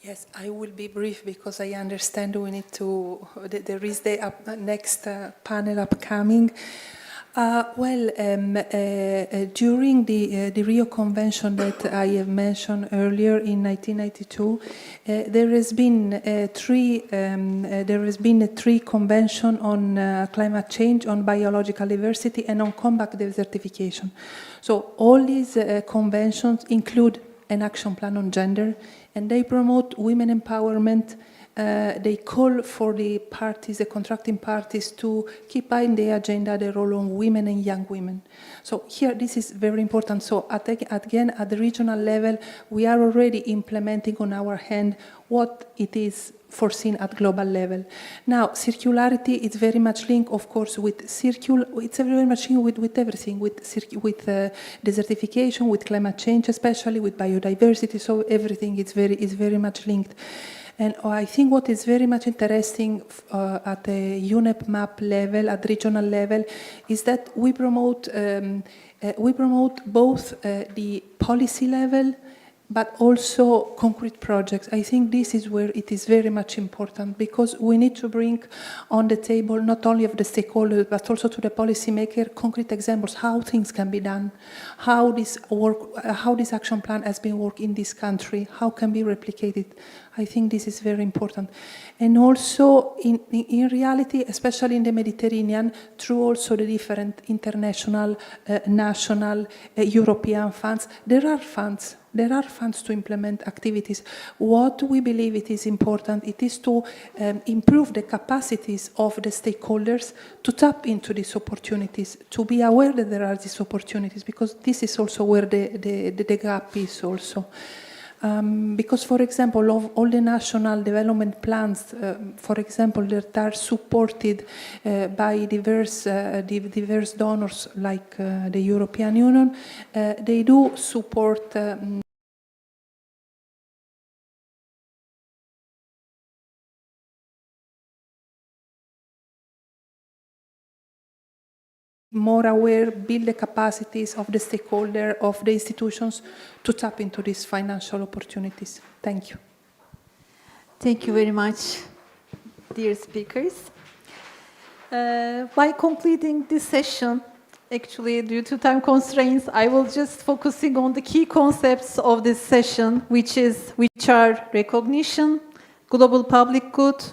Speaker 12: Yes, I will be brief because I understand we need to, there is the next panel upcoming. During the Rio Convention that I have mentioned earlier in 1992, there has been three convention on climate change, on biological diversity, and on combat desertification. So all these conventions include an action plan on gender, and they promote women empowerment. They call for the parties, the contracting parties, to keep in the agenda the role of women and young women. So here, this is very important. So again, at the regional level, we are already implementing on our hand what it is foreseen at global level. Now, circularity is very much linked, of course, with it's very much linked with everything, with desertification, with climate change, especially with biodiversity. So everything is very much linked. And I think what is very much interesting at the UNEP map level, at regional level, is that we promote both the policy level, but also concrete projects. I think this is where it is very much important, because we need to bring on the table not only of the stakeholders, but also to the policymaker concrete examples, how things can be done, how this action plan has been worked in this country, how can be replicated. I think this is very important. And also, in reality, especially in the Mediterranean, through also the different international, national, European funds, there are funds to implement activities. What we believe it is important, it is to improve the capacities of the stakeholders to tap into these opportunities, to be aware that there are these opportunities, because this is also where the gap is also. Because, for example, of all the national development plans, for example, that are supported by diverse donors like the European Union, they do support more aware, build the capacities of the stakeholder, of the institutions to tap into these financial opportunities. Thank you.
Speaker 2: Thank you very much, dear speakers. By completing this session, actually, due to time constraints, I will just focusing on the key concepts of this session, which are recognition, global public good,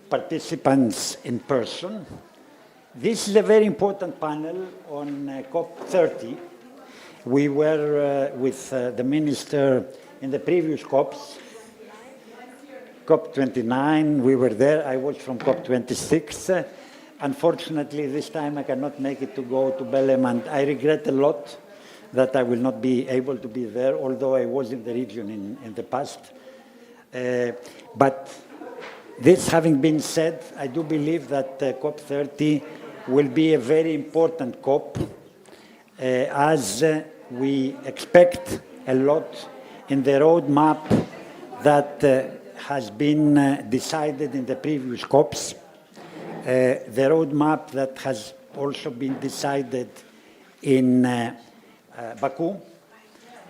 Speaker 1: participants in person. This is a very important panel on COP30. We were with the minister in the previous COPs. COP29, we were there. I was from COP26. Unfortunately, this time I cannot make it to go to Belém, and I regret a lot that I will not be able to be there, although I was in the region in the past. But this having been said, I do believe that COP30 will be a very important COP, as we expect a lot in the roadmap that has been decided in the previous COPs, the roadmap that has also been decided in Baku,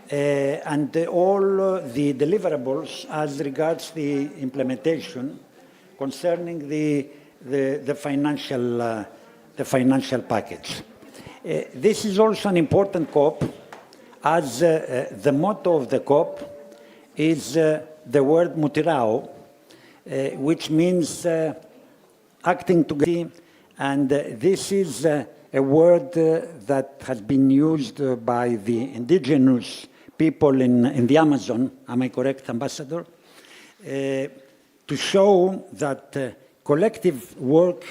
Speaker 1: and all the deliverables as regards the implementation concerning the financial package. This is also an important COP, as the motto of the COP is the word mutirao, which means acting together, and this is a word that has been used by the indigenous people in the Amazon. Am I correct, Ambassador? to show that collective work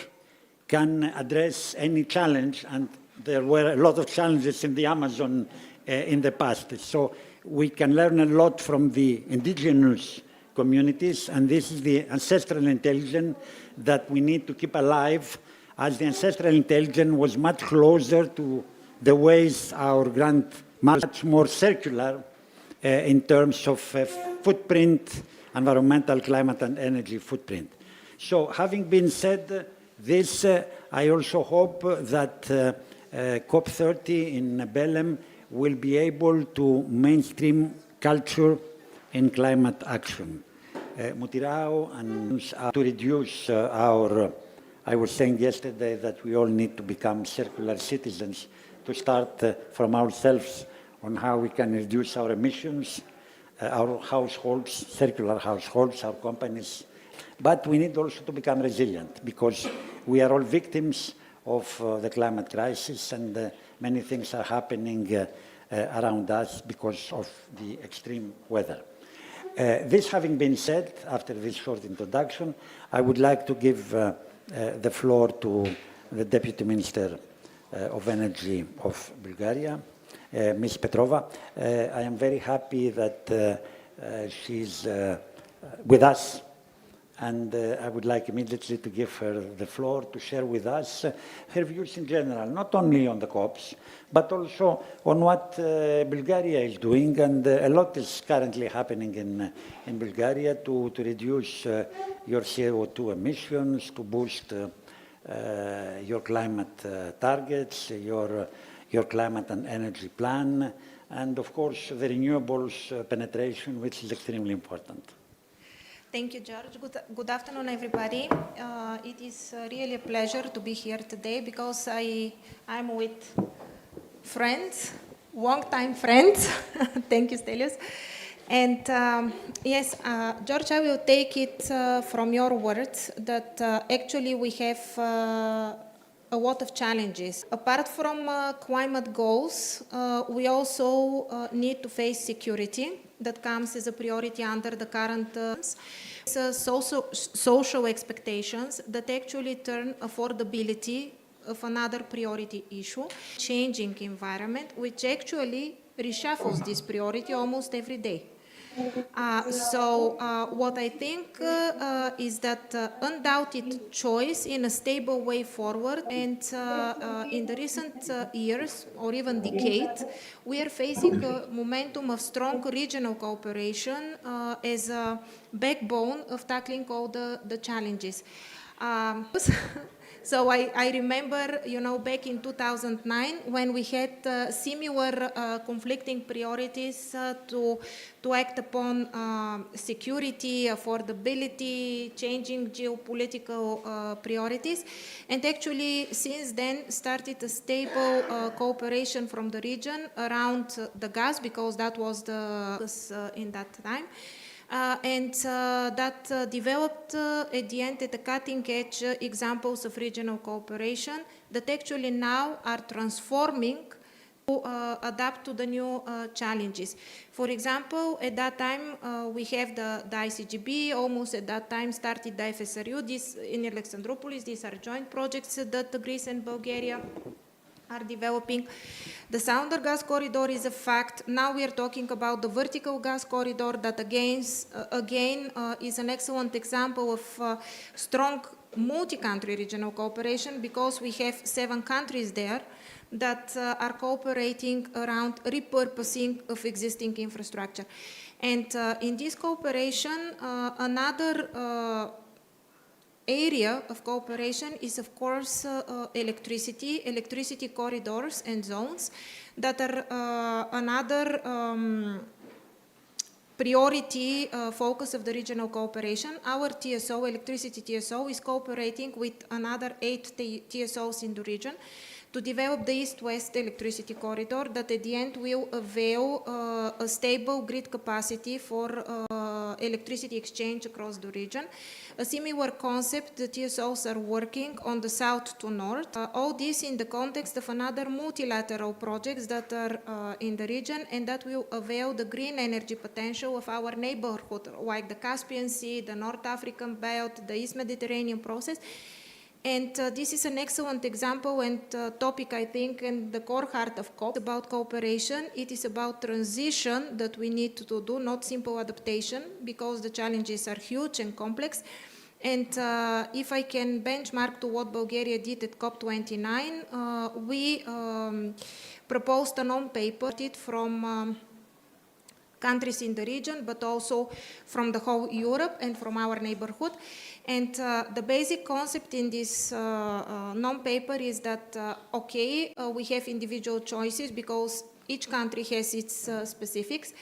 Speaker 1: can address any challenge, and there were a lot of challenges in the Amazon in the past. So we can learn a lot from the indigenous communities, and this is the ancestral intelligence that we need to keep alive, as the ancestral intelligence was much closer to the ways our much more circular in terms of footprint, environmental, climate, and energy footprint. So having been said this, I also hope that COP30 in Belém will be able to mainstream culture in climate action. Mutirao and to reduce our, I was saying yesterday that we all need to become circular citizens, to start from ourselves on how we can reduce our emissions, our households, circular households, our companies. But we need also to become resilient, because we are all victims of the climate crisis, and many things are happening around us because of the extreme weather. This having been said, after this short introduction, I would like to give the floor to the Deputy Minister of Energy of Bulgaria, Ms. Petrova. I am very happy that she's with us, and I would like immediately to give her the floor to share with us her views in general, not only on the COPs, but also on what Bulgaria is doing, and a lot is currently happening in Bulgaria to reduce your CO2 emissions, to boost your climate targets, your climate and energy plan, and of course the renewables penetration, which is extremely important.
Speaker 14: Thank you, George. Good afternoon, everybody. It is really a pleasure to be here today, because I'm with friends, long-time friends. Thank you, Stelios. And yes, George, I will take it from your words that actually we have a lot of challenges. Apart from climate goals, we also need to face security. That comes as a priority under the current terms. Social expectations that actually turn affordability of another priority issue. Changing environment, which actually reshuffles this priority almost every day. So what I think is that undoubted choice in a stable way forward, and in the recent years or even decade, we are facing a momentum of strong regional cooperation as a backbone of tackling all the challenges. So I remember, back in 2009, when we had similar conflicting priorities to act upon security, affordability, changing geopolitical priorities. And actually, since then, started a stable cooperation from the region around the gas, because that was the focus in that time. And that developed at the end at the cutting edge examples of regional cooperation that actually now are transforming to adapt to the new challenges. For example, at that time we have the ICGB, almost at that time started the FSRU, this in Alexandroupolis. These are joint projects that Greece and Bulgaria are developing. The Southern Gas Corridor is a fact. Now we are talking about the Vertical Gas Corridor that again is an excellent example of strong multi-country regional cooperation, because we have 7 countries there that are cooperating around repurposing of existing infrastructure. And in this cooperation, another area of cooperation is, of course, electricity corridors and zones that are another priority focus of the regional cooperation. Our TSO, electricity TSO, is cooperating with another 8 TSOs in the region to develop the East-West electricity corridor that at the end will avail a stable grid capacity for electricity exchange across the region. A similar concept, the TSOs are working on the south to north. All this in the context of another multilateral projects that are in the region and that will avail the green energy potential of our neighborhood, like the Caspian Sea, the North African Belt, the East Mediterranean process. And this is an excellent example and topic, I think, and the core heart of COP. It's about cooperation. It is about transition that we need to do, not simple adaptation, because the challenges are huge and complex. And if I can benchmark to what Bulgaria did at COP29, we proposed a non-paper from countries in the region, but also from the whole Europe and from our neighborhood. And the basic concept in this non-paper is that, we have individual choices because each country has its specifics.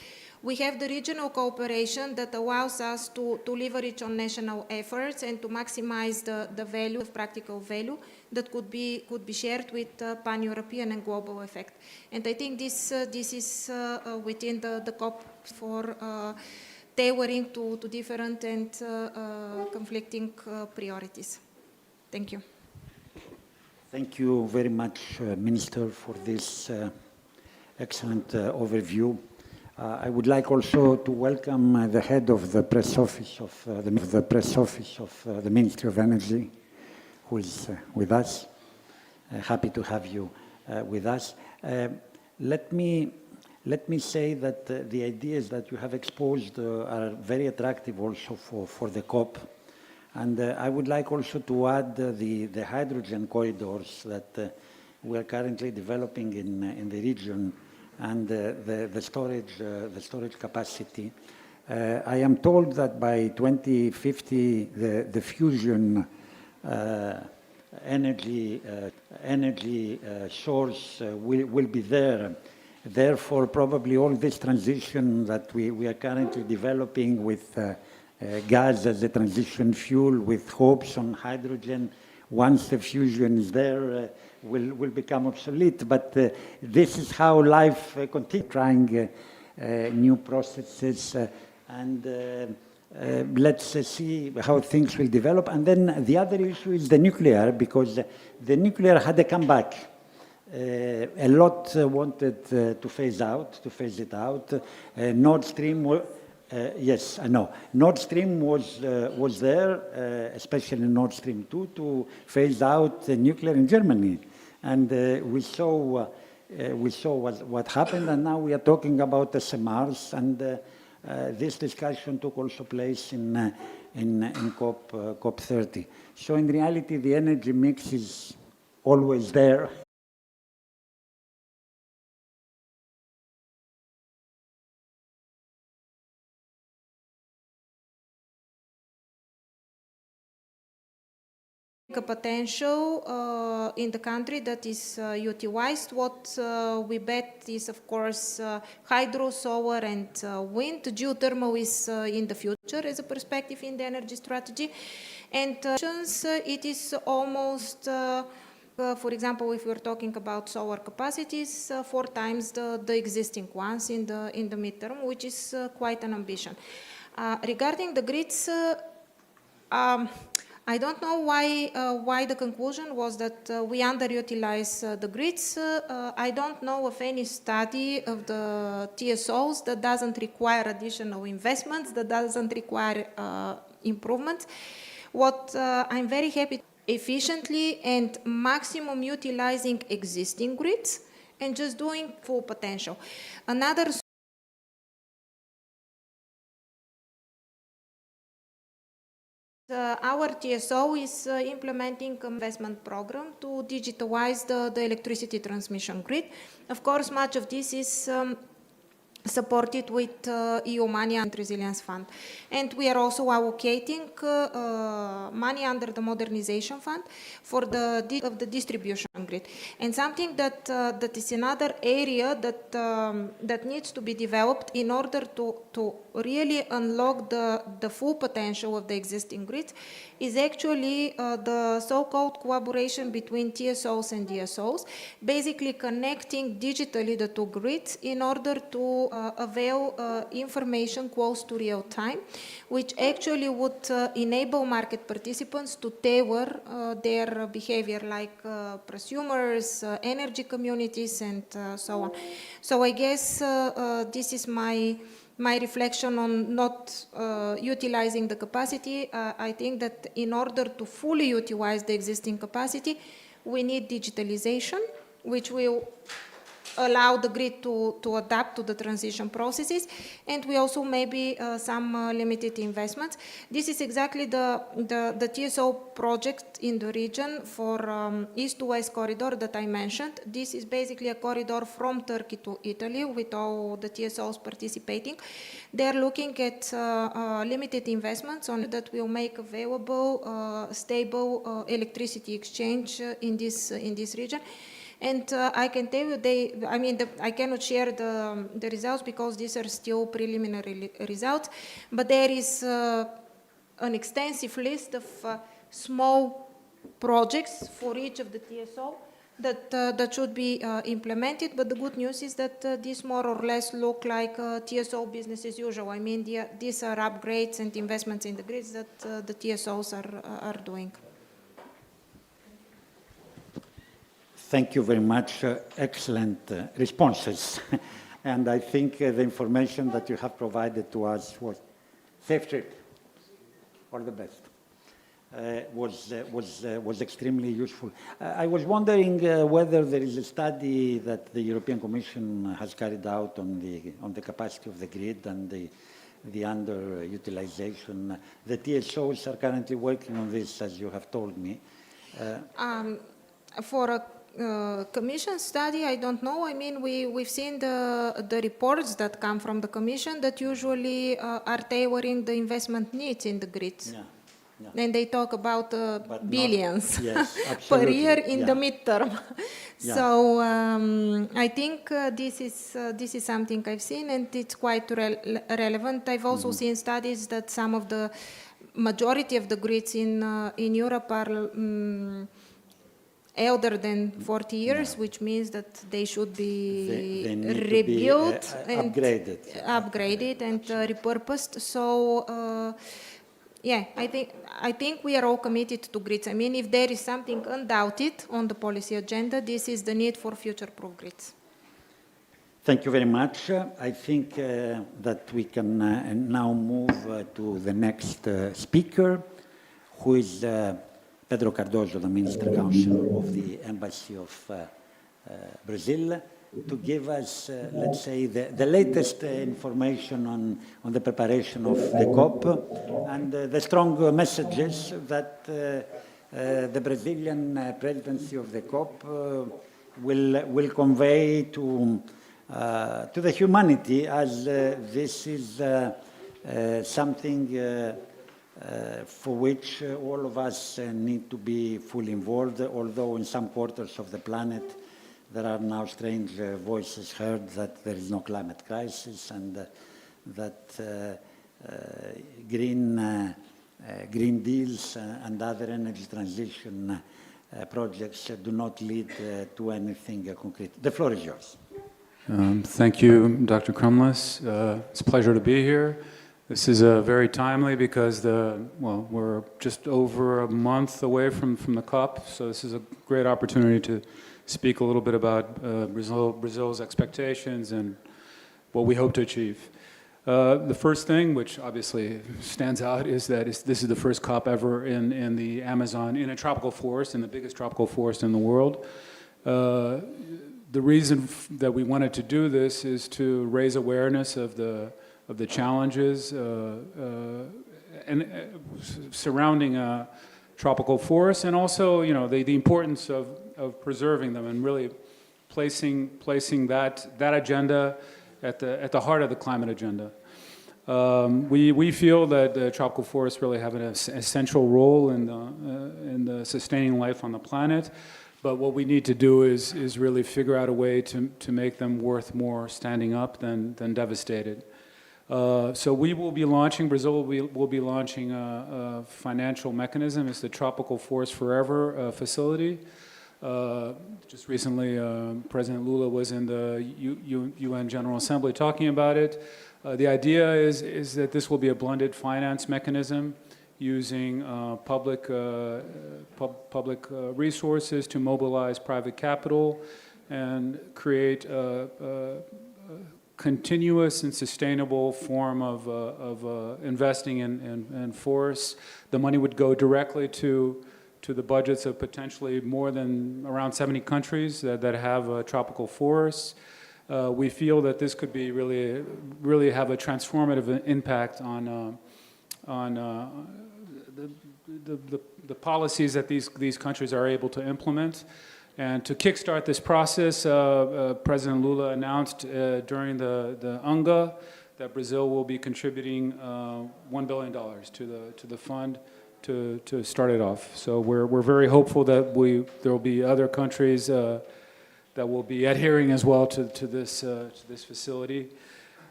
Speaker 14: We have the regional cooperation that allows us to leverage on national efforts and to maximize the value of practical value that could be shared with pan-European and global effect. And I think this is within the COP for tailoring to different and conflicting priorities. Thank you.
Speaker 1: Thank you very much, Minister, for this excellent overview. I would like also to welcome the head of the press office of the Ministry of Energy, who is with us. Happy to have you with us. Let me say that the ideas that you have exposed are very attractive also for the COP. And I would like also to add the hydrogen corridors that we are currently developing in the region and the storage capacity. I am told that by 2050, the fusion energy source will be there. Therefore, probably all this transition that we are currently developing with gas as a transition fuel, with hopes on hydrogen, once the fusion is there, will become obsolete. But this is how life continues, trying new processes, and let's see how things will develop. And then the other issue is the nuclear, because the nuclear had a comeback. A lot wanted to phase it out. Nord Stream, yes, I know. Nord Stream was there, especially Nord Stream 2, to phase out nuclear in Germany. And we saw what happened, and now we are talking about SMRs, and this discussion took also place in COP30. So in reality, the energy mix is always there.
Speaker 14: A potential in the country that is utilized. What we bet is, of course, hydro, solar, and wind. Geothermal is in the future as a perspective in the energy strategy. And it is almost, for example, if we're talking about solar capacities, 4 times the existing ones in the midterm, which is quite an ambition. Regarding the grids, I don't know why the conclusion was that we underutilize the grids. I don't know of any study of the TSOs that doesn't require additional investments, that doesn't require improvements. What I'm very happy efficiently and maximum utilizing existing grids and just doing full potential. Another our TSO is implementing an investment program to digitalize the electricity transmission grid. Of course, much of this is supported with EU money and Resilience Fund. And we are also allocating money under the Modernization Fund for the distribution grid. And something that is another area that needs to be developed in order to really unlock the full potential of the existing grids is actually the so-called collaboration between TSOs and DSOs, basically connecting digitally the two grids in order to avail information close to real time, which actually would enable market participants to tailor their behavior, like prosumers, energy communities, and so on. So I guess this is my reflection on not utilizing the capacity. I think that in order to fully utilize the existing capacity, we need digitalization, which will allow the grid to adapt to the transition processes, and we also maybe some limited investments. This is exactly the TSO project in the region for East to West corridor that I mentioned. This is basically a corridor from Turkey to Italy with all the TSOs participating. They're looking at limited investments on that will make available stable electricity exchange in this region. And I can tell you, I cannot share the results because these are still preliminary results, but there is an extensive list of small projects for each of the TSO that should be implemented. But the good news is that these more or less look like TSO business as usual. I mean, these are upgrades and investments in the grids that the TSOs are doing.
Speaker 1: Thank you very much. Excellent responses. And I think the information that you have provided to us was safe trip, all the best, was extremely useful. I was wondering whether there is a study that the European Commission has carried out on the capacity of the grid and the underutilization. The TSOs are currently working on this, as you have told me.
Speaker 14: For a Commission study, I don't know. I mean, we've seen the reports that come from the Commission that usually are tailoring the investment needs in the grids.
Speaker 1: Yeah. Yeah.
Speaker 14: And they talk about billions per year in the midterm.
Speaker 1: Yeah.
Speaker 14: So I think this is something I've seen, and it's quite relevant. I've also seen studies that some of the majority of the grids in Europe are elder than 40 years, which means that they should be rebuilt and upgraded and repurposed. So yeah, I think we are all committed to grids. I mean, if there is something undoubted on the policy agenda, this is the need for future-proof grids.
Speaker 1: Thank you very much. I think that we can now move to the next speaker, who is Pedro Cardoso, the Minister Counsel of the Embassy of Brazil, to give us, let's say, the latest information on the preparation of the COP and the strong messages that the Brazilian presidency of the COP will convey to the humanity, as this is something for which all of us need to be fully involved, although in some quarters of the planet there are now strange voices heard that there is no climate crisis and that green deals and other energy transition projects do not lead to anything concrete. The floor is yours.
Speaker 8: Thank you, Dr. Krumlas. It's a pleasure to be here. This is very timely because we're just over a month away from the COP, so this is a great opportunity to speak a little bit about Brazil's expectations and what we hope to achieve. The first thing, which obviously stands out, is that this is the first COP ever in the Amazon, in a tropical forest, in the biggest tropical forest in the world. The reason that we wanted to do this is to raise awareness of the challenges surrounding tropical forests, and also, the importance of preserving them and really placing that agenda at the heart of the climate agenda. We feel that the tropical forests really have an essential role in the sustaining life on the planet. But what we need to do is really figure out a way to make them worth more standing up than devastated. So we will be launching, Brazil will be launching a financial mechanism. It's the Tropical Forest Forever facility. Just recently, President Lula was in the UN General Assembly talking about it. The idea is that this will be a blended finance mechanism using public resources to mobilize private capital and create a continuous and sustainable form of investing in forests. The money would go directly to the budgets of potentially more than around 70 countries that have tropical forests. We feel that this could be really have a transformative impact on the policies that these countries are able to implement. And to kickstart this process, President Lula announced during the UNGA that Brazil will be contributing $1 billion to the fund to start it off. So we're very hopeful that there will be other countries that will be adhering as well to this facility.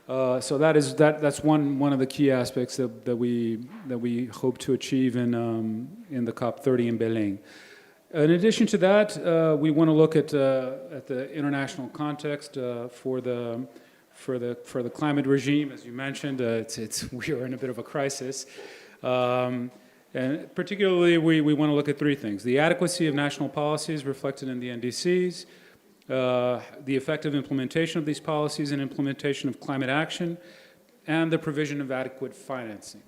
Speaker 8: So that's one of the key aspects that we hope to achieve in the COP30 in Belém. In addition to that, we want to look at the international context for the climate regime. As you mentioned, we are in a bit of a crisis. And particularly, we want to look at three things: the adequacy of national policies reflected in the NDCs, the effective implementation of these policies and implementation of climate action, and the provision of adequate financing.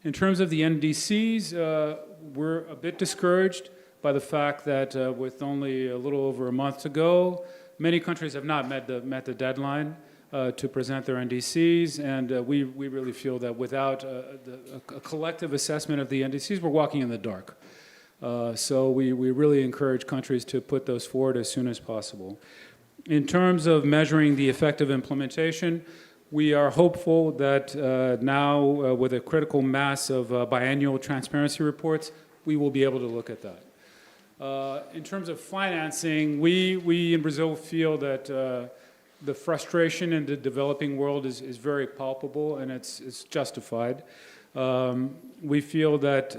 Speaker 8: In terms of the NDCs, we're a bit discouraged by the fact that with only a little over a month to go, many countries have not met the deadline to present their NDCs, and we really feel that without a collective assessment of the NDCs, we're walking in the dark. So we really encourage countries to put those forward as soon as possible. In terms of measuring the effective implementation, we are hopeful that now, with a critical mass of biannual transparency reports, we will be able to look at that. In terms of financing, we in Brazil feel that the frustration in the developing world is very palpable, and it's justified. We feel that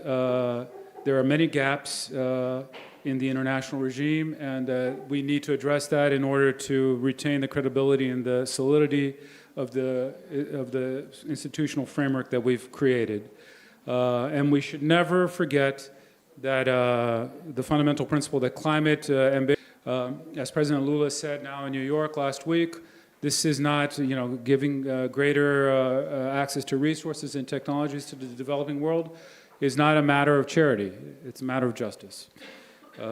Speaker 8: there are many gaps in the international regime, and we need to address that in order to retain the credibility and the solidity of the institutional framework that we've created. And we should never forget that the fundamental principle that climate ambition, as President Lula said now in New York last week, this is not giving greater access to resources and technologies to the developing world is not a matter of charity, it's a matter of justice.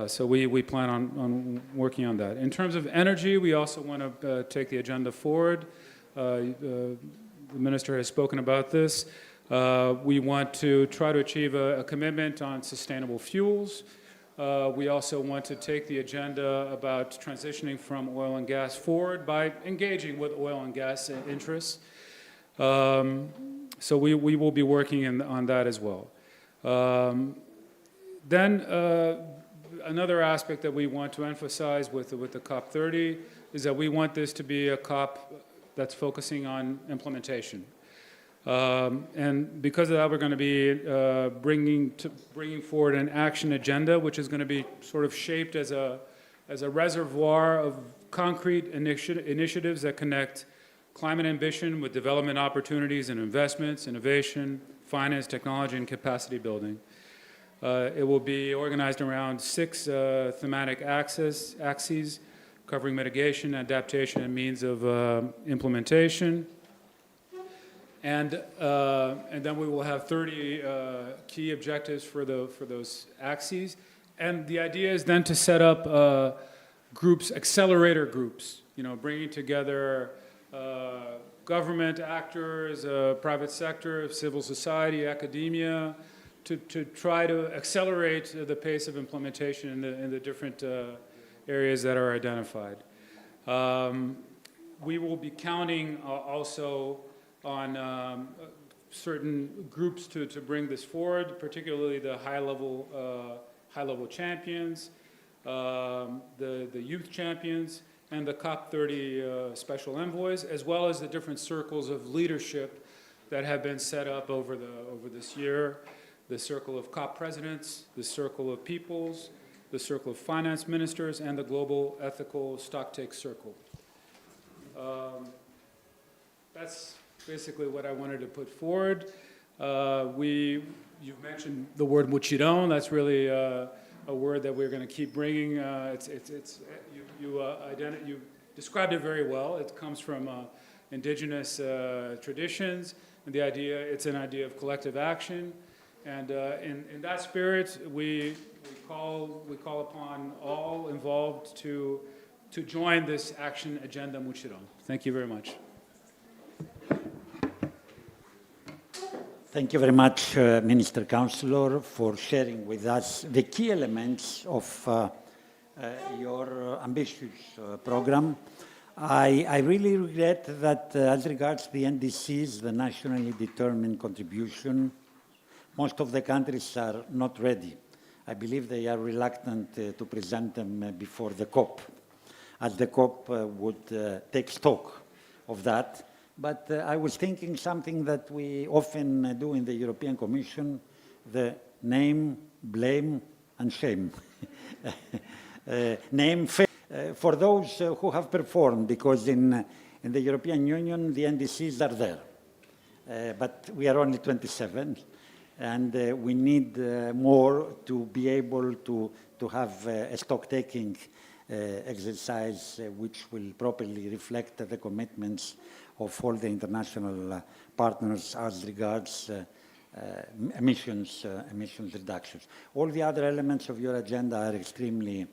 Speaker 8: So we plan on working on that. In terms of energy, we also want to take the agenda forward. The minister has spoken about this. We want to try to achieve a commitment on sustainable fuels. We also want to take the agenda about transitioning from oil and gas forward by engaging with oil and gas interests. So we will be working on that as well. Then another aspect that we want to emphasize with the COP30 is that we want this to be a COP that's focusing on implementation. And because of that, we're going to be bringing forward an action agenda, which is going to be sort of shaped as a reservoir of concrete initiatives that connect climate ambition with development opportunities and investments, innovation, finance, technology, and capacity building. It will be organized around 6 thematic axes covering mitigation, adaptation, and means of implementation. And then we will have 30 key objectives for those axes. And the idea is then to set up groups, accelerator groups, bringing together government actors, private sector, civil society, academia, to try to accelerate the pace of implementation in the different areas that are identified. We will be counting also on certain groups to bring this forward, particularly the high-level champions, the youth champions, and the COP30 special envoys, as well as the different circles of leadership that have been set up over this year. The circle of COP presidents, the circle of peoples, the Circle of Finance Ministers, and the Global Ethical Stocktake Circle. That's basically what I wanted to put forward. You've mentioned the word mutirão. That's really a word that we're going to keep bringing. You described it very well. It comes from indigenous traditions, and it's an idea of collective action. And in that spirit, we call upon all involved to join this action agenda mutirão. Thank you very much.
Speaker 1: Thank you very much, Minister Councillor, for sharing with us the key elements of your ambitious program. I really regret that as regards the NDCs, the nationally determined contribution, most of the countries are not ready. I believe they are reluctant to present them before the COP, as the COP would take stock of that. But I was thinking something that we often do in the European Commission, the name, blame, and shame. Name, for those who have performed, because in the European Union, the NDCs are there. But we are only 27, and we need more to be able to have a stock-taking exercise which will properly reflect the commitments of all the international partners as regards emissions reductions. All the other elements of your agenda are extremely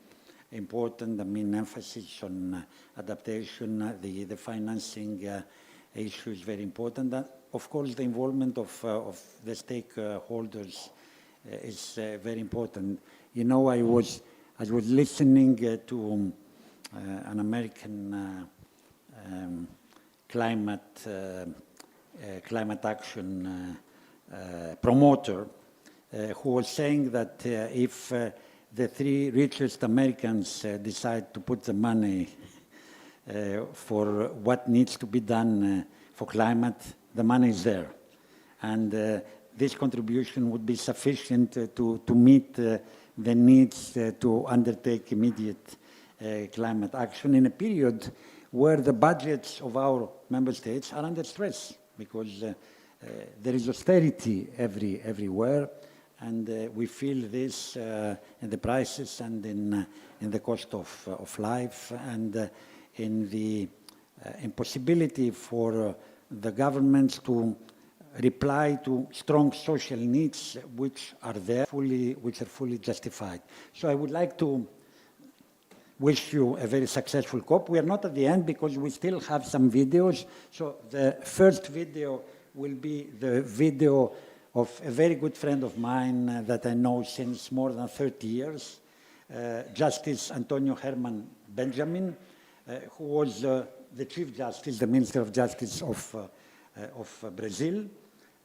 Speaker 1: important. I mean, emphasis on adaptation, the financing issue is very important. And of course, the involvement of the stakeholders is very important. You know, I was listening to an American climate action promoter who was saying that if the three richest Americans decide to put the money for what needs to be done for climate, the money is there. And this contribution would be sufficient to meet the needs to undertake immediate climate action in a period where the budgets of our member states are under stress, because there is austerity everywhere, and we feel this in the prices and in the cost of life, and in the impossibility for the governments to reply to strong social needs which are there, which are fully justified. So I would like to wish you a very successful COP. We are not at the end because we still have some videos. So the first video will be the video of a very good friend of mine that I know since more than 30 years, Justice Antonio Herman Benjamin, who was the Chief Justice, the Minister of Justice of Brazil,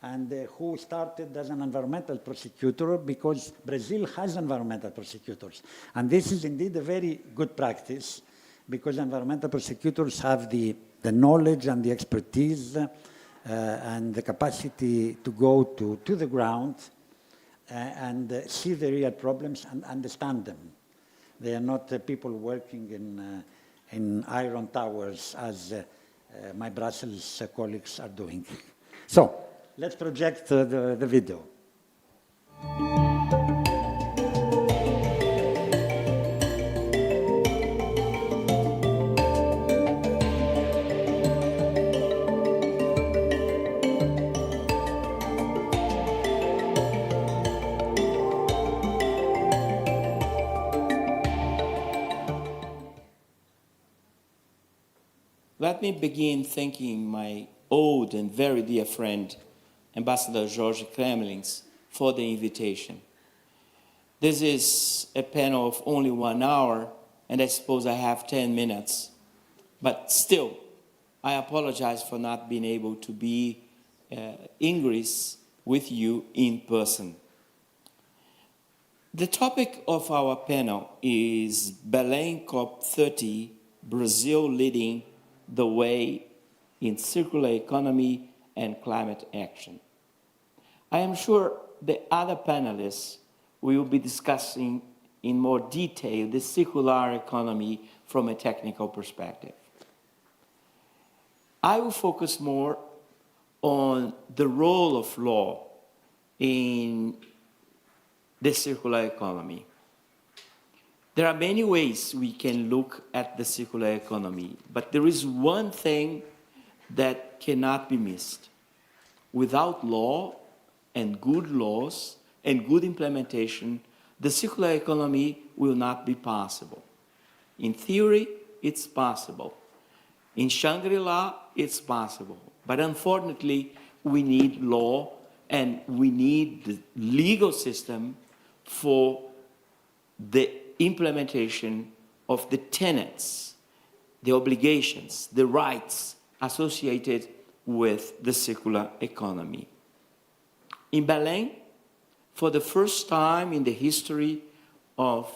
Speaker 1: and who started as an environmental prosecutor, because Brazil has environmental prosecutors. And this is indeed a very good practice, because environmental prosecutors have the knowledge and the expertise and the capacity to go to the ground and see the real problems and understand them. They are not people working in iron towers as my Brussels colleagues are doing. So, let's project the video.
Speaker 15: Let me begin thanking my old and very dear friend, Ambassador George Kremlins, for the invitation. This is a panel of only 1 hour, and I suppose I have 10 minutes. But still, I apologize for not being able to be in Greece with you in person. The topic of our panel is Belém COP30, Brazil leading the way in circular economy and climate action. I am sure the other panelists will be discussing in more detail the circular economy from a technical perspective. I will focus more on the role of law in the circular economy. There are many ways we can look at the circular economy, but there is one thing that cannot be missed. Without law and good laws and good implementation, the circular economy will not be possible. In theory, it's possible. In Shangri-La, it's possible. But unfortunately, we need law and we need the legal system for the implementation of the tenets, the obligations, the rights associated with the circular economy. In Belém, for the first time in the history of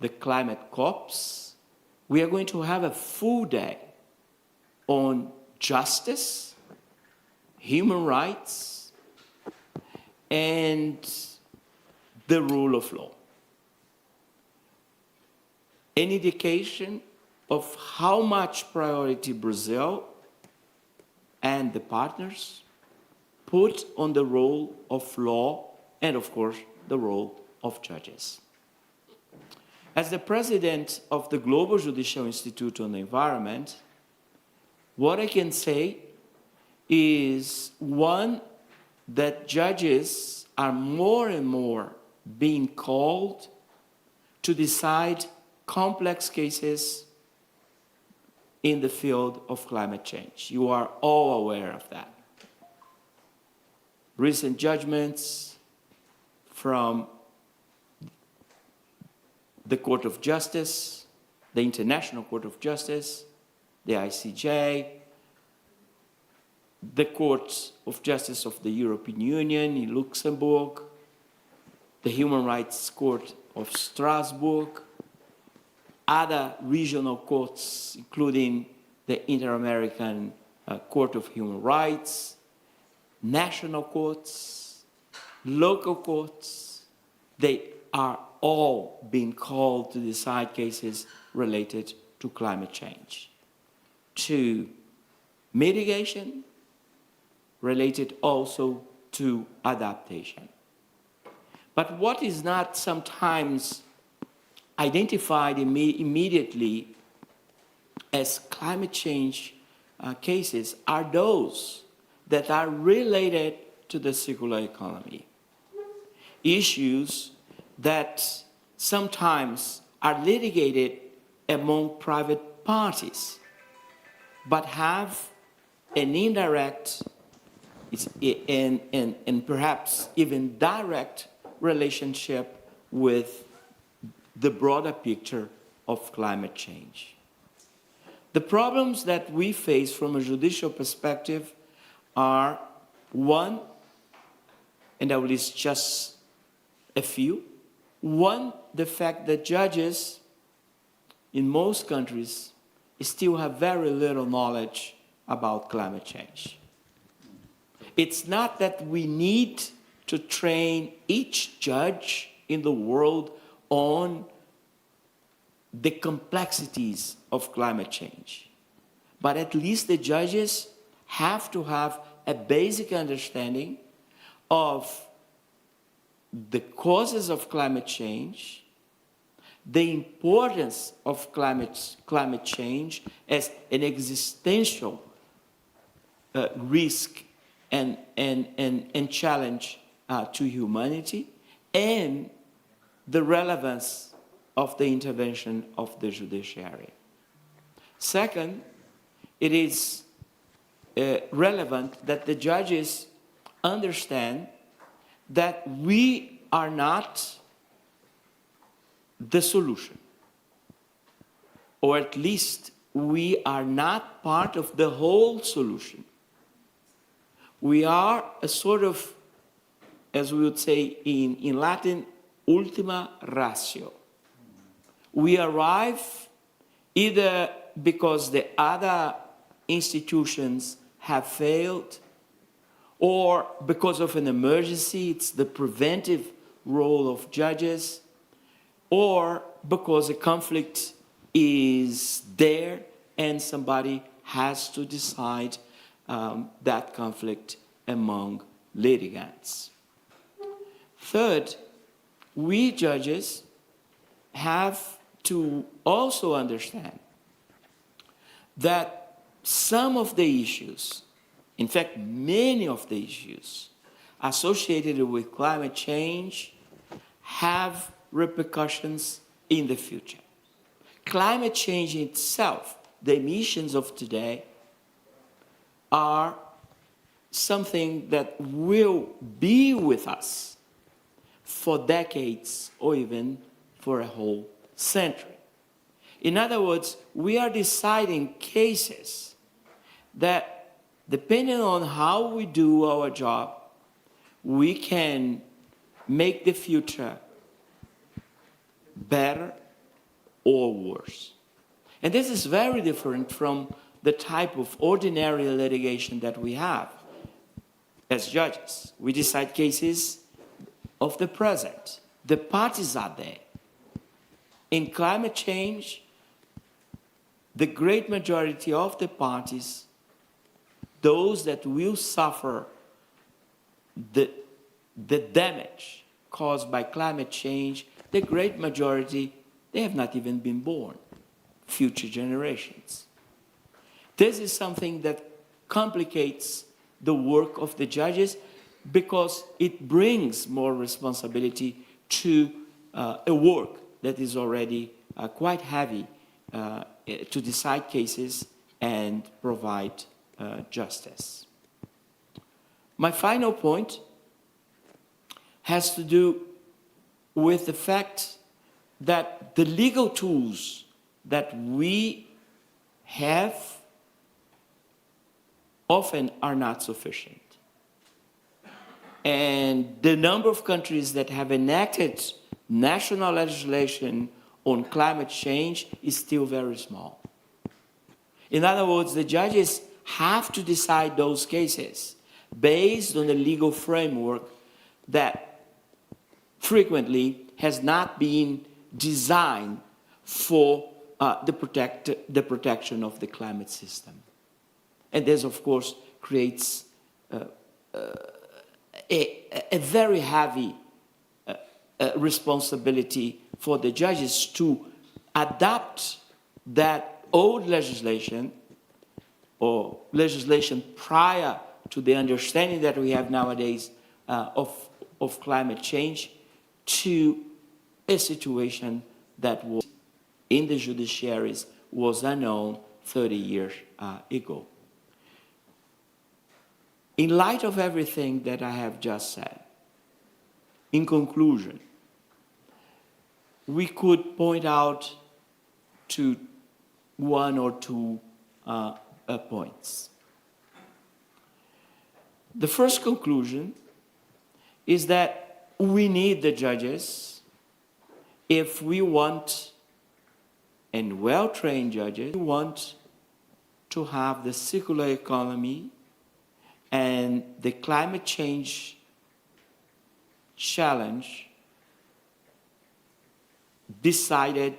Speaker 15: the climate COPs, we are going to have a full day on justice, human rights, and the rule of law. An indication of how much priority Brazil and the partners put on the role of law and, of course, the role of judges. As the president of the Global Judicial Institute on the Environment, what I can say is, one, that judges are more and more being called to decide complex cases in the field of climate change. You are all aware of that. Recent judgments from the Court of Justice, the International Court of Justice, the ICJ, the Court of Justice of the European Union in Luxembourg, the Human Rights Court of Strasbourg, other regional courts, including the Inter-American Court of Human Rights, national courts, local courts, they are all being called to decide cases related to climate change, to mitigation, related also to adaptation. But what is not sometimes identified immediately as climate change cases are those that are related to the circular economy. Issues that sometimes are litigated among private parties, but have an indirect and perhaps even direct relationship with the broader picture of climate change. The problems that we face from a judicial perspective are, one, and I will list just a few. One, the fact that judges in most countries still have very little knowledge about climate change. It's not that we need to train each judge in the world on the complexities of climate change, but at least the judges have to have a basic understanding of the causes of climate change, the importance of climate change as an existential risk and challenge to humanity, and the relevance of the intervention of the judiciary. Second, it is relevant that the judges understand that we are not the solution, or at least we are not part of the whole solution. We are a sort of, as we would say in Latin, ultima ratio. We arrive either because the other institutions have failed, or because of an emergency, it's the preventive role of judges, or because a conflict is there and somebody has to decide that conflict among litigants. Third, we judges have to also understand that some of the issues, in fact, many of the issues associated with climate change have repercussions in the future. Climate change itself, the emissions of today, are something that will be with us for decades or even for a whole century. In other words, we are deciding cases that, depending on how we do our job, we can make the future better or worse. And this is very different from the type of ordinary litigation that we have as judges. We decide cases of the present. The parties are there. In climate change, the great majority of the parties, those that will suffer the damage caused by climate change, the great majority, they have not even been born, future generations. This is something that complicates the work of the judges because it brings more responsibility to a work that is already quite heavy to decide cases and provide justice. My final point has to do with the fact that the legal tools that we have often are not sufficient. And the number of countries that have enacted national legislation on climate change is still very small. In other words, the judges have to decide those cases based on a legal framework that frequently has not been designed for the protection of the climate system. And this, of course, creates a very heavy responsibility for the judges to adapt that old legislation or legislation prior to the understanding that we have nowadays of climate change to a situation that was in the judiciaries was unknown 30 years ago. In light of everything that I have just said, in conclusion, we could point out to one or two points. The first conclusion is that we need the judges if we want, and well-trained judges, we want to have the circular economy and the climate change challenge decided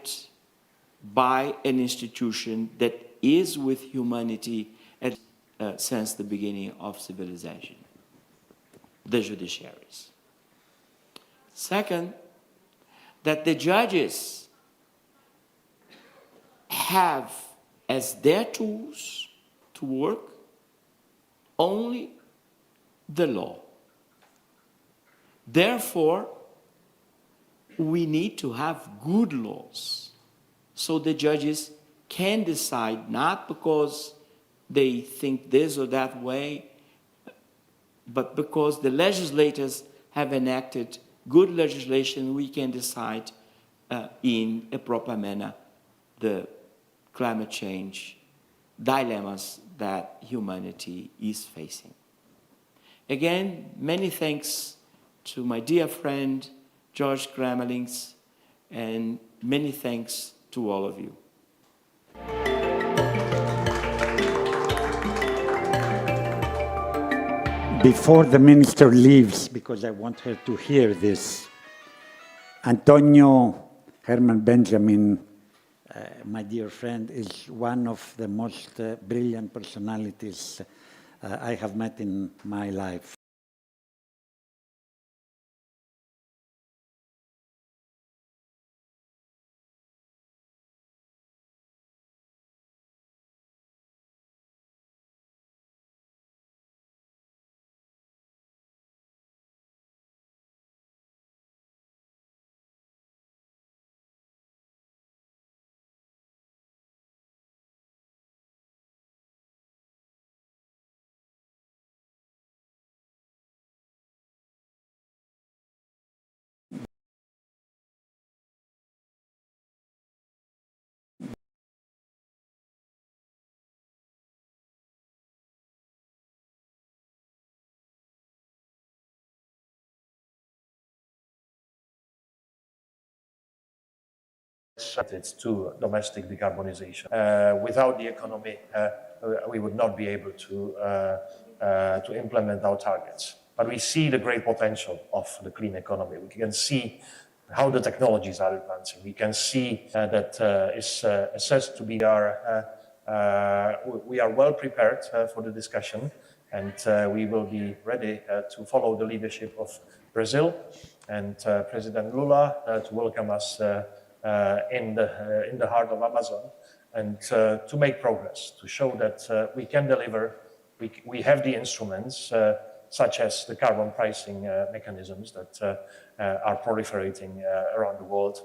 Speaker 15: by an institution that is with humanity since the beginning of civilization, the judiciaries. Second, that the judges have as their tools to work only the law. Therefore, we need to have good laws so the judges can decide, not because they think this or that way, but because the legislators have enacted good legislation, we can decide in a proper manner the climate change dilemmas that humanity is facing. Again, many thanks to my dear friend, George Kremlings, and many thanks to all of you.
Speaker 1: Before the minister leaves, because I want her to hear this, Antonio Herman Benjamin, my dear friend, is one of the most brilliant personalities I have met in my life.
Speaker 16: It's to domestic decarbonization. Without the economy, we would not be able to implement our targets. But we see the great potential of the clean economy. We can see how the technologies are advancing. We can see that is assessed to be we are well prepared for the discussion, and we will be ready to follow the leadership of Brazil and President Lula to welcome us in the heart of Amazon, and to make progress, to show that we can deliver. We have the instruments, such as the carbon pricing mechanisms that are proliferating around the world.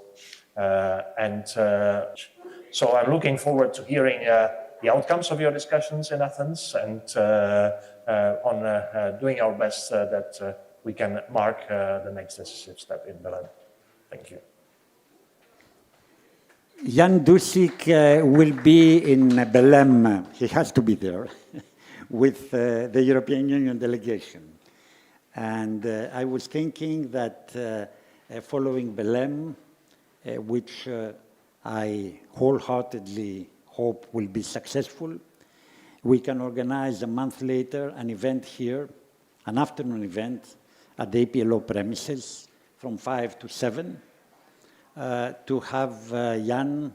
Speaker 16: So I'm looking forward to hearing the outcomes of your discussions in Athens, and on doing our best that we can mark the next decisive step in Belém. Thank you.
Speaker 1: Jan Dusik will be in Belém. He has to be there with the European Union delegation. And I was thinking that following Belém, which I wholeheartedly hope will be successful, we can organize a month later an event here, an afternoon event at the EPLO premises from 5 to 7. To have Jan,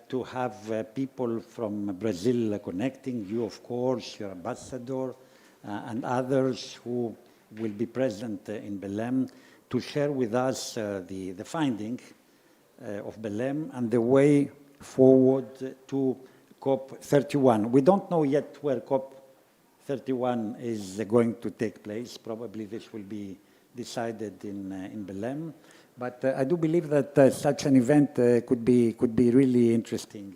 Speaker 1: to have people from Brazil connecting, you of course, your ambassador, and others who will be present in Belém, to share with us the finding of Belém and the way forward to COP31. We don't know yet where COP31 is going to take place. Probably this will be decided in Belém. But I do believe that such an event could be really interesting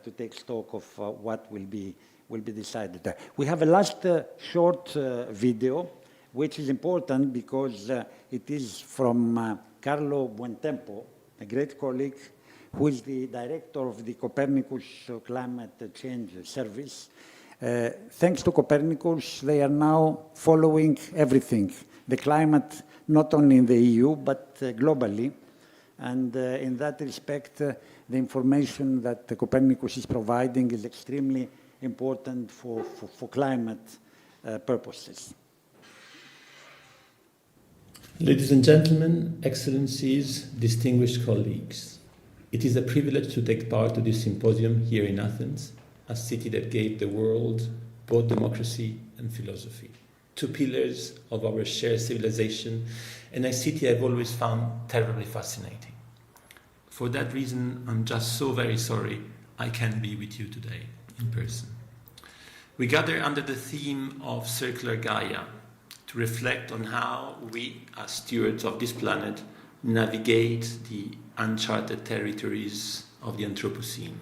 Speaker 1: to take stock of what will be decided. We have a last short video, which is important because it is from Carlo Buontempo, a great colleague, who is the director of the Copernicus Climate Change Service. Thanks to Copernicus, they are now following everything, the climate, not only in the EU, but globally. And in that respect, the information that Copernicus is providing is extremely important for climate purposes.
Speaker 22: Ladies and gentlemen, excellencies, distinguished colleagues, it is a privilege to take part to this symposium here in Athens, a city that gave the world both democracy and philosophy, two pillars of our shared civilization, and a city I've always found terribly fascinating. For that reason, I'm just so very sorry I can't be with you today in person. We gather under the theme of Circular Gaia to reflect on how we, as stewards of this planet, navigate the uncharted territories of the Anthropocene.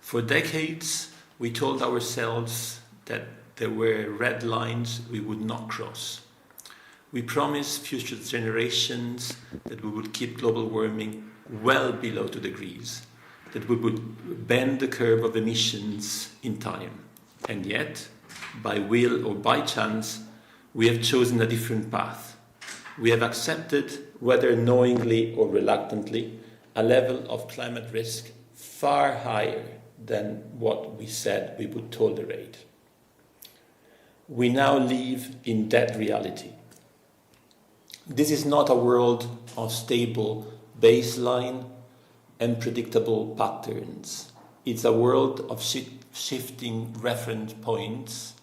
Speaker 22: For decades, we told ourselves that there were red lines we would not cross. We promised future generations that we would keep global warming well below 2 degrees, that we would bend the curve of emissions in time. And yet, by will or by chance, we have chosen a different path. We have accepted, whether knowingly or reluctantly, a level of climate risk far higher than what we said we would tolerate. We now live in that reality. This is not a world of stable baseline, and predictable patterns. It's a world of shifting reference points,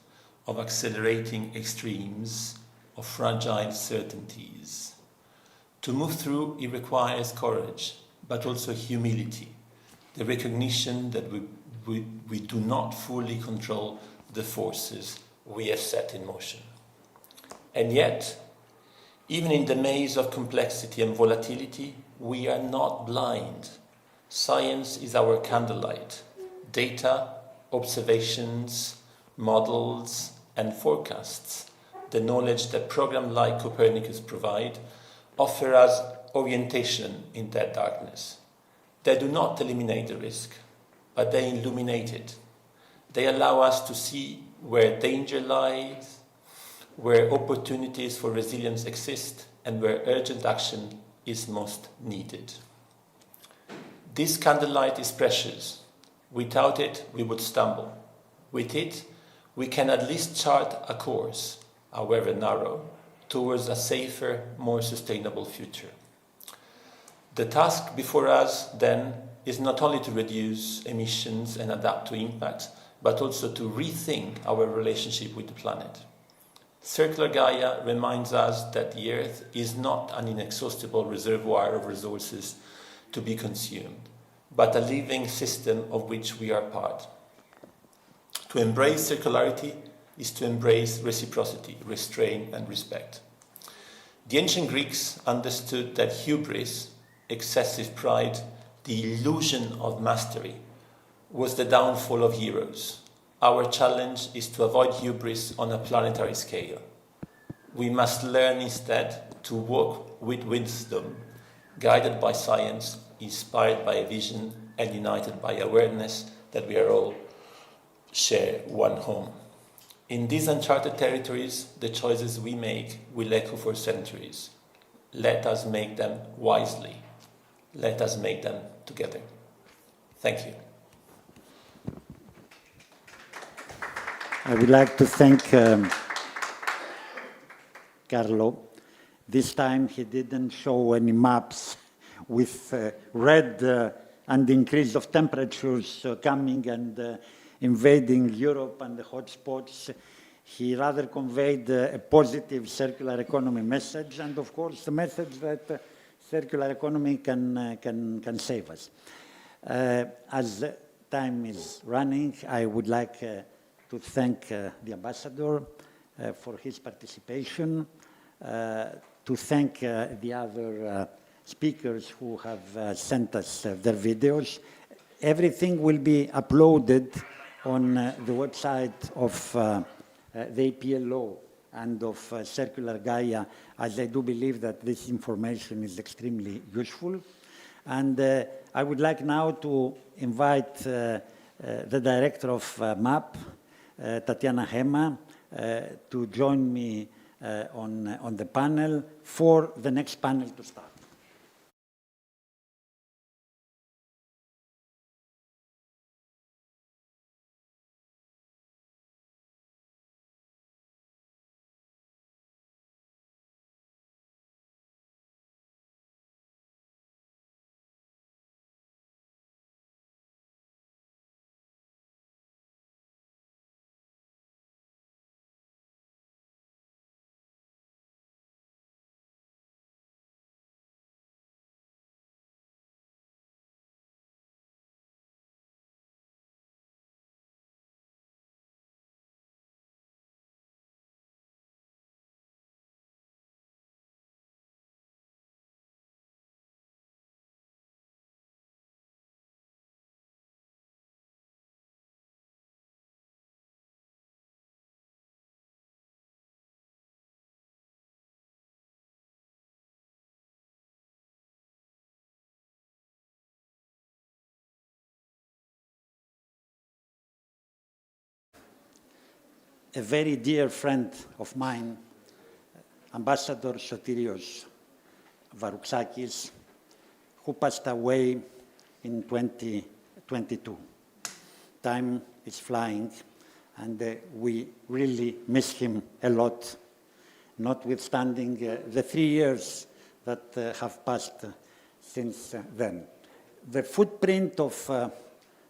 Speaker 22: of accelerating extremes, of fragile certainties. To move through, it requires courage, but also humility, the recognition that we do not fully control the forces we have set in motion. And yet, even in the maze of complexity and volatility, we are not blind. Science is our candlelight. Data, observations, models, and forecasts, the knowledge that programs like Copernicus provide, offer us orientation in that darkness. They do not eliminate the risk, but they illuminate it. They allow us to see where danger lies, where opportunities for resilience exist, and where urgent action is most needed. This candlelight is precious. Without it, we would stumble. With it, we can at least chart a course, however narrow, towards a safer, more sustainable future. The task before us, then, is not only to reduce emissions and adapt to impacts, but also to rethink our relationship with the planet. Circular Gaia reminds us that the Earth is not an inexhaustible reservoir of resources to be consumed, but a living system of which we are part. To embrace circularity is to embrace reciprocity, restraint, and respect. The ancient Greeks understood that hubris, excessive pride, the illusion of mastery, was the downfall of heroes. Our challenge is to avoid hubris on a planetary scale. We must learn instead to walk with wisdom, guided by science, inspired by a vision, and united by awareness that we are all share one home. In these uncharted territories, the choices we make will echo for centuries. Let us make them wisely. Let us make them together. Thank you.
Speaker 1: I would like to thank Carlo. This time he didn't show any maps with red and increase of temperatures coming and invading Europe and the hotspots. He rather conveyed a positive circular economy message, and of course the message that circular economy can save us. As time is running, I would like to thank the ambassador for his participation, to thank the other speakers who have sent us their videos. Everything will be uploaded on the website of the EPLO and of Circular Gaia, as I do believe that this information is extremely useful. And I would like now to invite the director of MAP, Tatiana Hema, to join me on the panel for the next panel to start. A very dear friend of mine, Ambassador Sotirios Varouxakis, who passed away in 2022. Time is flying, and we really miss him a lot, notwithstanding the 3 years that have passed since then. The footprint of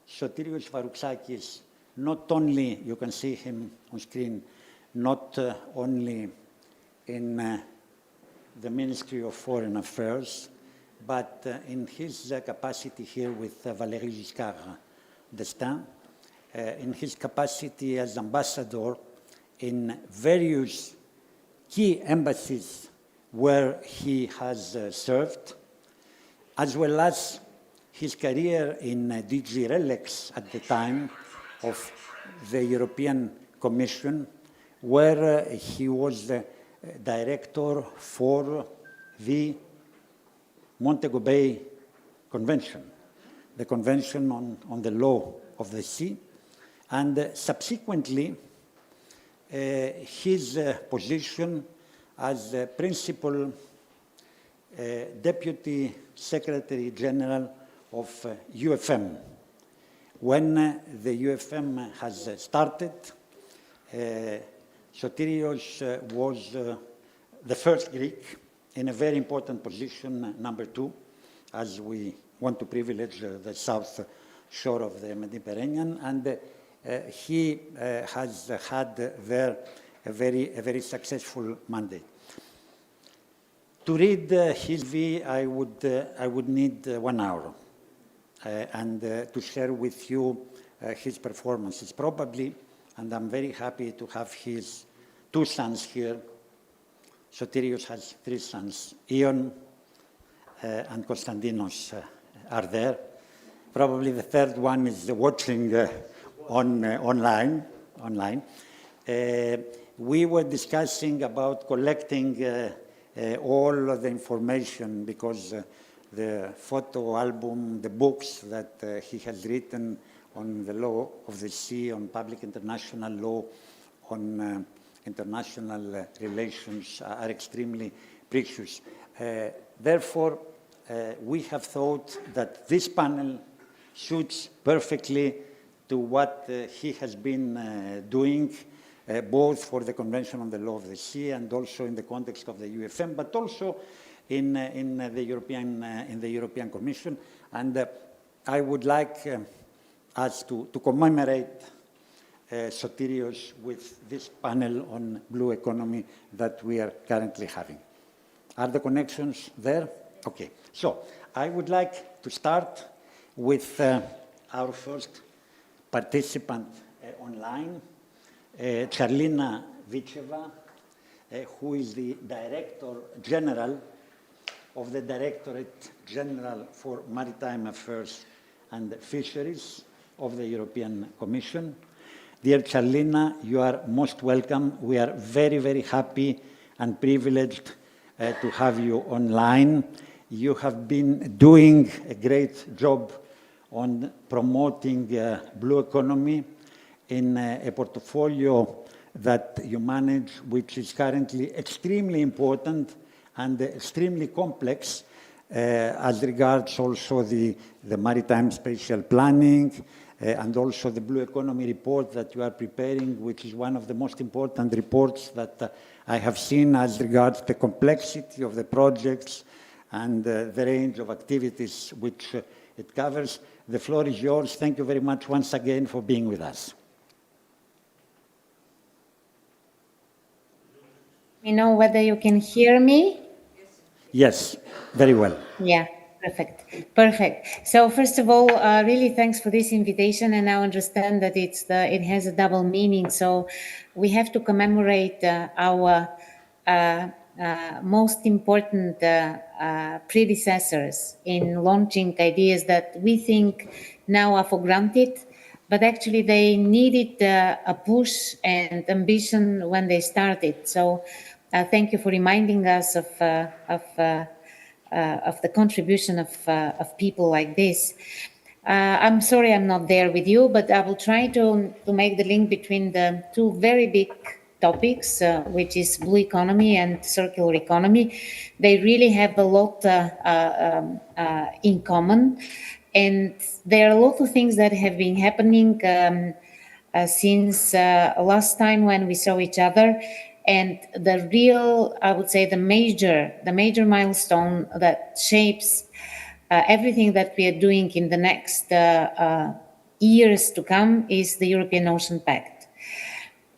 Speaker 1: Sotirios Varoufakis, not only, you can see him on screen, not only in the Ministry of Foreign Affairs, but in his capacity here with Valéry Giscard d'Estaing, in his capacity as ambassador in various key embassies where he has served, as well as his career in DG Relex at the time of the European Commission, where he was the director for the Montego Bay Convention, the Convention on the Law of the Sea, and subsequently his position as principal Deputy Secretary General of UFM. When the UFM has started, Sotirios was the first Greek in a very important position, number 2, as we want to privilege the south shore of the Mediterranean, and he has had there a very successful mandate. To read his CV, I would need 1 hour, and to share with you his performances. Probably, and I'm very happy to have his 2 sons here. Sotirios has 3 sons. Ion and Konstantinos are there. Probably the 3rd one is watching online. We were discussing about collecting all of the information because the photo album, the books that he has written on the law of the sea, on public international law, on international relations are extremely precious. Therefore, we have thought that this panel suits perfectly to what he has been doing, both for the Convention on the Law of the Sea and also in the context of the UFM, but also in the European Commission. And I would like us to commemorate Sotirios with this panel on blue economy that we are currently having. Are the connections there? Okay. So I would like to start with our first participant online, Charlina Vicheva, who is the Director General of the Directorate General for Maritime Affairs and Fisheries of the European Commission. Dear Charlina, you are most welcome. We are very happy and privileged to have you online. You have been doing a great job on promoting blue economy in a portfolio that you manage, which is currently extremely important and extremely complex as regards also the maritime spatial planning and also the blue economy report that you are preparing, which is one of the most important reports that I have seen as regards the complexity of the projects and the range of activities which it covers. The floor is yours. Thank you very much once again for being with us.
Speaker 13: You know whether you can hear me?
Speaker 1: Yes, very well.
Speaker 13: Yeah, perfect. So first of all, really thanks for this invitation, and I understand that it has a double meaning. So we have to commemorate our most important predecessors in launching ideas that we think now are for granted, but actually they needed a push and ambition when they started. So thank you for reminding us of the contribution of people like this. I'm sorry I'm not there with you, but I will try to make the link between the 2 very big topics, which is blue economy and circular economy. They really have a lot in common, and there are a lot of things that have been happening since last time when we saw each other. And the real, I would say, the major milestone that shapes everything that we are doing in the next years to come is the European Ocean Pact.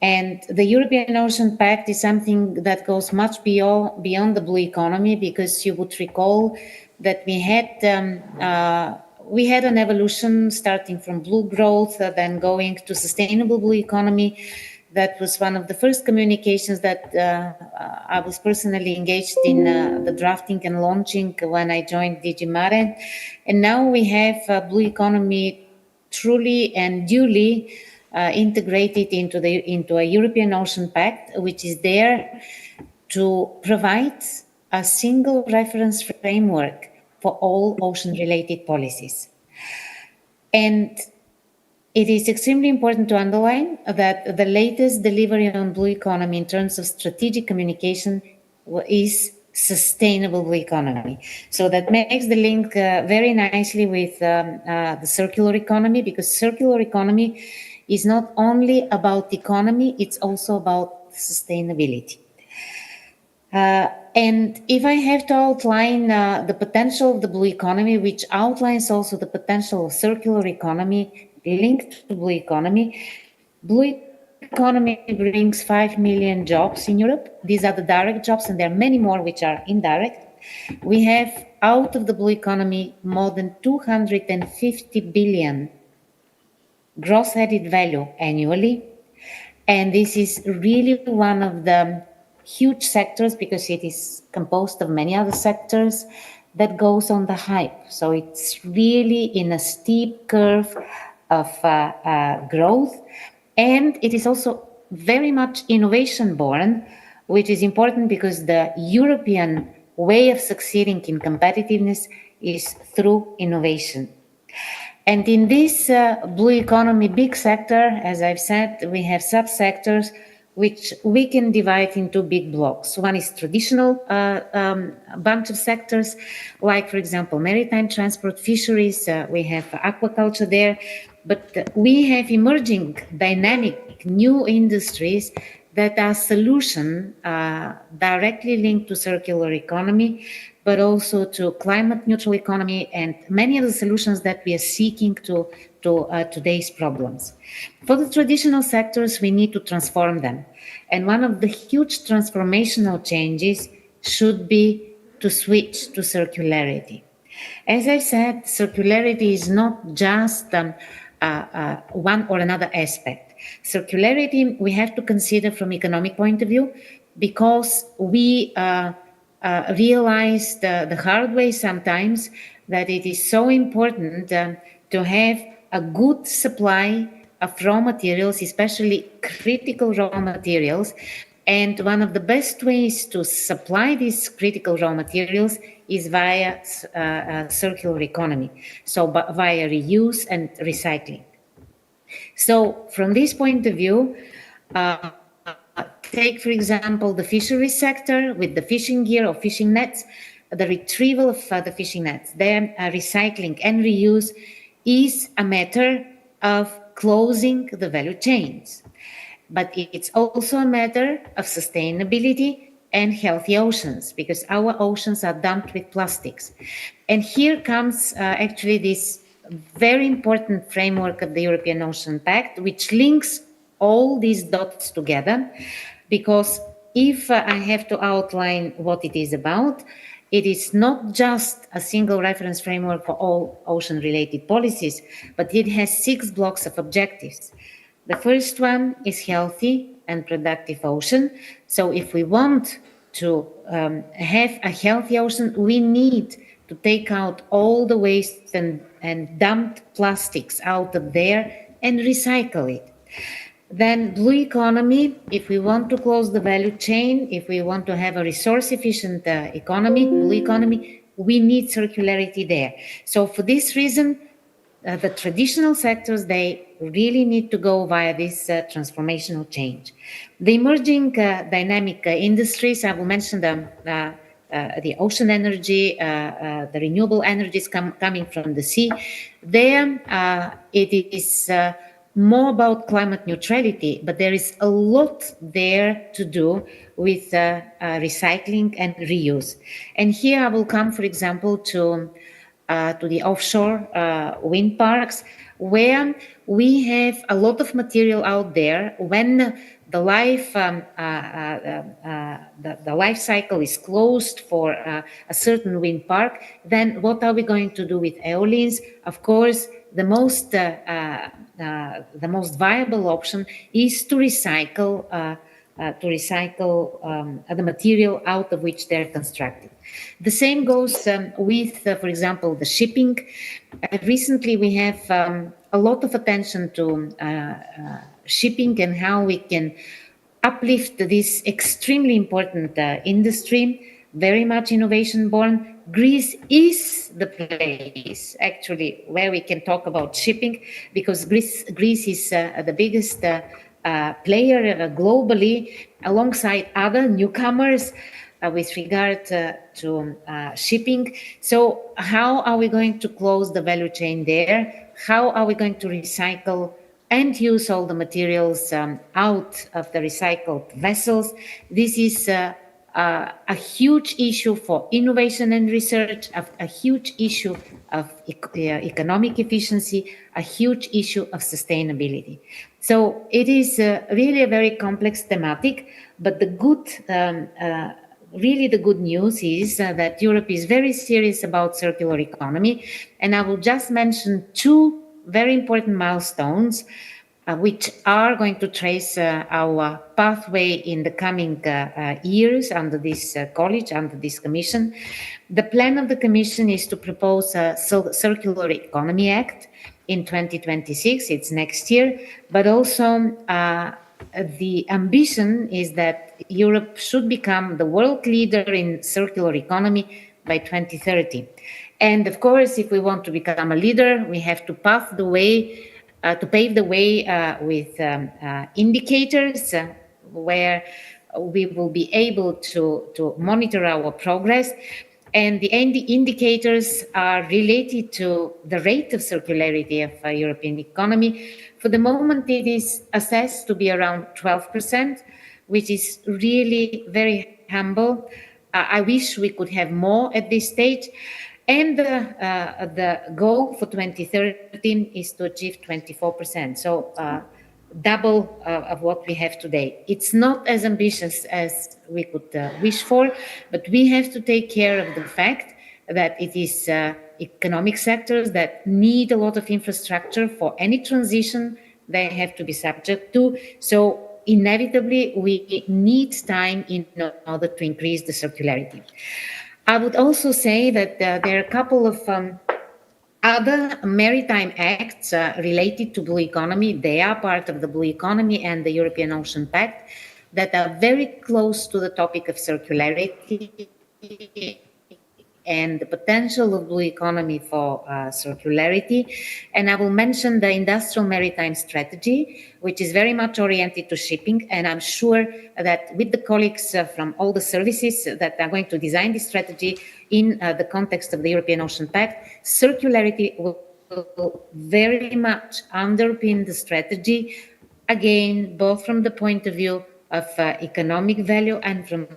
Speaker 13: And the European Ocean Pact is something that goes much beyond the blue economy, because you would recall that we had an evolution starting from blue growth, then going to sustainable blue economy. That was one of the first communications that I was personally engaged in the drafting and launching when I joined DG Mare. And now we have blue economy truly and duly integrated into a European Ocean Pact, which is there to provide a single reference framework for all ocean-related policies. And it is extremely important to underline that the latest delivery on blue economy in terms of strategic communication is sustainable blue economy. So that makes the link very nicely with the circular economy, because circular economy is not only about economy, it's also about sustainability. And if I have to outline the potential of the blue economy, which outlines also the potential of circular economy linked to blue economy brings 5 million jobs in Europe. These are the direct jobs, and there are many more which are indirect. We have out of the blue economy more than 250 billion gross added value annually. And this is really one of the huge sectors, because it is composed of many other sectors, that goes on the hype. So it's really in a steep curve of growth. And it is also very much innovation born, which is important because the European way of succeeding in competitiveness is through innovation. And in this blue economy big sector, as I've said, we have subsectors which we can divide into big blocks. One is traditional bunch of sectors, like, for example, maritime transport, fisheries, we have aquaculture there, but we have emerging dynamic new industries that are solution directly linked to circular economy, but also to climate neutral economy and many of the solutions that we are seeking to today's problems. For the traditional sectors, we need to transform them. And one of the huge transformational changes should be to switch to circularity. As I said, circularity is not just one or another aspect. Circularity, we have to consider from economic point of view, because we realize the hard way sometimes that it is so important to have a good supply of raw materials, especially critical raw materials. And one of the best ways to supply these critical raw materials is via circular economy, so via reuse and recycling. So from this point of view, take, for example, the fisheries sector with the fishing gear or fishing nets, the retrieval of the fishing nets, then recycling and reuse is a matter of closing the value chains. But it's also a matter of sustainability and healthy oceans, because our oceans are dumped with plastics. And here comes actually this very important framework of the European Ocean Pact, which links all these dots together, because if I have to outline what it is about, it is not just a single reference framework for all ocean-related policies, but it has 6 blocks of objectives. The first one is healthy and productive ocean. So if we want to have a healthy ocean, we need to take out all the waste and dumped plastics out of there and recycle it. Then blue economy, if we want to close the value chain, if we want to have a resource-efficient economy, blue economy, we need circularity there. So for this reason, the traditional sectors, they really need to go via this transformational change. The emerging dynamic industries, I will mention the ocean energy, the renewable energies coming from the sea. There, it is more about climate neutrality, but there is a lot there to do with recycling and reuse. And here I will come, for example, to to the offshore wind parks, where we have a lot of material out there. When the life cycle is closed for a certain wind park, then what are we going to do with aeolines? Of course, the most viable option is to recycle the material out of which they're constructed. The same goes with, for example, the shipping. Recently, we have a lot of attention to shipping and how we can uplift this extremely important industry, very much innovation born. Greece is the place actually where we can talk about shipping, because Greece is the biggest player globally, alongside other newcomers with regard to shipping. So how are we going to close the value chain there? How are we going to recycle and use all the materials out of the recycled vessels? This is a huge issue for innovation and research, a huge issue of economic efficiency, a huge issue of sustainability. So it is really a very complex thematic, but the good, really the good news is that Europe is very serious about circular economy. And I will just mention two very important milestones which are going to trace our pathway in the coming years under this college, under this commission. The plan of the commission is to propose a Circular Economy Act in 2026, it's next year, but also the ambition is that Europe should become the world leader in circular economy by 2030. And of course, if we want to become a leader, we have to pave the way with indicators where we will be able to monitor our progress. And the indicators are related to the rate of circularity of European economy. For the moment, it is assessed to be around 12%, which is really very humble. I wish we could have more at this stage. And the goal for 2030 is to achieve 24%. So double of what we have today. It's not as ambitious as we could wish for, but we have to take care of the fact that it is economic sectors that need a lot of infrastructure for any transition they have to be subject to. So inevitably, we need time in order to increase the circularity. I would also say that there are a couple of other maritime acts related to blue economy. They are part of the blue economy and the European Ocean Pact that are very close to the topic of circularity and the potential of blue economy for circularity. And I will mention the Industrial Maritime Strategy, which is very much oriented to shipping. And I'm sure that with the colleagues from all the services that are going to design this strategy in the context of the European Ocean Pact, circularity will very much underpin the strategy, again, both from the point of view of economic value and from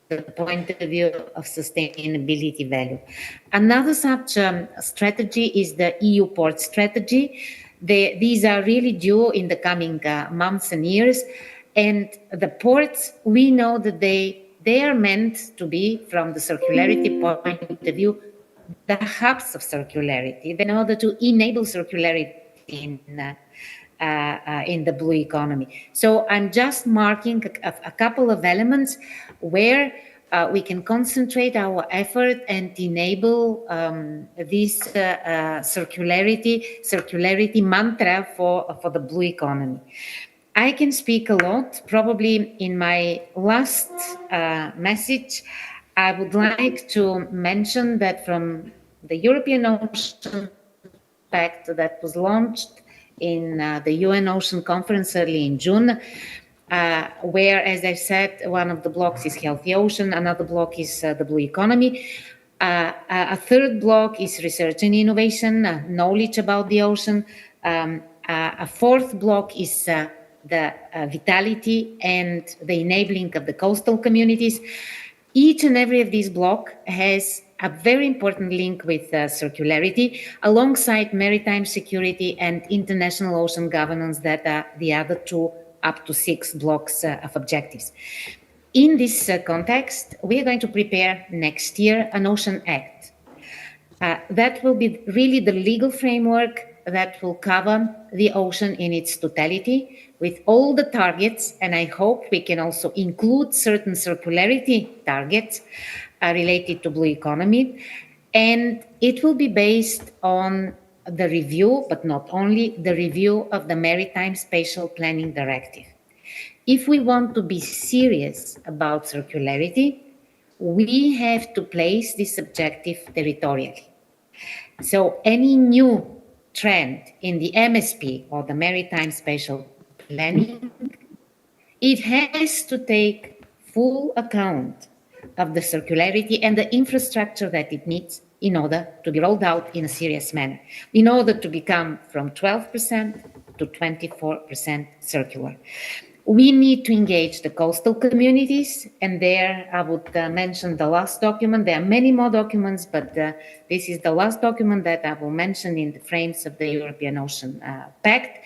Speaker 13: the point of view of sustainability value. Another such strategy is the EU port strategy. These are really due in the coming months and years. And the ports, we know that they are meant to be, from the circularity point of view, the hubs of circularity in order to enable circularity in the blue economy. So I'm just marking a couple of elements where we can concentrate our effort and enable this circularity mantra for the blue economy. I can speak a lot. Probably in my last message, I would like to mention that from the European Ocean Pact that was launched in the UN Ocean Conference early in June, where, as I said, one of the blocks is healthy ocean, another block is the blue economy. A third block is research and innovation, knowledge about the ocean. A fourth block is the vitality and the enabling of the coastal communities. Each and every of these blocks has a very important link with circularity, alongside maritime security and international ocean governance that are the other two up to 6 blocks of objectives. In this context, we are going to prepare next year an Ocean Act. That will be really the legal framework that will cover the ocean in its totality with all the targets, and I hope we can also include certain circularity targets related to blue economy. And it will be based on the review, but not only, the review of the Maritime Spatial Planning Directive. If we want to be serious about circularity, we have to place this objective territorially. So any new trend in the MSP, or the Maritime Spatial Planning, it has to take full account of the circularity and the infrastructure that it needs in order to be rolled out in a serious manner, in order to become from 12% to 24% circular. We need to engage the coastal communities, and there I would mention the last document. There are many more documents, but this is the last document that I will mention in the frames of the European Ocean Pact,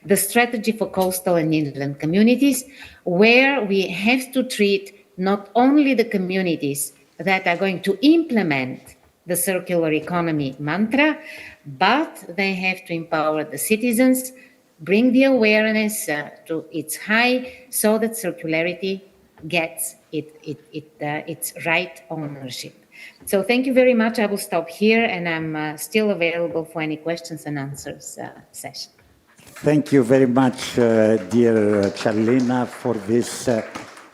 Speaker 13: the strategy for coastal and inland communities, where we have to treat not only the communities that are going to implement the circular economy mantra, but they have to empower the citizens, bring the awareness to its high, so that circularity gets its right ownership. So thank you very much. I will stop here, and I'm still available for any questions and answers session.
Speaker 1: Thank you very much, dear Charlena, for this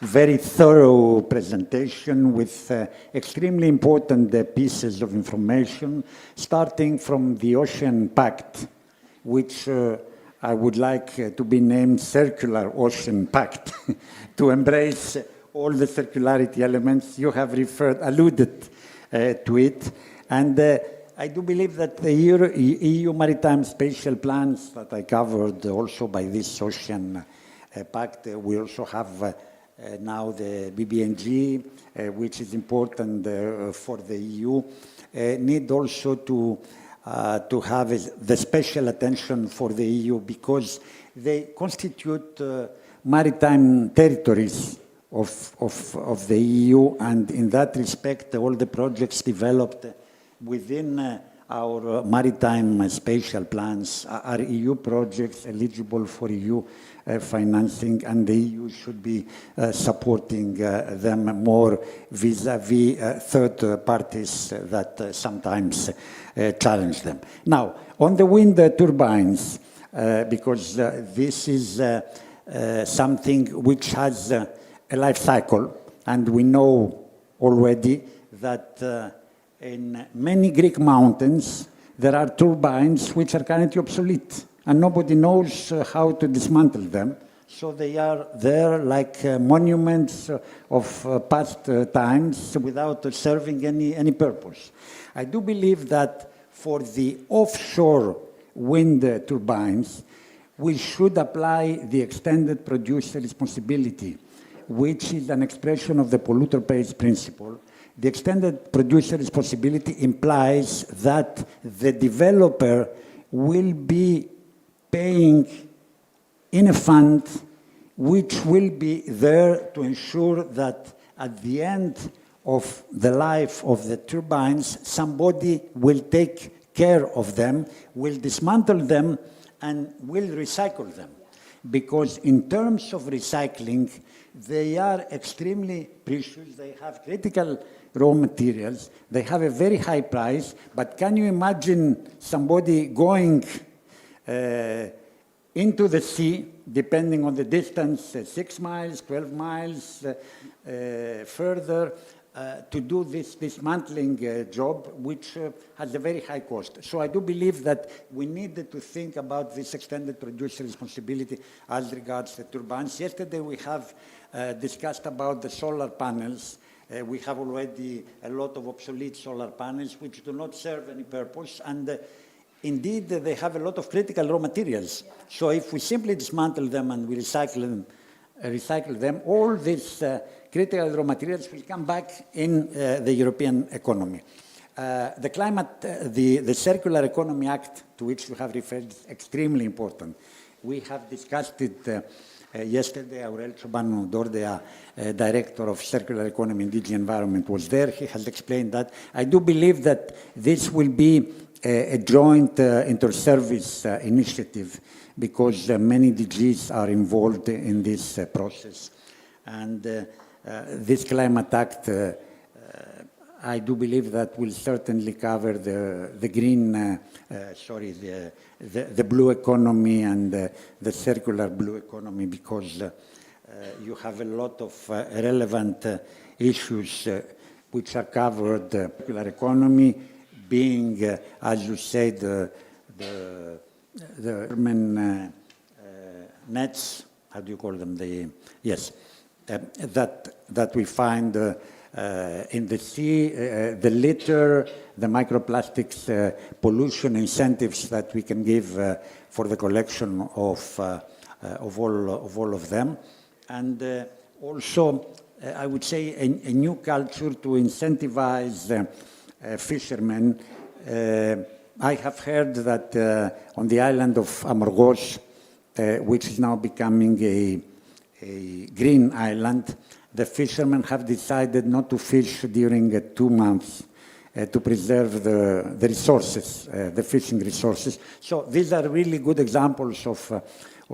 Speaker 1: very thorough presentation with extremely important pieces of information, starting from the Ocean Pact, which I would like to be named Circular Ocean Pact, to embrace all the circularity elements. You have alluded to it. And I do believe that the EU Maritime Spatial Plans that I covered also by this Ocean Pact, we also have now the BBNG, which is important for the EU, need also to have the special attention for the EU, because they constitute maritime territories of the EU, and in that respect, all the projects developed within our maritime spatial plans are EU projects eligible for EU financing, and the EU should be supporting them more vis-à-vis third parties that sometimes challenge them. Now, on the wind turbines, because this is something which has a life cycle, and we know already that in many Greek mountains, there are turbines which are currently obsolete, and nobody knows how to dismantle them. So they are there like monuments of past times without serving any purpose. I do believe that for the offshore wind turbines, we should apply the extended producer responsibility, which is an expression of the polluter pays principle. The extended producer responsibility implies that the developer will be paying in a fund which will be there to ensure that at the end of the life of the turbines, somebody will take care of them, will dismantle them, and will recycle them. Because in terms of recycling, they are extremely precious. They have critical raw materials. They have a very high price. But can you imagine somebody going into the sea, depending on the distance, 6 miles, 12 miles, further, to do this dismantling job, which has a very high cost. So I do believe that we needed to think about this extended producer responsibility as regards the turbines. Yesterday we have discussed about the solar panels. We have already a lot of obsolete solar panels which do not serve any purpose, and indeed they have a lot of critical raw materials. So if we simply dismantle them and we recycle them, all these critical raw materials will come back in the European economy. the Circular Economy Act, to which you have referred, is extremely important. We have discussed it yesterday. Aurel Ciobanu-Dordea, Director of Circular Economy and DG Environment, was there. He has explained that. I do believe that this will be a joint inter-service initiative because many DGs are involved in this process. And this Climate Act, I do believe that will certainly cover the green, the blue economy and the circular blue economy, because you have a lot of relevant issues which are covered. Circular economy being, as you said, the urban nets, how do you call them? That we find in the sea, the litter, the microplastics, pollution incentives that we can give for the collection of all of them, and also I would say a new culture to incentivize fishermen. I have heard that on the island of Amorgos, which is now becoming a green island, the fishermen have decided not to fish during 2 months to preserve the resources, the fishing resources. So these are really good examples of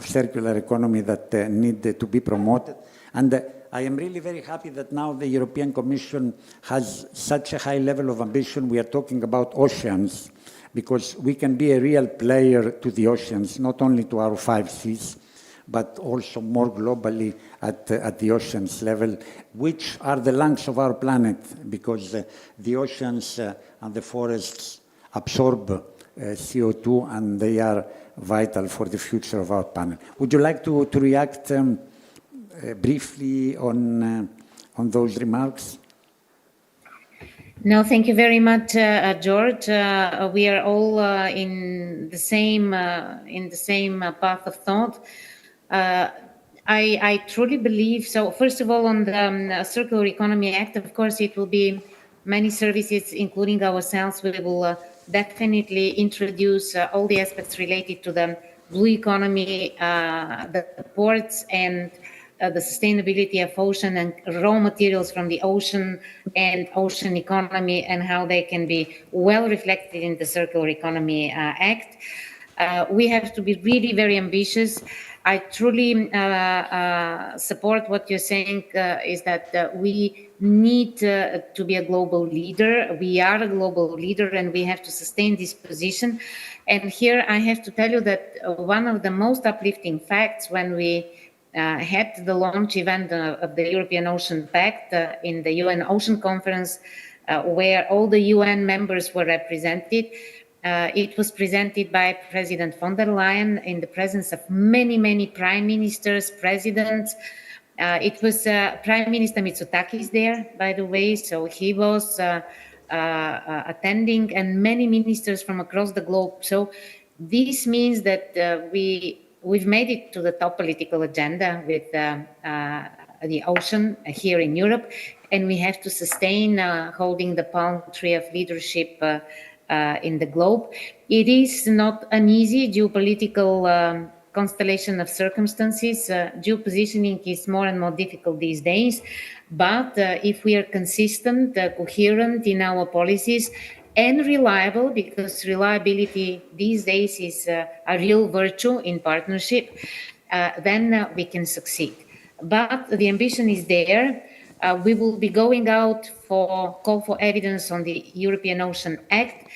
Speaker 1: circular economy that need to be promoted. And I am really very happy that now the European Commission has such a high level of ambition. We are talking about oceans, because we can be a real player to the oceans, not only to our 5 seas, but also more globally at the oceans level, which are the lungs of our planet, because the oceans and the forests absorb CO2, and they are vital for the future of our planet. Would you like to react briefly on those remarks?
Speaker 13: No, thank you very much, George. We are all in the same path of thought. I truly believe so. First of all, on the Circular Economy Act, of course, it will be many services, including ourselves. We will definitely introduce all the aspects related to the blue economy, the ports, and the sustainability of ocean and raw materials from the ocean and ocean economy, and how they can be well reflected in the Circular Economy Act. We have to be really very ambitious. I truly support what you're saying, is that we need to be a global leader. We are a global leader, and we have to sustain this position. And here I have to tell you that one of the most uplifting facts when we had the launch event of the European Ocean Pact in the UN Ocean Conference, where all the UN members were represented. It was presented by President von der Leyen in the presence of many, many prime ministers, presidents. It was Prime Minister Mitsotakis there, by the way, so he was attending, and many ministers from across the globe. So this means that we've made it to the top political agenda with the ocean here in Europe, and we have to sustain holding the palm tree of leadership in the globe. It is not an easy geopolitical constellation of circumstances. Geopositioning is more and more difficult these days, but if we are consistent, coherent in our policies, and reliable, because reliability these days is a real virtue in partnership, then we can succeed. But the ambition is there. We will be going out for call for evidence on the European Ocean Act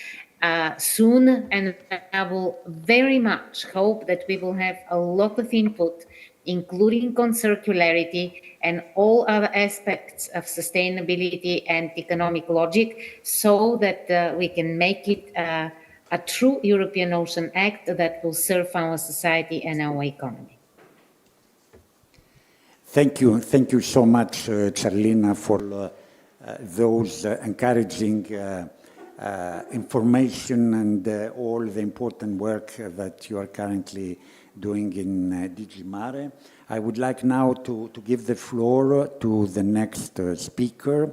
Speaker 13: soon, and I will very much hope that we will have a lot of input, including on circularity and all other aspects of sustainability and economic logic, so that we can make it a true European Ocean Act that will serve our society and our economy.
Speaker 1: Thank you so much, Charlina, for those encouraging information and all the important work that you are currently doing in DG Mare. I would like now to give the floor to the next speaker,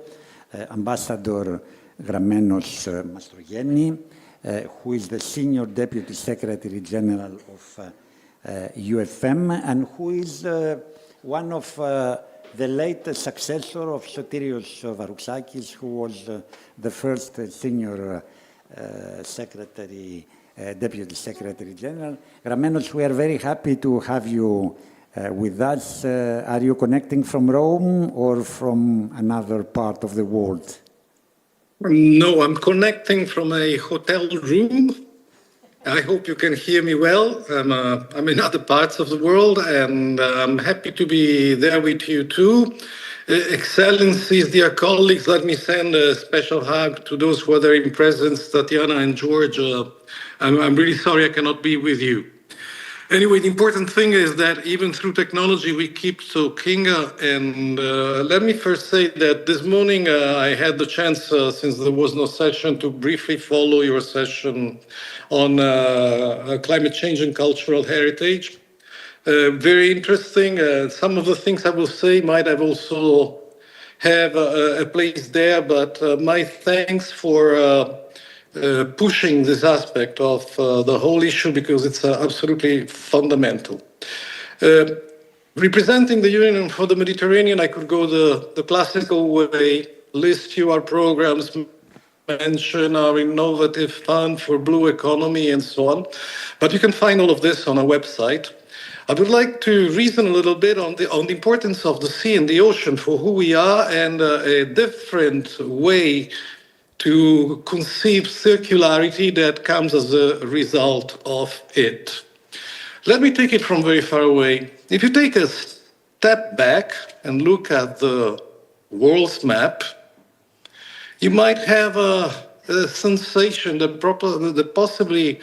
Speaker 1: Ambassador Grammenos Mastrogeni, who is the Senior Deputy Secretary General of UFM, and who is one of the late successor of Sotirios Varouxakis, who was the first Senior Secretary, Deputy Secretary General. Grammenos, we are very happy to have you with us. Are you connecting from Rome or from another part of the world?
Speaker 18: No, I'm connecting from a hotel room. I hope you can hear me well. I'm in other parts of the world, and I'm happy to be there with you too. Excellencies, dear colleagues, let me send a special hug to those who are there in presence, Tatiana and George. I'm really sorry I cannot be with you. Anyway, the important thing is that even through technology, we keep talking. And let me first say that this morning I had the chance, since there was no session, to briefly follow your session on climate change and cultural heritage. Very interesting. Some of the things I will say might have also have a place there, but my thanks for pushing this aspect of the whole issue, because it's absolutely fundamental. Representing the Union for the Mediterranean, I could go the classical way, list you our programs, mention our innovative fund for blue economy and so on. But you can find all of this on our website. I would like to reason a little bit on the importance of the sea and the ocean for who we are, and a different way to conceive circularity that comes as a result of it. Let me take it from very far away. If you take a step back and look at the world's map, you might have a sensation that possibly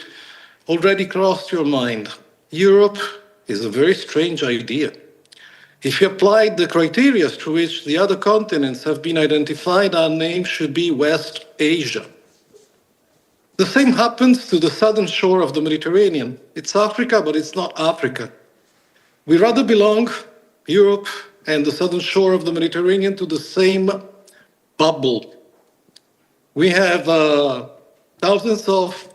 Speaker 18: already crossed your mind. Europe is a very strange idea. If you applied the criteria through which the other continents have been identified, our name should be West Asia. The same happens to the southern shore of the Mediterranean. It's Africa, but it's not Africa. We rather belong, Europe and the southern shore of the Mediterranean, to the same bubble. We have thousands of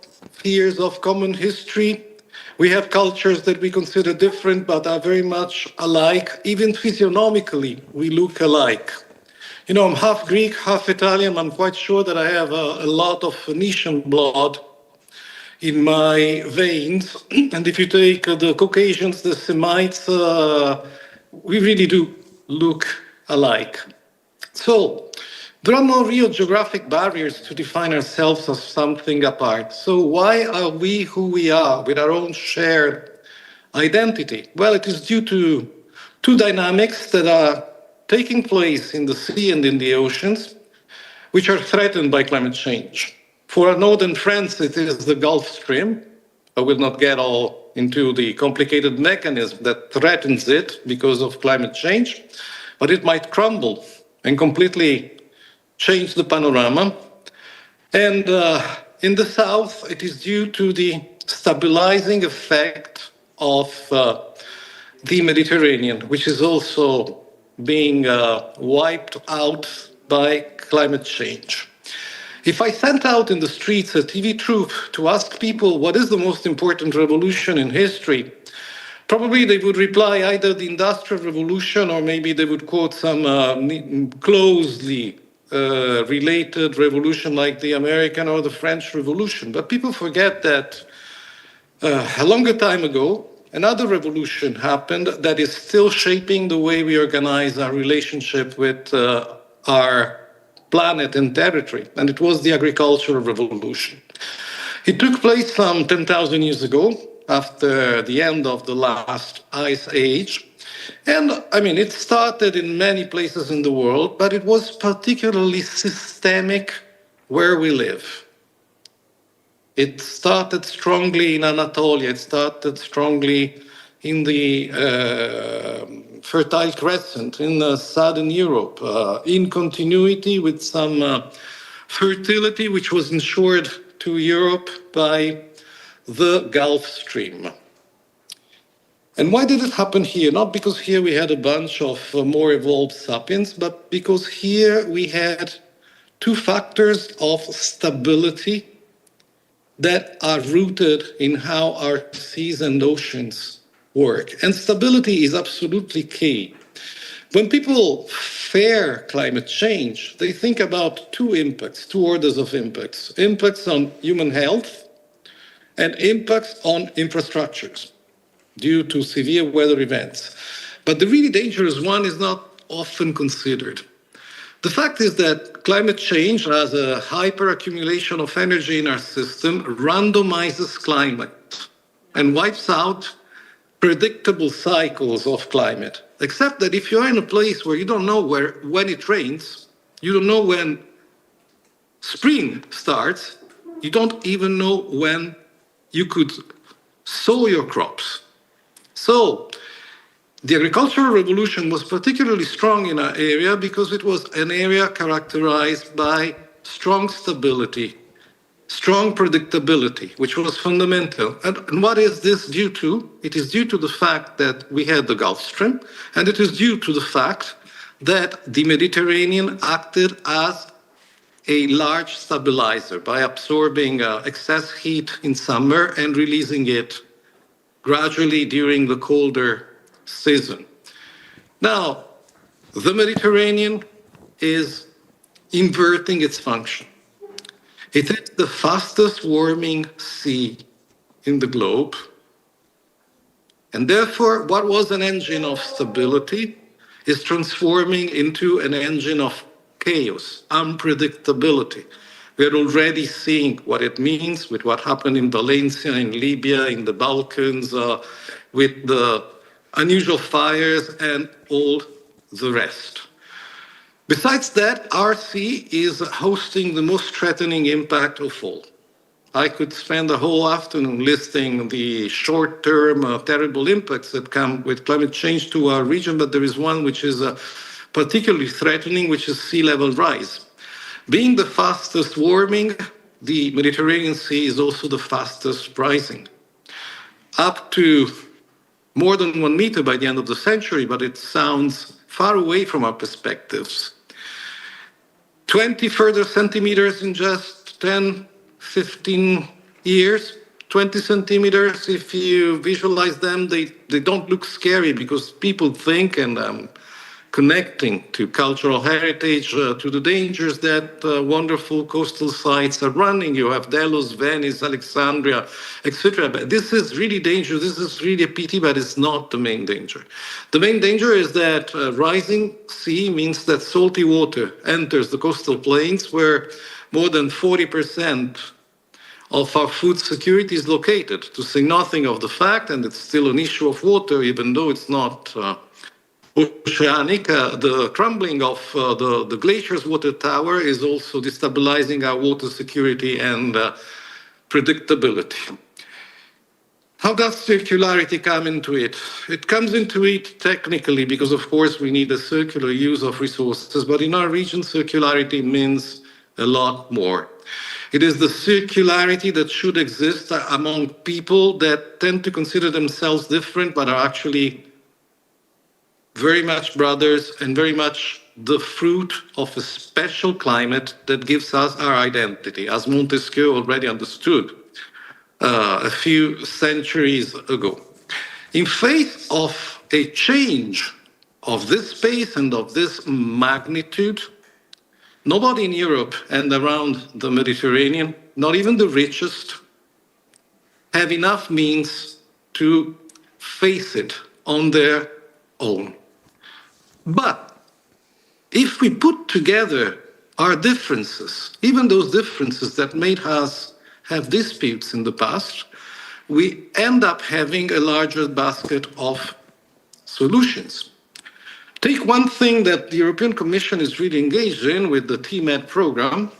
Speaker 18: years of common history. We have cultures that we consider different, but are very much alike. Even physiognomically, we look alike. You know, I'm half Greek, half Italian. I'm quite sure that I have a lot of Phoenician blood in my veins. And if you take the Caucasians, the Semites, we really do look alike. So there are no real geographic barriers to define ourselves as something apart. So why are we who we are with our own shared identity? Well, it is due to two dynamics that are taking place in the sea and in the oceans, which are threatened by climate change. For our northern friends, it is the Gulf Stream. I will not get all into the complicated mechanism that threatens it because of climate change, but it might crumble and completely change the panorama. And in the south, it is due to the stabilizing effect of the Mediterranean, which is also being wiped out by climate change. If I sent out in the streets a TV troupe to ask people what is the most important revolution in history, probably they would reply either the Industrial Revolution, or maybe they would quote some closely related revolution like the American or the French Revolution. But people forget that a longer time ago, another revolution happened that is still shaping the way we organize our relationship with our planet and territory, and it was the agricultural revolution. It took place some 10,000 years ago, after the end of the last ice age. And I mean, it started in many places in the world, but it was particularly systemic where we live. It started strongly in Anatolia, it started strongly in the Fertile Crescent, in southern Europe, in continuity with some fertility which was ensured to Europe by the Gulf Stream. And why did it happen here? Not because here we had a bunch of more evolved sapiens, but because here we had two factors of stability that are rooted in how our seas and oceans work. And stability is absolutely key. When people fear climate change, they think about two impacts, two orders of impacts. Impacts on human health and impacts on infrastructures due to severe weather events. But the really dangerous one is not often considered. The fact is that climate change, as a hyperaccumulation of energy in our system, randomizes climate and wipes out predictable cycles of climate. Except that if you're in a place where you don't know when it rains, you don't know when spring starts, you don't even know when you could sow your crops. So the agricultural revolution was particularly strong in our area because it was an area characterized by strong stability, strong predictability, which was fundamental. And what is this due to? It is due to the fact that we had the Gulf Stream, and it is due to the fact that the Mediterranean acted as a large stabilizer by absorbing excess heat in summer and releasing it gradually during the colder season. Now, the Mediterranean is inverting its function. It is the fastest warming sea in the globe. And therefore, what was an engine of stability is transforming into an engine of chaos, unpredictability. We are already seeing what it means with what happened in Valencia, in Libya, in the Balkans, with the unusual fires and all the rest. Besides that, our sea is hosting the most threatening impact of all. I could spend the whole afternoon listing the short-term terrible impacts that come with climate change to our region, but there is one which is particularly threatening, which is sea level rise. Being the fastest warming, the Mediterranean Sea is also the fastest rising. Up to more than 1 meter by the end of the century, but it sounds far away from our perspectives. 20 further centimeters in just 10, 15 years, 20 centimeters, if you visualize them, they don't look scary because people think, and connecting to cultural heritage, to the dangers that wonderful coastal sites are running. You have Delos, Venice, Alexandria, etc. But this is really dangerous. This is really a pity, but it's not the main danger. The main danger is that rising sea means that salty water enters the coastal plains where more than 40% of our food security is located, to say nothing of the fact, and it's still an issue of water, even though it's not oceanic, the crumbling of the glacier's water tower is also destabilizing our water security and predictability. How does circularity come into it? It comes into it technically because, of course, we need a circular use of resources, but in our region, circularity means a lot more. It is the circularity that should exist among people that tend to consider themselves different, but are actually very much brothers and very much the fruit of a special climate that gives us our identity, as Montesquieu already understood a few centuries ago. In face of a change of this space and of this magnitude, nobody in Europe and around the Mediterranean, not even the richest, have enough means to face it on their own. But if we put together our differences, even those differences that made us have disputes in the past, we end up having a larger basket of solutions. Take one thing that the European Commission is really engaged in with the TMED program,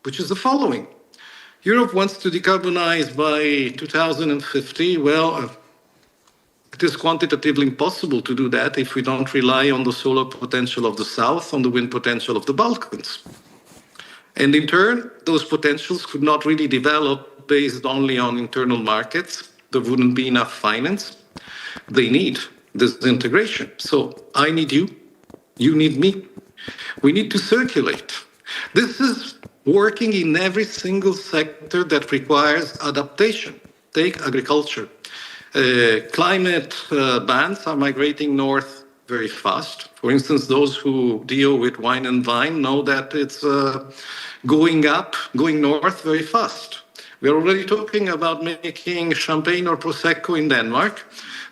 Speaker 18: which is the following. Europe wants to decarbonize by 2050. Well, it is quantitatively impossible to do that if we don't rely on the solar potential of the South, on the wind potential of the Balkans. And in turn, those potentials could not really develop based only on internal markets. There wouldn't be enough finance. They need this integration. So I need you, you need me. We need to circulate. This is working in every single sector that requires adaptation. Take agriculture. Climate bands are migrating north very fast. For instance, those who deal with wine and vine know that it's going north very fast. We're already talking about making champagne or prosecco in Denmark.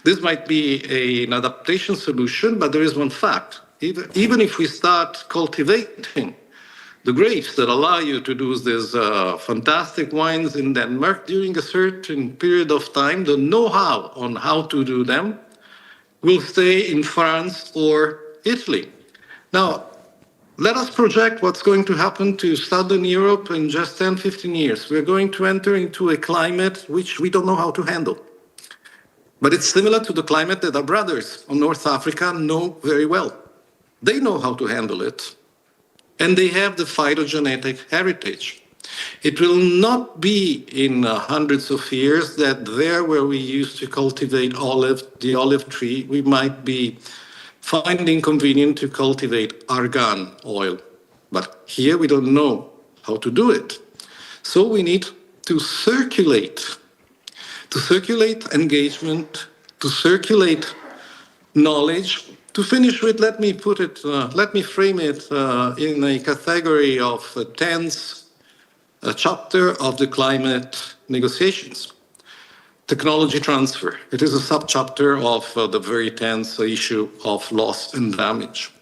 Speaker 18: This might be an adaptation solution, but there is one fact. Even if we start cultivating the grapes that allow you to do these fantastic wines in Denmark, during a certain period of time, the know-how on how to do them will stay in France or Italy. Now, let us project what's going to happen to Southern Europe in just 10, 15 years. We're going to enter into a climate which we don't know how to handle. But it's similar to the climate that our brothers on North Africa know very well. They know how to handle it, and they have the phytogenetic heritage. It will not be in hundreds of years that there where we used to cultivate the olive tree, we might be finding convenient to cultivate argan oil. But here we don't know how to do it. So we need to circulate engagement, to circulate knowledge. To finish with, let me frame it in a category of a tense chapter of the climate negotiations. Technology transfer. It is a subchapter of the very tense issue of loss and damage.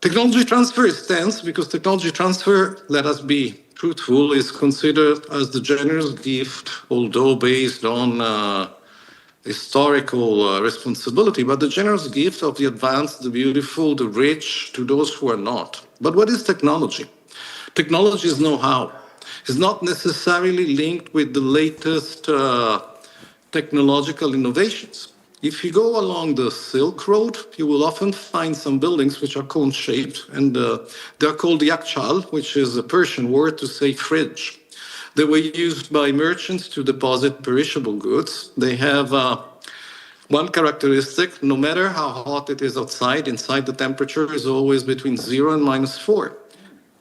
Speaker 18: Technology transfer is tense because technology transfer, let us be truthful, is considered as the generous gift, although based on historical responsibility, but the generous gift of the advanced, the beautiful, the rich, to those who are not. But what is technology? Technology is know-how. It's not necessarily linked with the latest technological innovations. If you go along the Silk Road, you will often find some buildings which are cone-shaped, and they're called yakchal, which is a Persian word to say fridge. They were used by merchants to deposit perishable goods. They have one characteristic: no matter how hot it is outside, inside the temperature is always between 0 and -4.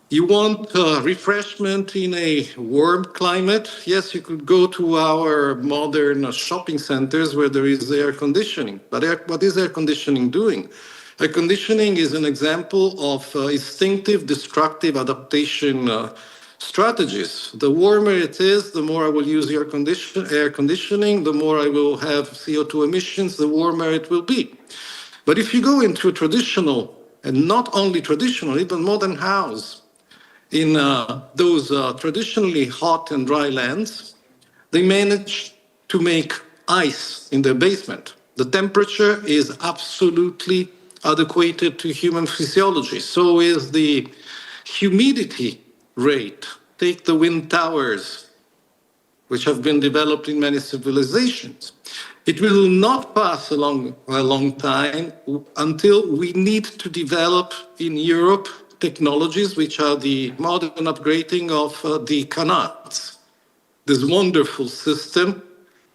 Speaker 18: You want refreshment in a warm climate? Yes, you could go to our modern shopping centers where there is air conditioning. But what is air conditioning doing? Air conditioning is an example of instinctive, destructive adaptation strategies. The warmer it is, the more I will use air conditioning, the more I will have CO2 emissions, the warmer it will be. But if you go into a traditional, and not only traditional, even modern house, in those traditionally hot and dry lands, they manage to make ice in their basement. The temperature is absolutely adequate to human physiology. So is the humidity rate. Take the wind towers, which have been developed in many civilizations. It will not pass a long time until we need to develop in Europe technologies which are the modern upgrading of the canals. This wonderful system,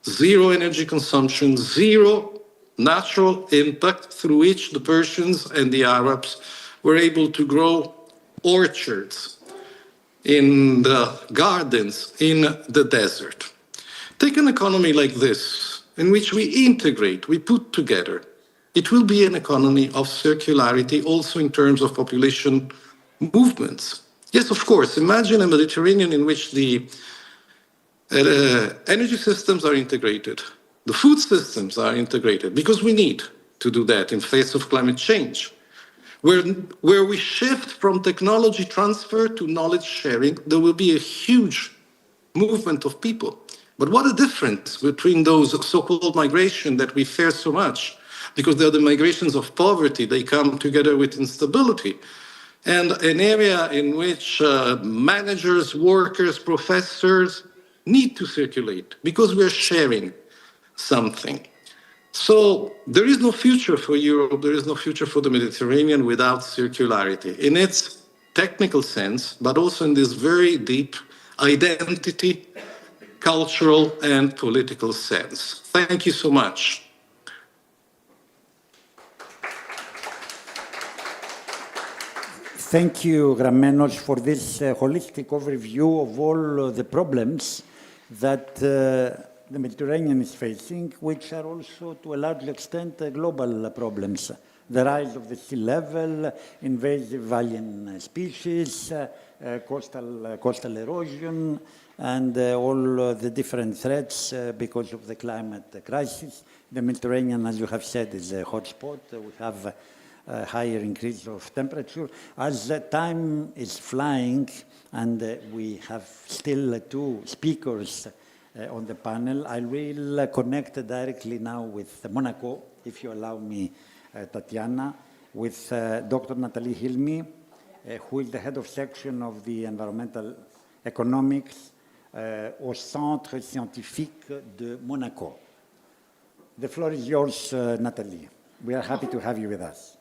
Speaker 18: zero energy consumption, zero natural impact, through which the Persians and the Arabs were able to grow orchards in the gardens in the desert. Take an economy like this, in which we integrate, we put together. It will be an economy of circularity also in terms of population movements. Yes, of course, imagine a Mediterranean in which the energy systems are integrated, the food systems are integrated, because we need to do that in face of climate change. Where we shift from technology transfer to knowledge sharing, there will be a huge movement of people. But what a difference between those so-called migration that we fear so much, because they're the migrations of poverty, they come together with instability, and an area in which managers, workers, professors need to circulate because we're sharing something. So there is no future for Europe, there is no future for the Mediterranean without circularity in its technical sense, but also in this very deep identity, cultural and political sense. Thank you so much.
Speaker 1: Thank you, Gramenos, for this holistic overview of all the problems that the Mediterranean is facing, which are also, to a large extent, global problems. The rise of the sea level, invasive alien species, coastal erosion, and all the different threats because of the climate crisis. The Mediterranean, as you have said, is a hotspot. We have a higher increase of temperature. As time is flying, and we have still two speakers on the panel, I will connect directly now with Monaco, if you allow me, Tatiana, with Dr. Nathalie Hilmi, who is the head of section of the environmental economics au Centre Scientifique de Monaco. The floor is yours, Nathalie. We are happy to have you with us.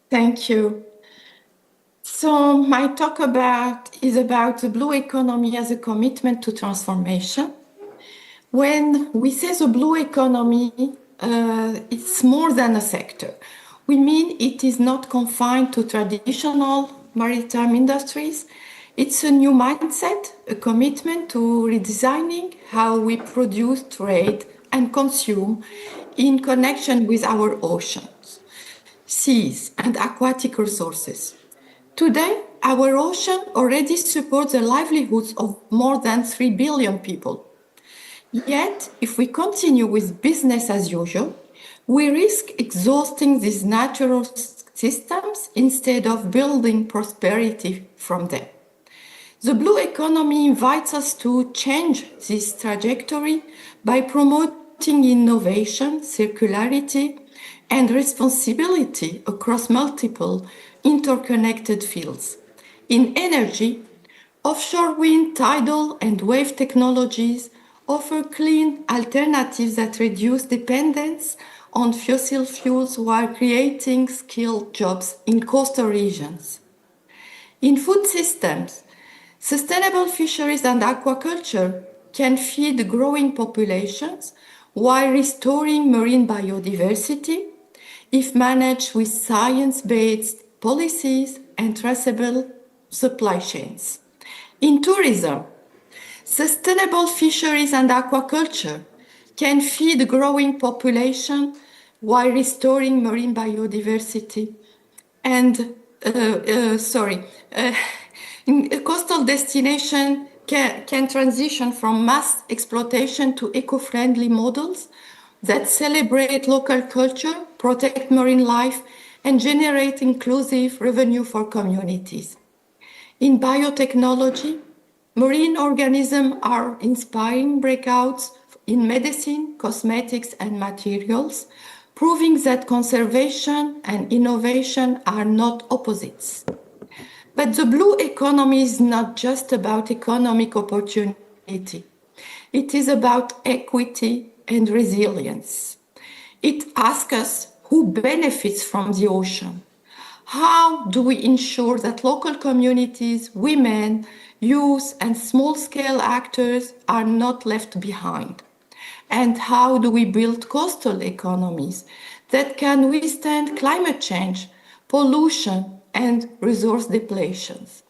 Speaker 17: Thank you. So my talk is about the blue economy as a commitment to transformation. When we say the blue economy, it's more than a sector. We mean it is not confined to traditional maritime industries. It's a new mindset, a commitment to redesigning how we produce, trade, and consume in connection with our oceans, seas, and aquatic resources. Today, our ocean already supports the livelihoods of more than 3 billion people. Yet, if we continue with business as usual, we risk exhausting these natural systems instead of building prosperity from them. The blue economy invites us to change this trajectory by promoting innovation, circularity, and responsibility across multiple interconnected fields. In energy, offshore wind, tidal, and wave technologies offer clean alternatives that reduce dependence on fossil fuels while creating skilled jobs in coastal regions. In food systems, sustainable fisheries and aquaculture can feed growing populations while restoring marine biodiversity if managed with science-based policies and traceable supply chains. In tourism, sustainable fisheries and aquaculture can feed growing population while restoring marine biodiversity and a coastal destination can transition from mass exploitation to eco-friendly models that celebrate local culture, protect marine life, and generate inclusive revenue for communities. In biotechnology, marine organisms are inspiring breakouts in medicine, cosmetics, and materials, proving that conservation and innovation are not opposites. But the blue economy is not just about economic opportunity. It is about equity and resilience. It asks us who benefits from the ocean. How do we ensure that local communities, women, youth, and small-scale actors are not left behind? And how do we build coastal economies that can withstand climate change, pollution, and resource depletions?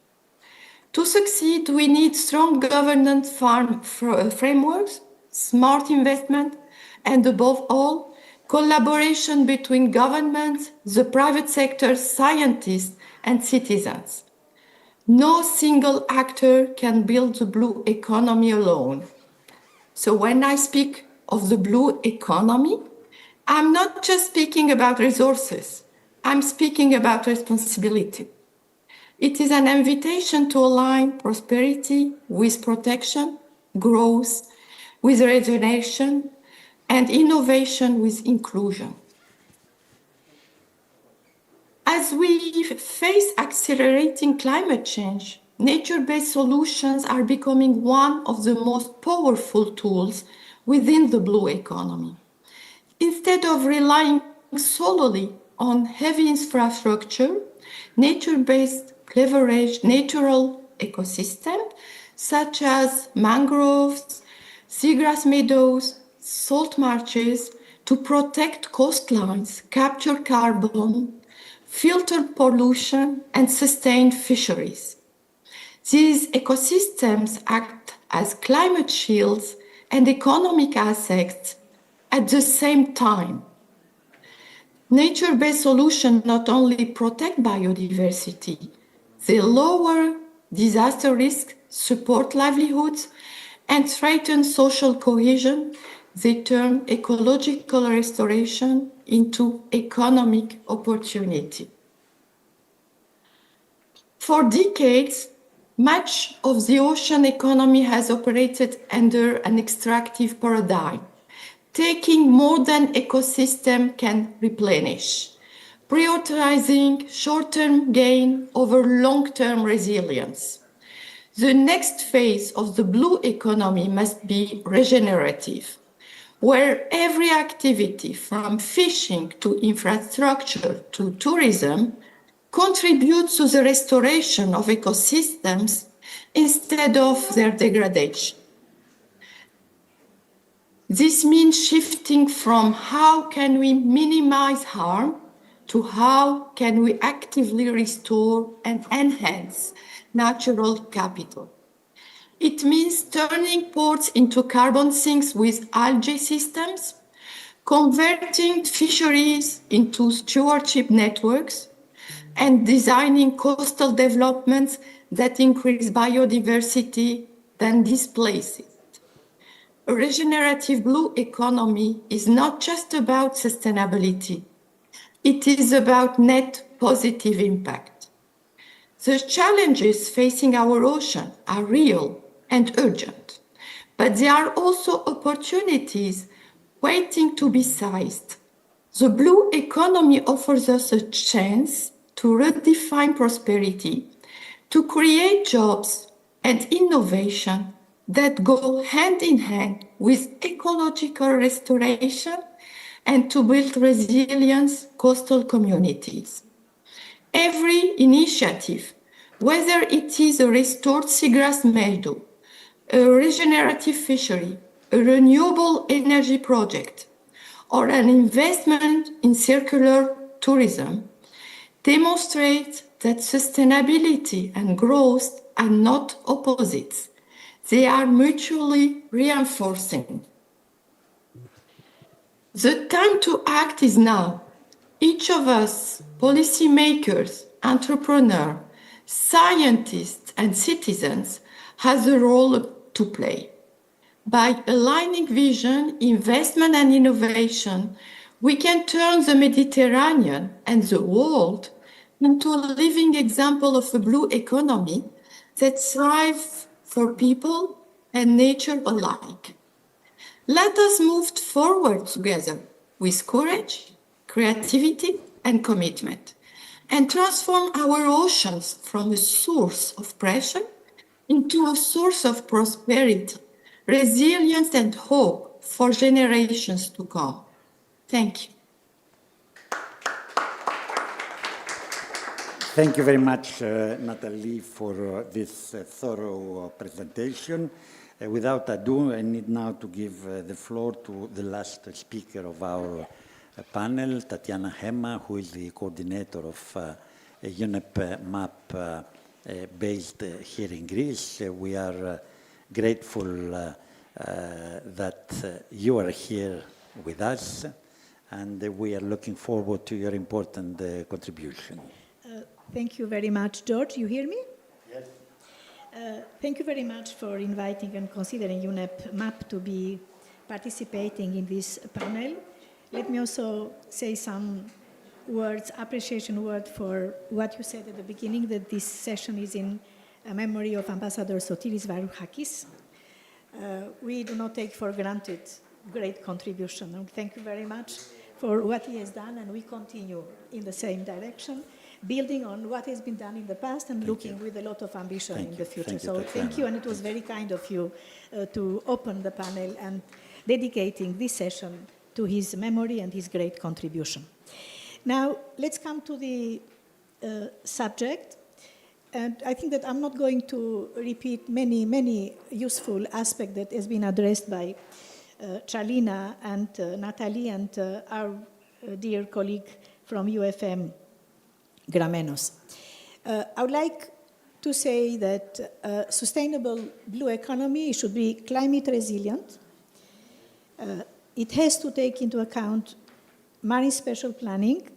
Speaker 17: To succeed, we need strong governance frameworks, smart investment, and above all, collaboration between governments, the private sector, scientists, and citizens. No single actor can build the blue economy alone. So when I speak of the blue economy, I'm not just speaking about resources. I'm speaking about responsibility. It is an invitation to align prosperity with protection, growth with regeneration, and innovation with inclusion. As we face accelerating climate change, nature-based solutions are becoming one of the most powerful tools within the blue economy. Instead of relying solely on heavy infrastructure, nature-based leverage natural ecosystems such as mangroves, seagrass meadows, salt marshes to protect coastlines, capture carbon, filter pollution, and sustain fisheries. These ecosystems act as climate shields and economic assets at the same time. Nature-based solutions not only protect biodiversity, they lower disaster risk, support livelihoods, and strengthen social cohesion. They turn ecological restoration into economic opportunity. For decades, much of the ocean economy has operated under an extractive paradigm, taking more than ecosystem can replenish, prioritizing short-term gain over long-term resilience. The next phase of the blue economy must be regenerative, where every activity from fishing to infrastructure to tourism contributes to the restoration of ecosystems instead of their degradation. This means shifting from how can we minimize harm to how can we actively restore and enhance natural capital. It means turning ports into carbon sinks with algae systems, converting fisheries into stewardship networks, and designing coastal developments that increase biodiversity than displace it. A regenerative blue economy is not just about sustainability. It is about net positive impact. The challenges facing our ocean are real and urgent, but there are also opportunities waiting to be seized. The blue economy offers us a chance to redefine prosperity, to create jobs and innovation that go hand in hand with ecological restoration and to build resilient coastal communities. Every initiative, whether it is a restored seagrass meadow, a regenerative fishery, a renewable energy project, or an investment in circular tourism, demonstrates that sustainability and growth are not opposites. They are mutually reinforcing. The time to act is now. Each of us, policymakers, entrepreneurs, scientists, and citizens, has a role to play. By aligning vision, investment, and innovation, we can turn the Mediterranean and the world into a living example of a blue economy that thrives for people and nature alike. Let us move forward together with courage, creativity, and commitment, and transform our oceans from a source of pressure into a source of prosperity, resilience, and hope for generations to come. Thank you.
Speaker 1: Thank you very much, Nathalie, for this thorough presentation. Without ado, I need now to give the floor to the last speaker of our panel, Tatiana Hema, who is the coordinator of UNEP MAP based here in Greece. We are grateful that you are here with us, and we are looking forward to your important contribution.
Speaker 3: Thank you very much, George. You hear me? Yes. Thank you very much for inviting and considering UNEP MAP to be participating in this panel. Let me also say some words, appreciation word for what you said at the beginning, that this session is in memory of Ambassador Sotiris Varoufakis. We do not take for granted great contribution. And thank you very much for what he has done, and we continue in the same direction, building on what has been done in the past and looking with a lot of ambition in the future. So thank you, and it was very kind of you to open the panel and dedicating this session to his memory and his great contribution. Now, let's come to the subject. And I think that I'm not going to repeat many useful aspects that has been addressed by Charlina and Nathalie and our dear colleague from UFM, gramenos. I would like to say that sustainable blue economy should be climate resilient. It has to take into account marine spatial planning,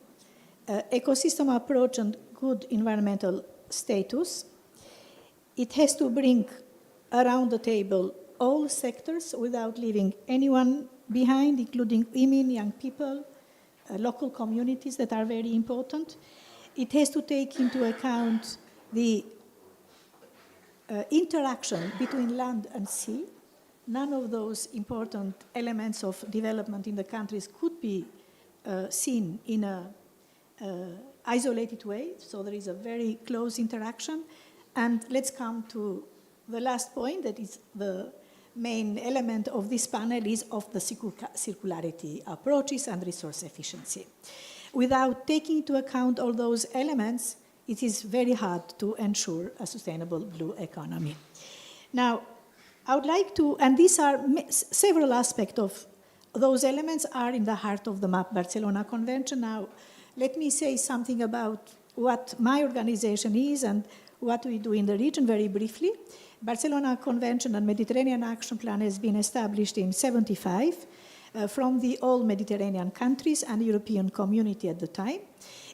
Speaker 3: ecosystem approach and good environmental status. It has to bring around the table all sectors without leaving anyone behind, including women, young people, local communities that are very important. It has to take into account the interaction between land and sea. None of those important elements of development in the countries could be seen in an isolated way, so there is a very close interaction. And let's come to the last point, that is the main element of this panel, is of the circularity approaches and resource efficiency. Without taking into account all those elements, it is very hard to ensure a sustainable blue economy. Now, I would like to, and these are several aspects of those elements are in the heart of the MAP Barcelona Convention. Now, let me say something about what my organization is and what we do in the region very briefly. Barcelona Convention and Mediterranean Action Plan has been established in 1975 from the all Mediterranean countries and the European community at the time.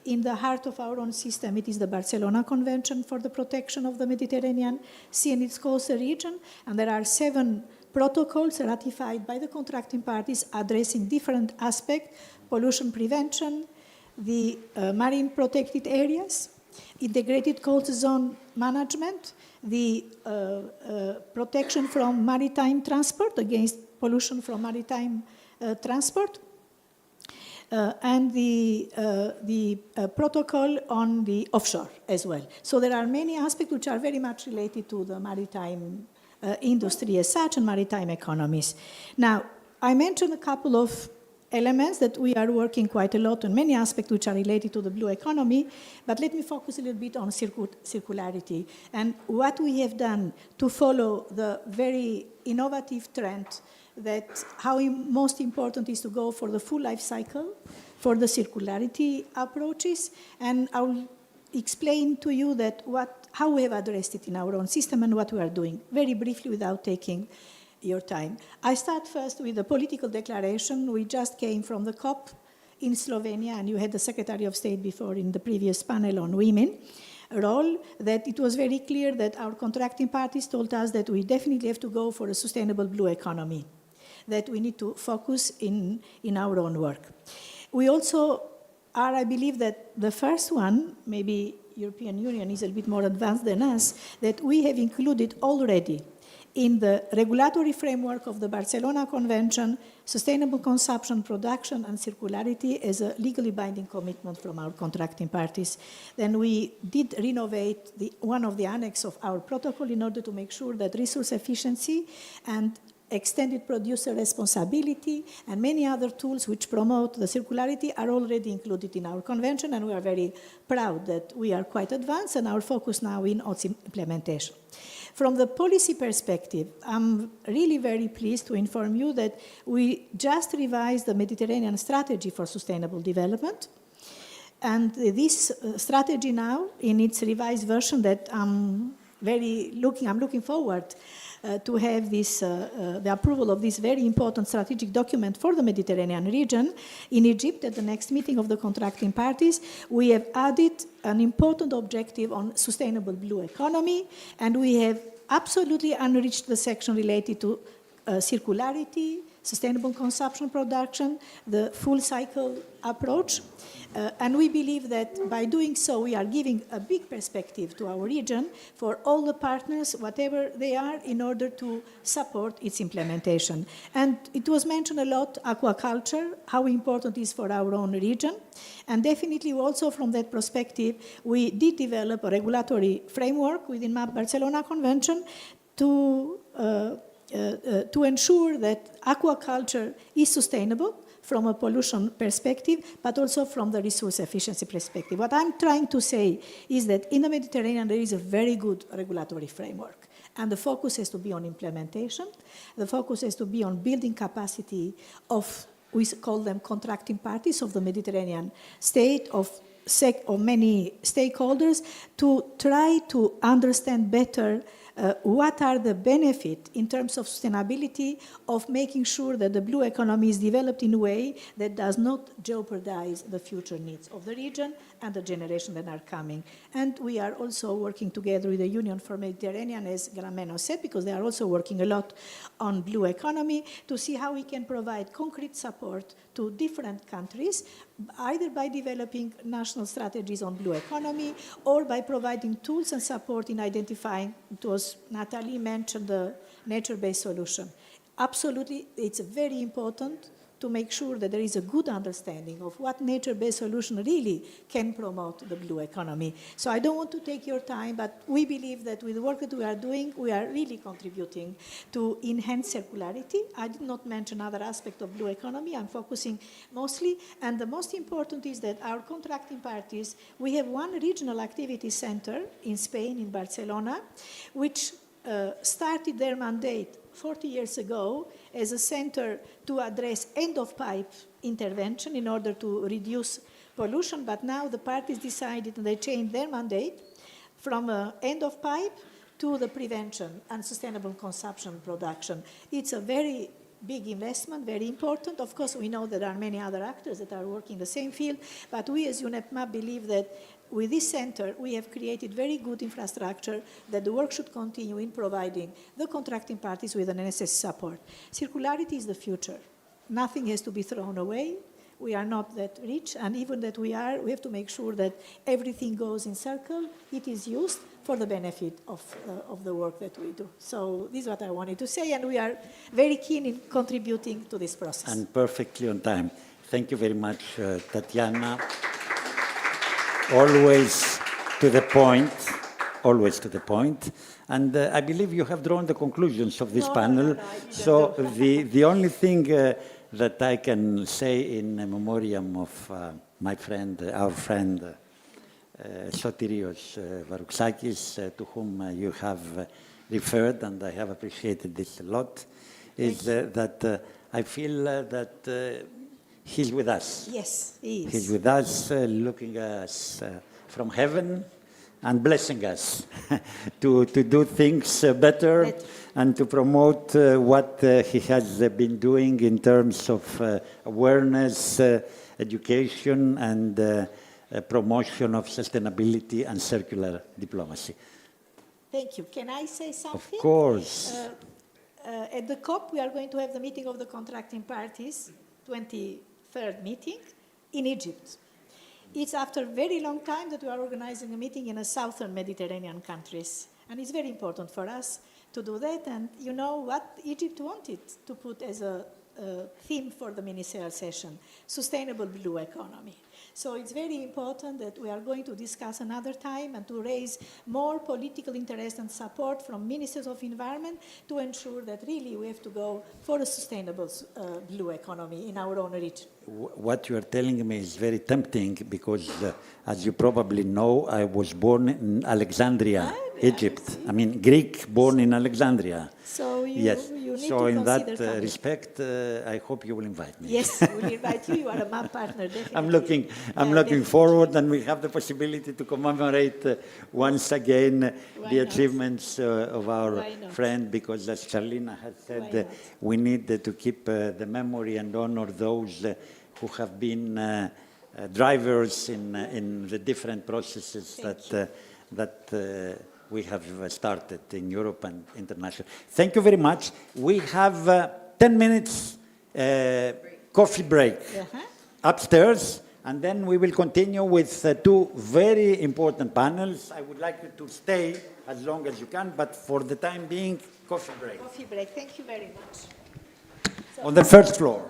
Speaker 3: In the heart of our own system, it is the Barcelona Convention for the Protection of the Mediterranean Sea and its coastal region, and there are 7 protocols ratified by the contracting parties addressing different aspects: pollution prevention, the marine protected areas, integrated coast zone management, the protection from maritime transport against pollution from maritime transport, and the protocol on the offshore as well. So there are many aspects which are very much related to the maritime industry as such and maritime economies. Now, I mentioned a couple of elements that we are working quite a lot on, many aspects which are related to the blue economy, but let me focus a little bit on circularity and what we have done to follow the very innovative trend that how most important is to go for the full life cycle, for the circularity approaches, and I will explain to you that how we have addressed it in our own system and what we are doing, very briefly without taking your time. I start first with the political declaration. We just came from the COP in Slovenia, and you had the Secretary of State before in the previous panel on women role, that it was very clear that our contracting parties told us that we definitely have to go for a sustainable blue economy, that we need to focus in our own work. We also are, I believe, that the first one, maybe European Union is a bit more advanced than us, that we have included already in the regulatory framework of the Barcelona Convention, sustainable consumption, production, and circularity as a legally binding commitment from our contracting parties. Then we did renovate one of the annex of our protocol in order to make sure that resource efficiency and extended producer responsibility and many other tools which promote the circularity are already included in our convention, and we are very proud that we are quite advanced and our focus now in its implementation. From the policy perspective, I'm really very pleased to inform you that we just revised the Mediterranean strategy for sustainable development. And this strategy now, in its revised version that I'm looking forward to have the approval of this very important strategic document for the Mediterranean region. In Egypt, at the next meeting of the contracting parties, we have added an important objective on sustainable blue economy, and we have absolutely enriched the section related to circularity, sustainable consumption production, the full cycle approach. And we believe that by doing so, we are giving a big perspective to our region for all the partners, whatever they are, in order to support its implementation. And it was mentioned a lot, aquaculture, how important it is for our own region. And definitely also from that perspective, we did develop a regulatory framework within MAP Barcelona Convention to ensure that aquaculture is sustainable from a pollution perspective, but also from the resource efficiency perspective. What I'm trying to say is that in the Mediterranean, there is a very good regulatory framework, and the focus has to be on implementation. The focus has to be on building capacity of, we call them contracting parties of the Mediterranean state, of many stakeholders to try to understand better what are the benefits in terms of sustainability of making sure that the blue economy is developed in a way that does not jeopardize the future needs of the region and the generation that are coming. And we are also working together with the Union for Mediterranean, as Grameno said, because they are also working a lot on blue economy to see how we can provide concrete support to different countries, either by developing national strategies on blue economy or by providing tools and support in identifying, it was Natalie mentioned the nature-based solution. Absolutely, it's very important to make sure that there is a good understanding of what nature-based solution really can promote the blue economy. So I don't want to take your time, but we believe that with the work that we are doing, we are really contributing to enhance circularity. I did not mention other aspects of blue economy. I'm focusing mostly, and the most important is that our contracting parties, we have one regional activity center in Spain, in Barcelona, which started their mandate 40 years ago as a center to address end-of-pipe intervention in order to reduce pollution, but now the parties decided and they changed their mandate from end-of-pipe to the prevention and sustainable consumption production. It's a very big investment, very important. Of course, we know there are many other actors that are working in the same field, but we as UNEP believe that with this center, we have created very good infrastructure that the work should continue in providing the contracting parties with the necessary support. Circularity is the future. Nothing has to be thrown away. We are not that rich, and even that we have to make sure that everything goes in circle. It is used for the benefit of the work that we do. So this is what I wanted to say, and we are very keen in contributing to this process.
Speaker 1: And perfectly on time. Thank you very much, Tatiana. Always to the point, always to the point. And I believe you have drawn the conclusions of this panel. So the only thing that I can say in memoriam of my friend, our friend, Sotirios Varouxakis, to whom you have referred, and I have appreciated this a lot, is that I feel that he's with us.
Speaker 3: Yes, he is.
Speaker 1: He's with us, looking at us from heaven and blessing us to do things better and to promote what he has been doing in terms of awareness, education, and promotion of sustainability and circular diplomacy.
Speaker 3: Thank you. Can I say something?
Speaker 1: Of course.
Speaker 3: At the COP, we are going to have the meeting of the contracting parties, 23rd meeting, in Egypt. It's after a very long time that we are organizing a meeting in a southern Mediterranean countries. And it's very important for us to do that. And you know what Egypt wanted to put as a theme for the ministerial session, sustainable blue economy. So it's very important that we are going to discuss another time and to raise more political interest and support from ministers of environment to ensure that really we have to go for a sustainable blue economy in our own region.
Speaker 1: What you are telling me is very tempting because, as you probably know, I was born in Alexandria, Egypt. I mean, Greek, born in Alexandria.
Speaker 3: So
Speaker 1: yes.
Speaker 3: You need
Speaker 1: so
Speaker 3: to
Speaker 1: in that
Speaker 3: consider
Speaker 1: respect, I hope you will invite me.
Speaker 3: Yes, we'll invite you. You are a MAP partner, definitely.
Speaker 1: I'm looking forward, and we have the possibility to commemorate once again the achievements of our friend, because as Charlina has said, we need to keep the memory and honor those who have been drivers in the different processes that we have started in Europe and international. Thank you very much. We have 10 minutes coffee break upstairs, and then we will continue with two very important panels. I would like you to stay as long as you can, but for the time being, coffee break.
Speaker 3: Coffee break. Thank you very much.
Speaker 1: On the first floor.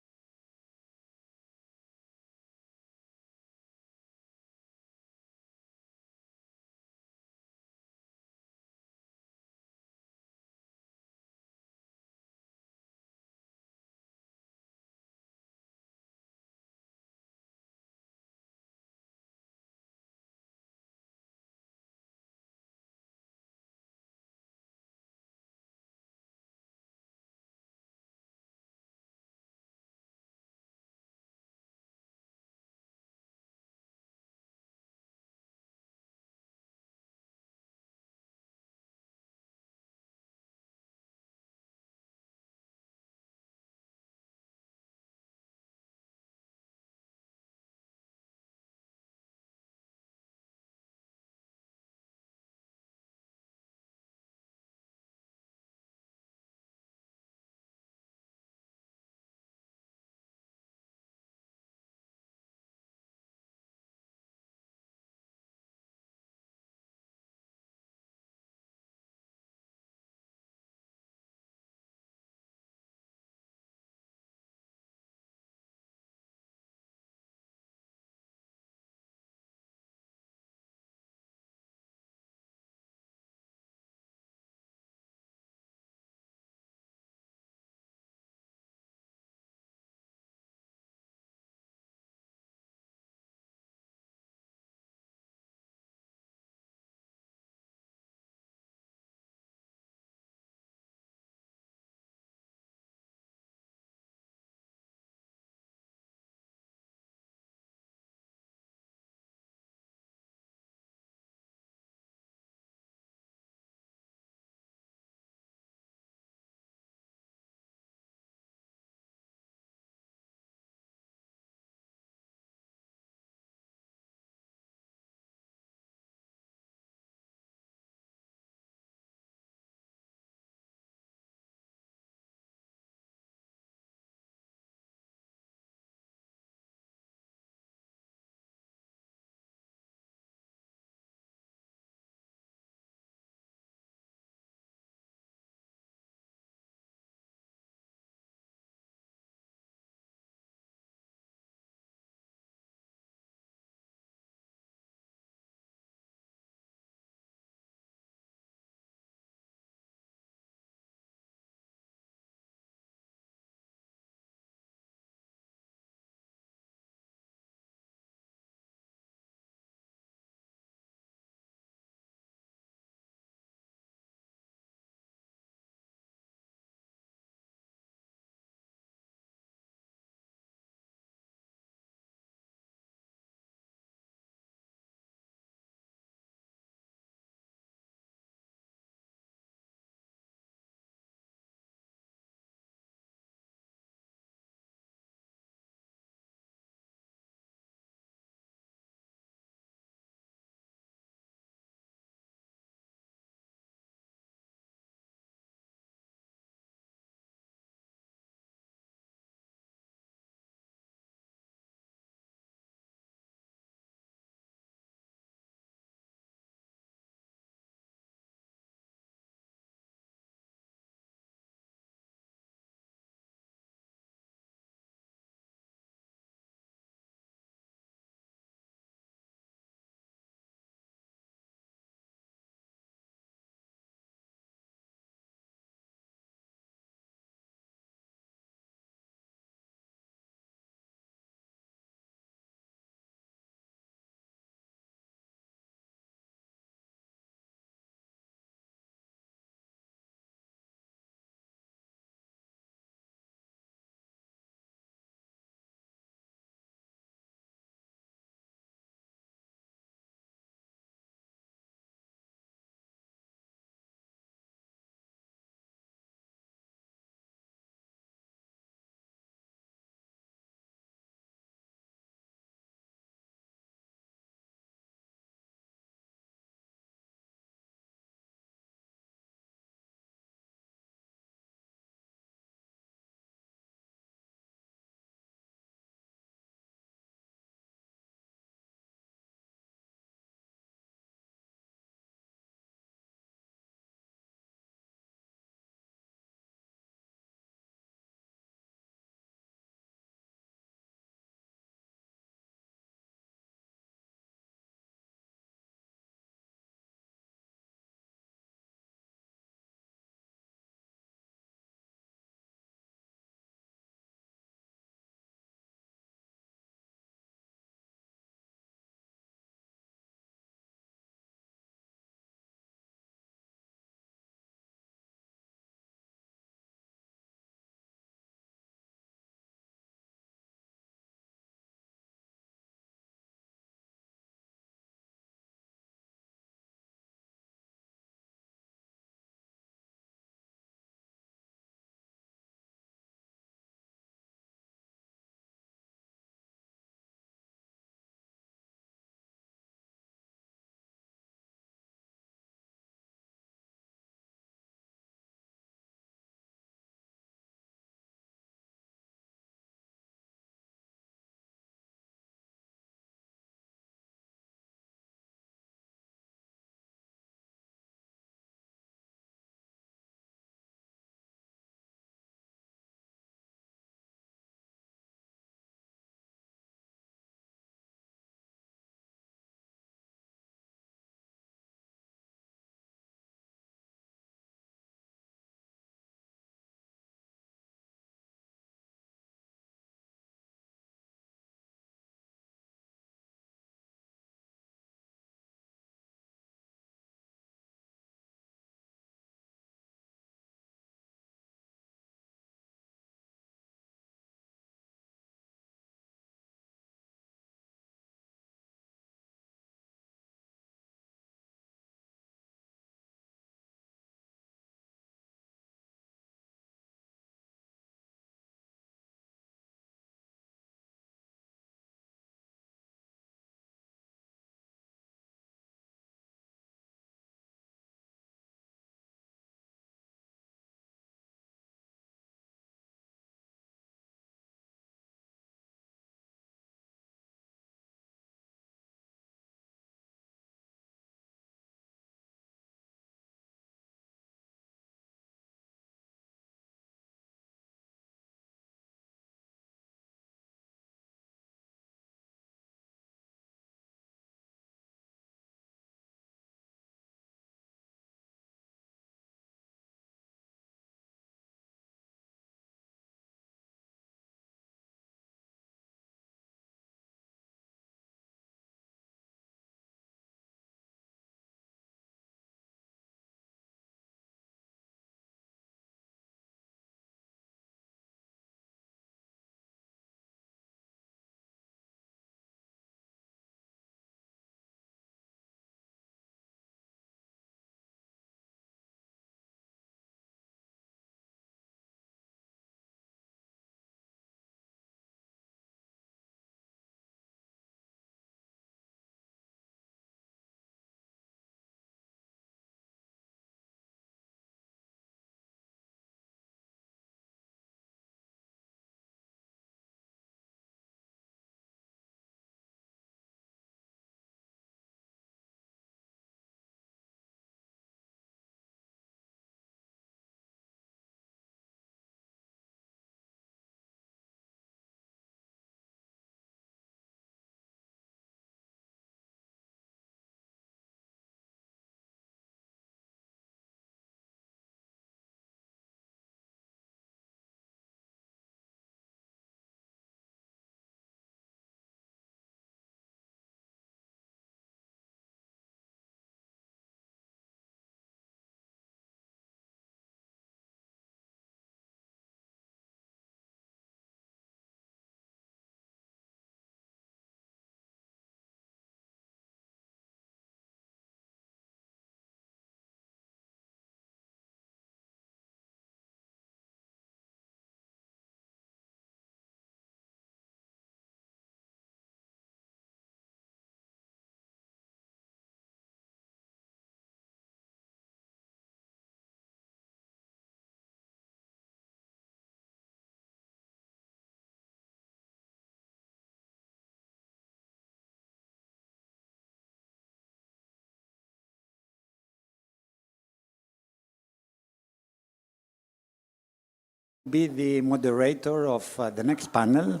Speaker 1: Be the moderator of the next panel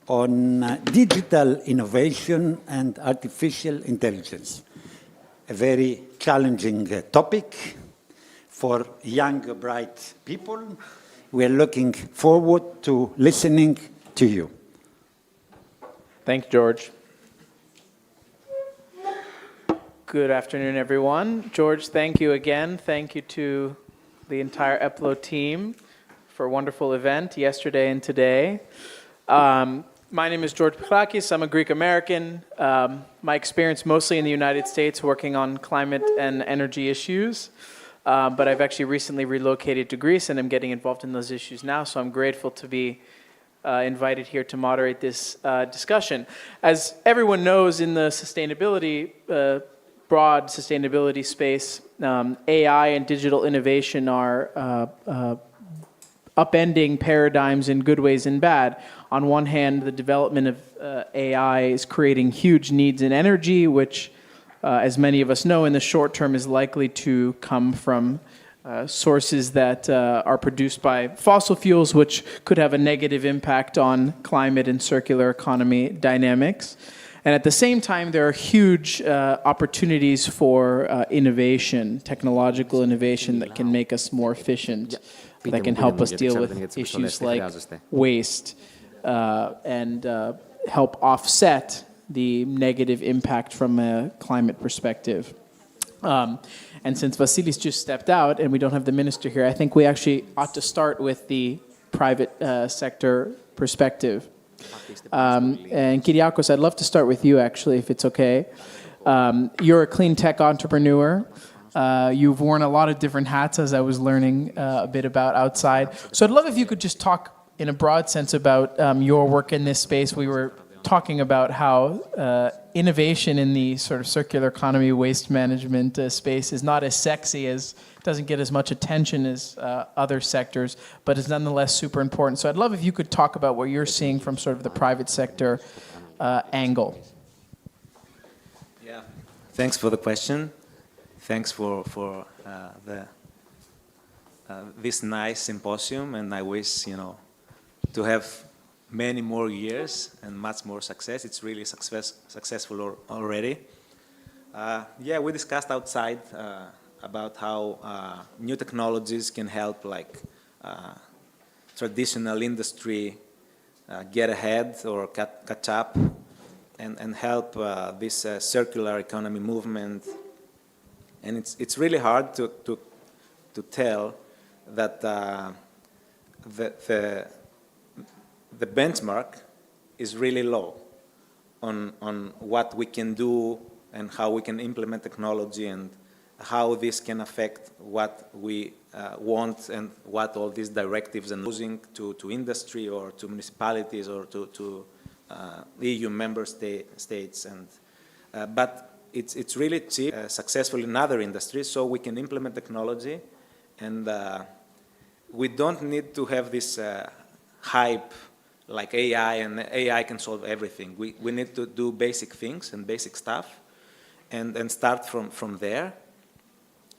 Speaker 1: on digital innovation and artificial intelligence. A very challenging topic for young, bright people. We are looking forward to listening to you.
Speaker 19: Thank you, George. Good afternoon, everyone. George, thank you again. Thank you to the entire EPLO team for a wonderful event yesterday and today. My name is George Pichlakis. I'm a Greek American. My experience mostly in the United States working on climate and energy issues. But I've actually recently relocated to Greece and I'm getting involved in those issues now. So I'm grateful to be invited here to moderate this discussion. As everyone knows, in the sustainability, broad sustainability space, AI and digital innovation are upending paradigms in good ways and bad. On one hand, the development of AI is creating huge needs in energy, which, as many of us know, in the short term is likely to come from sources that are produced by fossil fuels, which could have a negative impact on climate and circular economy dynamics. And at the same time, there are huge opportunities for innovation, technological innovation that can make us more efficient, that can help us deal with issues like waste and help offset the negative impact from a climate perspective. And since Vasilis just stepped out and we don't have the minister here, I think we actually ought to start with the private sector perspective. And Kyriakos, I'd love to start with you actually, if it's okay. You're a clean tech entrepreneur. You've worn a lot of different hats, as I was learning a bit about outside. So I'd love if you could just talk in a broad sense about your work in this space. We were talking about how innovation in the sort of circular economy, waste management space is not as sexy, doesn't get as much attention as other sectors, but is nonetheless super important. So I'd love if you could talk about what you're seeing from sort of the private sector angle.
Speaker 20: Yeah, thanks for the question. Thanks for this nice symposium, and I wish, to have many more years and much more success. It's really successful already. Yeah, we discussed outside about how new technologies can help traditional industry get ahead or catch up and help this circular economy movement. And it's really hard to tell that the benchmark is really low on what we can do and how we can implement technology and how this can affect what we want and what all these directives and losing to industry or to municipalities or to EU member states. And but it's really cheap, successful in other industries, so we can implement technology, and we don't need to have this hype like AI, and AI can solve everything. We need to do basic things and basic stuff and start from there.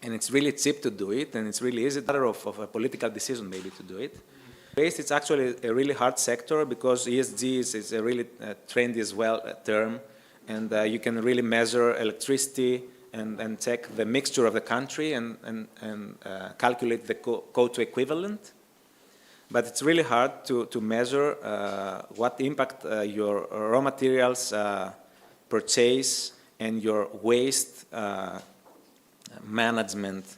Speaker 20: And it's really cheap to do it, and it's really easy, a matter of a political decision maybe to do it. Waste, it's actually a really hard sector because ESG is a really trendy as well term, and you can really measure electricity and check the mixture of the country and calculate the CO2 equivalent. But it's really hard to measure what impact your raw materials purchase and your waste management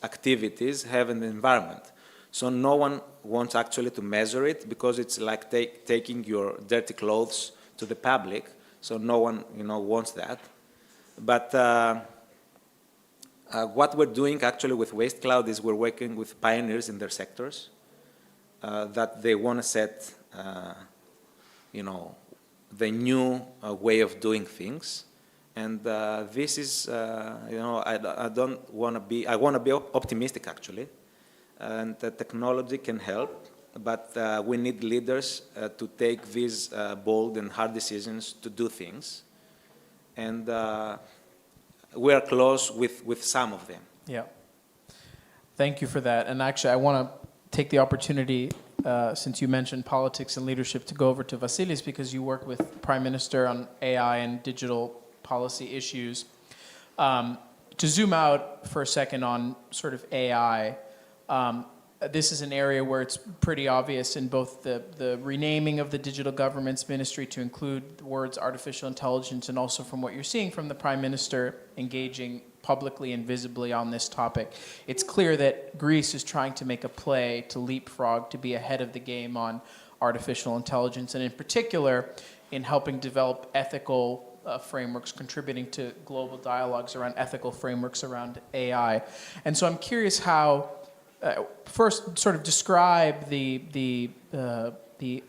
Speaker 20: activities have in the environment. So no one wants actually to measure it because it's like taking your dirty clothes to the public. So no one, wants that. But what we're doing actually with Waste Cloud is we're working with pioneers in their sectors that they want to set, the new way of doing things. And this is, I don't want to be, I want to be optimistic actually. And the technology can help, but we need leaders to take these bold and hard decisions to do things. And we are close with some of them.
Speaker 19: Yeah. Thank you for that. And actually, I want to take the opportunity, since you mentioned politics and leadership, to go over to Vasilis, because you work with Prime Minister on AI and digital policy issues. To zoom out for a second on sort of AI, this is an area where it's pretty obvious in both the renaming of the Digital Government's Ministry to include the words artificial intelligence, and also from what you're seeing from the Prime Minister engaging publicly and visibly on this topic. It's clear that Greece is trying to make a play to leapfrog, to be ahead of the game on artificial intelligence, and in particular in helping develop ethical frameworks, contributing to global dialogues around ethical frameworks around AI. And so I'm curious how, first, sort of describe the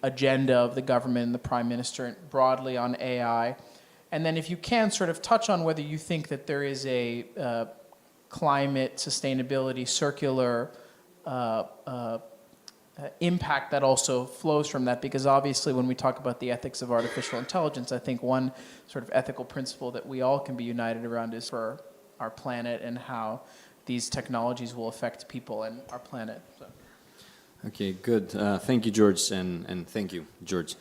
Speaker 19: agenda of the government and the Prime Minister broadly on AI, and then if you can, sort of touch on whether you think that there is a climate, sustainability, circular impact that also flows from that, because obviously when we talk about the ethics of artificial intelligence, I think one sort of ethical principle that we all can be united around is for our planet and how these technologies will affect people and our planet. So.
Speaker 4: Okay, good. Thank you, George, and thank you, George,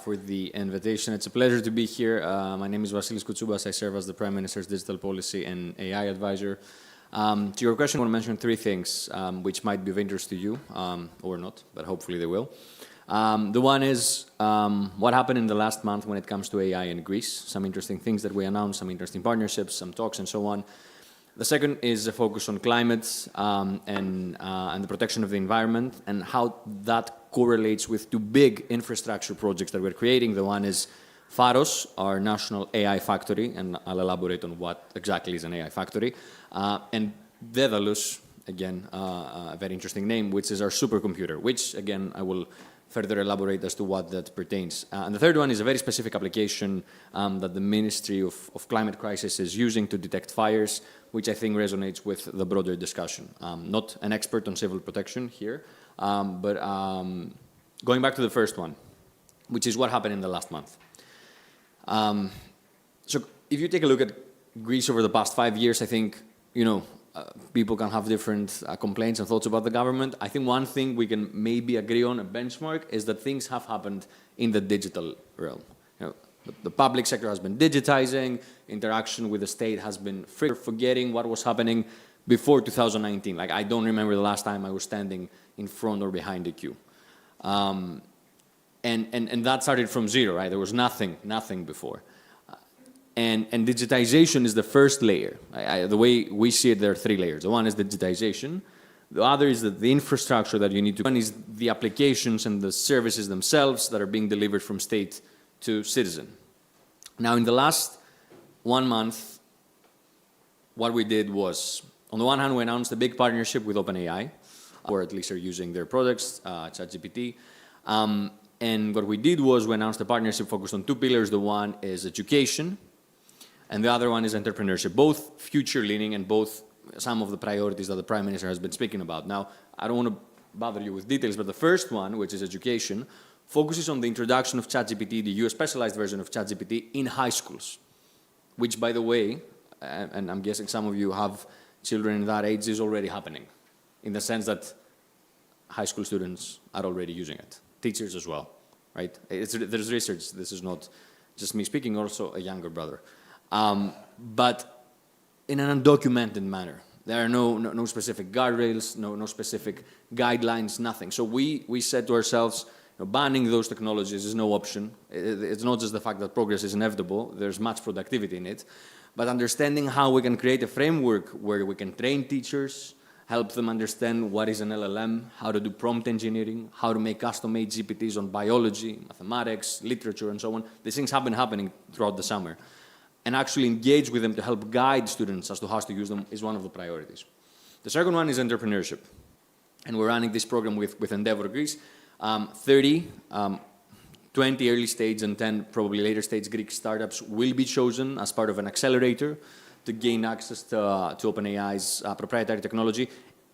Speaker 4: for the invitation. It's a pleasure to be here. My name is Vasilis Koutsoumbas. I serve as the Prime Minister's Digital Policy and AI Advisor. To your question, I want to mention three things which might be of interest to you, or not, but hopefully they will. The one is what happened in the last month when it comes to AI in Greece, some interesting things that we announced, some interesting partnerships, some talks, and so on. The second is a focus on climate and the protection of the environment, and how that correlates with two big infrastructure projects that we're creating. The one is Pharos, our national AI factory, and I'll elaborate on what exactly is an AI factory, and Daedalus, again, a very interesting name, which is our supercomputer, which, again, I will further elaborate as to what that pertains. And the third one is a very specific application that the Ministry of Climate Crisis is using to detect fires, which I think resonates with the broader discussion. Not an expert on civil protection here, but going back to the first one, which is what happened in the last month. So if you take a look at Greece over the past 5 years, I think, people can have different complaints and thoughts about the government. I think one thing we can maybe agree on, a benchmark, is that things have happened in the digital realm. The public sector has been digitizing, interaction with the state has been forgetting what was happening before 2019. Like, I don't remember the last time I was standing in front or behind a queue. And that started from zero, right? There was nothing before. And digitization is the first layer. The way we see it, there are three layers. The one is digitization. The other is the infrastructure that you need to. One is the applications and the services themselves that are being delivered from state to citizen. Now, in the last 1 month, what we did was, on the one hand, we announced a big partnership with OpenAI, or at least are using their products, ChatGPT. And what we did was we announced a partnership focused on two pillars. The one is education, and the other one is entrepreneurship, both future-leaning and both some of the priorities that the Prime Minister has been speaking about. Now, I don't want to bother you with details, but the first one, which is education, focuses on the introduction of ChatGPT, the US specialized version of ChatGPT, in high schools, which, by the way, and I'm guessing some of you have children in that age, is already happening, in the sense that high school students are already using it, teachers as well, right? There's research. This is not just me speaking, also a younger brother. But in an undocumented manner. There are no specific guardrails, no specific guidelines, nothing. So we said to ourselves, banning those technologies is no option. It's not just the fact that progress is inevitable. There's much productivity in it. But understanding how we can create a framework where we can train teachers, help them understand what is an LLM, how to do prompt engineering, how to make custom-made GPTs on biology, mathematics, literature, and so on. These things have been happening throughout the summer. And actually engage with them to help guide students as to how to use them is one of the priorities. The second one is entrepreneurship. And we're running this program with Endeavor Greece. 20 early stage and 10 probably later stage Greek startups will be chosen as part of an accelerator to gain access to OpenAI's proprietary technology,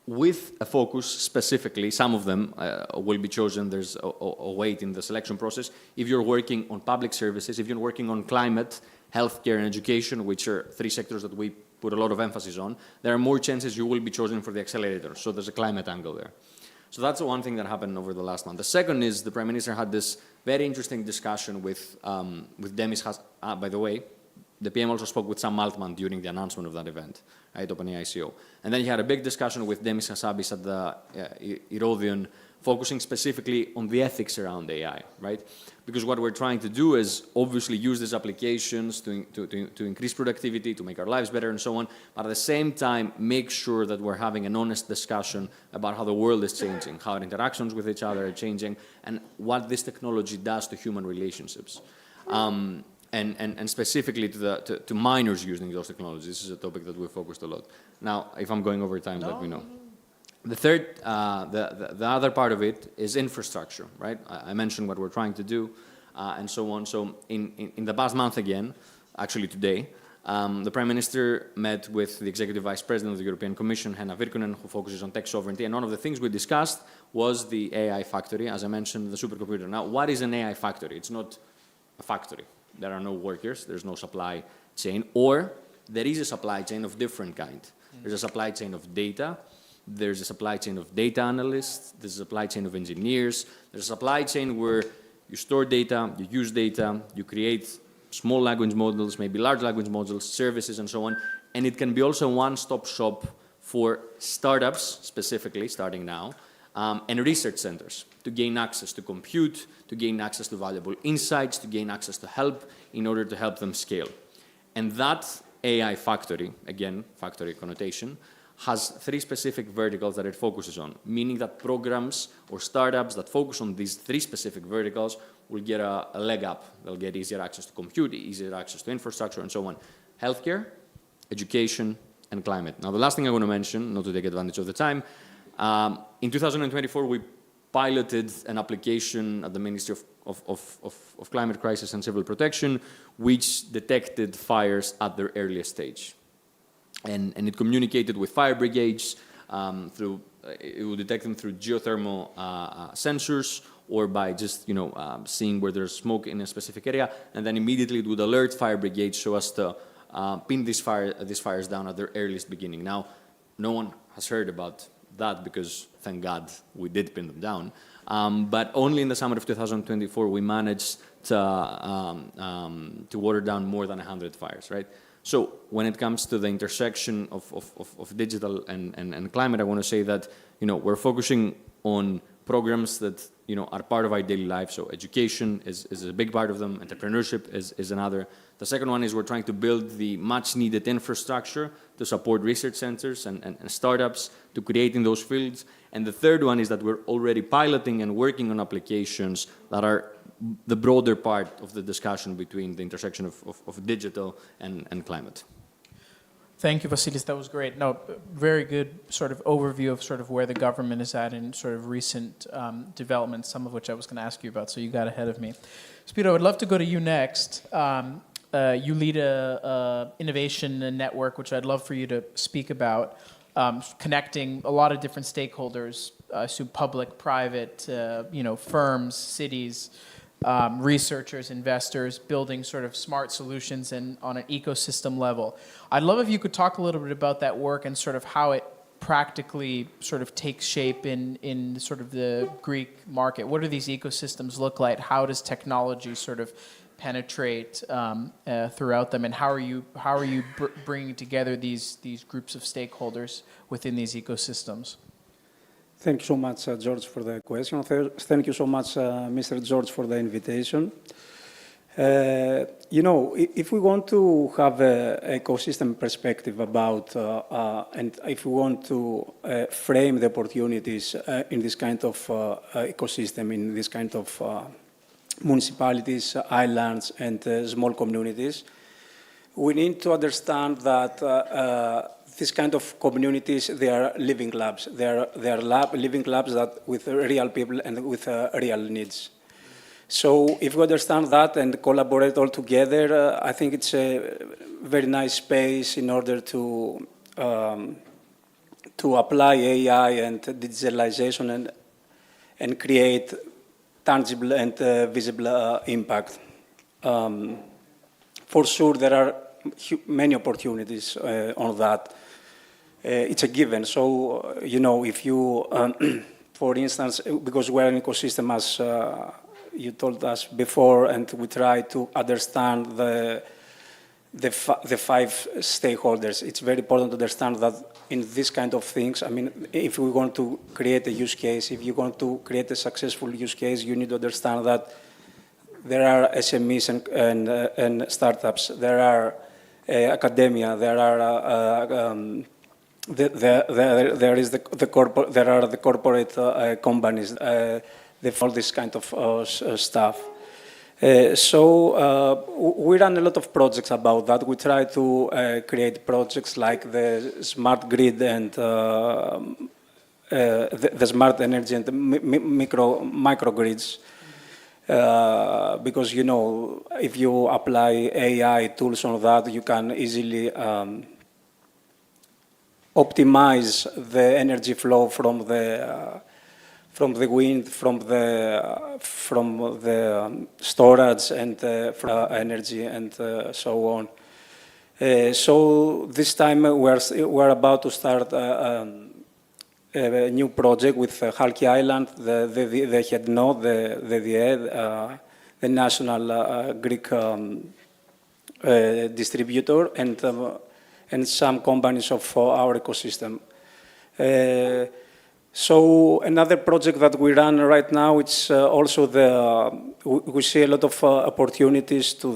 Speaker 4: with a focus specifically. Some of them will be chosen. There's a weight in the selection process. If you're working on public services, if you're working on climate, healthcare, and education, which are three sectors that we put a lot of emphasis on, there are more chances you will be chosen for the accelerator. So there's a climate angle there. So that's the one thing that happened over the last month. The second is the Prime Minister had this very interesting discussion with Demis by the way, the PM also spoke with Sam Altman during the announcement of that event, right, OpenAI CEO. And then he had a big discussion with Demis Hassabis at the Herodion, focusing specifically on the ethics around AI, right? Because what we're trying to do is obviously use these applications to increase productivity, to make our lives better and so on, but at the same time, make sure that we're having an honest discussion about how the world is changing, how our interactions with each other are changing, and what this technology does to human relationships. And specifically to minors using those technologies. This is a topic that we focused a lot. Now, if I'm going over time, let me know. The third, the other part of it is infrastructure, right? I mentioned what we're trying to do and so on. So in the past month again, actually today, the Prime Minister met with the Executive Vice President of the European Commission, Henna Virkkunen, who focuses on tech sovereignty. And one of the things we discussed was the AI factory, as I mentioned, the supercomputer. Now, what is an AI factory? It's not a factory. There are no workers, there's no supply chain, or there is a supply chain of different kind. There's a supply chain of data, there's a supply chain of data analysts, there's a supply chain of engineers, there's a supply chain where you store data, you use data, you create small language models, maybe large language models, services and so on, and it can be also a one-stop shop for startups, specifically, starting now, and research centers to gain access to compute, to gain access to valuable insights, to gain access to help in order to help them scale. And that AI factory, again, factory connotation, has three specific verticals that it focuses on, meaning that programs or startups that focus on these three specific verticals will get a leg up. They'll get easier access to compute, easier access to infrastructure, and so on. Healthcare, education, and climate. Now, the last thing I want to mention, not to take advantage of the time, in 2024, we piloted an application at the Ministry of Climate Crisis and Civil Protection, which detected fires at their earliest stage. And it communicated with fire brigades it would detect them through geothermal sensors or by just seeing where there's smoke in a specific area, and then immediately it would alert fire brigades so as to pin these fires down at their earliest beginning. Now, no one has heard about that because, thank God, we did pin them down. But only in the summer of 2024 we managed to water down more than 100 fires, right? So when it comes to the intersection of digital and climate, I want to say that we're focusing on programs that are part of our daily life. So education is a big part of them. Entrepreneurship is another. The second one is we're trying to build the much needed infrastructure to support research centers and startups to create in those fields. And the third one is that we're already piloting and working on applications that are the broader part of the discussion between the intersection of digital and climate.
Speaker 19: Thank you, Vasilis. That was great. No, very good sort of overview of sort of where the government is at in sort of recent developments, some of which I was going to ask you about, so you got ahead of me. Spiro, I would love to go to you next. You lead a innovation network, which I'd love for you to speak about, connecting a lot of different stakeholders, so public, private, firms, cities, researchers, investors, building sort of smart solutions and on an ecosystem level. I'd love if you could talk a little bit about that work and sort of how it practically sort of takes shape in sort of the Greek market. What do these ecosystems look like? How does technology sort of penetrate throughout them, and how are you bringing together these groups of stakeholders within these ecosystems?
Speaker 7: Thank you so much, George, for the question. Thank you so much, Mr. George, for the invitation. If we want to have an ecosystem perspective about, and if we want to frame the opportunities in this kind of ecosystem, in this kind of municipalities, islands, and small communities, we need to understand that this kind of communities, they are living labs. They are living labs that with real people and with real needs. So if we understand that and collaborate all together, I think it's a very nice space in order to apply AI and digitalization and create tangible and visible impact. For sure, there are many opportunities on that. It's a given. So, if you for instance, because we're an ecosystem, as you told us before, and we try to understand the five stakeholders. It's very important to understand that in this kind of things, I mean, if we want to create a use case, if you want to create a successful use case, you need to understand that there are SMEs and startups, there are academia, there are there are the corporate companies, all this kind of stuff. So we run a lot of projects about that. We try to create projects like the smart grid and the smart energy and the microgrids. Because, you know, if you apply AI tools on that, you can easily optimize the energy flow from the wind, from the storage and from energy and so on. So this time we're about to start a new project with Halki Island, the HEDNO, the DIE, the national Greek distributor, and some companies of our ecosystem. So another project that we run right now, it's also we see a lot of opportunities to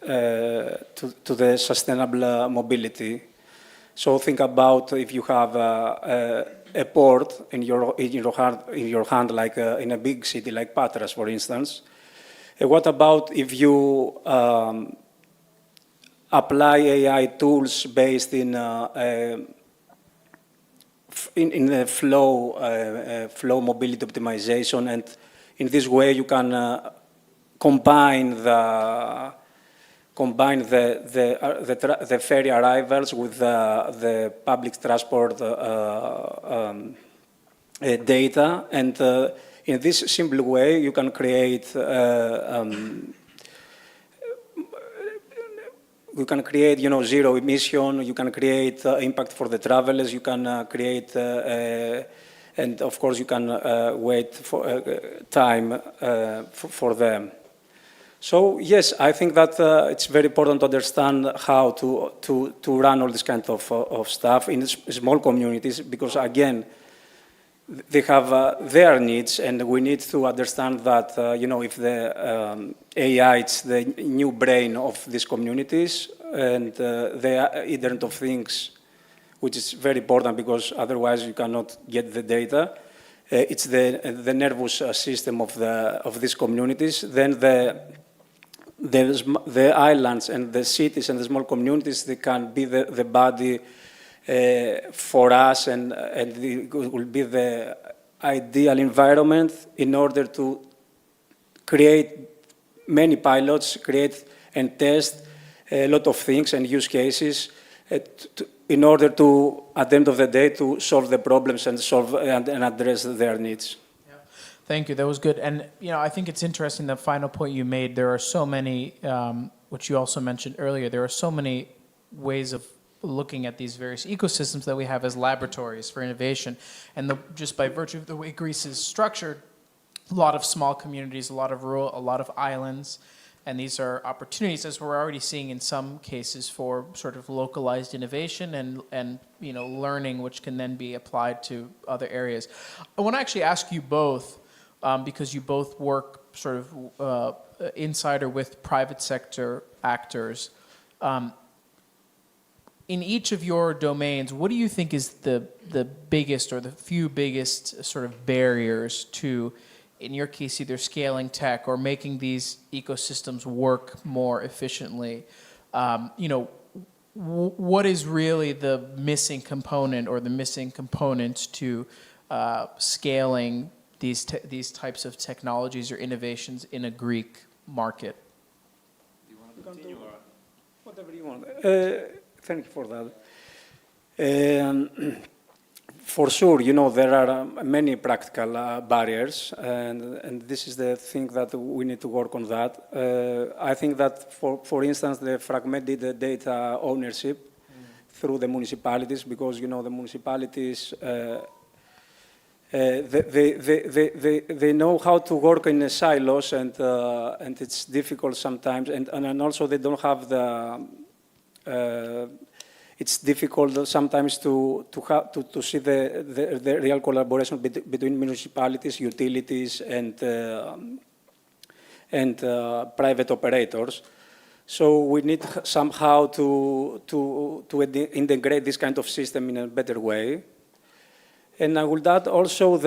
Speaker 7: the sustainable mobility. So think about if you have a port in your hand, like in a big city like Patras, for instance. What about if you apply AI tools based in the flow mobility optimization, and in this way you can combine the ferry arrivals with the public transport data, and in this simple way you can create you know, zero emission. You can create impact for the travelers. You can create, and of course, you can wait for time for them. So yes, I think that it's very important to understand how to run all this kind of stuff in small communities, because again, they have their needs, and we need to understand that, you know, if the AI is the new brain of these communities, and the Internet of Things, which is very important because otherwise you cannot get the data. It's the nervous system of these communities. Then the islands and the cities and the small communities, they can be the body for us, and it will be the ideal environment in order to create many pilots, create and test a lot of things and use cases in order to, at the end of the day, to solve the problems and address their needs.
Speaker 19: Thank you. That was good. And, you know, I think it's interesting, the final point you made. There are so many, which you also mentioned earlier, there are so many ways of looking at these various ecosystems that we have as laboratories for innovation. And just by virtue of the way Greece is structured, a lot of small communities, a lot of rural, a lot of islands. And these are opportunities, as we're already seeing in some cases, for sort of localized innovation and you know, learning, which can then be applied to other areas. I want to actually ask you both, because you both work sort of inside or with private sector actors. In each of your domains, what do you think is the biggest or the few biggest sort of barriers to, in your case, either scaling tech or making these ecosystems work more efficiently? You know, what is really the missing component or the missing components to scaling these types of technologies or innovations in a Greek market?
Speaker 7: Do you want to continue or whatever you want? Thank you for that. For sure, you know, there are many practical barriers, and this is the thing that we need to work on that. I think that, for instance, the fragmented data ownership through the municipalities, because, you know, the municipalities they know how to work in silos, and it's difficult sometimes, and also they don't have the. It's difficult sometimes to see the real collaboration between municipalities, utilities, and private operators. So we need somehow to integrate this kind of system in a better way. And I would add also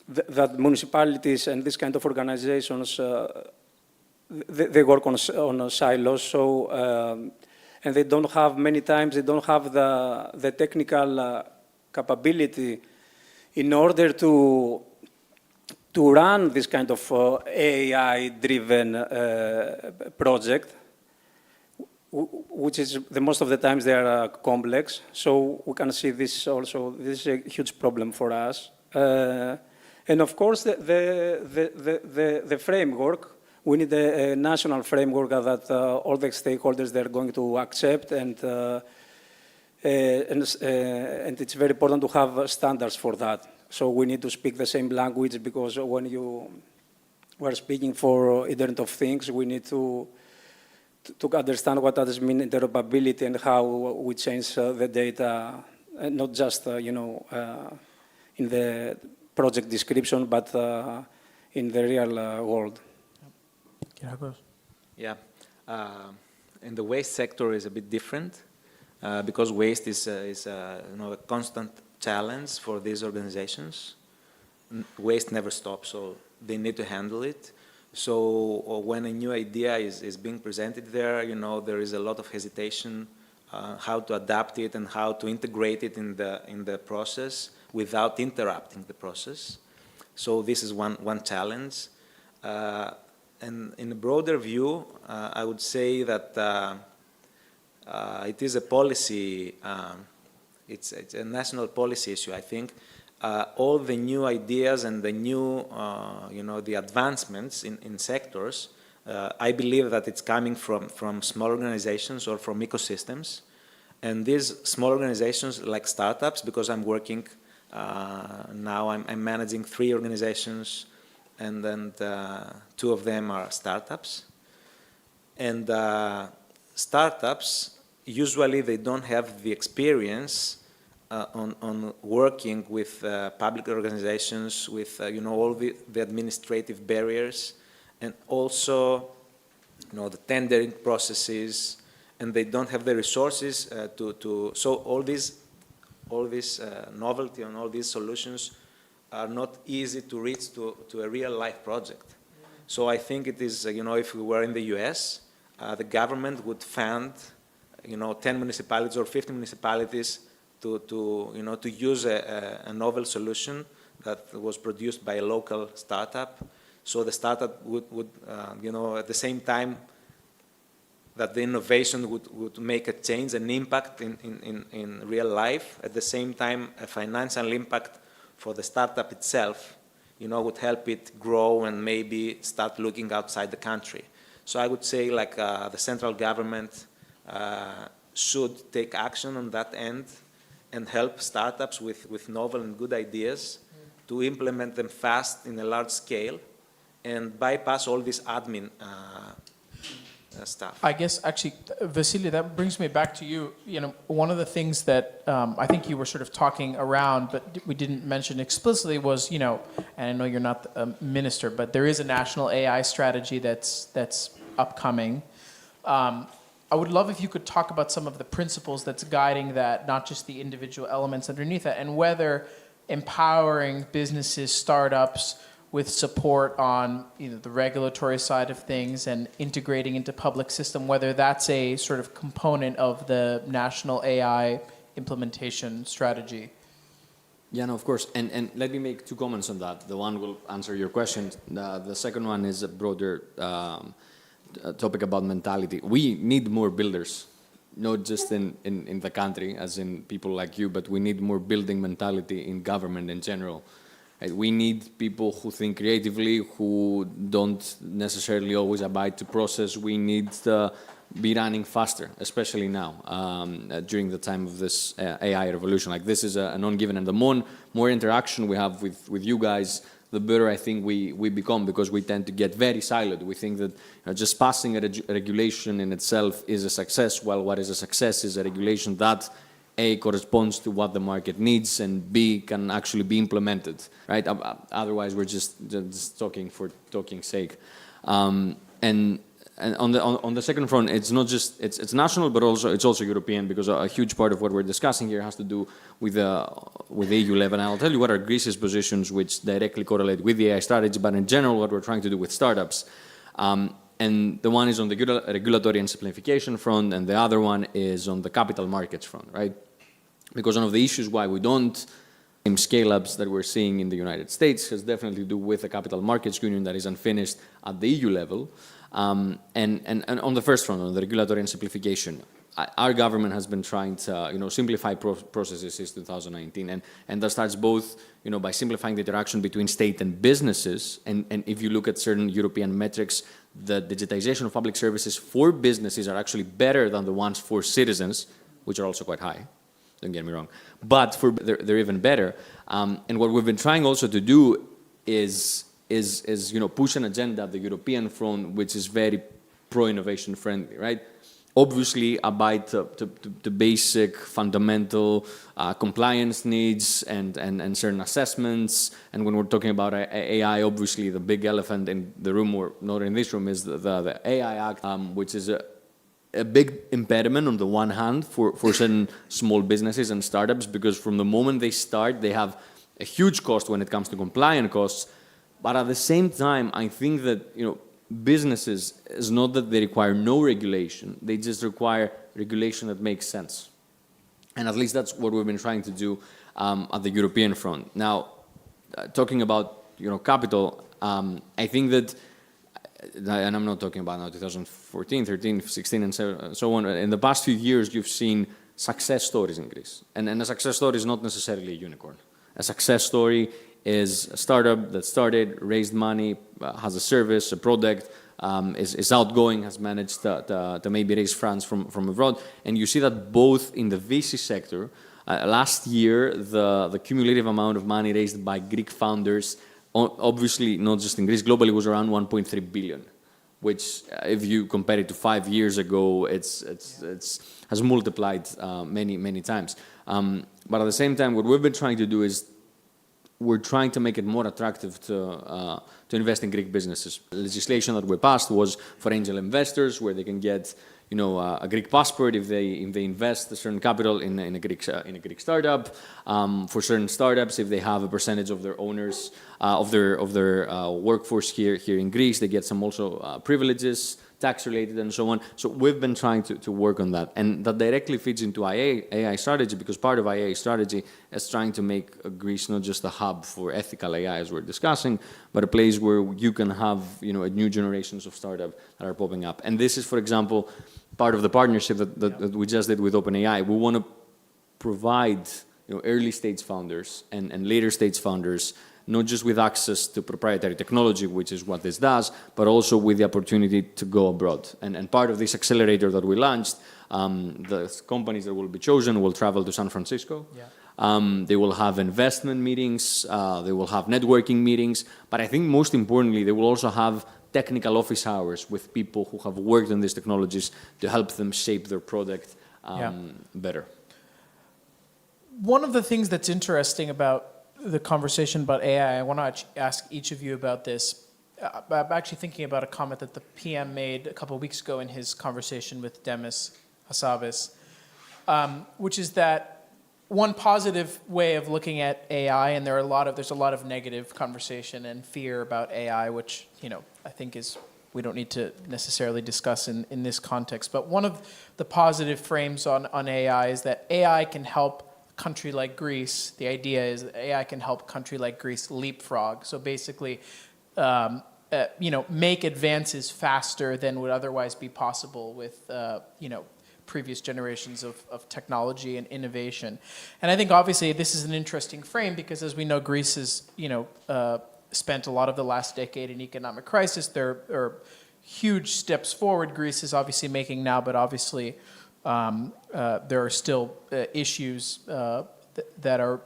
Speaker 7: that municipalities and this kind of organizations, they work on silos. So, and they don't have, many times, they don't have the technical capability in order to run this kind of AI-driven project, which is, the most of the times they are complex. So we can see this also, this is a huge problem for us. And of course, the framework, we need a national framework that all the stakeholders, they're going to accept, and it's very important to have standards for that. So we need to speak the same language, because when we're speaking for Internet of Things, we need to understand what does mean interoperability and how we change the data, not just in the project description, but in the real world.
Speaker 20: Yeah, and the waste sector is a bit different because waste is a constant challenge for these organizations. Waste never stops, so they need to handle it. So when a new idea is being presented there, there is a lot of hesitation how to adapt it and how to integrate it in the process without interrupting the process. So this is one challenge. And in a broader view, I would say that it is a policy, it's a national policy issue, I think. All the new ideas and the new, the advancements in sectors, I believe that it's coming from small organizations or from ecosystems. And these small organizations, like startups, because I'm working now, I'm managing 3 organizations, and then 2 of them are startups. And startups, usually they don't have the experience on working with public organizations, with all the administrative barriers, and also the tendering processes, and they don't have the resources so all this novelty and all these solutions are not easy to reach to a real life project. So I think it is, if we were in the US, the government would fund, 10 municipalities or 50 municipalities to use a novel solution that was produced by a local startup. So the startup would at the same time that the innovation would make a change, an impact in real life, at the same time a financial impact for the startup itself, would help it grow and maybe start looking outside the country. So I would say the central government should take action on that end and help startups with novel and good ideas to implement them fast in a large scale and bypass all this admin stuff.
Speaker 19: I guess, actually, Vasily, that brings me back to you. One of the things that I think you were sort of talking around, but we didn't mention explicitly was, and I know you're not a minister, but there is a national AI strategy that's upcoming. I would love if you could talk about some of the principles that's guiding that, not just the individual elements underneath that, and whether empowering businesses, startups, with support on the regulatory side of things and integrating into public system, whether that's a sort of component of the national AI implementation strategy.
Speaker 4: Yeah, no, of course. And let me make 2 comments on that. The one will answer your question. The second one is a broader topic about mentality. We need more builders, not just in the country, as in people like you, but we need more building mentality in government in general. We need people who think creatively, who don't necessarily always abide to process. We need be running faster, especially now, during the time of this AI revolution. Like this is a non-given, and the more interaction we have with you guys, the better I think we become, because we tend to get very siloed. We think that just passing a regulation in itself is a success, while what is a success is a regulation that A, corresponds to what the market needs, and B, can actually be implemented, right? Otherwise, we're just talking for talking's sake. And on the second front, it's not just it's national, but it's also European, because a huge part of what we're discussing here has to do with the EU level. And I'll tell you what are Greece's positions, which directly correlate with the AI strategy, but in general, what we're trying to do with startups. And the one is on the regulatory and simplification front, and the other one is on the capital markets front, right? Because one of the issues why we don't scale-ups that we're seeing in the United States has definitely to do with the capital markets union that is unfinished at the EU level. And on the first front, on the regulatory and simplification, our government has been trying to, simplify processes since 2019, and that starts both, by simplifying the interaction between state and businesses. And if you look at certain European metrics, the digitization of public services for businesses are actually better than the ones for citizens, which are also quite high. Don't get me wrong, but they're even better. And what we've been trying also to do is push an agenda at the European front, which is very pro-innovation friendly, right? Obviously, abide to basic, fundamental compliance needs and certain assessments. And when we're talking about AI, obviously the big elephant in the room, or not in this room, is the AI Act, which is a big impediment on the one hand for certain small businesses and startups, because from the moment they start, they have a huge cost when it comes to compliance costs. But at the same time, I think that, businesses, is not that they require no regulation, they just require regulation that makes sense. And at least that's what we've been trying to do at the European front. Now, talking about, capital, I think that, and I'm not talking about now 2014, 13, 16, and so on. In the past few years, you've seen success stories in Greece. And a success story is not necessarily a unicorn. A success story is a startup that started, raised money, has a service, a product, is outgoing, has managed to maybe raise funds from abroad. And you see that both in the VC sector. Last year, the cumulative amount of money raised by Greek founders, obviously not just in Greece, globally, was around 1.3 billion, which, if you compare it to 5 years ago, has multiplied many times. But at the same time, what we've been trying to do is we're trying to make it more attractive to invest in Greek businesses. The legislation that we passed was for angel investors, where they can get, a Greek passport if they invest a certain capital in a Greek startup. For certain startups, if they have a percentage of their owners of their workforce here in Greece, they get some also privileges, tax-related and so on. So we've been trying to work on that. And that directly feeds into AI strategy, because part of AI strategy is trying to make Greece not just a hub for ethical AI, as we're discussing, but a place where you can have, new generations of startups that are popping up. And this is, for example, part of the partnership that we just did with OpenAI. We want to provide, early-stage founders and later-stage founders not just with access to proprietary technology, which is what this does, but also with the opportunity to go abroad. And part of this accelerator that we launched, the companies that will be chosen will travel to San Francisco. Yeah. They will have investment meetings, they will have networking meetings, but I think most importantly, they will also have technical office hours with people who have worked on these technologies to help them shape their product better.
Speaker 19: One of the things that's interesting about the conversation about AI, I want to ask each of you about this. I'm actually thinking about a comment that the PM made a couple of weeks ago in his conversation with Demis Hassabis, which is that one positive way of looking at AI, and there's a lot of negative conversation and fear about AI, which I think we don't need to necessarily discuss in this context. But one of the positive frames on AI is that AI can help country like Greece. The idea is that AI can help a country like Greece leapfrog. So basically, make advances faster than would otherwise be possible with, previous generations of technology and innovation. And I think obviously this is an interesting frame because, as we know, Greece has, spent a lot of the last decade in economic crisis. There are, huge steps forward Greece is obviously making now, but obviously there are still issues that are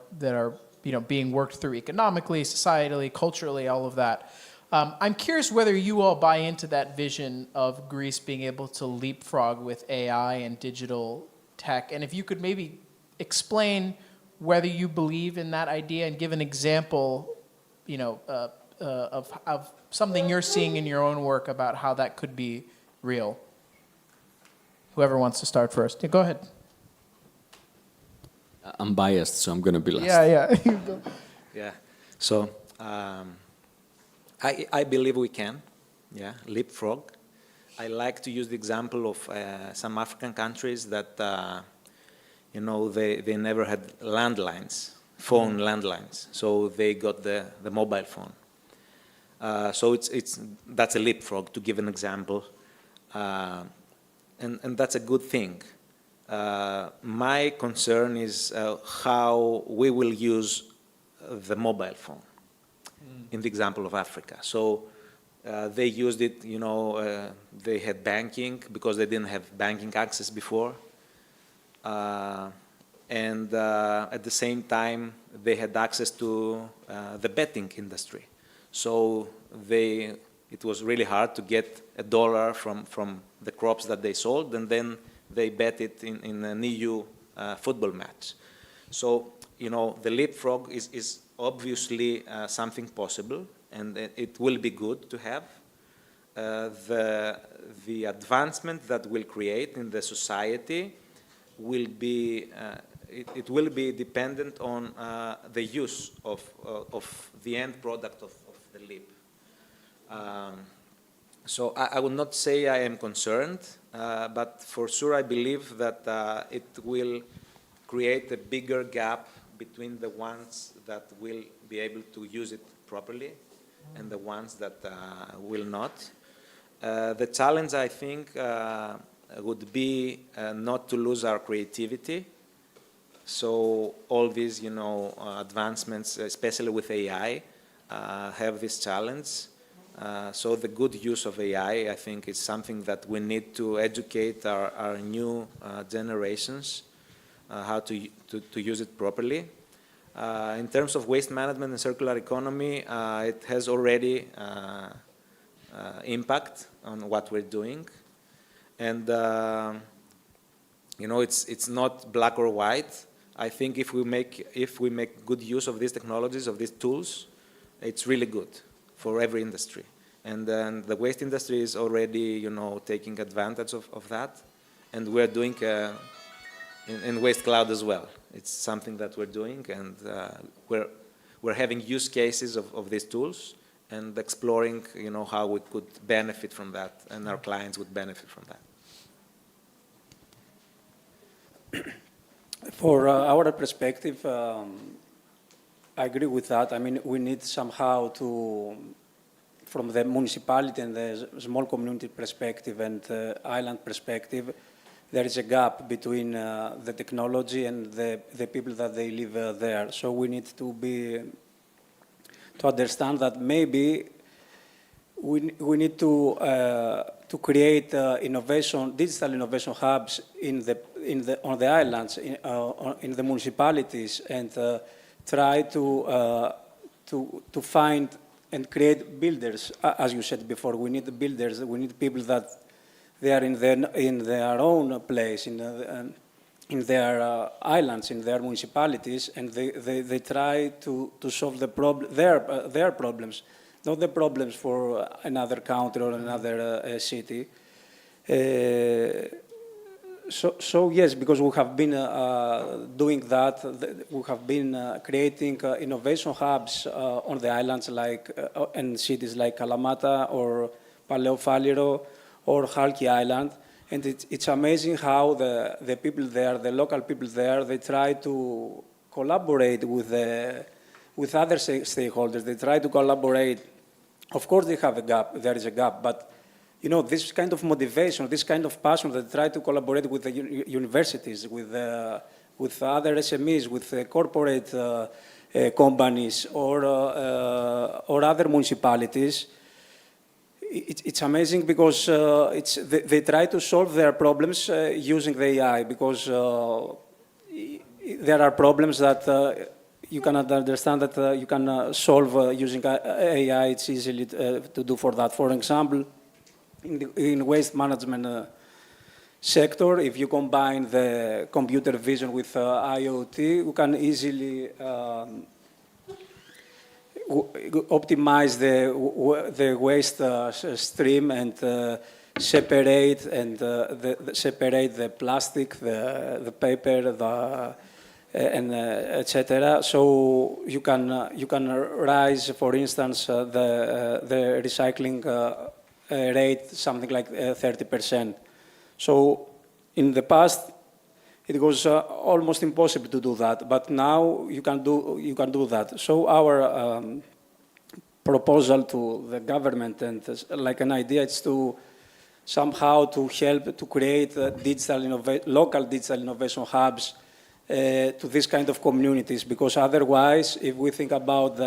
Speaker 19: being worked through economically, societally, culturally, all of that. I'm curious whether you all buy into that vision of Greece being able to leapfrog with AI and digital tech, and if you could maybe explain whether you believe in that idea and give an example, of something you're seeing in your own work about how that could be real. Whoever wants to start first. Yeah, go ahead.
Speaker 4: I'm biased, so I'm going to be last.
Speaker 19: Yeah.
Speaker 20: Yeah. So I believe we can, leapfrog. I like to use the example of some African countries that, they never had landlines, phone landlines. So they got the mobile phone. So that's a leapfrog, to give an example. And that's a good thing. My concern is how we will use the mobile phone in the example of Africa. So they used it, they had banking because they didn't have banking access before. And at the same time, they had access to the betting industry. So it was really hard to get $1 from the crops that they sold, and then they bet it in an EU football match. So, the leapfrog is obviously something possible, and it will be good to have. The advancement that will create in the society will be, it will be dependent on the use of the end product of the leap. So I would not say I am concerned, but for sure I believe that it will create a bigger gap between the ones that will be able to use it properly and the ones that will not. The challenge, I think, would be not to lose our creativity. So all these, advancements, especially with AI, have this challenge. So the good use of AI, I think, is something that we need to educate our new generations how to use it properly. In terms of waste management and circular economy, it has already impact on what we're doing. And, it's not black or white. I think if we make good use of these technologies, of these tools, it's really good for every industry. And then the waste industry is already, taking advantage of that. And we're doing in Waste Cloud as well. It's something that we're doing, and we're having use cases of these tools and exploring, how we could benefit from that, and our clients would benefit from that.
Speaker 7: For our perspective, I agree with that. I mean, we need somehow to, from the municipality and the small community perspective and the island perspective, there is a gap between the technology and the people that they live there. So we need to understand that maybe we need to create digital innovation hubs on the islands, in the municipalities, and try to find and create builders. As you said before, we need builders. We need people that they are in their own place, in their islands, in their municipalities, and they try to solve their problems, not the problems for another country or another city. So yes, because we have been doing that, we have been creating innovation hubs on the islands, and cities like Kalamata or Paleo Faliro or Halki Island, and it's amazing how the people there, the local people there, they try to collaborate with other stakeholders. They try to collaborate. Of course, they have a gap. There is a gap, but this kind of motivation, this kind of passion, they try to collaborate with the universities, with other SMEs, with corporate companies or other municipalities. it's amazing because they try to solve their problems using the AI, because there are problems that you cannot understand that you can solve using AI. It's easily to do for that. For example, in waste management sector, if you combine the computer vision with IoT, you can easily optimize the waste stream and separate the plastic, the paper, and etc. So you can rise, for instance, the recycling rate something like 30%. So in the past, it was almost impossible to do that, but now you can do that. So our proposal to the government, and like an idea, is to somehow to help to create local digital innovation hubs to this kind of communities, because otherwise, if we think about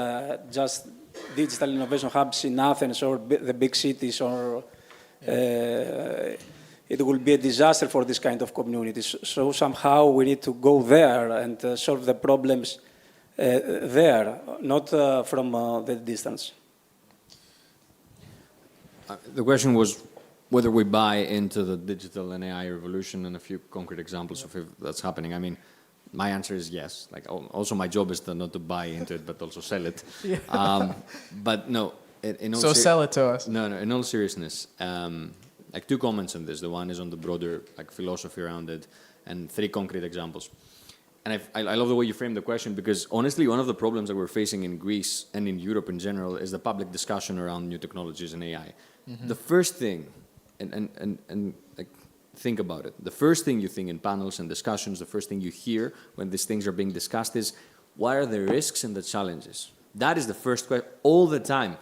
Speaker 7: just digital innovation hubs in Athens or the big cities, or it will be a disaster for this kind of communities. So somehow we need to go there and solve the problems there, not from the distance.
Speaker 4: The question was whether we buy into the digital and AI revolution, and a few concrete examples of if that's happening. I mean, my answer is yes. Like, also my job is not to buy into it, but also sell it.
Speaker 19: Yeah.
Speaker 4: But no.
Speaker 19: So sell it to us.
Speaker 4: No, in all seriousness. Like, two comments on this. The one is on the broader philosophy around it, and three concrete examples. And I love the way you framed the question, because honestly, one of the problems that we're facing in Greece and in Europe in general is the public discussion around new technologies and AI. Mm-hmm. The first thing, and think about it, the first thing you think in panels and discussions, the first thing you hear when these things are being discussed is, what are the risks and the challenges? That is the first question all the time.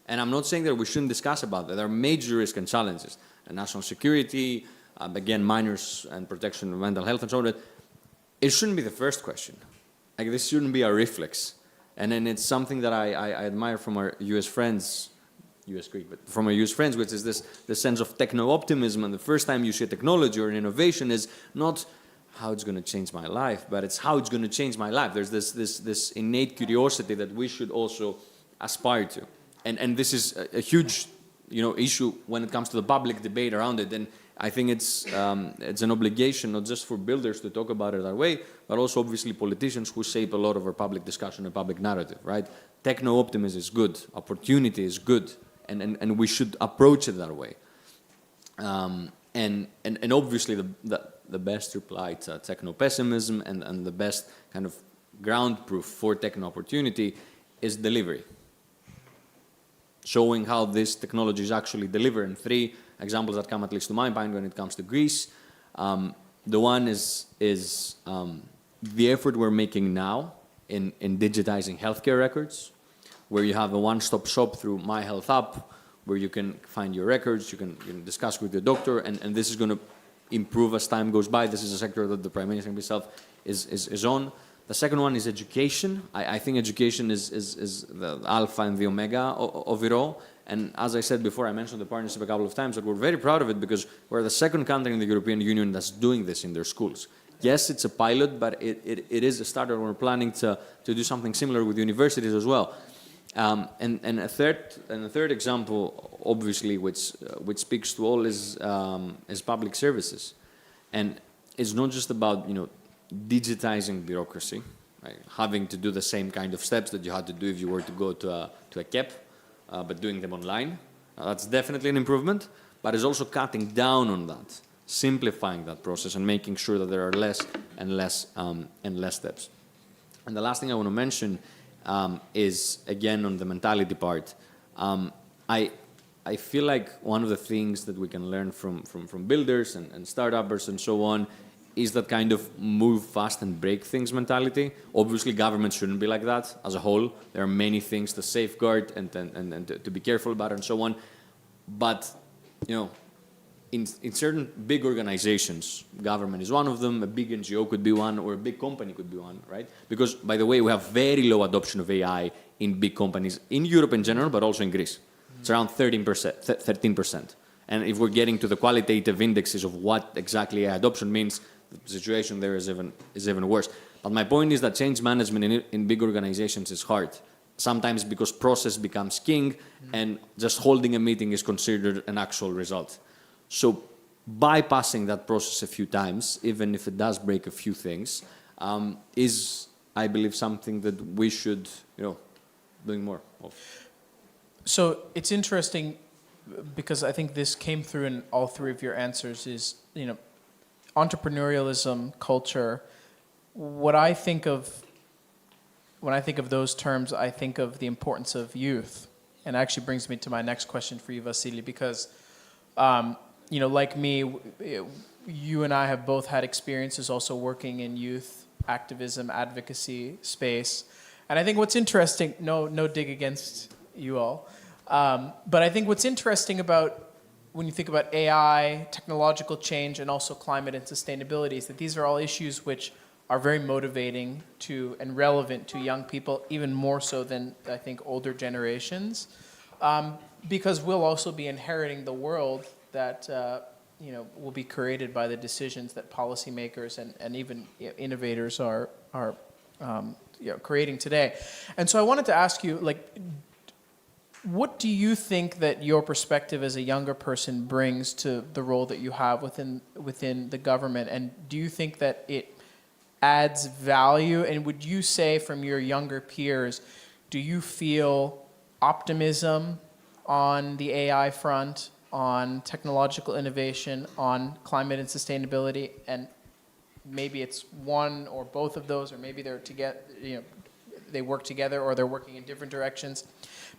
Speaker 4: And I'm not saying that we shouldn't discuss about that. There are major risks and challenges. National security, again, minors and protection of mental health and so on. It shouldn't be the first question. Like, this shouldn't be our reflex. And then it's something that I admire from our US friends, US Greek, but from our US friends, which is this sense of techno-optimism. And the first time you see a technology or an innovation is not how it's going to change my life, but it's how it's going to change my life. There's this innate curiosity that we should also aspire to. And this is a huge, issue when it comes to the public debate around it. And I think it's an obligation, not just for builders to talk about it that way, but also obviously politicians who shape a lot of our public discussion and public narrative, right? Techno-optimism is good, opportunity is good, and we should approach it that way. And obviously the best reply to techno-pessimism and the best kind of ground proof for techno-opportunity is delivery. Showing how these technologies actually deliver. And three examples that come at least to my mind when it comes to Greece. The one is the effort we're making now in digitizing healthcare records, where you have a one-stop shop through My Health app, where you can find your records, you can discuss with your doctor, and this is going to improve as time goes by. This is a sector that the Prime Minister himself is on. The second one is education. I think education is the alpha and the omega of it all. And as I said before, I mentioned the partnership a couple of times, but we're very proud of it because we're the second country in the European Union that's doing this in their schools. Yes, it's a pilot, but it is a start, and we're planning to do something similar with universities as well. And a third example, obviously, which speaks to all is public services. And it's not just about, digitizing bureaucracy, right? Having to do the same kind of steps that you had to do if you were to go to a KEP, but doing them online. That's definitely an improvement, but it's also cutting down on that, simplifying that process and making sure that there are less and less steps. And the last thing I want to mention is, again, on the mentality part. I feel like one of the things that we can learn from builders and startuppers and so on is that kind of move fast and break things mentality. Obviously, government shouldn't be like that as a whole. There are many things to safeguard and to be careful about and so on. But, in certain big organizations, government is one of them, a big NGO could be one, or a big company could be one, right? Because, by the way, we have very low adoption of AI in big companies, in Europe in general, but also in Greece. It's around 13%. And if we're getting to the qualitative indexes of what exactly AI adoption means, the situation there is even worse. But my point is that change management in big organizations is hard. Sometimes because process becomes king and just holding a meeting is considered an actual result. So bypassing that process a few times, even if it does break a few things, is, I believe, something that we should, doing more of.
Speaker 19: So it's interesting because I think this came through in all three of your answers is, entrepreneurialism, culture. When I think of those terms, I think of the importance of youth. And it actually brings me to my next question for you, Vasily, because, like me, you and I have both had experiences also working in youth activism, advocacy space. And I think what's interesting, no dig against you all, but I think what's interesting about when you think about AI, technological change, and also climate and sustainability is that these are all issues which are very motivating to and relevant to young people, even more so than I think older generations, because we'll also be inheriting the world that will be created by the decisions that policymakers and even innovators are creating today. And so I wanted to ask you, what do you think that your perspective as a younger person brings to the role that you have within the government? And do you think that it adds value? And would you say from your younger peers, do you feel optimism on the AI front, on technological innovation, on climate and sustainability? And maybe it's one or both of those, or maybe they're together, they work together, or they're working in different directions.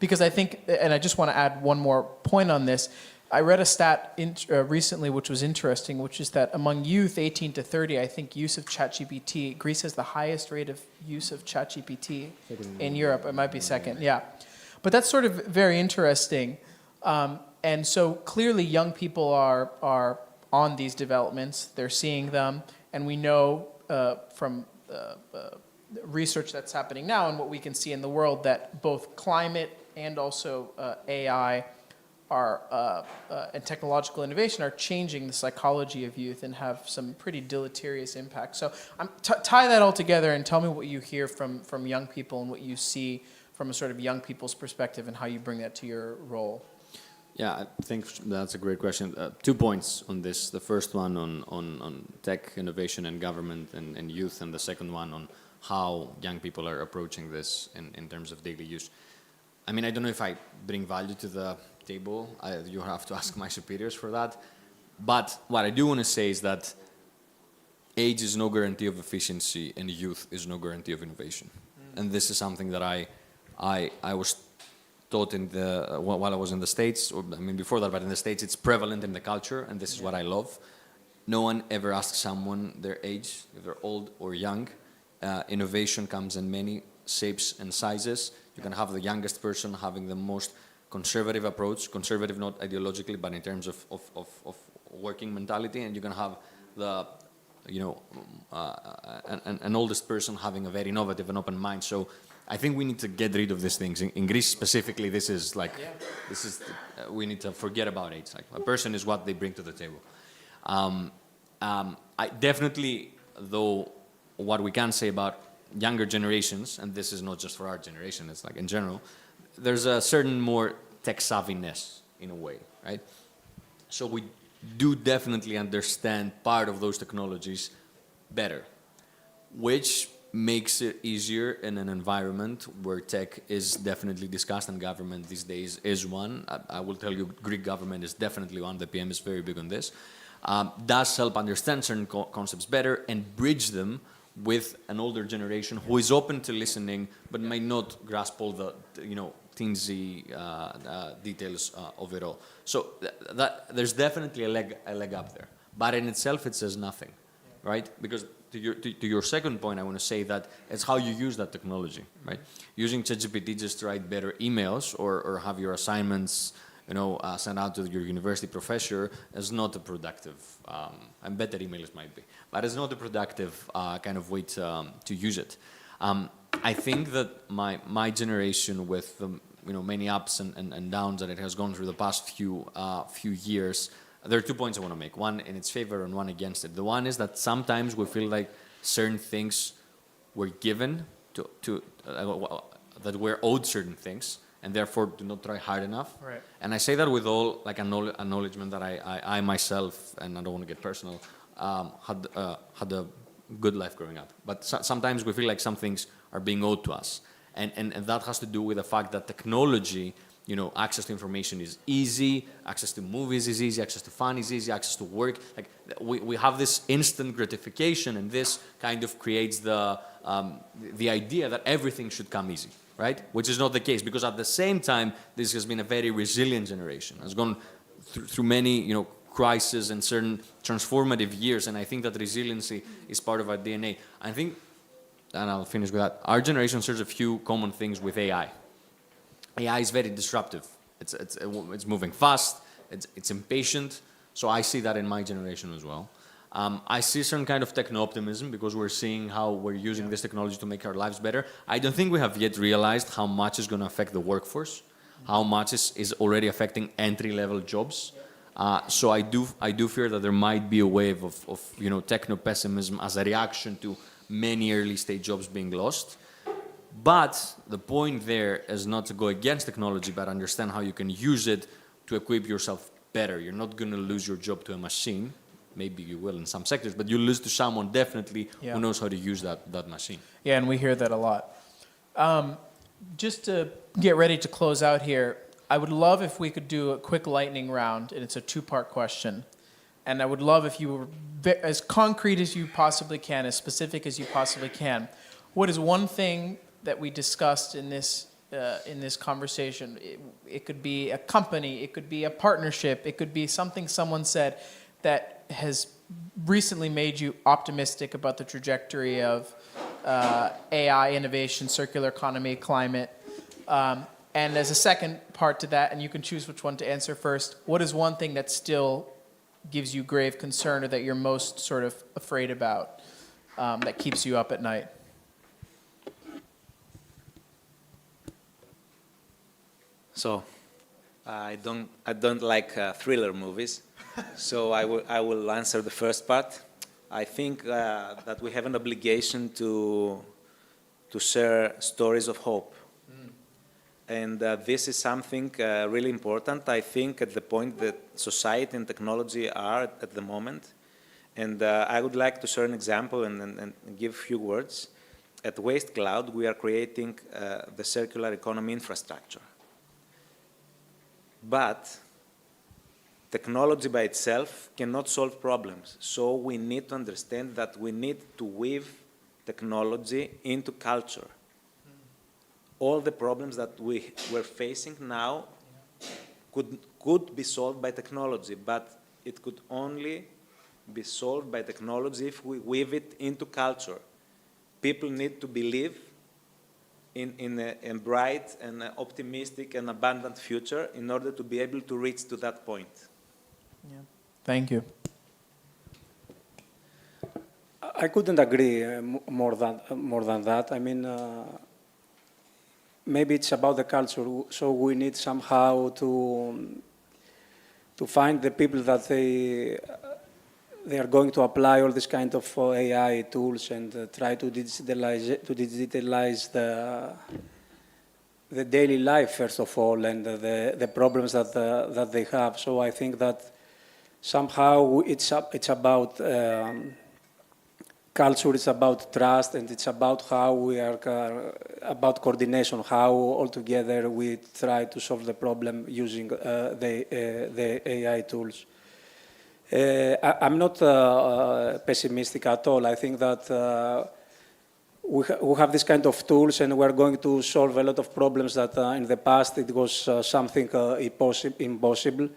Speaker 19: Because I think, and I just want to add one more point on this, I read a stat recently which was interesting, which is that among youth 18 to 30, I think use of ChatGPT, Greece has the highest rate of use of ChatGPT in Europe. It might be second, yeah. But that's sort of very interesting. And so clearly young people are on these developments, they're seeing them, and we know from research that's happening now and what we can see in the world that both climate and also AI and technological innovation are changing the psychology of youth and have some pretty deleterious impact. So tie that all together and tell me what you hear from young people and what you see from a sort of young people's perspective and how you bring that to your role.
Speaker 4: Yeah, I think that's a great question. 2 points on this. The first one on tech innovation and government and youth, and the second one on how young people are approaching this in terms of daily use. I mean, I don't know if I bring value to the table. You have to ask my superiors for that. But what I do want to say is that age is no guarantee of efficiency and youth is no guarantee of innovation. And this is something that I was taught while I was in the States, or I mean before that, but in the States it's prevalent in the culture, and this is what I love. No one ever asks someone their age, if they're old or young. Innovation comes in many shapes and sizes. You can have the youngest person having the most conservative approach, conservative not ideologically, but in terms of working mentality, and you can have the an oldest person having a very innovative and open mind. So I think we need to get rid of these things. In Greece specifically, this is we need to forget about age. Like a person is what they bring to the table. I definitely, though, what we can say about younger generations, and this is not just for our generation, it's like in general, there's a certain more tech savviness in a way, right? So we do definitely understand part of those technologies better, which makes it easier in an environment where tech is definitely discussed, and government these days is one. I will tell you, Greek government is definitely one. The PM is very big on this. Does help understand certain concepts better and bridge them with an older generation who is open to listening but may not grasp all the teensy details of it all. So there's definitely a leg up there, but in itself it says nothing, right? Because to your second point, I want to say that it's how you use that technology, right? Using ChatGPT just to write better emails or have your assignments sent out to your university professor is not a productive, and better emails might be, but it's not a productive kind of way to use it. I think that my generation with the many ups and downs that it has gone through the past few years, there are 2 points I want to make. One in its favor and one against it. The one is that sometimes we feel like certain things were given that we're owed certain things, and therefore do not try hard enough.
Speaker 19: Right.
Speaker 4: And I say that with all acknowledgement that I myself, and I don't want to get personal, had a good life growing up. But sometimes we feel like some things are being owed to us. And that has to do with the fact that technology, access to information is easy, access to movies is easy, access to fun is easy, access to work. Like we have this instant gratification, and this kind of creates the idea that everything should come easy, right? Which is not the case, because at the same time, this has been a very resilient generation. Has gone through many, crises and certain transformative years, and I think that resiliency is part of our DNA. I think, and I'll finish with that, our generation shares a few common things with AI. AI is very disruptive. It's moving fast, it's impatient, so I see that in my generation as well. I see some kind of techno-optimism, because we're seeing how we're using this technology to make our lives better. I don't think we have yet realized how much is going to affect the workforce, how much is already affecting entry-level jobs. So I do fear that there might be a wave of techno-pessimism as a reaction to many early-stage jobs being lost. But the point there is not to go against technology, but understand how you can use it to equip yourself better. You're not going to lose your job to a machine. Maybe you will in some sectors, but you lose to someone definitely who knows how to use that machine.
Speaker 19: Yeah, and we hear that a lot. Just to get ready to close out here, I would love if we could do a quick lightning round, and it's a two-part question. And I would love if you were as concrete as you possibly can, as specific as you possibly can. What is one thing that we discussed in this conversation? It could be a company, it could be a partnership, it could be something someone said that has recently made you optimistic about the trajectory of AI, innovation, circular economy, climate. And as a second part to that, and you can choose which one to answer first, what is one thing that still gives you grave concern, or that you're most sort of afraid about, that keeps you up at night?
Speaker 20: So, I don't like thriller movies, so I will answer the first part. I think that we have an obligation to share stories of hope. And this is something really important, I think, at the point that society and technology are at the moment. And I would like to share an example and give a few words. At Waste Cloud, we are creating the circular economy infrastructure. But technology by itself cannot solve problems. So we need to understand that we need to weave technology into culture. All the problems that we're facing now could be solved by technology, but it could only be solved by technology if we weave it into culture. People need to believe in a bright and optimistic and abundant future in order to be able to reach to that point.
Speaker 19: Yeah. Thank you.
Speaker 7: I couldn't agree more than that. I mean, maybe it's about the culture, so we need somehow to find the people that they are going to apply all this kind of AI tools and try to digitalize the daily life first of all, and the problems that they have. So I think that somehow it's about culture, it's about trust, and it's about how we are, about coordination, how all together we try to solve the problem using the AI tools. I'm not pessimistic at all. I think that we have this kind of tools, and we're going to solve a lot of problems that in the past it was something impossible.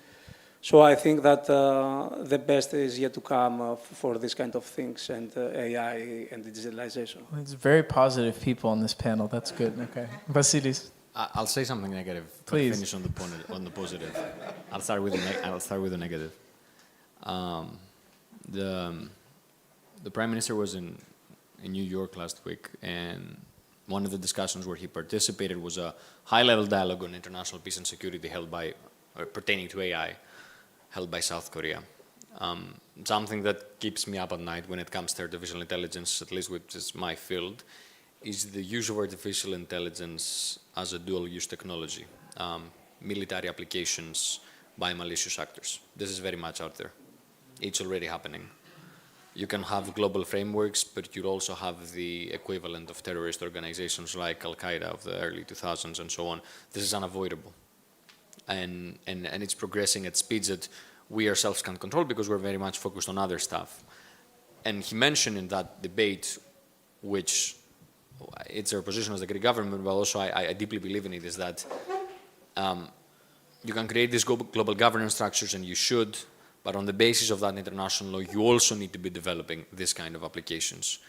Speaker 7: So I think that the best is yet to come for this kind of things, and AI and digitalization.
Speaker 19: It's very positive people on this panel. That's good. Okay, Vasilis.
Speaker 4: I'll say something negative.
Speaker 19: Please.
Speaker 4: Finish on the positive. I'll start with the negative. The Prime Minister was in New York last week, and one of the discussions where he participated was a high-level dialogue on international peace and security pertaining to AI, held by South Korea. Something that keeps me up at night when it comes to artificial intelligence, at least which is my field, is the use of artificial intelligence as a dual-use technology, military applications by malicious actors. This is very much out there. It's already happening. You can have global frameworks, but you also have the equivalent of terrorist organizations like Al-Qaeda of the early 2000s and so on. This is unavoidable. And it's progressing at speeds that we ourselves can't control because we're very much focused on other stuff. And he mentioned in that debate, which it's our position as the Greek government, but also I deeply believe in it, is that you can create these global governance structures, and you should, but on the basis of that international law, you also need to be developing this kind of applications.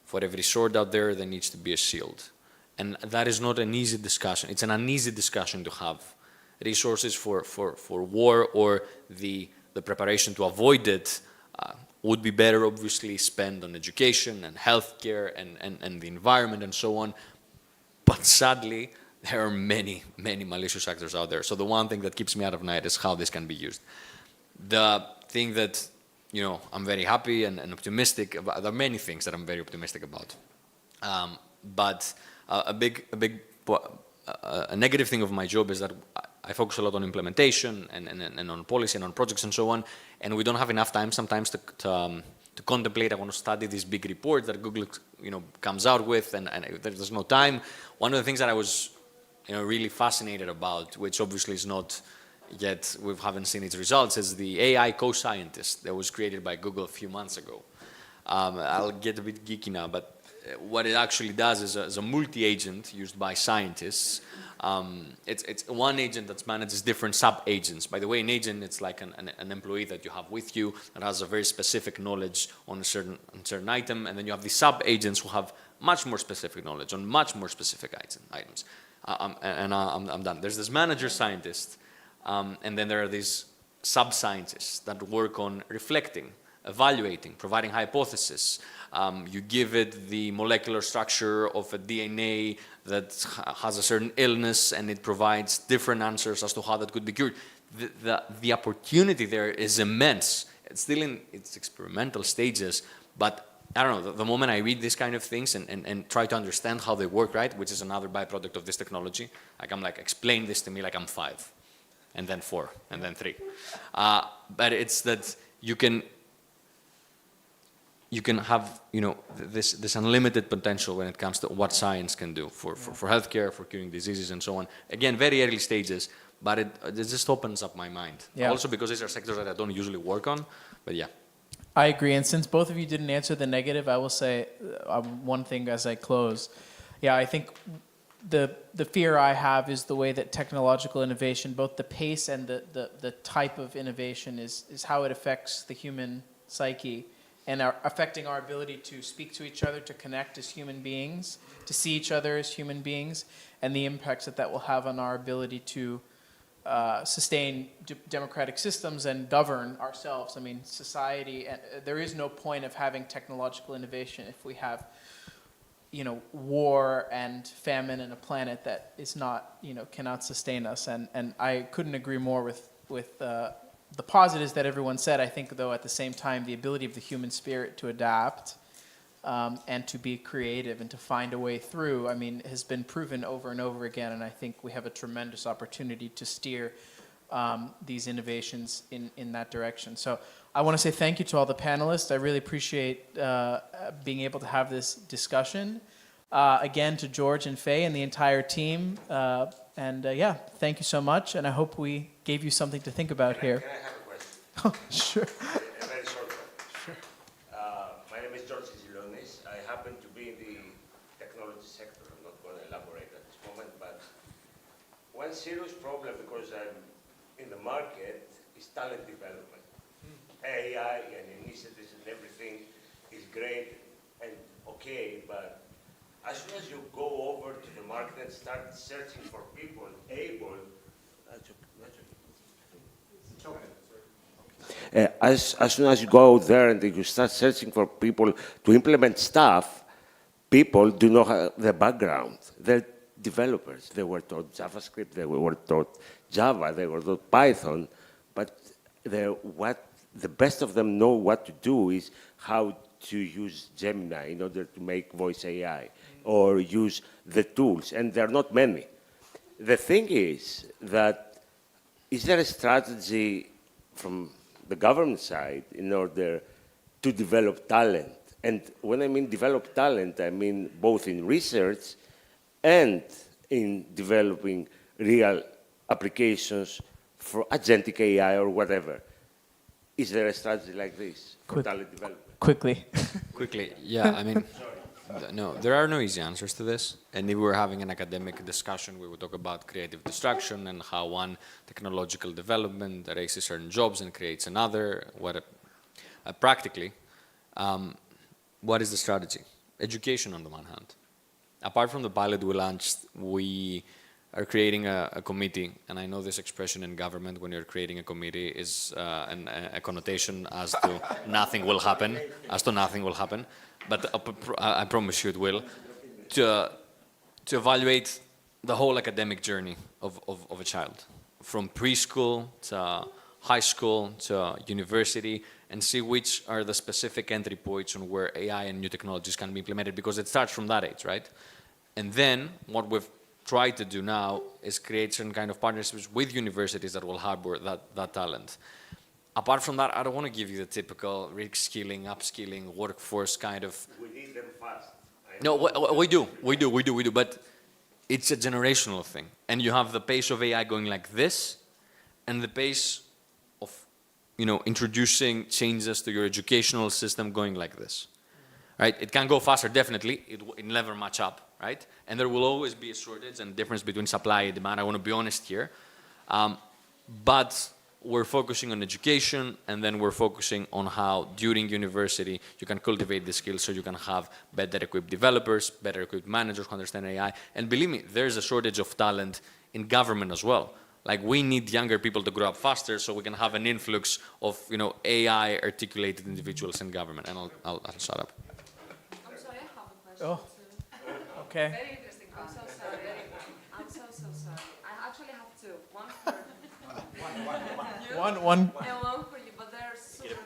Speaker 4: For every sword out there needs to be a shield. And that is not an easy discussion. It's an uneasy discussion to have. Resources for war or the preparation to avoid it would be better, obviously, spent on education and healthcare and the environment and so on. But sadly, there are many, many malicious actors out there. So the one thing that keeps me out of night is how this can be used. The thing that, I'm very happy and optimistic about, there are many things that I'm very optimistic about. But a negative thing of my job is that I focus a lot on implementation and on policy and on projects and so on, and we don't have enough time sometimes to contemplate. I want to study these big reports that Google comes out with, and there's no time. One of the things that I was really fascinated about, which obviously is not yet, we haven't seen its results, is the AI co-scientist that was created by Google a few months ago. I'll get a bit geeky now, but what it actually does is a multi-agent used by scientists. It's one agent that manages different sub-agents. By the way, an agent, it's like an employee that you have with you that has a very specific knowledge on a certain item, and then you have the sub-agents who have much more specific knowledge on much more specific items. I'm done. There's this manager scientist, and then there are these sub-scientists that work on reflecting, evaluating, providing hypothesis. You give it the molecular structure of a DNA that has a certain illness, and it provides different answers as to how that could be cured. The opportunity there is immense. It's still in its experimental stages, but I don't know, the moment I read these kind of things and try to understand how they work, right, which is another byproduct of this technology, I'm like, explain this to me like I'm 5, and then 4, and then 3. But it's that you can have, this unlimited potential when it comes to what science can do for healthcare, for curing diseases and so on. Again, very early stages, but it just opens up my mind. Yeah. Also because these are sectors that I don't usually work on, but yeah.
Speaker 19: I agree, and since both of you didn't answer the negative, I will say one thing as I close. Yeah, I think the fear I have is the way that technological innovation, both the pace and the type of innovation is how it affects the human psyche and affecting our ability to speak to each other, to connect as human beings, to see each other as human beings, and the impacts that will have on our ability to sustain democratic systems and govern ourselves. I mean, society, there is no point of having technological innovation if we have, war and famine and a planet that is not, cannot sustain us. And I couldn't agree more with the positives that everyone said. I think, though, at the same time, the ability of the human spirit to adapt and to be creative and to find a way through, has been proven over and over again. And I think we have a tremendous opportunity to steer these innovations in that direction. So I want to say thank you to all the panelists. I really appreciate being able to have this discussion. Again, to George and Faye and the entire team. Yeah, thank you so much. And I hope we gave you something to think about here.
Speaker 5: Can I have a question?
Speaker 19: Sure.
Speaker 5: A very short one. Sure. My name is George Zilonis. I happen to be in the technology sector. I'm not going to elaborate at this moment, but one serious problem, because I'm in the market, is talent development. AI and initiatives and everything is great and okay, but as soon as you go over to the market and start searching for people able, as soon as you go there and you start searching for people to implement stuff, people do not have the background. They're developers. They were taught JavaScript, they were taught Java, they were taught Python, but the best of them know what to do is how to use Gemini in order to make voice AI or use the tools, and there are not many. The thing is there a strategy from the government side in order to develop talent? And when I mean develop talent, I mean both in research and in developing real applications for agentic AI or whatever. Is there a strategy like this for talent development?
Speaker 19: Quickly.
Speaker 4: Quickly, yeah, I mean, no, there are no easy answers to this. And if we were having an academic discussion, we would talk about creative destruction and how one technological development erases certain jobs and creates another. Practically, what is the strategy? Education on the one hand. Apart from the pilot we launched, we are creating a committee, and I know this expression in government when you're creating a committee is a connotation as to nothing will happen, but I promise you it will, to evaluate the whole academic journey of a child, from preschool to high school to university, and see which are the specific entry points on where AI and new technologies can be implemented, because it starts from that age, right? And then what we've tried to do now is create certain kind of partnerships with universities that will harbor that talent. Apart from that, I don't want to give you the typical reskilling, upskilling, workforce kind of...
Speaker 5: We need them fast.
Speaker 4: No, we do, but it's a generational thing. And you have the pace of AI going like this, and the pace of, introducing changes to your educational system going like this. Right? It can go faster, definitely. It never match up, right? And there will always be a shortage and difference between supply and demand. I want to be honest here. But we're focusing on education, and then we're focusing on how during university you can cultivate the skills so you can have better equipped developers, better equipped managers who understand AI. And believe me, there's a shortage of talent in government as well. Like, we need younger people to grow up faster so we can have an influx of, AI articulated individuals in government. And I'll shut up.
Speaker 6: I'm sorry, I have a question.
Speaker 19: Oh, okay.
Speaker 6: Very interesting. I'm so sorry. I'm so sorry. I actually have two. One for you.
Speaker 19: One.
Speaker 6: And one for you, but they're super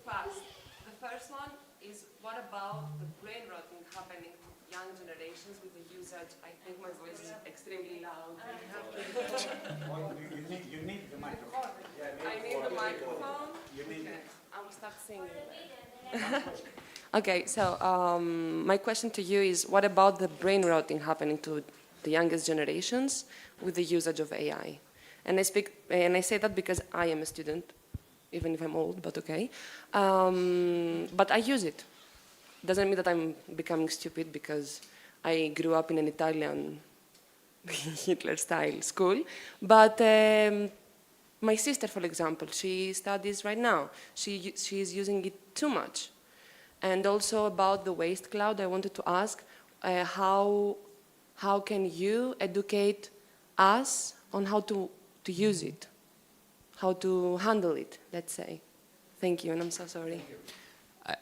Speaker 6: fast. The first one is, what about the brain rotting happening to young generations with the usage? I think my voice is extremely loud.
Speaker 1: You need the microphone.
Speaker 6: I need the microphone. I will start singing. Okay, so my question to you is, what about the brain rotting happening to the youngest generations with the usage of AI? And I say that because I am a student, even if I'm old, but okay. But I use it. Doesn't mean that I'm becoming stupid because I grew up in an Italian Hitler-style school. But my sister, for example, she studies right now. She is using it too much. And also about the waste cloud, I wanted to ask how can you educate us on how to use it, how to handle it, let's say. Thank you, and I'm so sorry.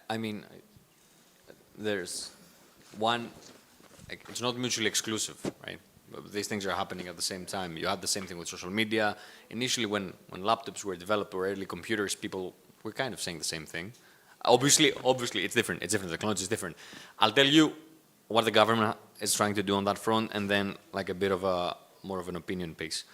Speaker 4: I mean, there's one, it's not mutually exclusive, right? These things are happening at the same time. You had the same thing with social media. Initially, when laptops were developed, or early computers, people were kind of saying the same thing. Obviously, it's different. It's different. The technology is different. I'll tell you what the government is trying to do on that front, and then like a bit of more of an opinion piece.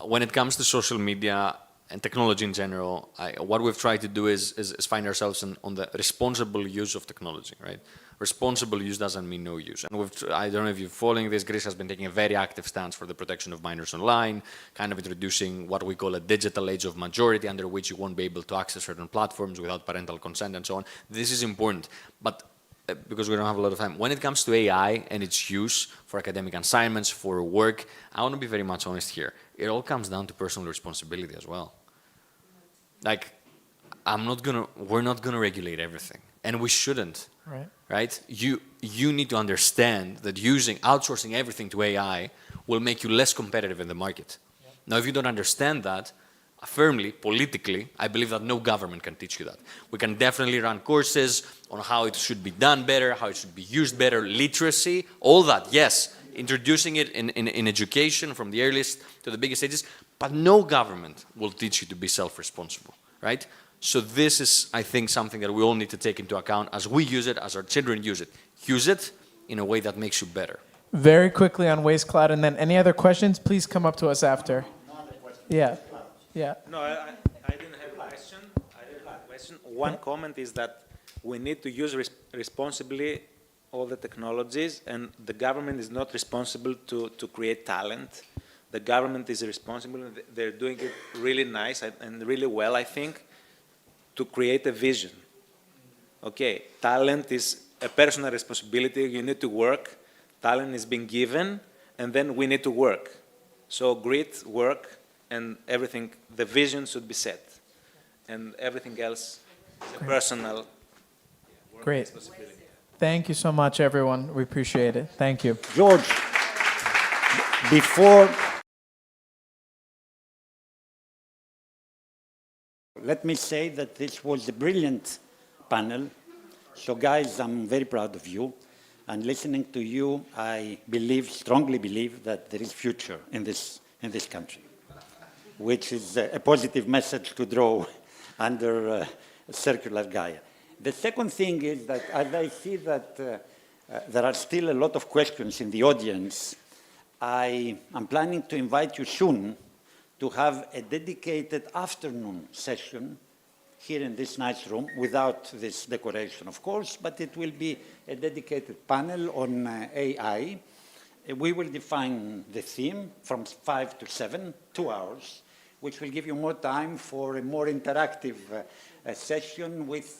Speaker 4: When it comes to social media and technology in general, what we've tried to do is find ourselves on the responsible use of technology, right? Responsible use doesn't mean no use. And I don't know if you're following this, Greece has been taking a very active stance for the protection of minors online, kind of introducing what we call a digital age of majority, under which you won't be able to access certain platforms without parental consent and so on. This is important, but because we don't have a lot of time. When it comes to AI and its use for academic assignments, for work, I want to be very much honest here. It all comes down to personal responsibility as well. Like, we're not gonna regulate everything, and we shouldn't. Right? You need to understand that outsourcing everything to AI will make you less competitive in the market. Now, if you don't understand that, firmly, politically, I believe that no government can teach you that. We can definitely run courses on how it should be done better, how it should be used better, literacy, all that, yes. Introducing it in education from the earliest to the biggest ages, but no government will teach you to be self-responsible, right? So this is, I think, something that we all need to take into account as we use it, as our children use it. Use it in a way that makes you better.
Speaker 19: Very quickly on waste cloud, and then any other questions, please come up to us after. Yeah, yeah.
Speaker 20: No, I didn't have a question. One comment is that we need to use responsibly all the technologies, and the government is not responsible to create talent. The government is responsible, and they're doing it really nice and really well, I think, to create a vision. Okay, talent is a personal responsibility. You need to work. Talent is being given, and then we need to work. So grit, work, and everything, the vision should be set. And everything else is a personal
Speaker 19: Great. Thank you so much, everyone. We appreciate it. Thank you.
Speaker 1: George, before, let me say that this was a brilliant panel. So guys, I'm very proud of you. And listening to you, I strongly believe that there is future in this country, which is a positive message to draw under circular Gaia. The second thing is that as I see that there are still a lot of questions in the audience, I am planning to invite you soon to have a dedicated afternoon session here in this nice room, without this decoration, of course, but it will be a dedicated panel on AI. We will define the theme from 5 to 7, 2 hours, which will give you more time for a more interactive session with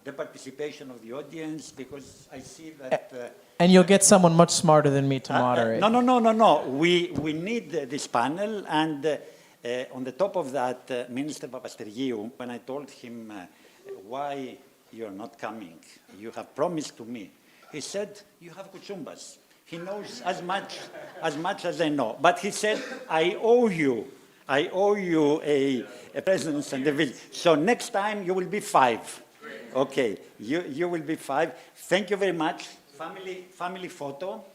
Speaker 1: the participation of the audience, because I see that...
Speaker 19: And you'll get someone much smarter than me to moderate.
Speaker 1: No. We need this panel, and on the top of that, Minister Papastergiou, when I told him why you're not coming, you have promised to me, he said, you have kuchumbas. He knows as much as I know. But he said, I owe you a presence and a visit. So next time you will be 5. Okay, you will be 5. Thank you very much. Family photo.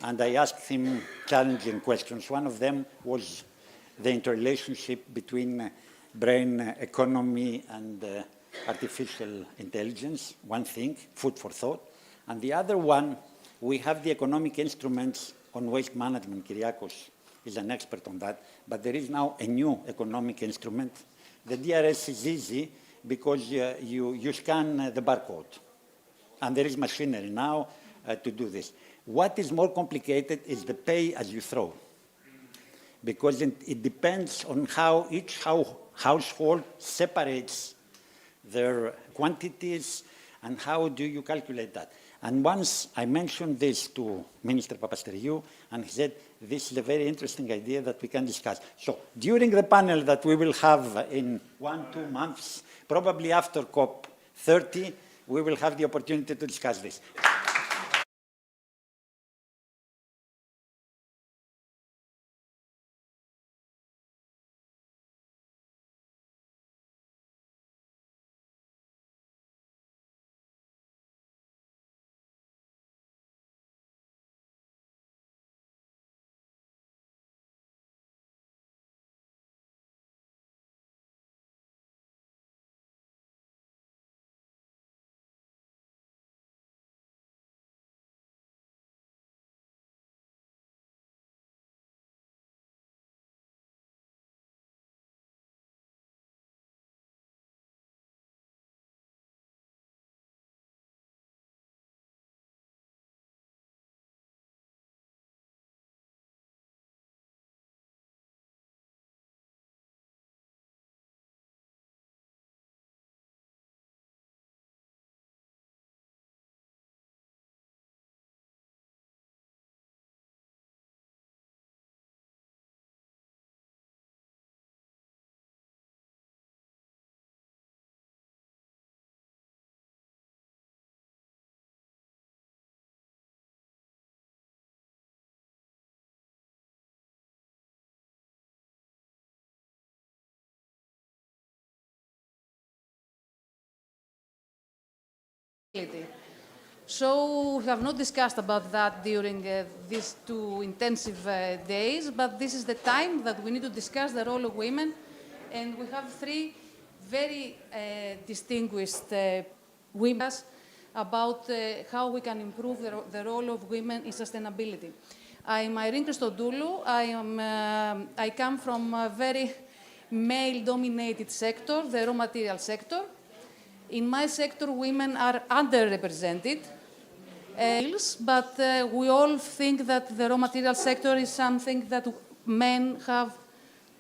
Speaker 1: And I asked him challenging questions. One of them was the interrelationship between brain economy and artificial intelligence. One thing, food for thought. And the other one, we have the economic instruments on waste management. Kyriakos is an expert on that. But there is now a new economic instrument. The DRS is easy because you scan the barcode. And there is machinery now to do this. What is more complicated is the pay as you throw. Because it depends on how each household separates their quantities and how do you calculate that. And once I mentioned this to Minister Papastergiou, and he said, this is a very interesting idea that we can discuss. So during the panel that we will have in 1-2 months, probably after COP30, we will have the opportunity to discuss this.
Speaker 9: So we have not discussed about that during these 2 intensive days, but this is the time that we need to discuss the role of women. And we have 3 very distinguished women about how we can improve the role of women in sustainability. I'm Irene Christodoulou. I come from a very male-dominated sector, the raw material sector. In my sector, women are underrepresented, but we all think that the raw material sector is something that men have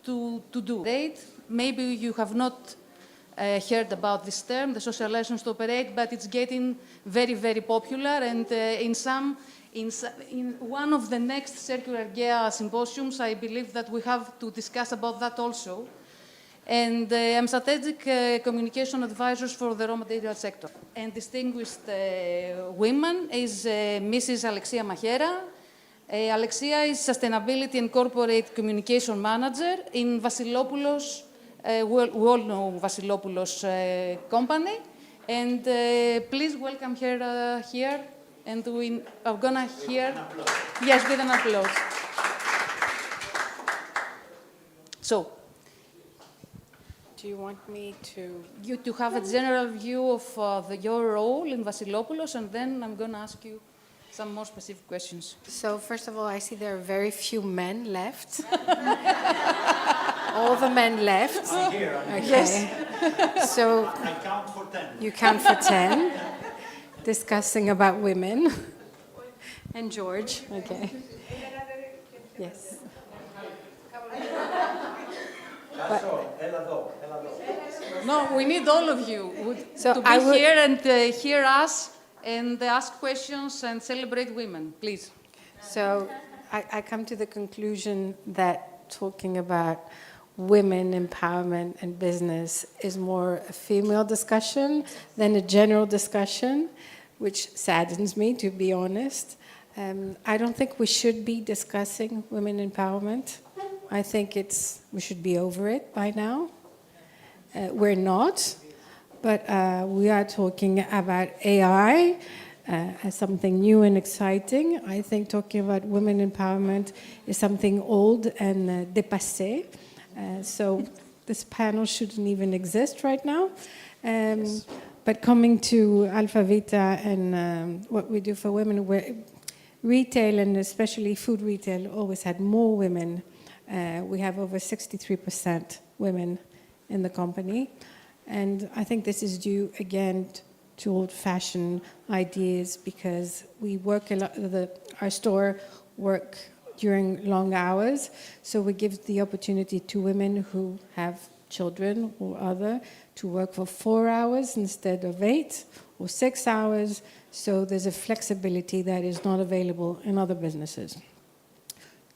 Speaker 9: to do. Maybe you have not heard about this term, the social license to operate, but it's getting very, very popular. And in one of the next circular Gaia symposiums, I believe that we have to discuss about that also. And I'm strategic communication advisors for the raw material sector. And distinguished women is Mrs. Alexia Mahera. Alexia is Sustainability and Corporate Communication Manager in Vasilopoulos. We all know Vasilopoulos company. And please welcome her here. And we are going to hear... Yes, with an applause. So,
Speaker 21: do you want me to...
Speaker 9: You to have a general view of your role in Vasilopoulos, and then I'm going to ask you some more specific questions.
Speaker 21: So, first of all, I see there are very few men left. All the men left.
Speaker 1: I'm here.
Speaker 21: Okay.
Speaker 1: Yes.
Speaker 21: So,
Speaker 1: I count for 10.
Speaker 21: You count for 10. Discussing about women. And George. Okay. Yes.
Speaker 9: No, we need all of you
Speaker 21: So
Speaker 9: to be here and hear us and ask questions and celebrate women, please.
Speaker 21: So I come to the conclusion that talking about women empowerment and business is more a female discussion than a general discussion, which saddens me, to be honest. I don't think we should be discussing women empowerment. I think we should be over it by now. We're not, but we are talking about AI as something new and exciting. I think talking about women empowerment is something old and dépassé. So this panel shouldn't even exist right now. Yes. But coming to Alpha Vita and what we do for women, retail and especially food retail always had more women. We have over 63% women in the company. And I think this is due, again, to old-fashioned ideas because we work a lot, our store work during long hours, so we give the opportunity to women who have children or other to work for 4 hours instead of 8 or 6 hours, so there's a flexibility that is not available in other businesses.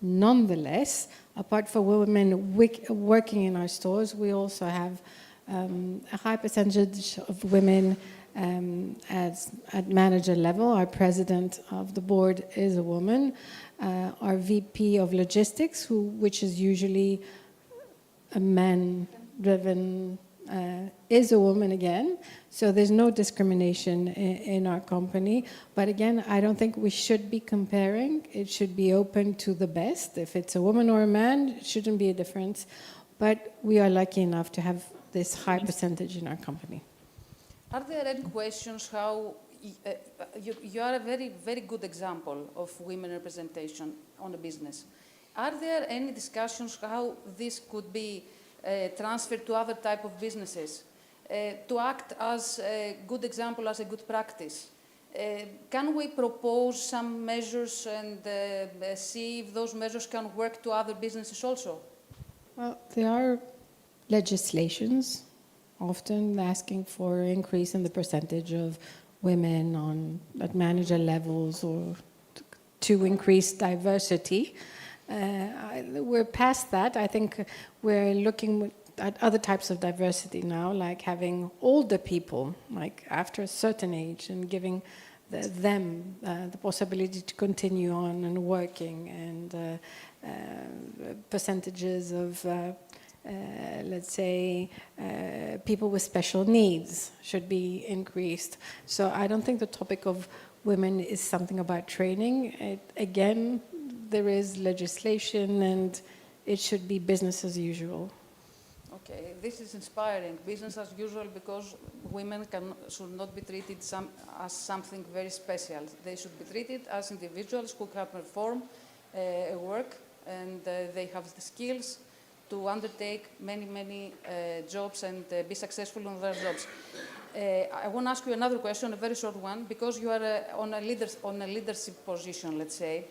Speaker 21: Nonetheless, apart from women working in our stores, we also have a high percentage of women at manager level. Our president of the board is a woman. Our VP of logistics, which is usually a man-driven, is a woman again. So there's no discrimination in our company. But again, I don't think we should be comparing. It should be open to the best. If it's a woman or a man, it shouldn't be a difference. But we are lucky enough to have this high percentage in our company.
Speaker 9: Are there any questions how you are a very, very good example of women representation on a business. Are there any discussions how this could be transferred to other type of businesses to act as a good example, as a good practice? Can we propose some measures and see if those measures can work to other businesses also?
Speaker 21: Well, there are legislations often asking for an increase in the percentage of women at manager levels or to increase diversity. We're past that. I think we're looking at other types of diversity now, like having older people, like after a certain age, and giving them the possibility to continue on and working, and percentages of let's say, people with special needs should be increased. So I don't think the topic of women is something about training. Again, there is legislation and it should be business as usual.
Speaker 9: Okay, this is inspiring. Business as usual, because women should not be treated as something very special. They should be treated as individuals who can perform a work, and they have the skills to undertake many jobs and be successful on their jobs. I want to ask you another question, a very short one, because you are on a leadership position, let's say.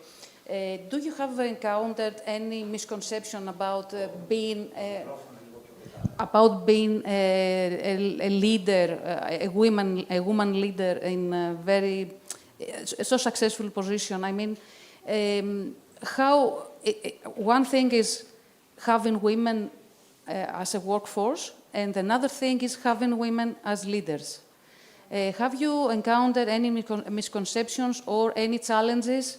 Speaker 9: Do you have encountered any misconception about being a leader, a woman leader in a very so successful position? I mean, one thing is having women as a workforce, and another thing is having women as leaders. Have you encountered any misconceptions or any challenges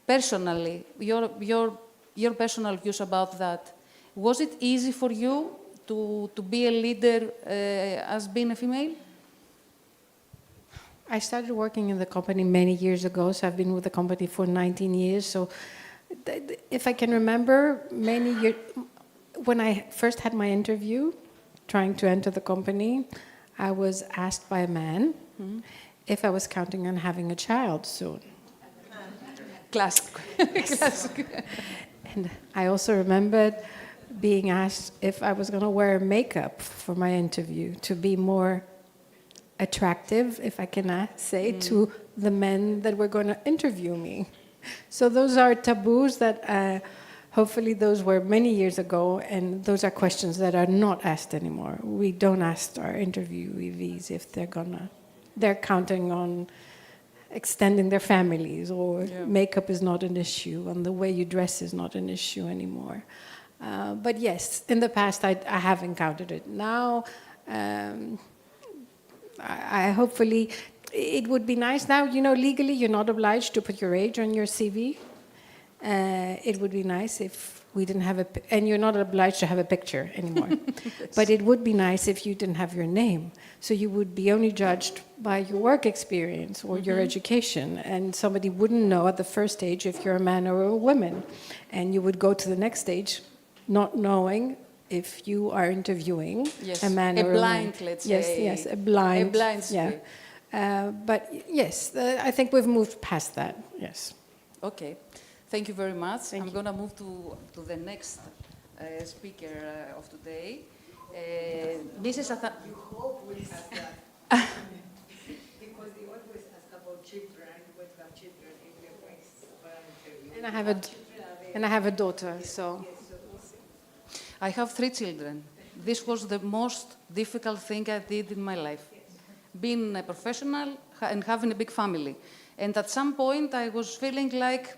Speaker 9: personally? Your personal views about that. Was it easy for you to be a leader as being a female?
Speaker 21: I started working in the company many years ago, so I've been with the company for 19 years. So if I can remember, many years, when I first had my interview, trying to enter the company, I was asked by a man if I was counting on having a child soon.
Speaker 9: Classic. Classic.
Speaker 21: And I also remembered being asked if I was going to wear makeup for my interview to be more attractive, if I can say, to the men that were going to interview me. So those are taboos that hopefully those were many years ago, and those are questions that are not asked anymore. We don't ask our interviewees if they're counting on extending their families, or makeup is not an issue, and the way you dress is not an issue anymore. But yes, in the past I have encountered it. Now, I hopefully, it would be nice now, legally you're not obliged to put your age on your CV. It would be nice if we didn't have and you're not obliged to have a picture anymore. But it would be nice if you didn't have your name. So you would be only judged by your work experience or your education, and somebody wouldn't know at the first stage if you're a man or a woman. And you would go to the next stage not knowing if you are interviewing a man or a woman.
Speaker 9: Let's say.
Speaker 21: Yes, a blind.
Speaker 9: A blind
Speaker 21: yeah. But yes, I think we've moved past that, yes.
Speaker 9: Okay, thank you very much. I'm going to move to the next speaker of today. Mrs. Athens.
Speaker 10: You hope we have that. Because they always ask about children, what have children in their waist.
Speaker 21: And I have a daughter, so.
Speaker 9: I have 3 children. This was the most difficult thing I did in my life. Being a professional and having a big family. And at some point I was feeling like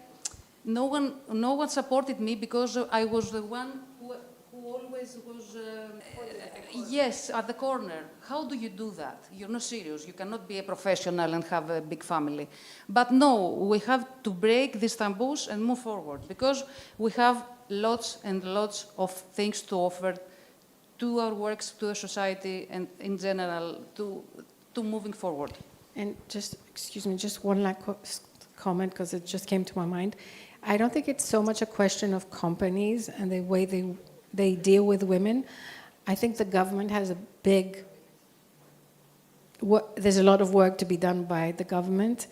Speaker 9: no one supported me, because I was the one who always was, yes, at the corner. How do you do that? You're not serious. You cannot be a professional and have a big family. But no, we have to break these taboos and move forward, because we have lots and lots of things to offer to our works, to the society, and in general, to moving forward.
Speaker 21: And just, excuse me, just one last comment, because it just came to my mind. I don't think it's so much a question of companies and the way they deal with women. I think the government has there's a lot of work to be done by the government.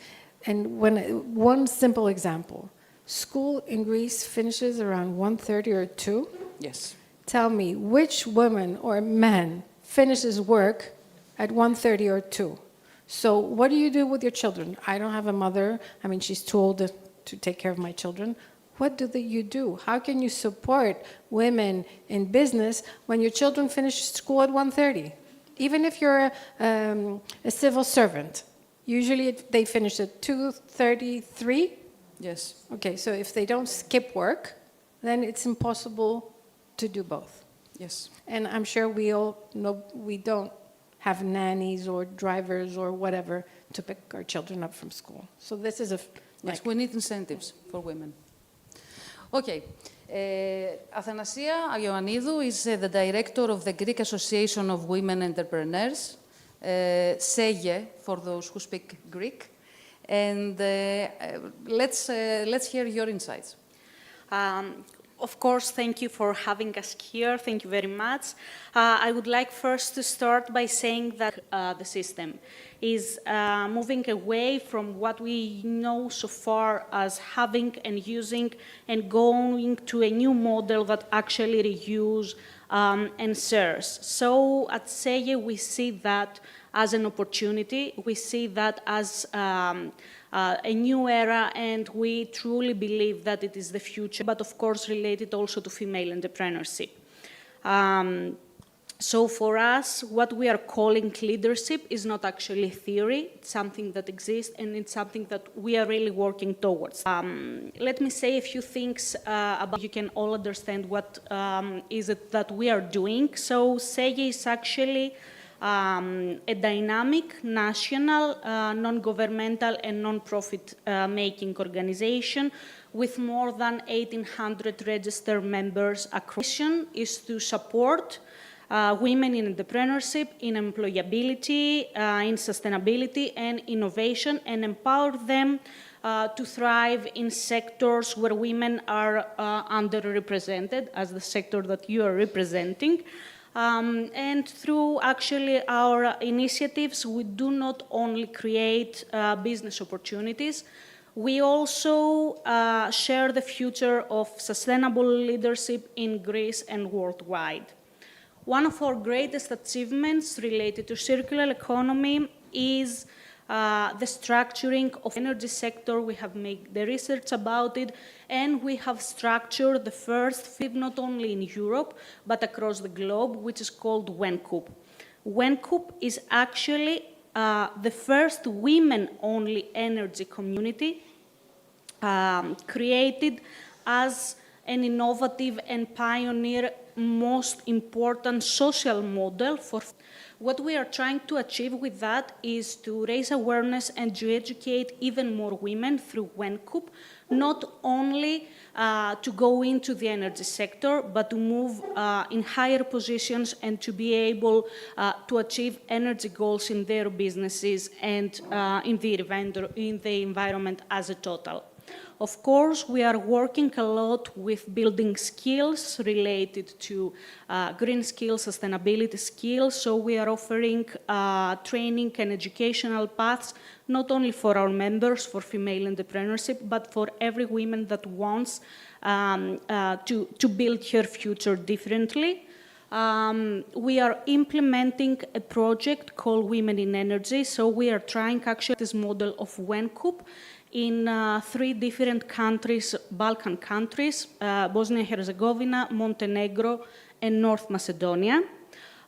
Speaker 21: And one simple example, school in Greece finishes around 1:30 or 2.
Speaker 9: Yes.
Speaker 21: Tell me, which woman or man finishes work at 1:30 or 2? So what do you do with your children? I don't have a mother. I mean, she's too old to take care of my children. What do you do? How can you support women in business when your children finish school at 1:30? Even if you're a civil servant, usually they finish at 2:33.
Speaker 9: Yes.
Speaker 21: Okay, so if they don't skip work, then it's impossible to do both.
Speaker 9: Yes.
Speaker 21: And I'm sure we all know we don't have nannies or drivers or whatever to pick our children up from school. So this is
Speaker 9: Yes, we need incentives for women. Okay, Athanasia Ioannidou is the director of the Greek Association of Women Entrepreneurs, SEGE, for those who speak Greek. And let's hear your insights.
Speaker 11: Of course, thank you for having us here. Thank you very much. I would like first to start by saying that the system is moving away from what we know so far as having and using and going to a new model that actually reuse and shares. So at SEGE, we see that as an opportunity. We see that as a new era, and we truly believe that it is the future, but of course related also to female entrepreneurship. So for us, what we are calling leadership is not actually theory. It's something that exists, and it's something that we are really working towards. Let me say a few things about you can all understand what is it that we are doing. So SEGE is actually a dynamic, national, non-governmental and non-profit making organization with more than 1,800 registered members across. Is to support women in entrepreneurship, in employability, in sustainability and innovation, and empower them to thrive in sectors where women are underrepresented, as the sector that you are representing. And through actually our initiatives, we do not only create business opportunities, we also share the future of sustainable leadership in Greece and worldwide. One of our greatest achievements related to circular economy is the structuring of the energy sector. We have made the research about it, and we have structured the first FIB not only in Europe, but across the globe, which is called WENCOOP. WENCOOP is actually the first women-only energy community created as an innovative and pioneer most important social model for. What we are trying to achieve with that is to raise awareness and to educate even more women through WENCOOP, not only to go into the energy sector, but to move in higher positions and to be able to achieve energy goals in their businesses and in the environment as a total. Of course, we are working a lot with building skills related to green skills, sustainability skills. So we are offering training and educational paths, not only for our members, for female entrepreneurship, but for every woman that wants to build her future differently. We are implementing a project called Women in Energy. So we are trying actually this model of WENCOOP in 3 different countries, Balkan countries, Bosnia-Herzegovina, Montenegro, and North Macedonia.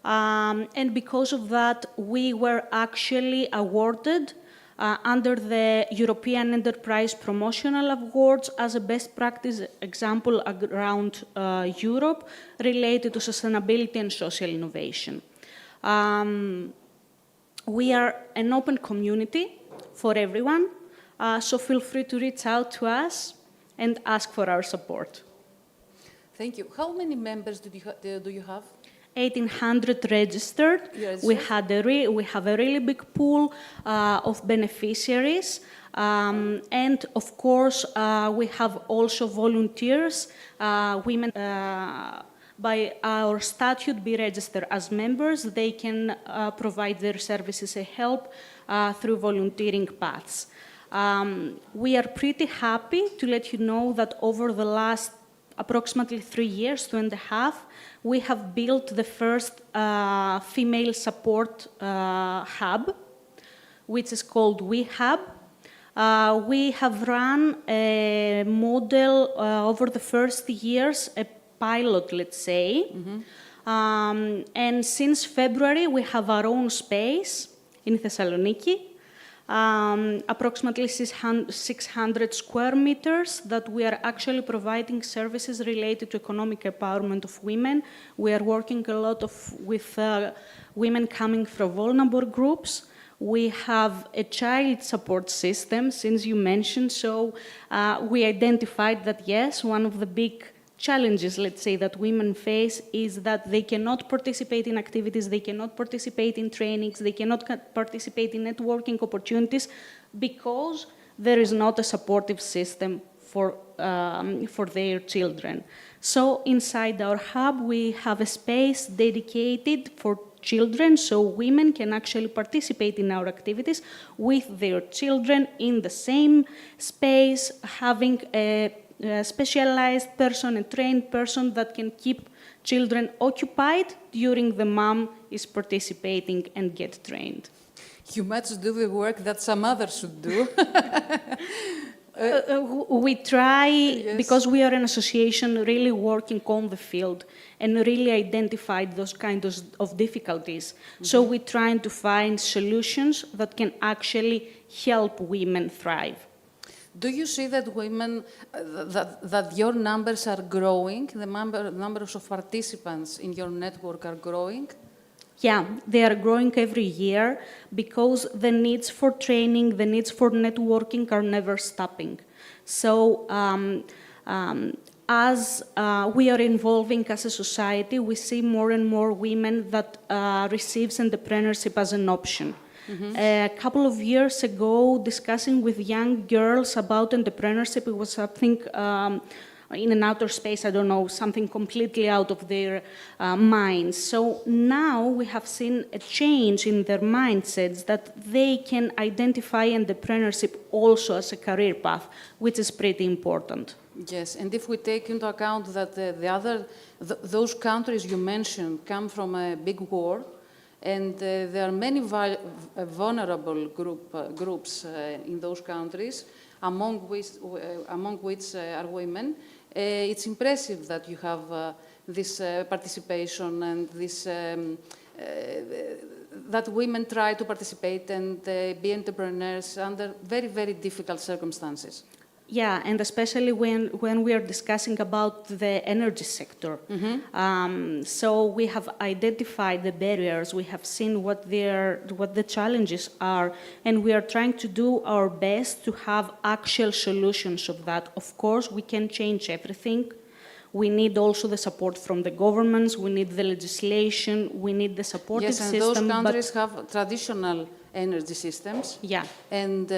Speaker 11: And because of that, we were actually awarded under the European Enterprise Promotional Awards as a best practice example around Europe related to sustainability and social innovation. We are an open community for everyone. So feel free to reach out to us and ask for our support.
Speaker 9: Thank you. How many members do you have?
Speaker 11: 1,800 registered.
Speaker 9: Yes.
Speaker 11: We have a really big pool of beneficiaries. And of course, we have also volunteers, women by our statute be registered as members. They can provide their services and help through volunteering paths. We are pretty happy to let you know that over the last approximately 3 years, 2.5, we have built the first female support hub, which is called WeHub. We have run a model over the first years, a pilot, let's say. Mm-hmm. And since February, we have our own space in Thessaloniki. Approximately 600 square meters that we are actually providing services related to economic empowerment of women. We are working a lot with women coming from vulnerable groups. We have a child support system, since you mentioned, so we identified that, yes, one of the big challenges, let's say, that women face is that they cannot participate in activities, they cannot participate in trainings, they cannot participate in networking opportunities because there is not a supportive system for their children. So inside our hub, we have a space dedicated for children, so women can actually participate in our activities with their children in the same space, having a specialized person, a trained person that can keep children occupied during the mom is participating and get trained.
Speaker 9: You must do the work that some others should do.
Speaker 11: We try, yes, because we are an association really working on the field and really identified those kinds of difficulties. Mm-hmm. So we're trying to find solutions that can actually help women thrive.
Speaker 9: Do you see that women, that your numbers are growing, the numbers of participants in your network are growing?
Speaker 11: Yeah, they are growing every year because the needs for training, the needs for networking are never stopping. So as we are evolving as a society, we see more and more women that receives entrepreneurship as an option. Mm-hmm. A couple of years ago, discussing with young girls about entrepreneurship, it was something in an outer space, I don't know, something completely out of their minds. So now we have seen a change in their mindsets that they can identify entrepreneurship also as a career path, which is pretty important.
Speaker 9: Yes, and if we take into account that those countries you mentioned come from a big war, and there are many vulnerable groups in those countries, among which are women. It's impressive that you have this participation and this that women try to participate and be entrepreneurs under very, very difficult circumstances.
Speaker 11: Yeah, and especially when we are discussing about the energy sector. Mm-hmm. So we have identified the barriers, we have seen what the challenges are, and we are trying to do our best to have actual solutions of that. Of course, we can change everything. We need also the support from the governments, we need the legislation, we need the supportive system.
Speaker 9: Yes, and those countries have traditional energy systems.
Speaker 11: Yeah.
Speaker 9: And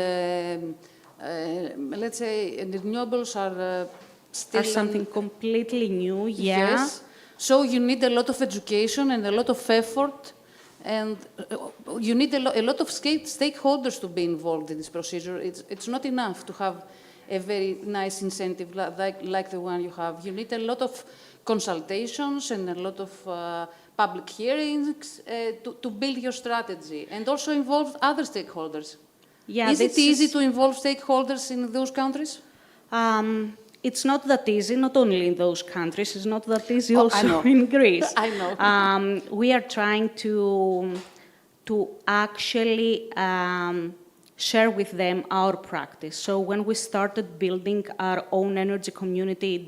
Speaker 9: let's say renewables are still
Speaker 11: something completely new. Yeah.
Speaker 9: Yes. So you need a lot of education and a lot of effort, and you need a lot of stakeholders to be involved in this procedure. It's not enough to have a very nice incentive like the one you have. You need a lot of consultations and a lot of public hearings to build your strategy, and also involve other stakeholders.
Speaker 11: Yeah,
Speaker 9: is it easy to involve stakeholders in those countries?
Speaker 11: It's not that easy, not only in those countries, it's not that easy also in Greece.
Speaker 9: I know.
Speaker 11: We are trying to actually share with them our practice. So when we started building our own energy community,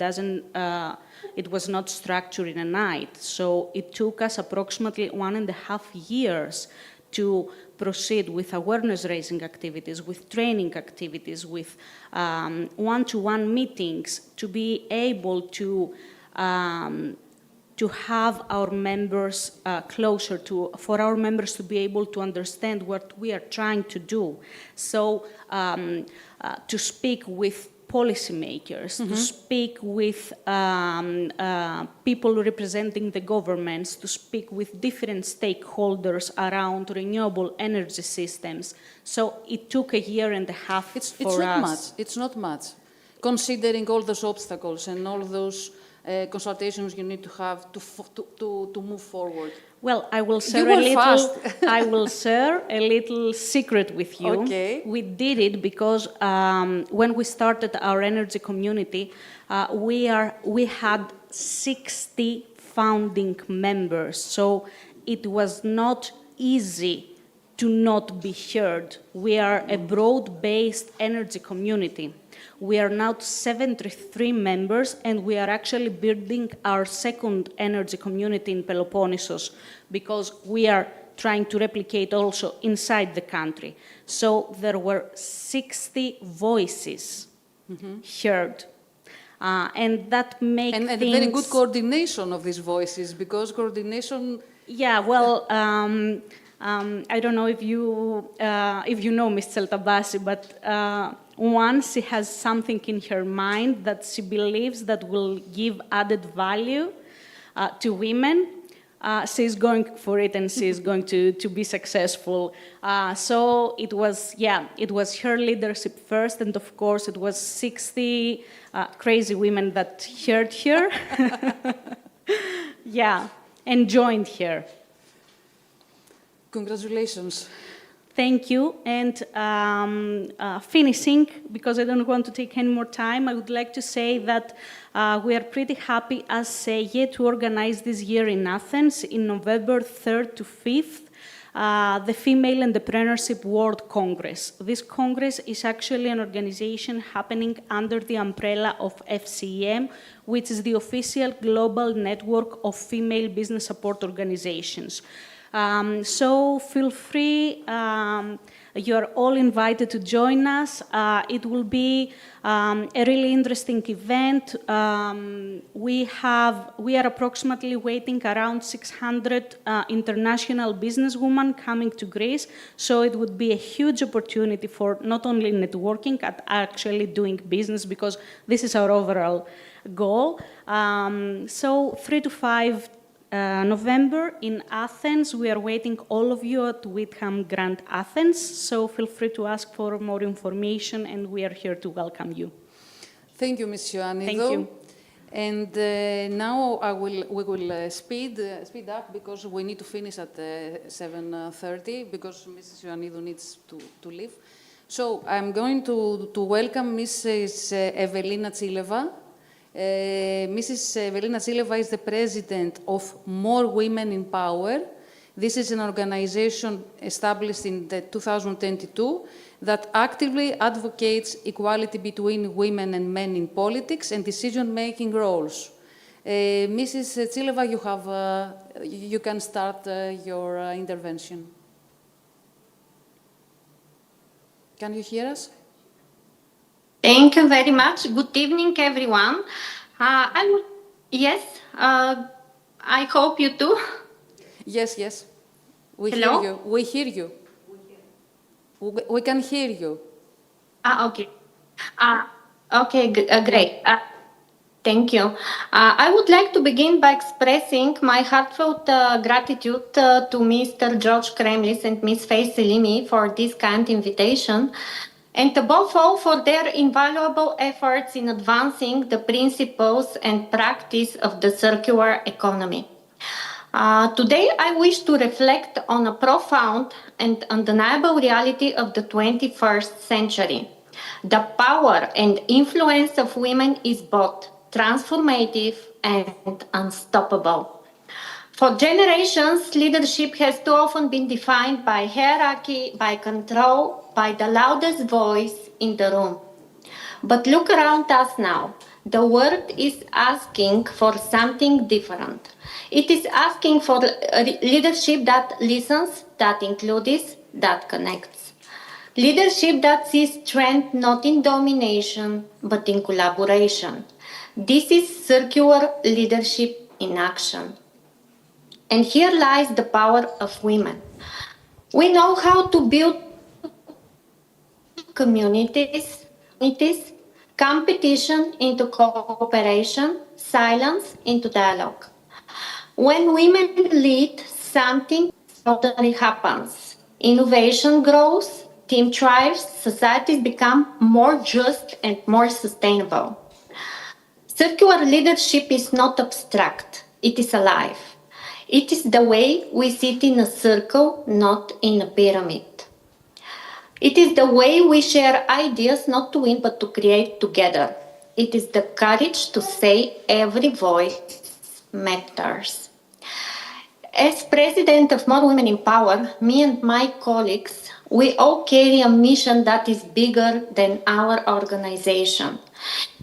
Speaker 11: it was not structured in a night. So it took us approximately 1.5 years to proceed with awareness-raising activities, with training activities, with one-to-one meetings, to be able to have our members closer for our members to be able to understand what we are trying to do. So to speak with policymakers, mm-hmm. to speak with people representing the governments, to speak with different stakeholders around renewable energy systems. So it took 1.5 years for us.
Speaker 9: It's not much, considering all those obstacles and all those consultations you need to have to move forward.
Speaker 11: Well, I will share a little secret with you.
Speaker 9: Okay.
Speaker 11: We did it because when we started our energy community, we had 60 founding members. So it was not easy to not be heard. We are a broad-based energy community. We are now 73 members, and we are actually building our second energy community in Peloponnesos because we are trying to replicate also inside the country. So there were 60 voices mm-hmm. heard. And that makes
Speaker 9: and
Speaker 11: things...
Speaker 9: very good coordination of these voices, because coordination...
Speaker 11: Yeah, well, I don't know if you know Ms. Tseltabasi, but once she has something in her mind that she believes that will give added value to women, she's going for it and she's going to be successful. So it was her leadership first, and of course it was 60 crazy women that heard her. Yeah, and joined her.
Speaker 9: Congratulations.
Speaker 11: Thank you. And finishing, because I don't want to take any more time, I would like to say that we are pretty happy as SEIE to organize this year in Athens in November 3rd to 5th, the Female Entrepreneurship World Congress. This Congress is actually an organization happening under the umbrella of FCEM, which is the official global network of female business support organizations. So feel free, you are all invited to join us. It will be a really interesting event. We are approximately waiting around 600 international businesswomen coming to Greece, so it would be a huge opportunity for not only networking, but actually doing business, because this is our overall goal. So 3 to 5 November in Athens. We are waiting all of you at Whitham Grand Athens, so feel free to ask for more information, and we are here to welcome you.
Speaker 9: Thank you, Ms. Ioannidou.
Speaker 11: Thank you.
Speaker 9: And now we will speed up, because we need to finish at 7:30, because Mrs. Ioannidou needs to leave. So I'm going to welcome Mrs. Evelina Tsileva. Mrs. Evelina Tsileva is the president of More Women in Power. This is an organization established in 2022 that actively advocates equality between women and men in politics and decision-making roles. Mrs. Tsileva, you can start your intervention. Can you hear us?
Speaker 2: Thank you very much. Good evening, everyone. Yes, I hope you too.
Speaker 9: Yes. We
Speaker 2: Hello?
Speaker 9: hear you. We hear you. We can hear you.
Speaker 2: Okay. Great. Thank you. I would like to begin by expressing my heartfelt gratitude to Mr. George Kremlis and Ms. Faye Selimi for this kind invitation, and above all for their invaluable efforts in advancing the principles and practice of the circular economy. Today, I wish to reflect on a profound and undeniable reality of the 21st century. The power and influence of women is both transformative and unstoppable. For generations, leadership has too often been defined by hierarchy, by control, by the loudest voice in the room. But look around us now. The world is asking for something different. It is asking for leadership that listens, that includes, that connects. Leadership that sees strength not in domination, but in collaboration. This is circular leadership in action. And here lies the power of women. We know how to build communities, competition into cooperation, silence into dialogue. When women lead, something extraordinary happens. Innovation grows, team thrives, societies become more just and more sustainable. Circular leadership is not abstract, it is alive. It is the way we sit in a circle, not in a pyramid. It is the way we share ideas, not to win, but to create together. It is the courage to say every voice matters. As president of More Women in Power, me and my colleagues, we all carry a mission that is bigger than our organization.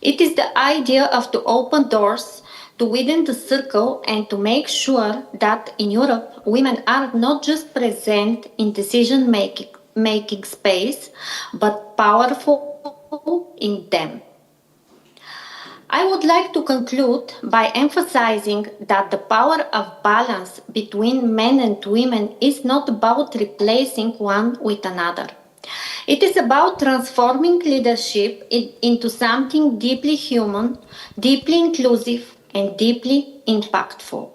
Speaker 2: It is the idea of to open doors to within the circle and to make sure that in Europe, women are not just present in decision-making space, but powerful in them. I would like to conclude by emphasizing that the power of balance between men and women is not about replacing one with another. It is about transforming leadership into something deeply human, deeply inclusive, and deeply impactful.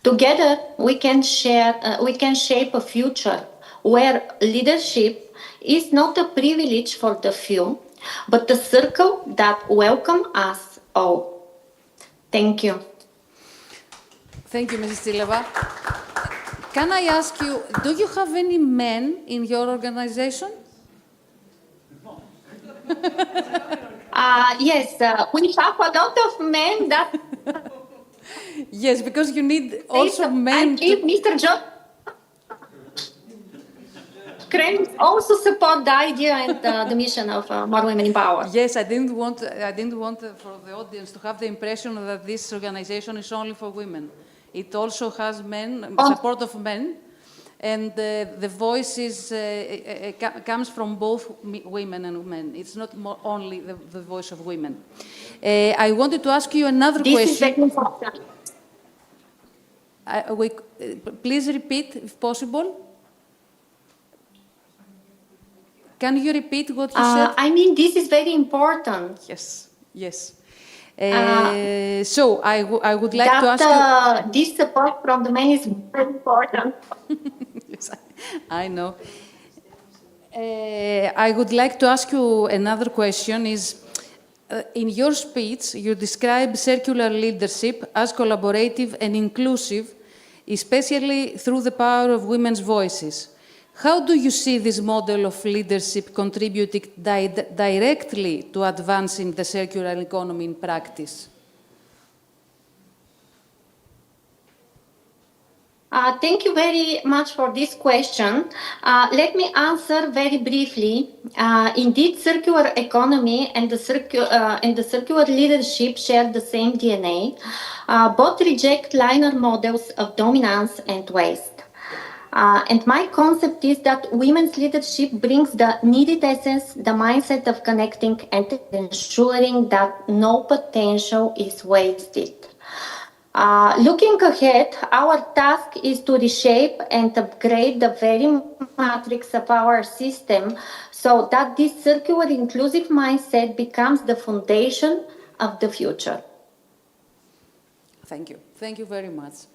Speaker 2: Together, we can shape a future where leadership is not a privilege for the few, but a circle that welcomes us all. Thank you.
Speaker 9: Thank you, Mrs. Tsileva. Can I ask you, do you have any men in your organization?
Speaker 2: Yes, we have a lot of men that.
Speaker 9: Yes, because you need also men.
Speaker 2: Mr. John Kremlin also support the idea and the mission of more women in power.
Speaker 9: Yes, I didn't want for the audience to have the impression that this organization is only for women. It also has men, support of men, and the voice comes from both women and men. It's not only the voice of women. I wanted to ask you another question.
Speaker 2: This is very important.
Speaker 9: Please repeat, if possible. Can you repeat what you said?
Speaker 2: I mean, this is very important.
Speaker 9: Yes, yes. So I would like to ask you...
Speaker 2: This support from the men is very important.
Speaker 9: Yes, I know. I would like to ask you another question is, in your speech, you describe circular leadership as collaborative and inclusive, especially through the power of women's voices. How do you see this model of leadership contributing directly to advancing the circular economy in practice?
Speaker 2: Thank you very much for this question. Let me answer very briefly. Indeed, circular economy and the circular leadership share the same DNA. Both reject linear models of dominance and waste. And my concept is that women's leadership brings the needed essence, the mindset of connecting and ensuring that no potential is wasted. Looking ahead, our task is to reshape and upgrade the very matrix of our system so that this circular inclusive mindset becomes the foundation of the future.
Speaker 9: Thank you. Thank you very much.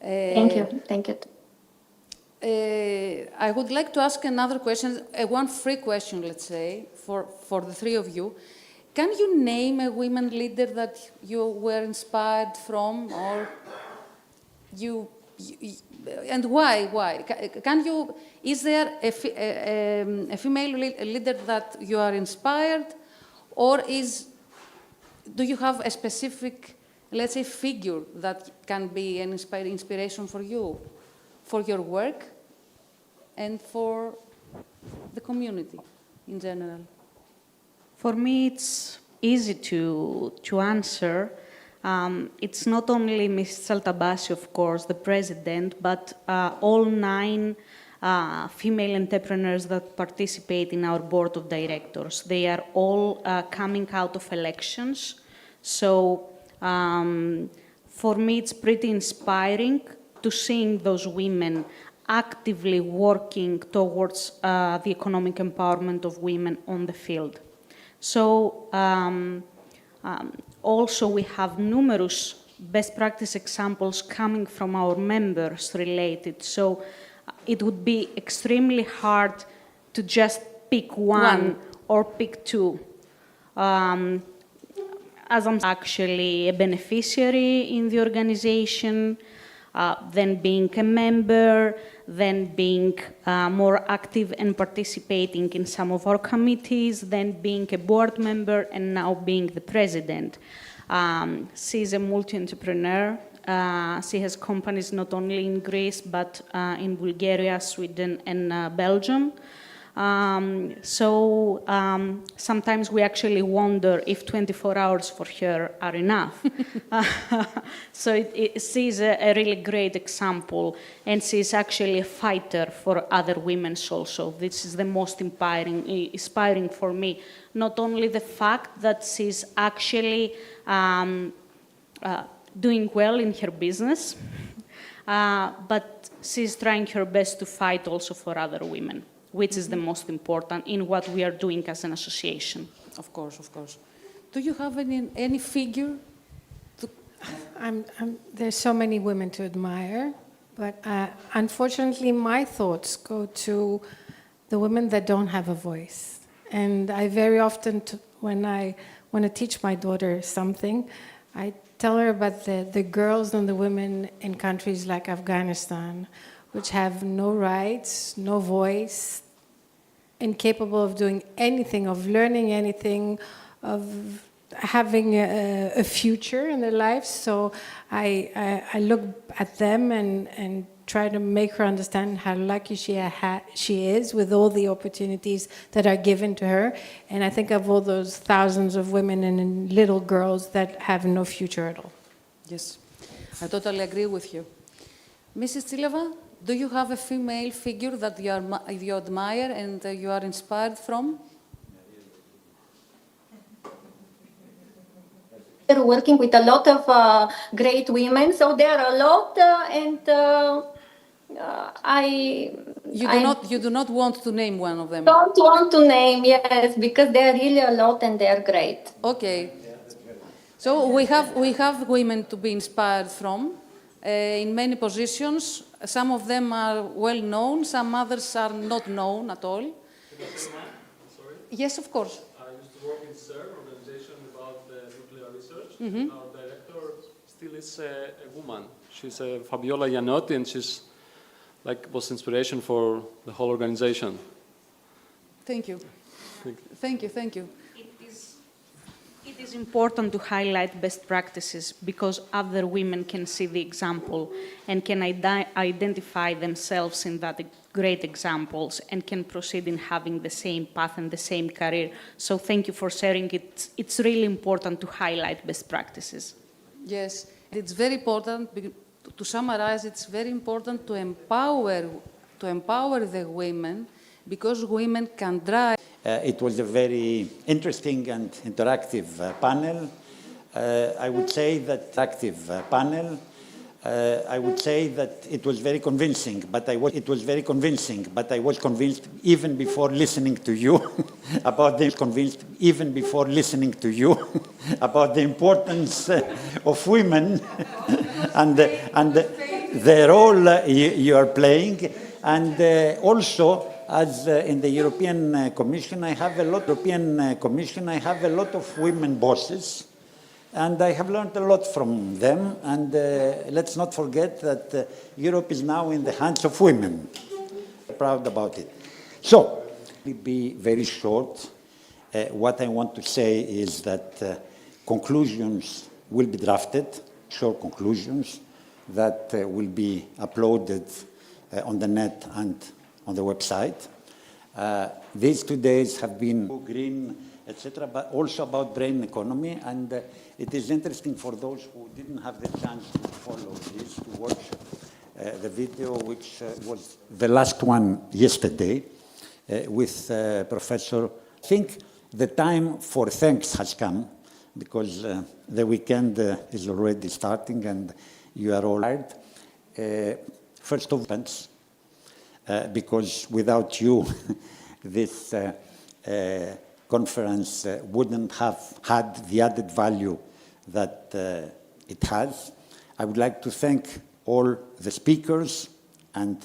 Speaker 2: Thank you. Thank you.
Speaker 9: I would like to ask another question, one free question, let's say, for the three of you. Can you name a women leader that you were inspired from, or and why? Why? Can you? Is there a female leader that you are inspired, or do you have a specific, let's say, figure that can be an inspiration for you, for your work, and for the community in general?
Speaker 11: For me, it's easy to answer. It's not only Ms. Saltabasi, of course, the president, but all 9 female entrepreneurs that participate in our board of directors. They are all coming out of elections. So for me, it's pretty inspiring to see those women actively working towards the economic empowerment of women on the field. So also we have numerous best practice examples coming from our members related. So it would be extremely hard to just pick one or pick 2. As I'm actually a beneficiary in the organization, then being a member, then being more active and participating in some of our committees, then being a board member, and now being the president. She's a multi-entrepreneur. She has companies not only in Greece, but in Bulgaria, Sweden, and Belgium. Sometimes we actually wonder if 24 hours for her are enough. So she's a really great example, and she's actually a fighter for other women also. This is the most inspiring for me. Not only the fact that she's actually doing well in her business, but she's trying her best to fight also for other women, which is the most important in what we are doing as an association.
Speaker 9: Of course, of course. Do you have any figure?
Speaker 21: There's so many women to admire, but unfortunately my thoughts go to the women that don't have a voice. And I very often, when I want to teach my daughter something, I tell her about the girls and the women in countries like Afghanistan, which have no rights, no voice, incapable of doing anything, of learning anything, of having a future in their lives. So I look at them and try to make her understand how lucky she is with all the opportunities that are given to her. And I think of all those thousands of women and little girls that have no future at all.
Speaker 9: Yes, I totally agree with you. Mrs. Tsileva, do you have a female figure that you admire and you are inspired from?
Speaker 2: We're working with a lot of great women, so there are a lot,
Speaker 9: You do not want to name one of them?
Speaker 2: Don't want to name, yes, because there are really a lot and they are great.
Speaker 9: Okay. So we have women to be inspired from in many positions. Some of them are well known, some others are not known at all.
Speaker 12: Sorry?
Speaker 9: Yes, of course.
Speaker 12: I used to work in CERN, organization about nuclear research.
Speaker 9: Mm-hmm.
Speaker 12: Our director still is a woman. She's Fabiola Iannotti, and she's was inspiration for the whole organization.
Speaker 9: Thank you. Thank you.
Speaker 11: It is important to highlight best practices because other women can see the example and can identify themselves in that great examples and can proceed in having the same path and the same career. So thank you for sharing it. It's really important to highlight best practices.
Speaker 9: Yes, it's very important. To summarize, it's very important to empower the women because women can drive.
Speaker 1: It was a very interesting and interactive panel. I would say that it was very convincing, but I was convinced even before listening to you about the importance of women and the role you are playing, and also. As in the European Commission, I have a lot of women bosses, and I have learned a lot from them. And let's not forget that Europe is now in the hands of women. Proud about it. So, to be very short, what I want to say is that conclusions will be drafted, short conclusions that will be uploaded on the net and on the website. These 2 days have been green, etc., but also about brain economy. And it is interesting for those who didn't have the chance to follow this, to watch the video, which was the last one yesterday with Professor. I think the time for thanks has come because the weekend is already starting and you are all tired. First of all, because without you, this conference wouldn't have had the added value that it has. I would like to thank all the speakers and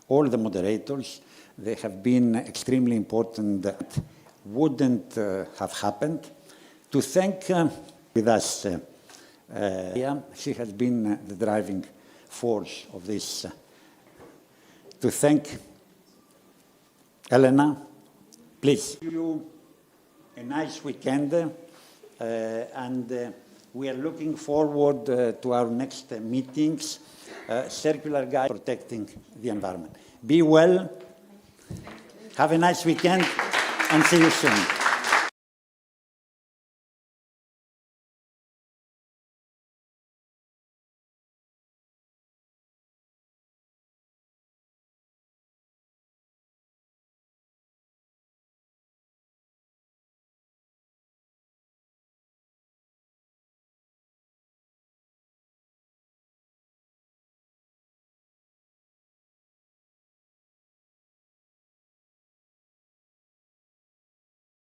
Speaker 1: all the moderators. They have been extremely important. That wouldn't have happened. To thank with us, she has been the driving force of this. To thank Elena, please. You a nice weekend, and we are looking forward to our next meetings. Circular Gaia, protecting the environment. Be well. Have a nice weekend and see you soon.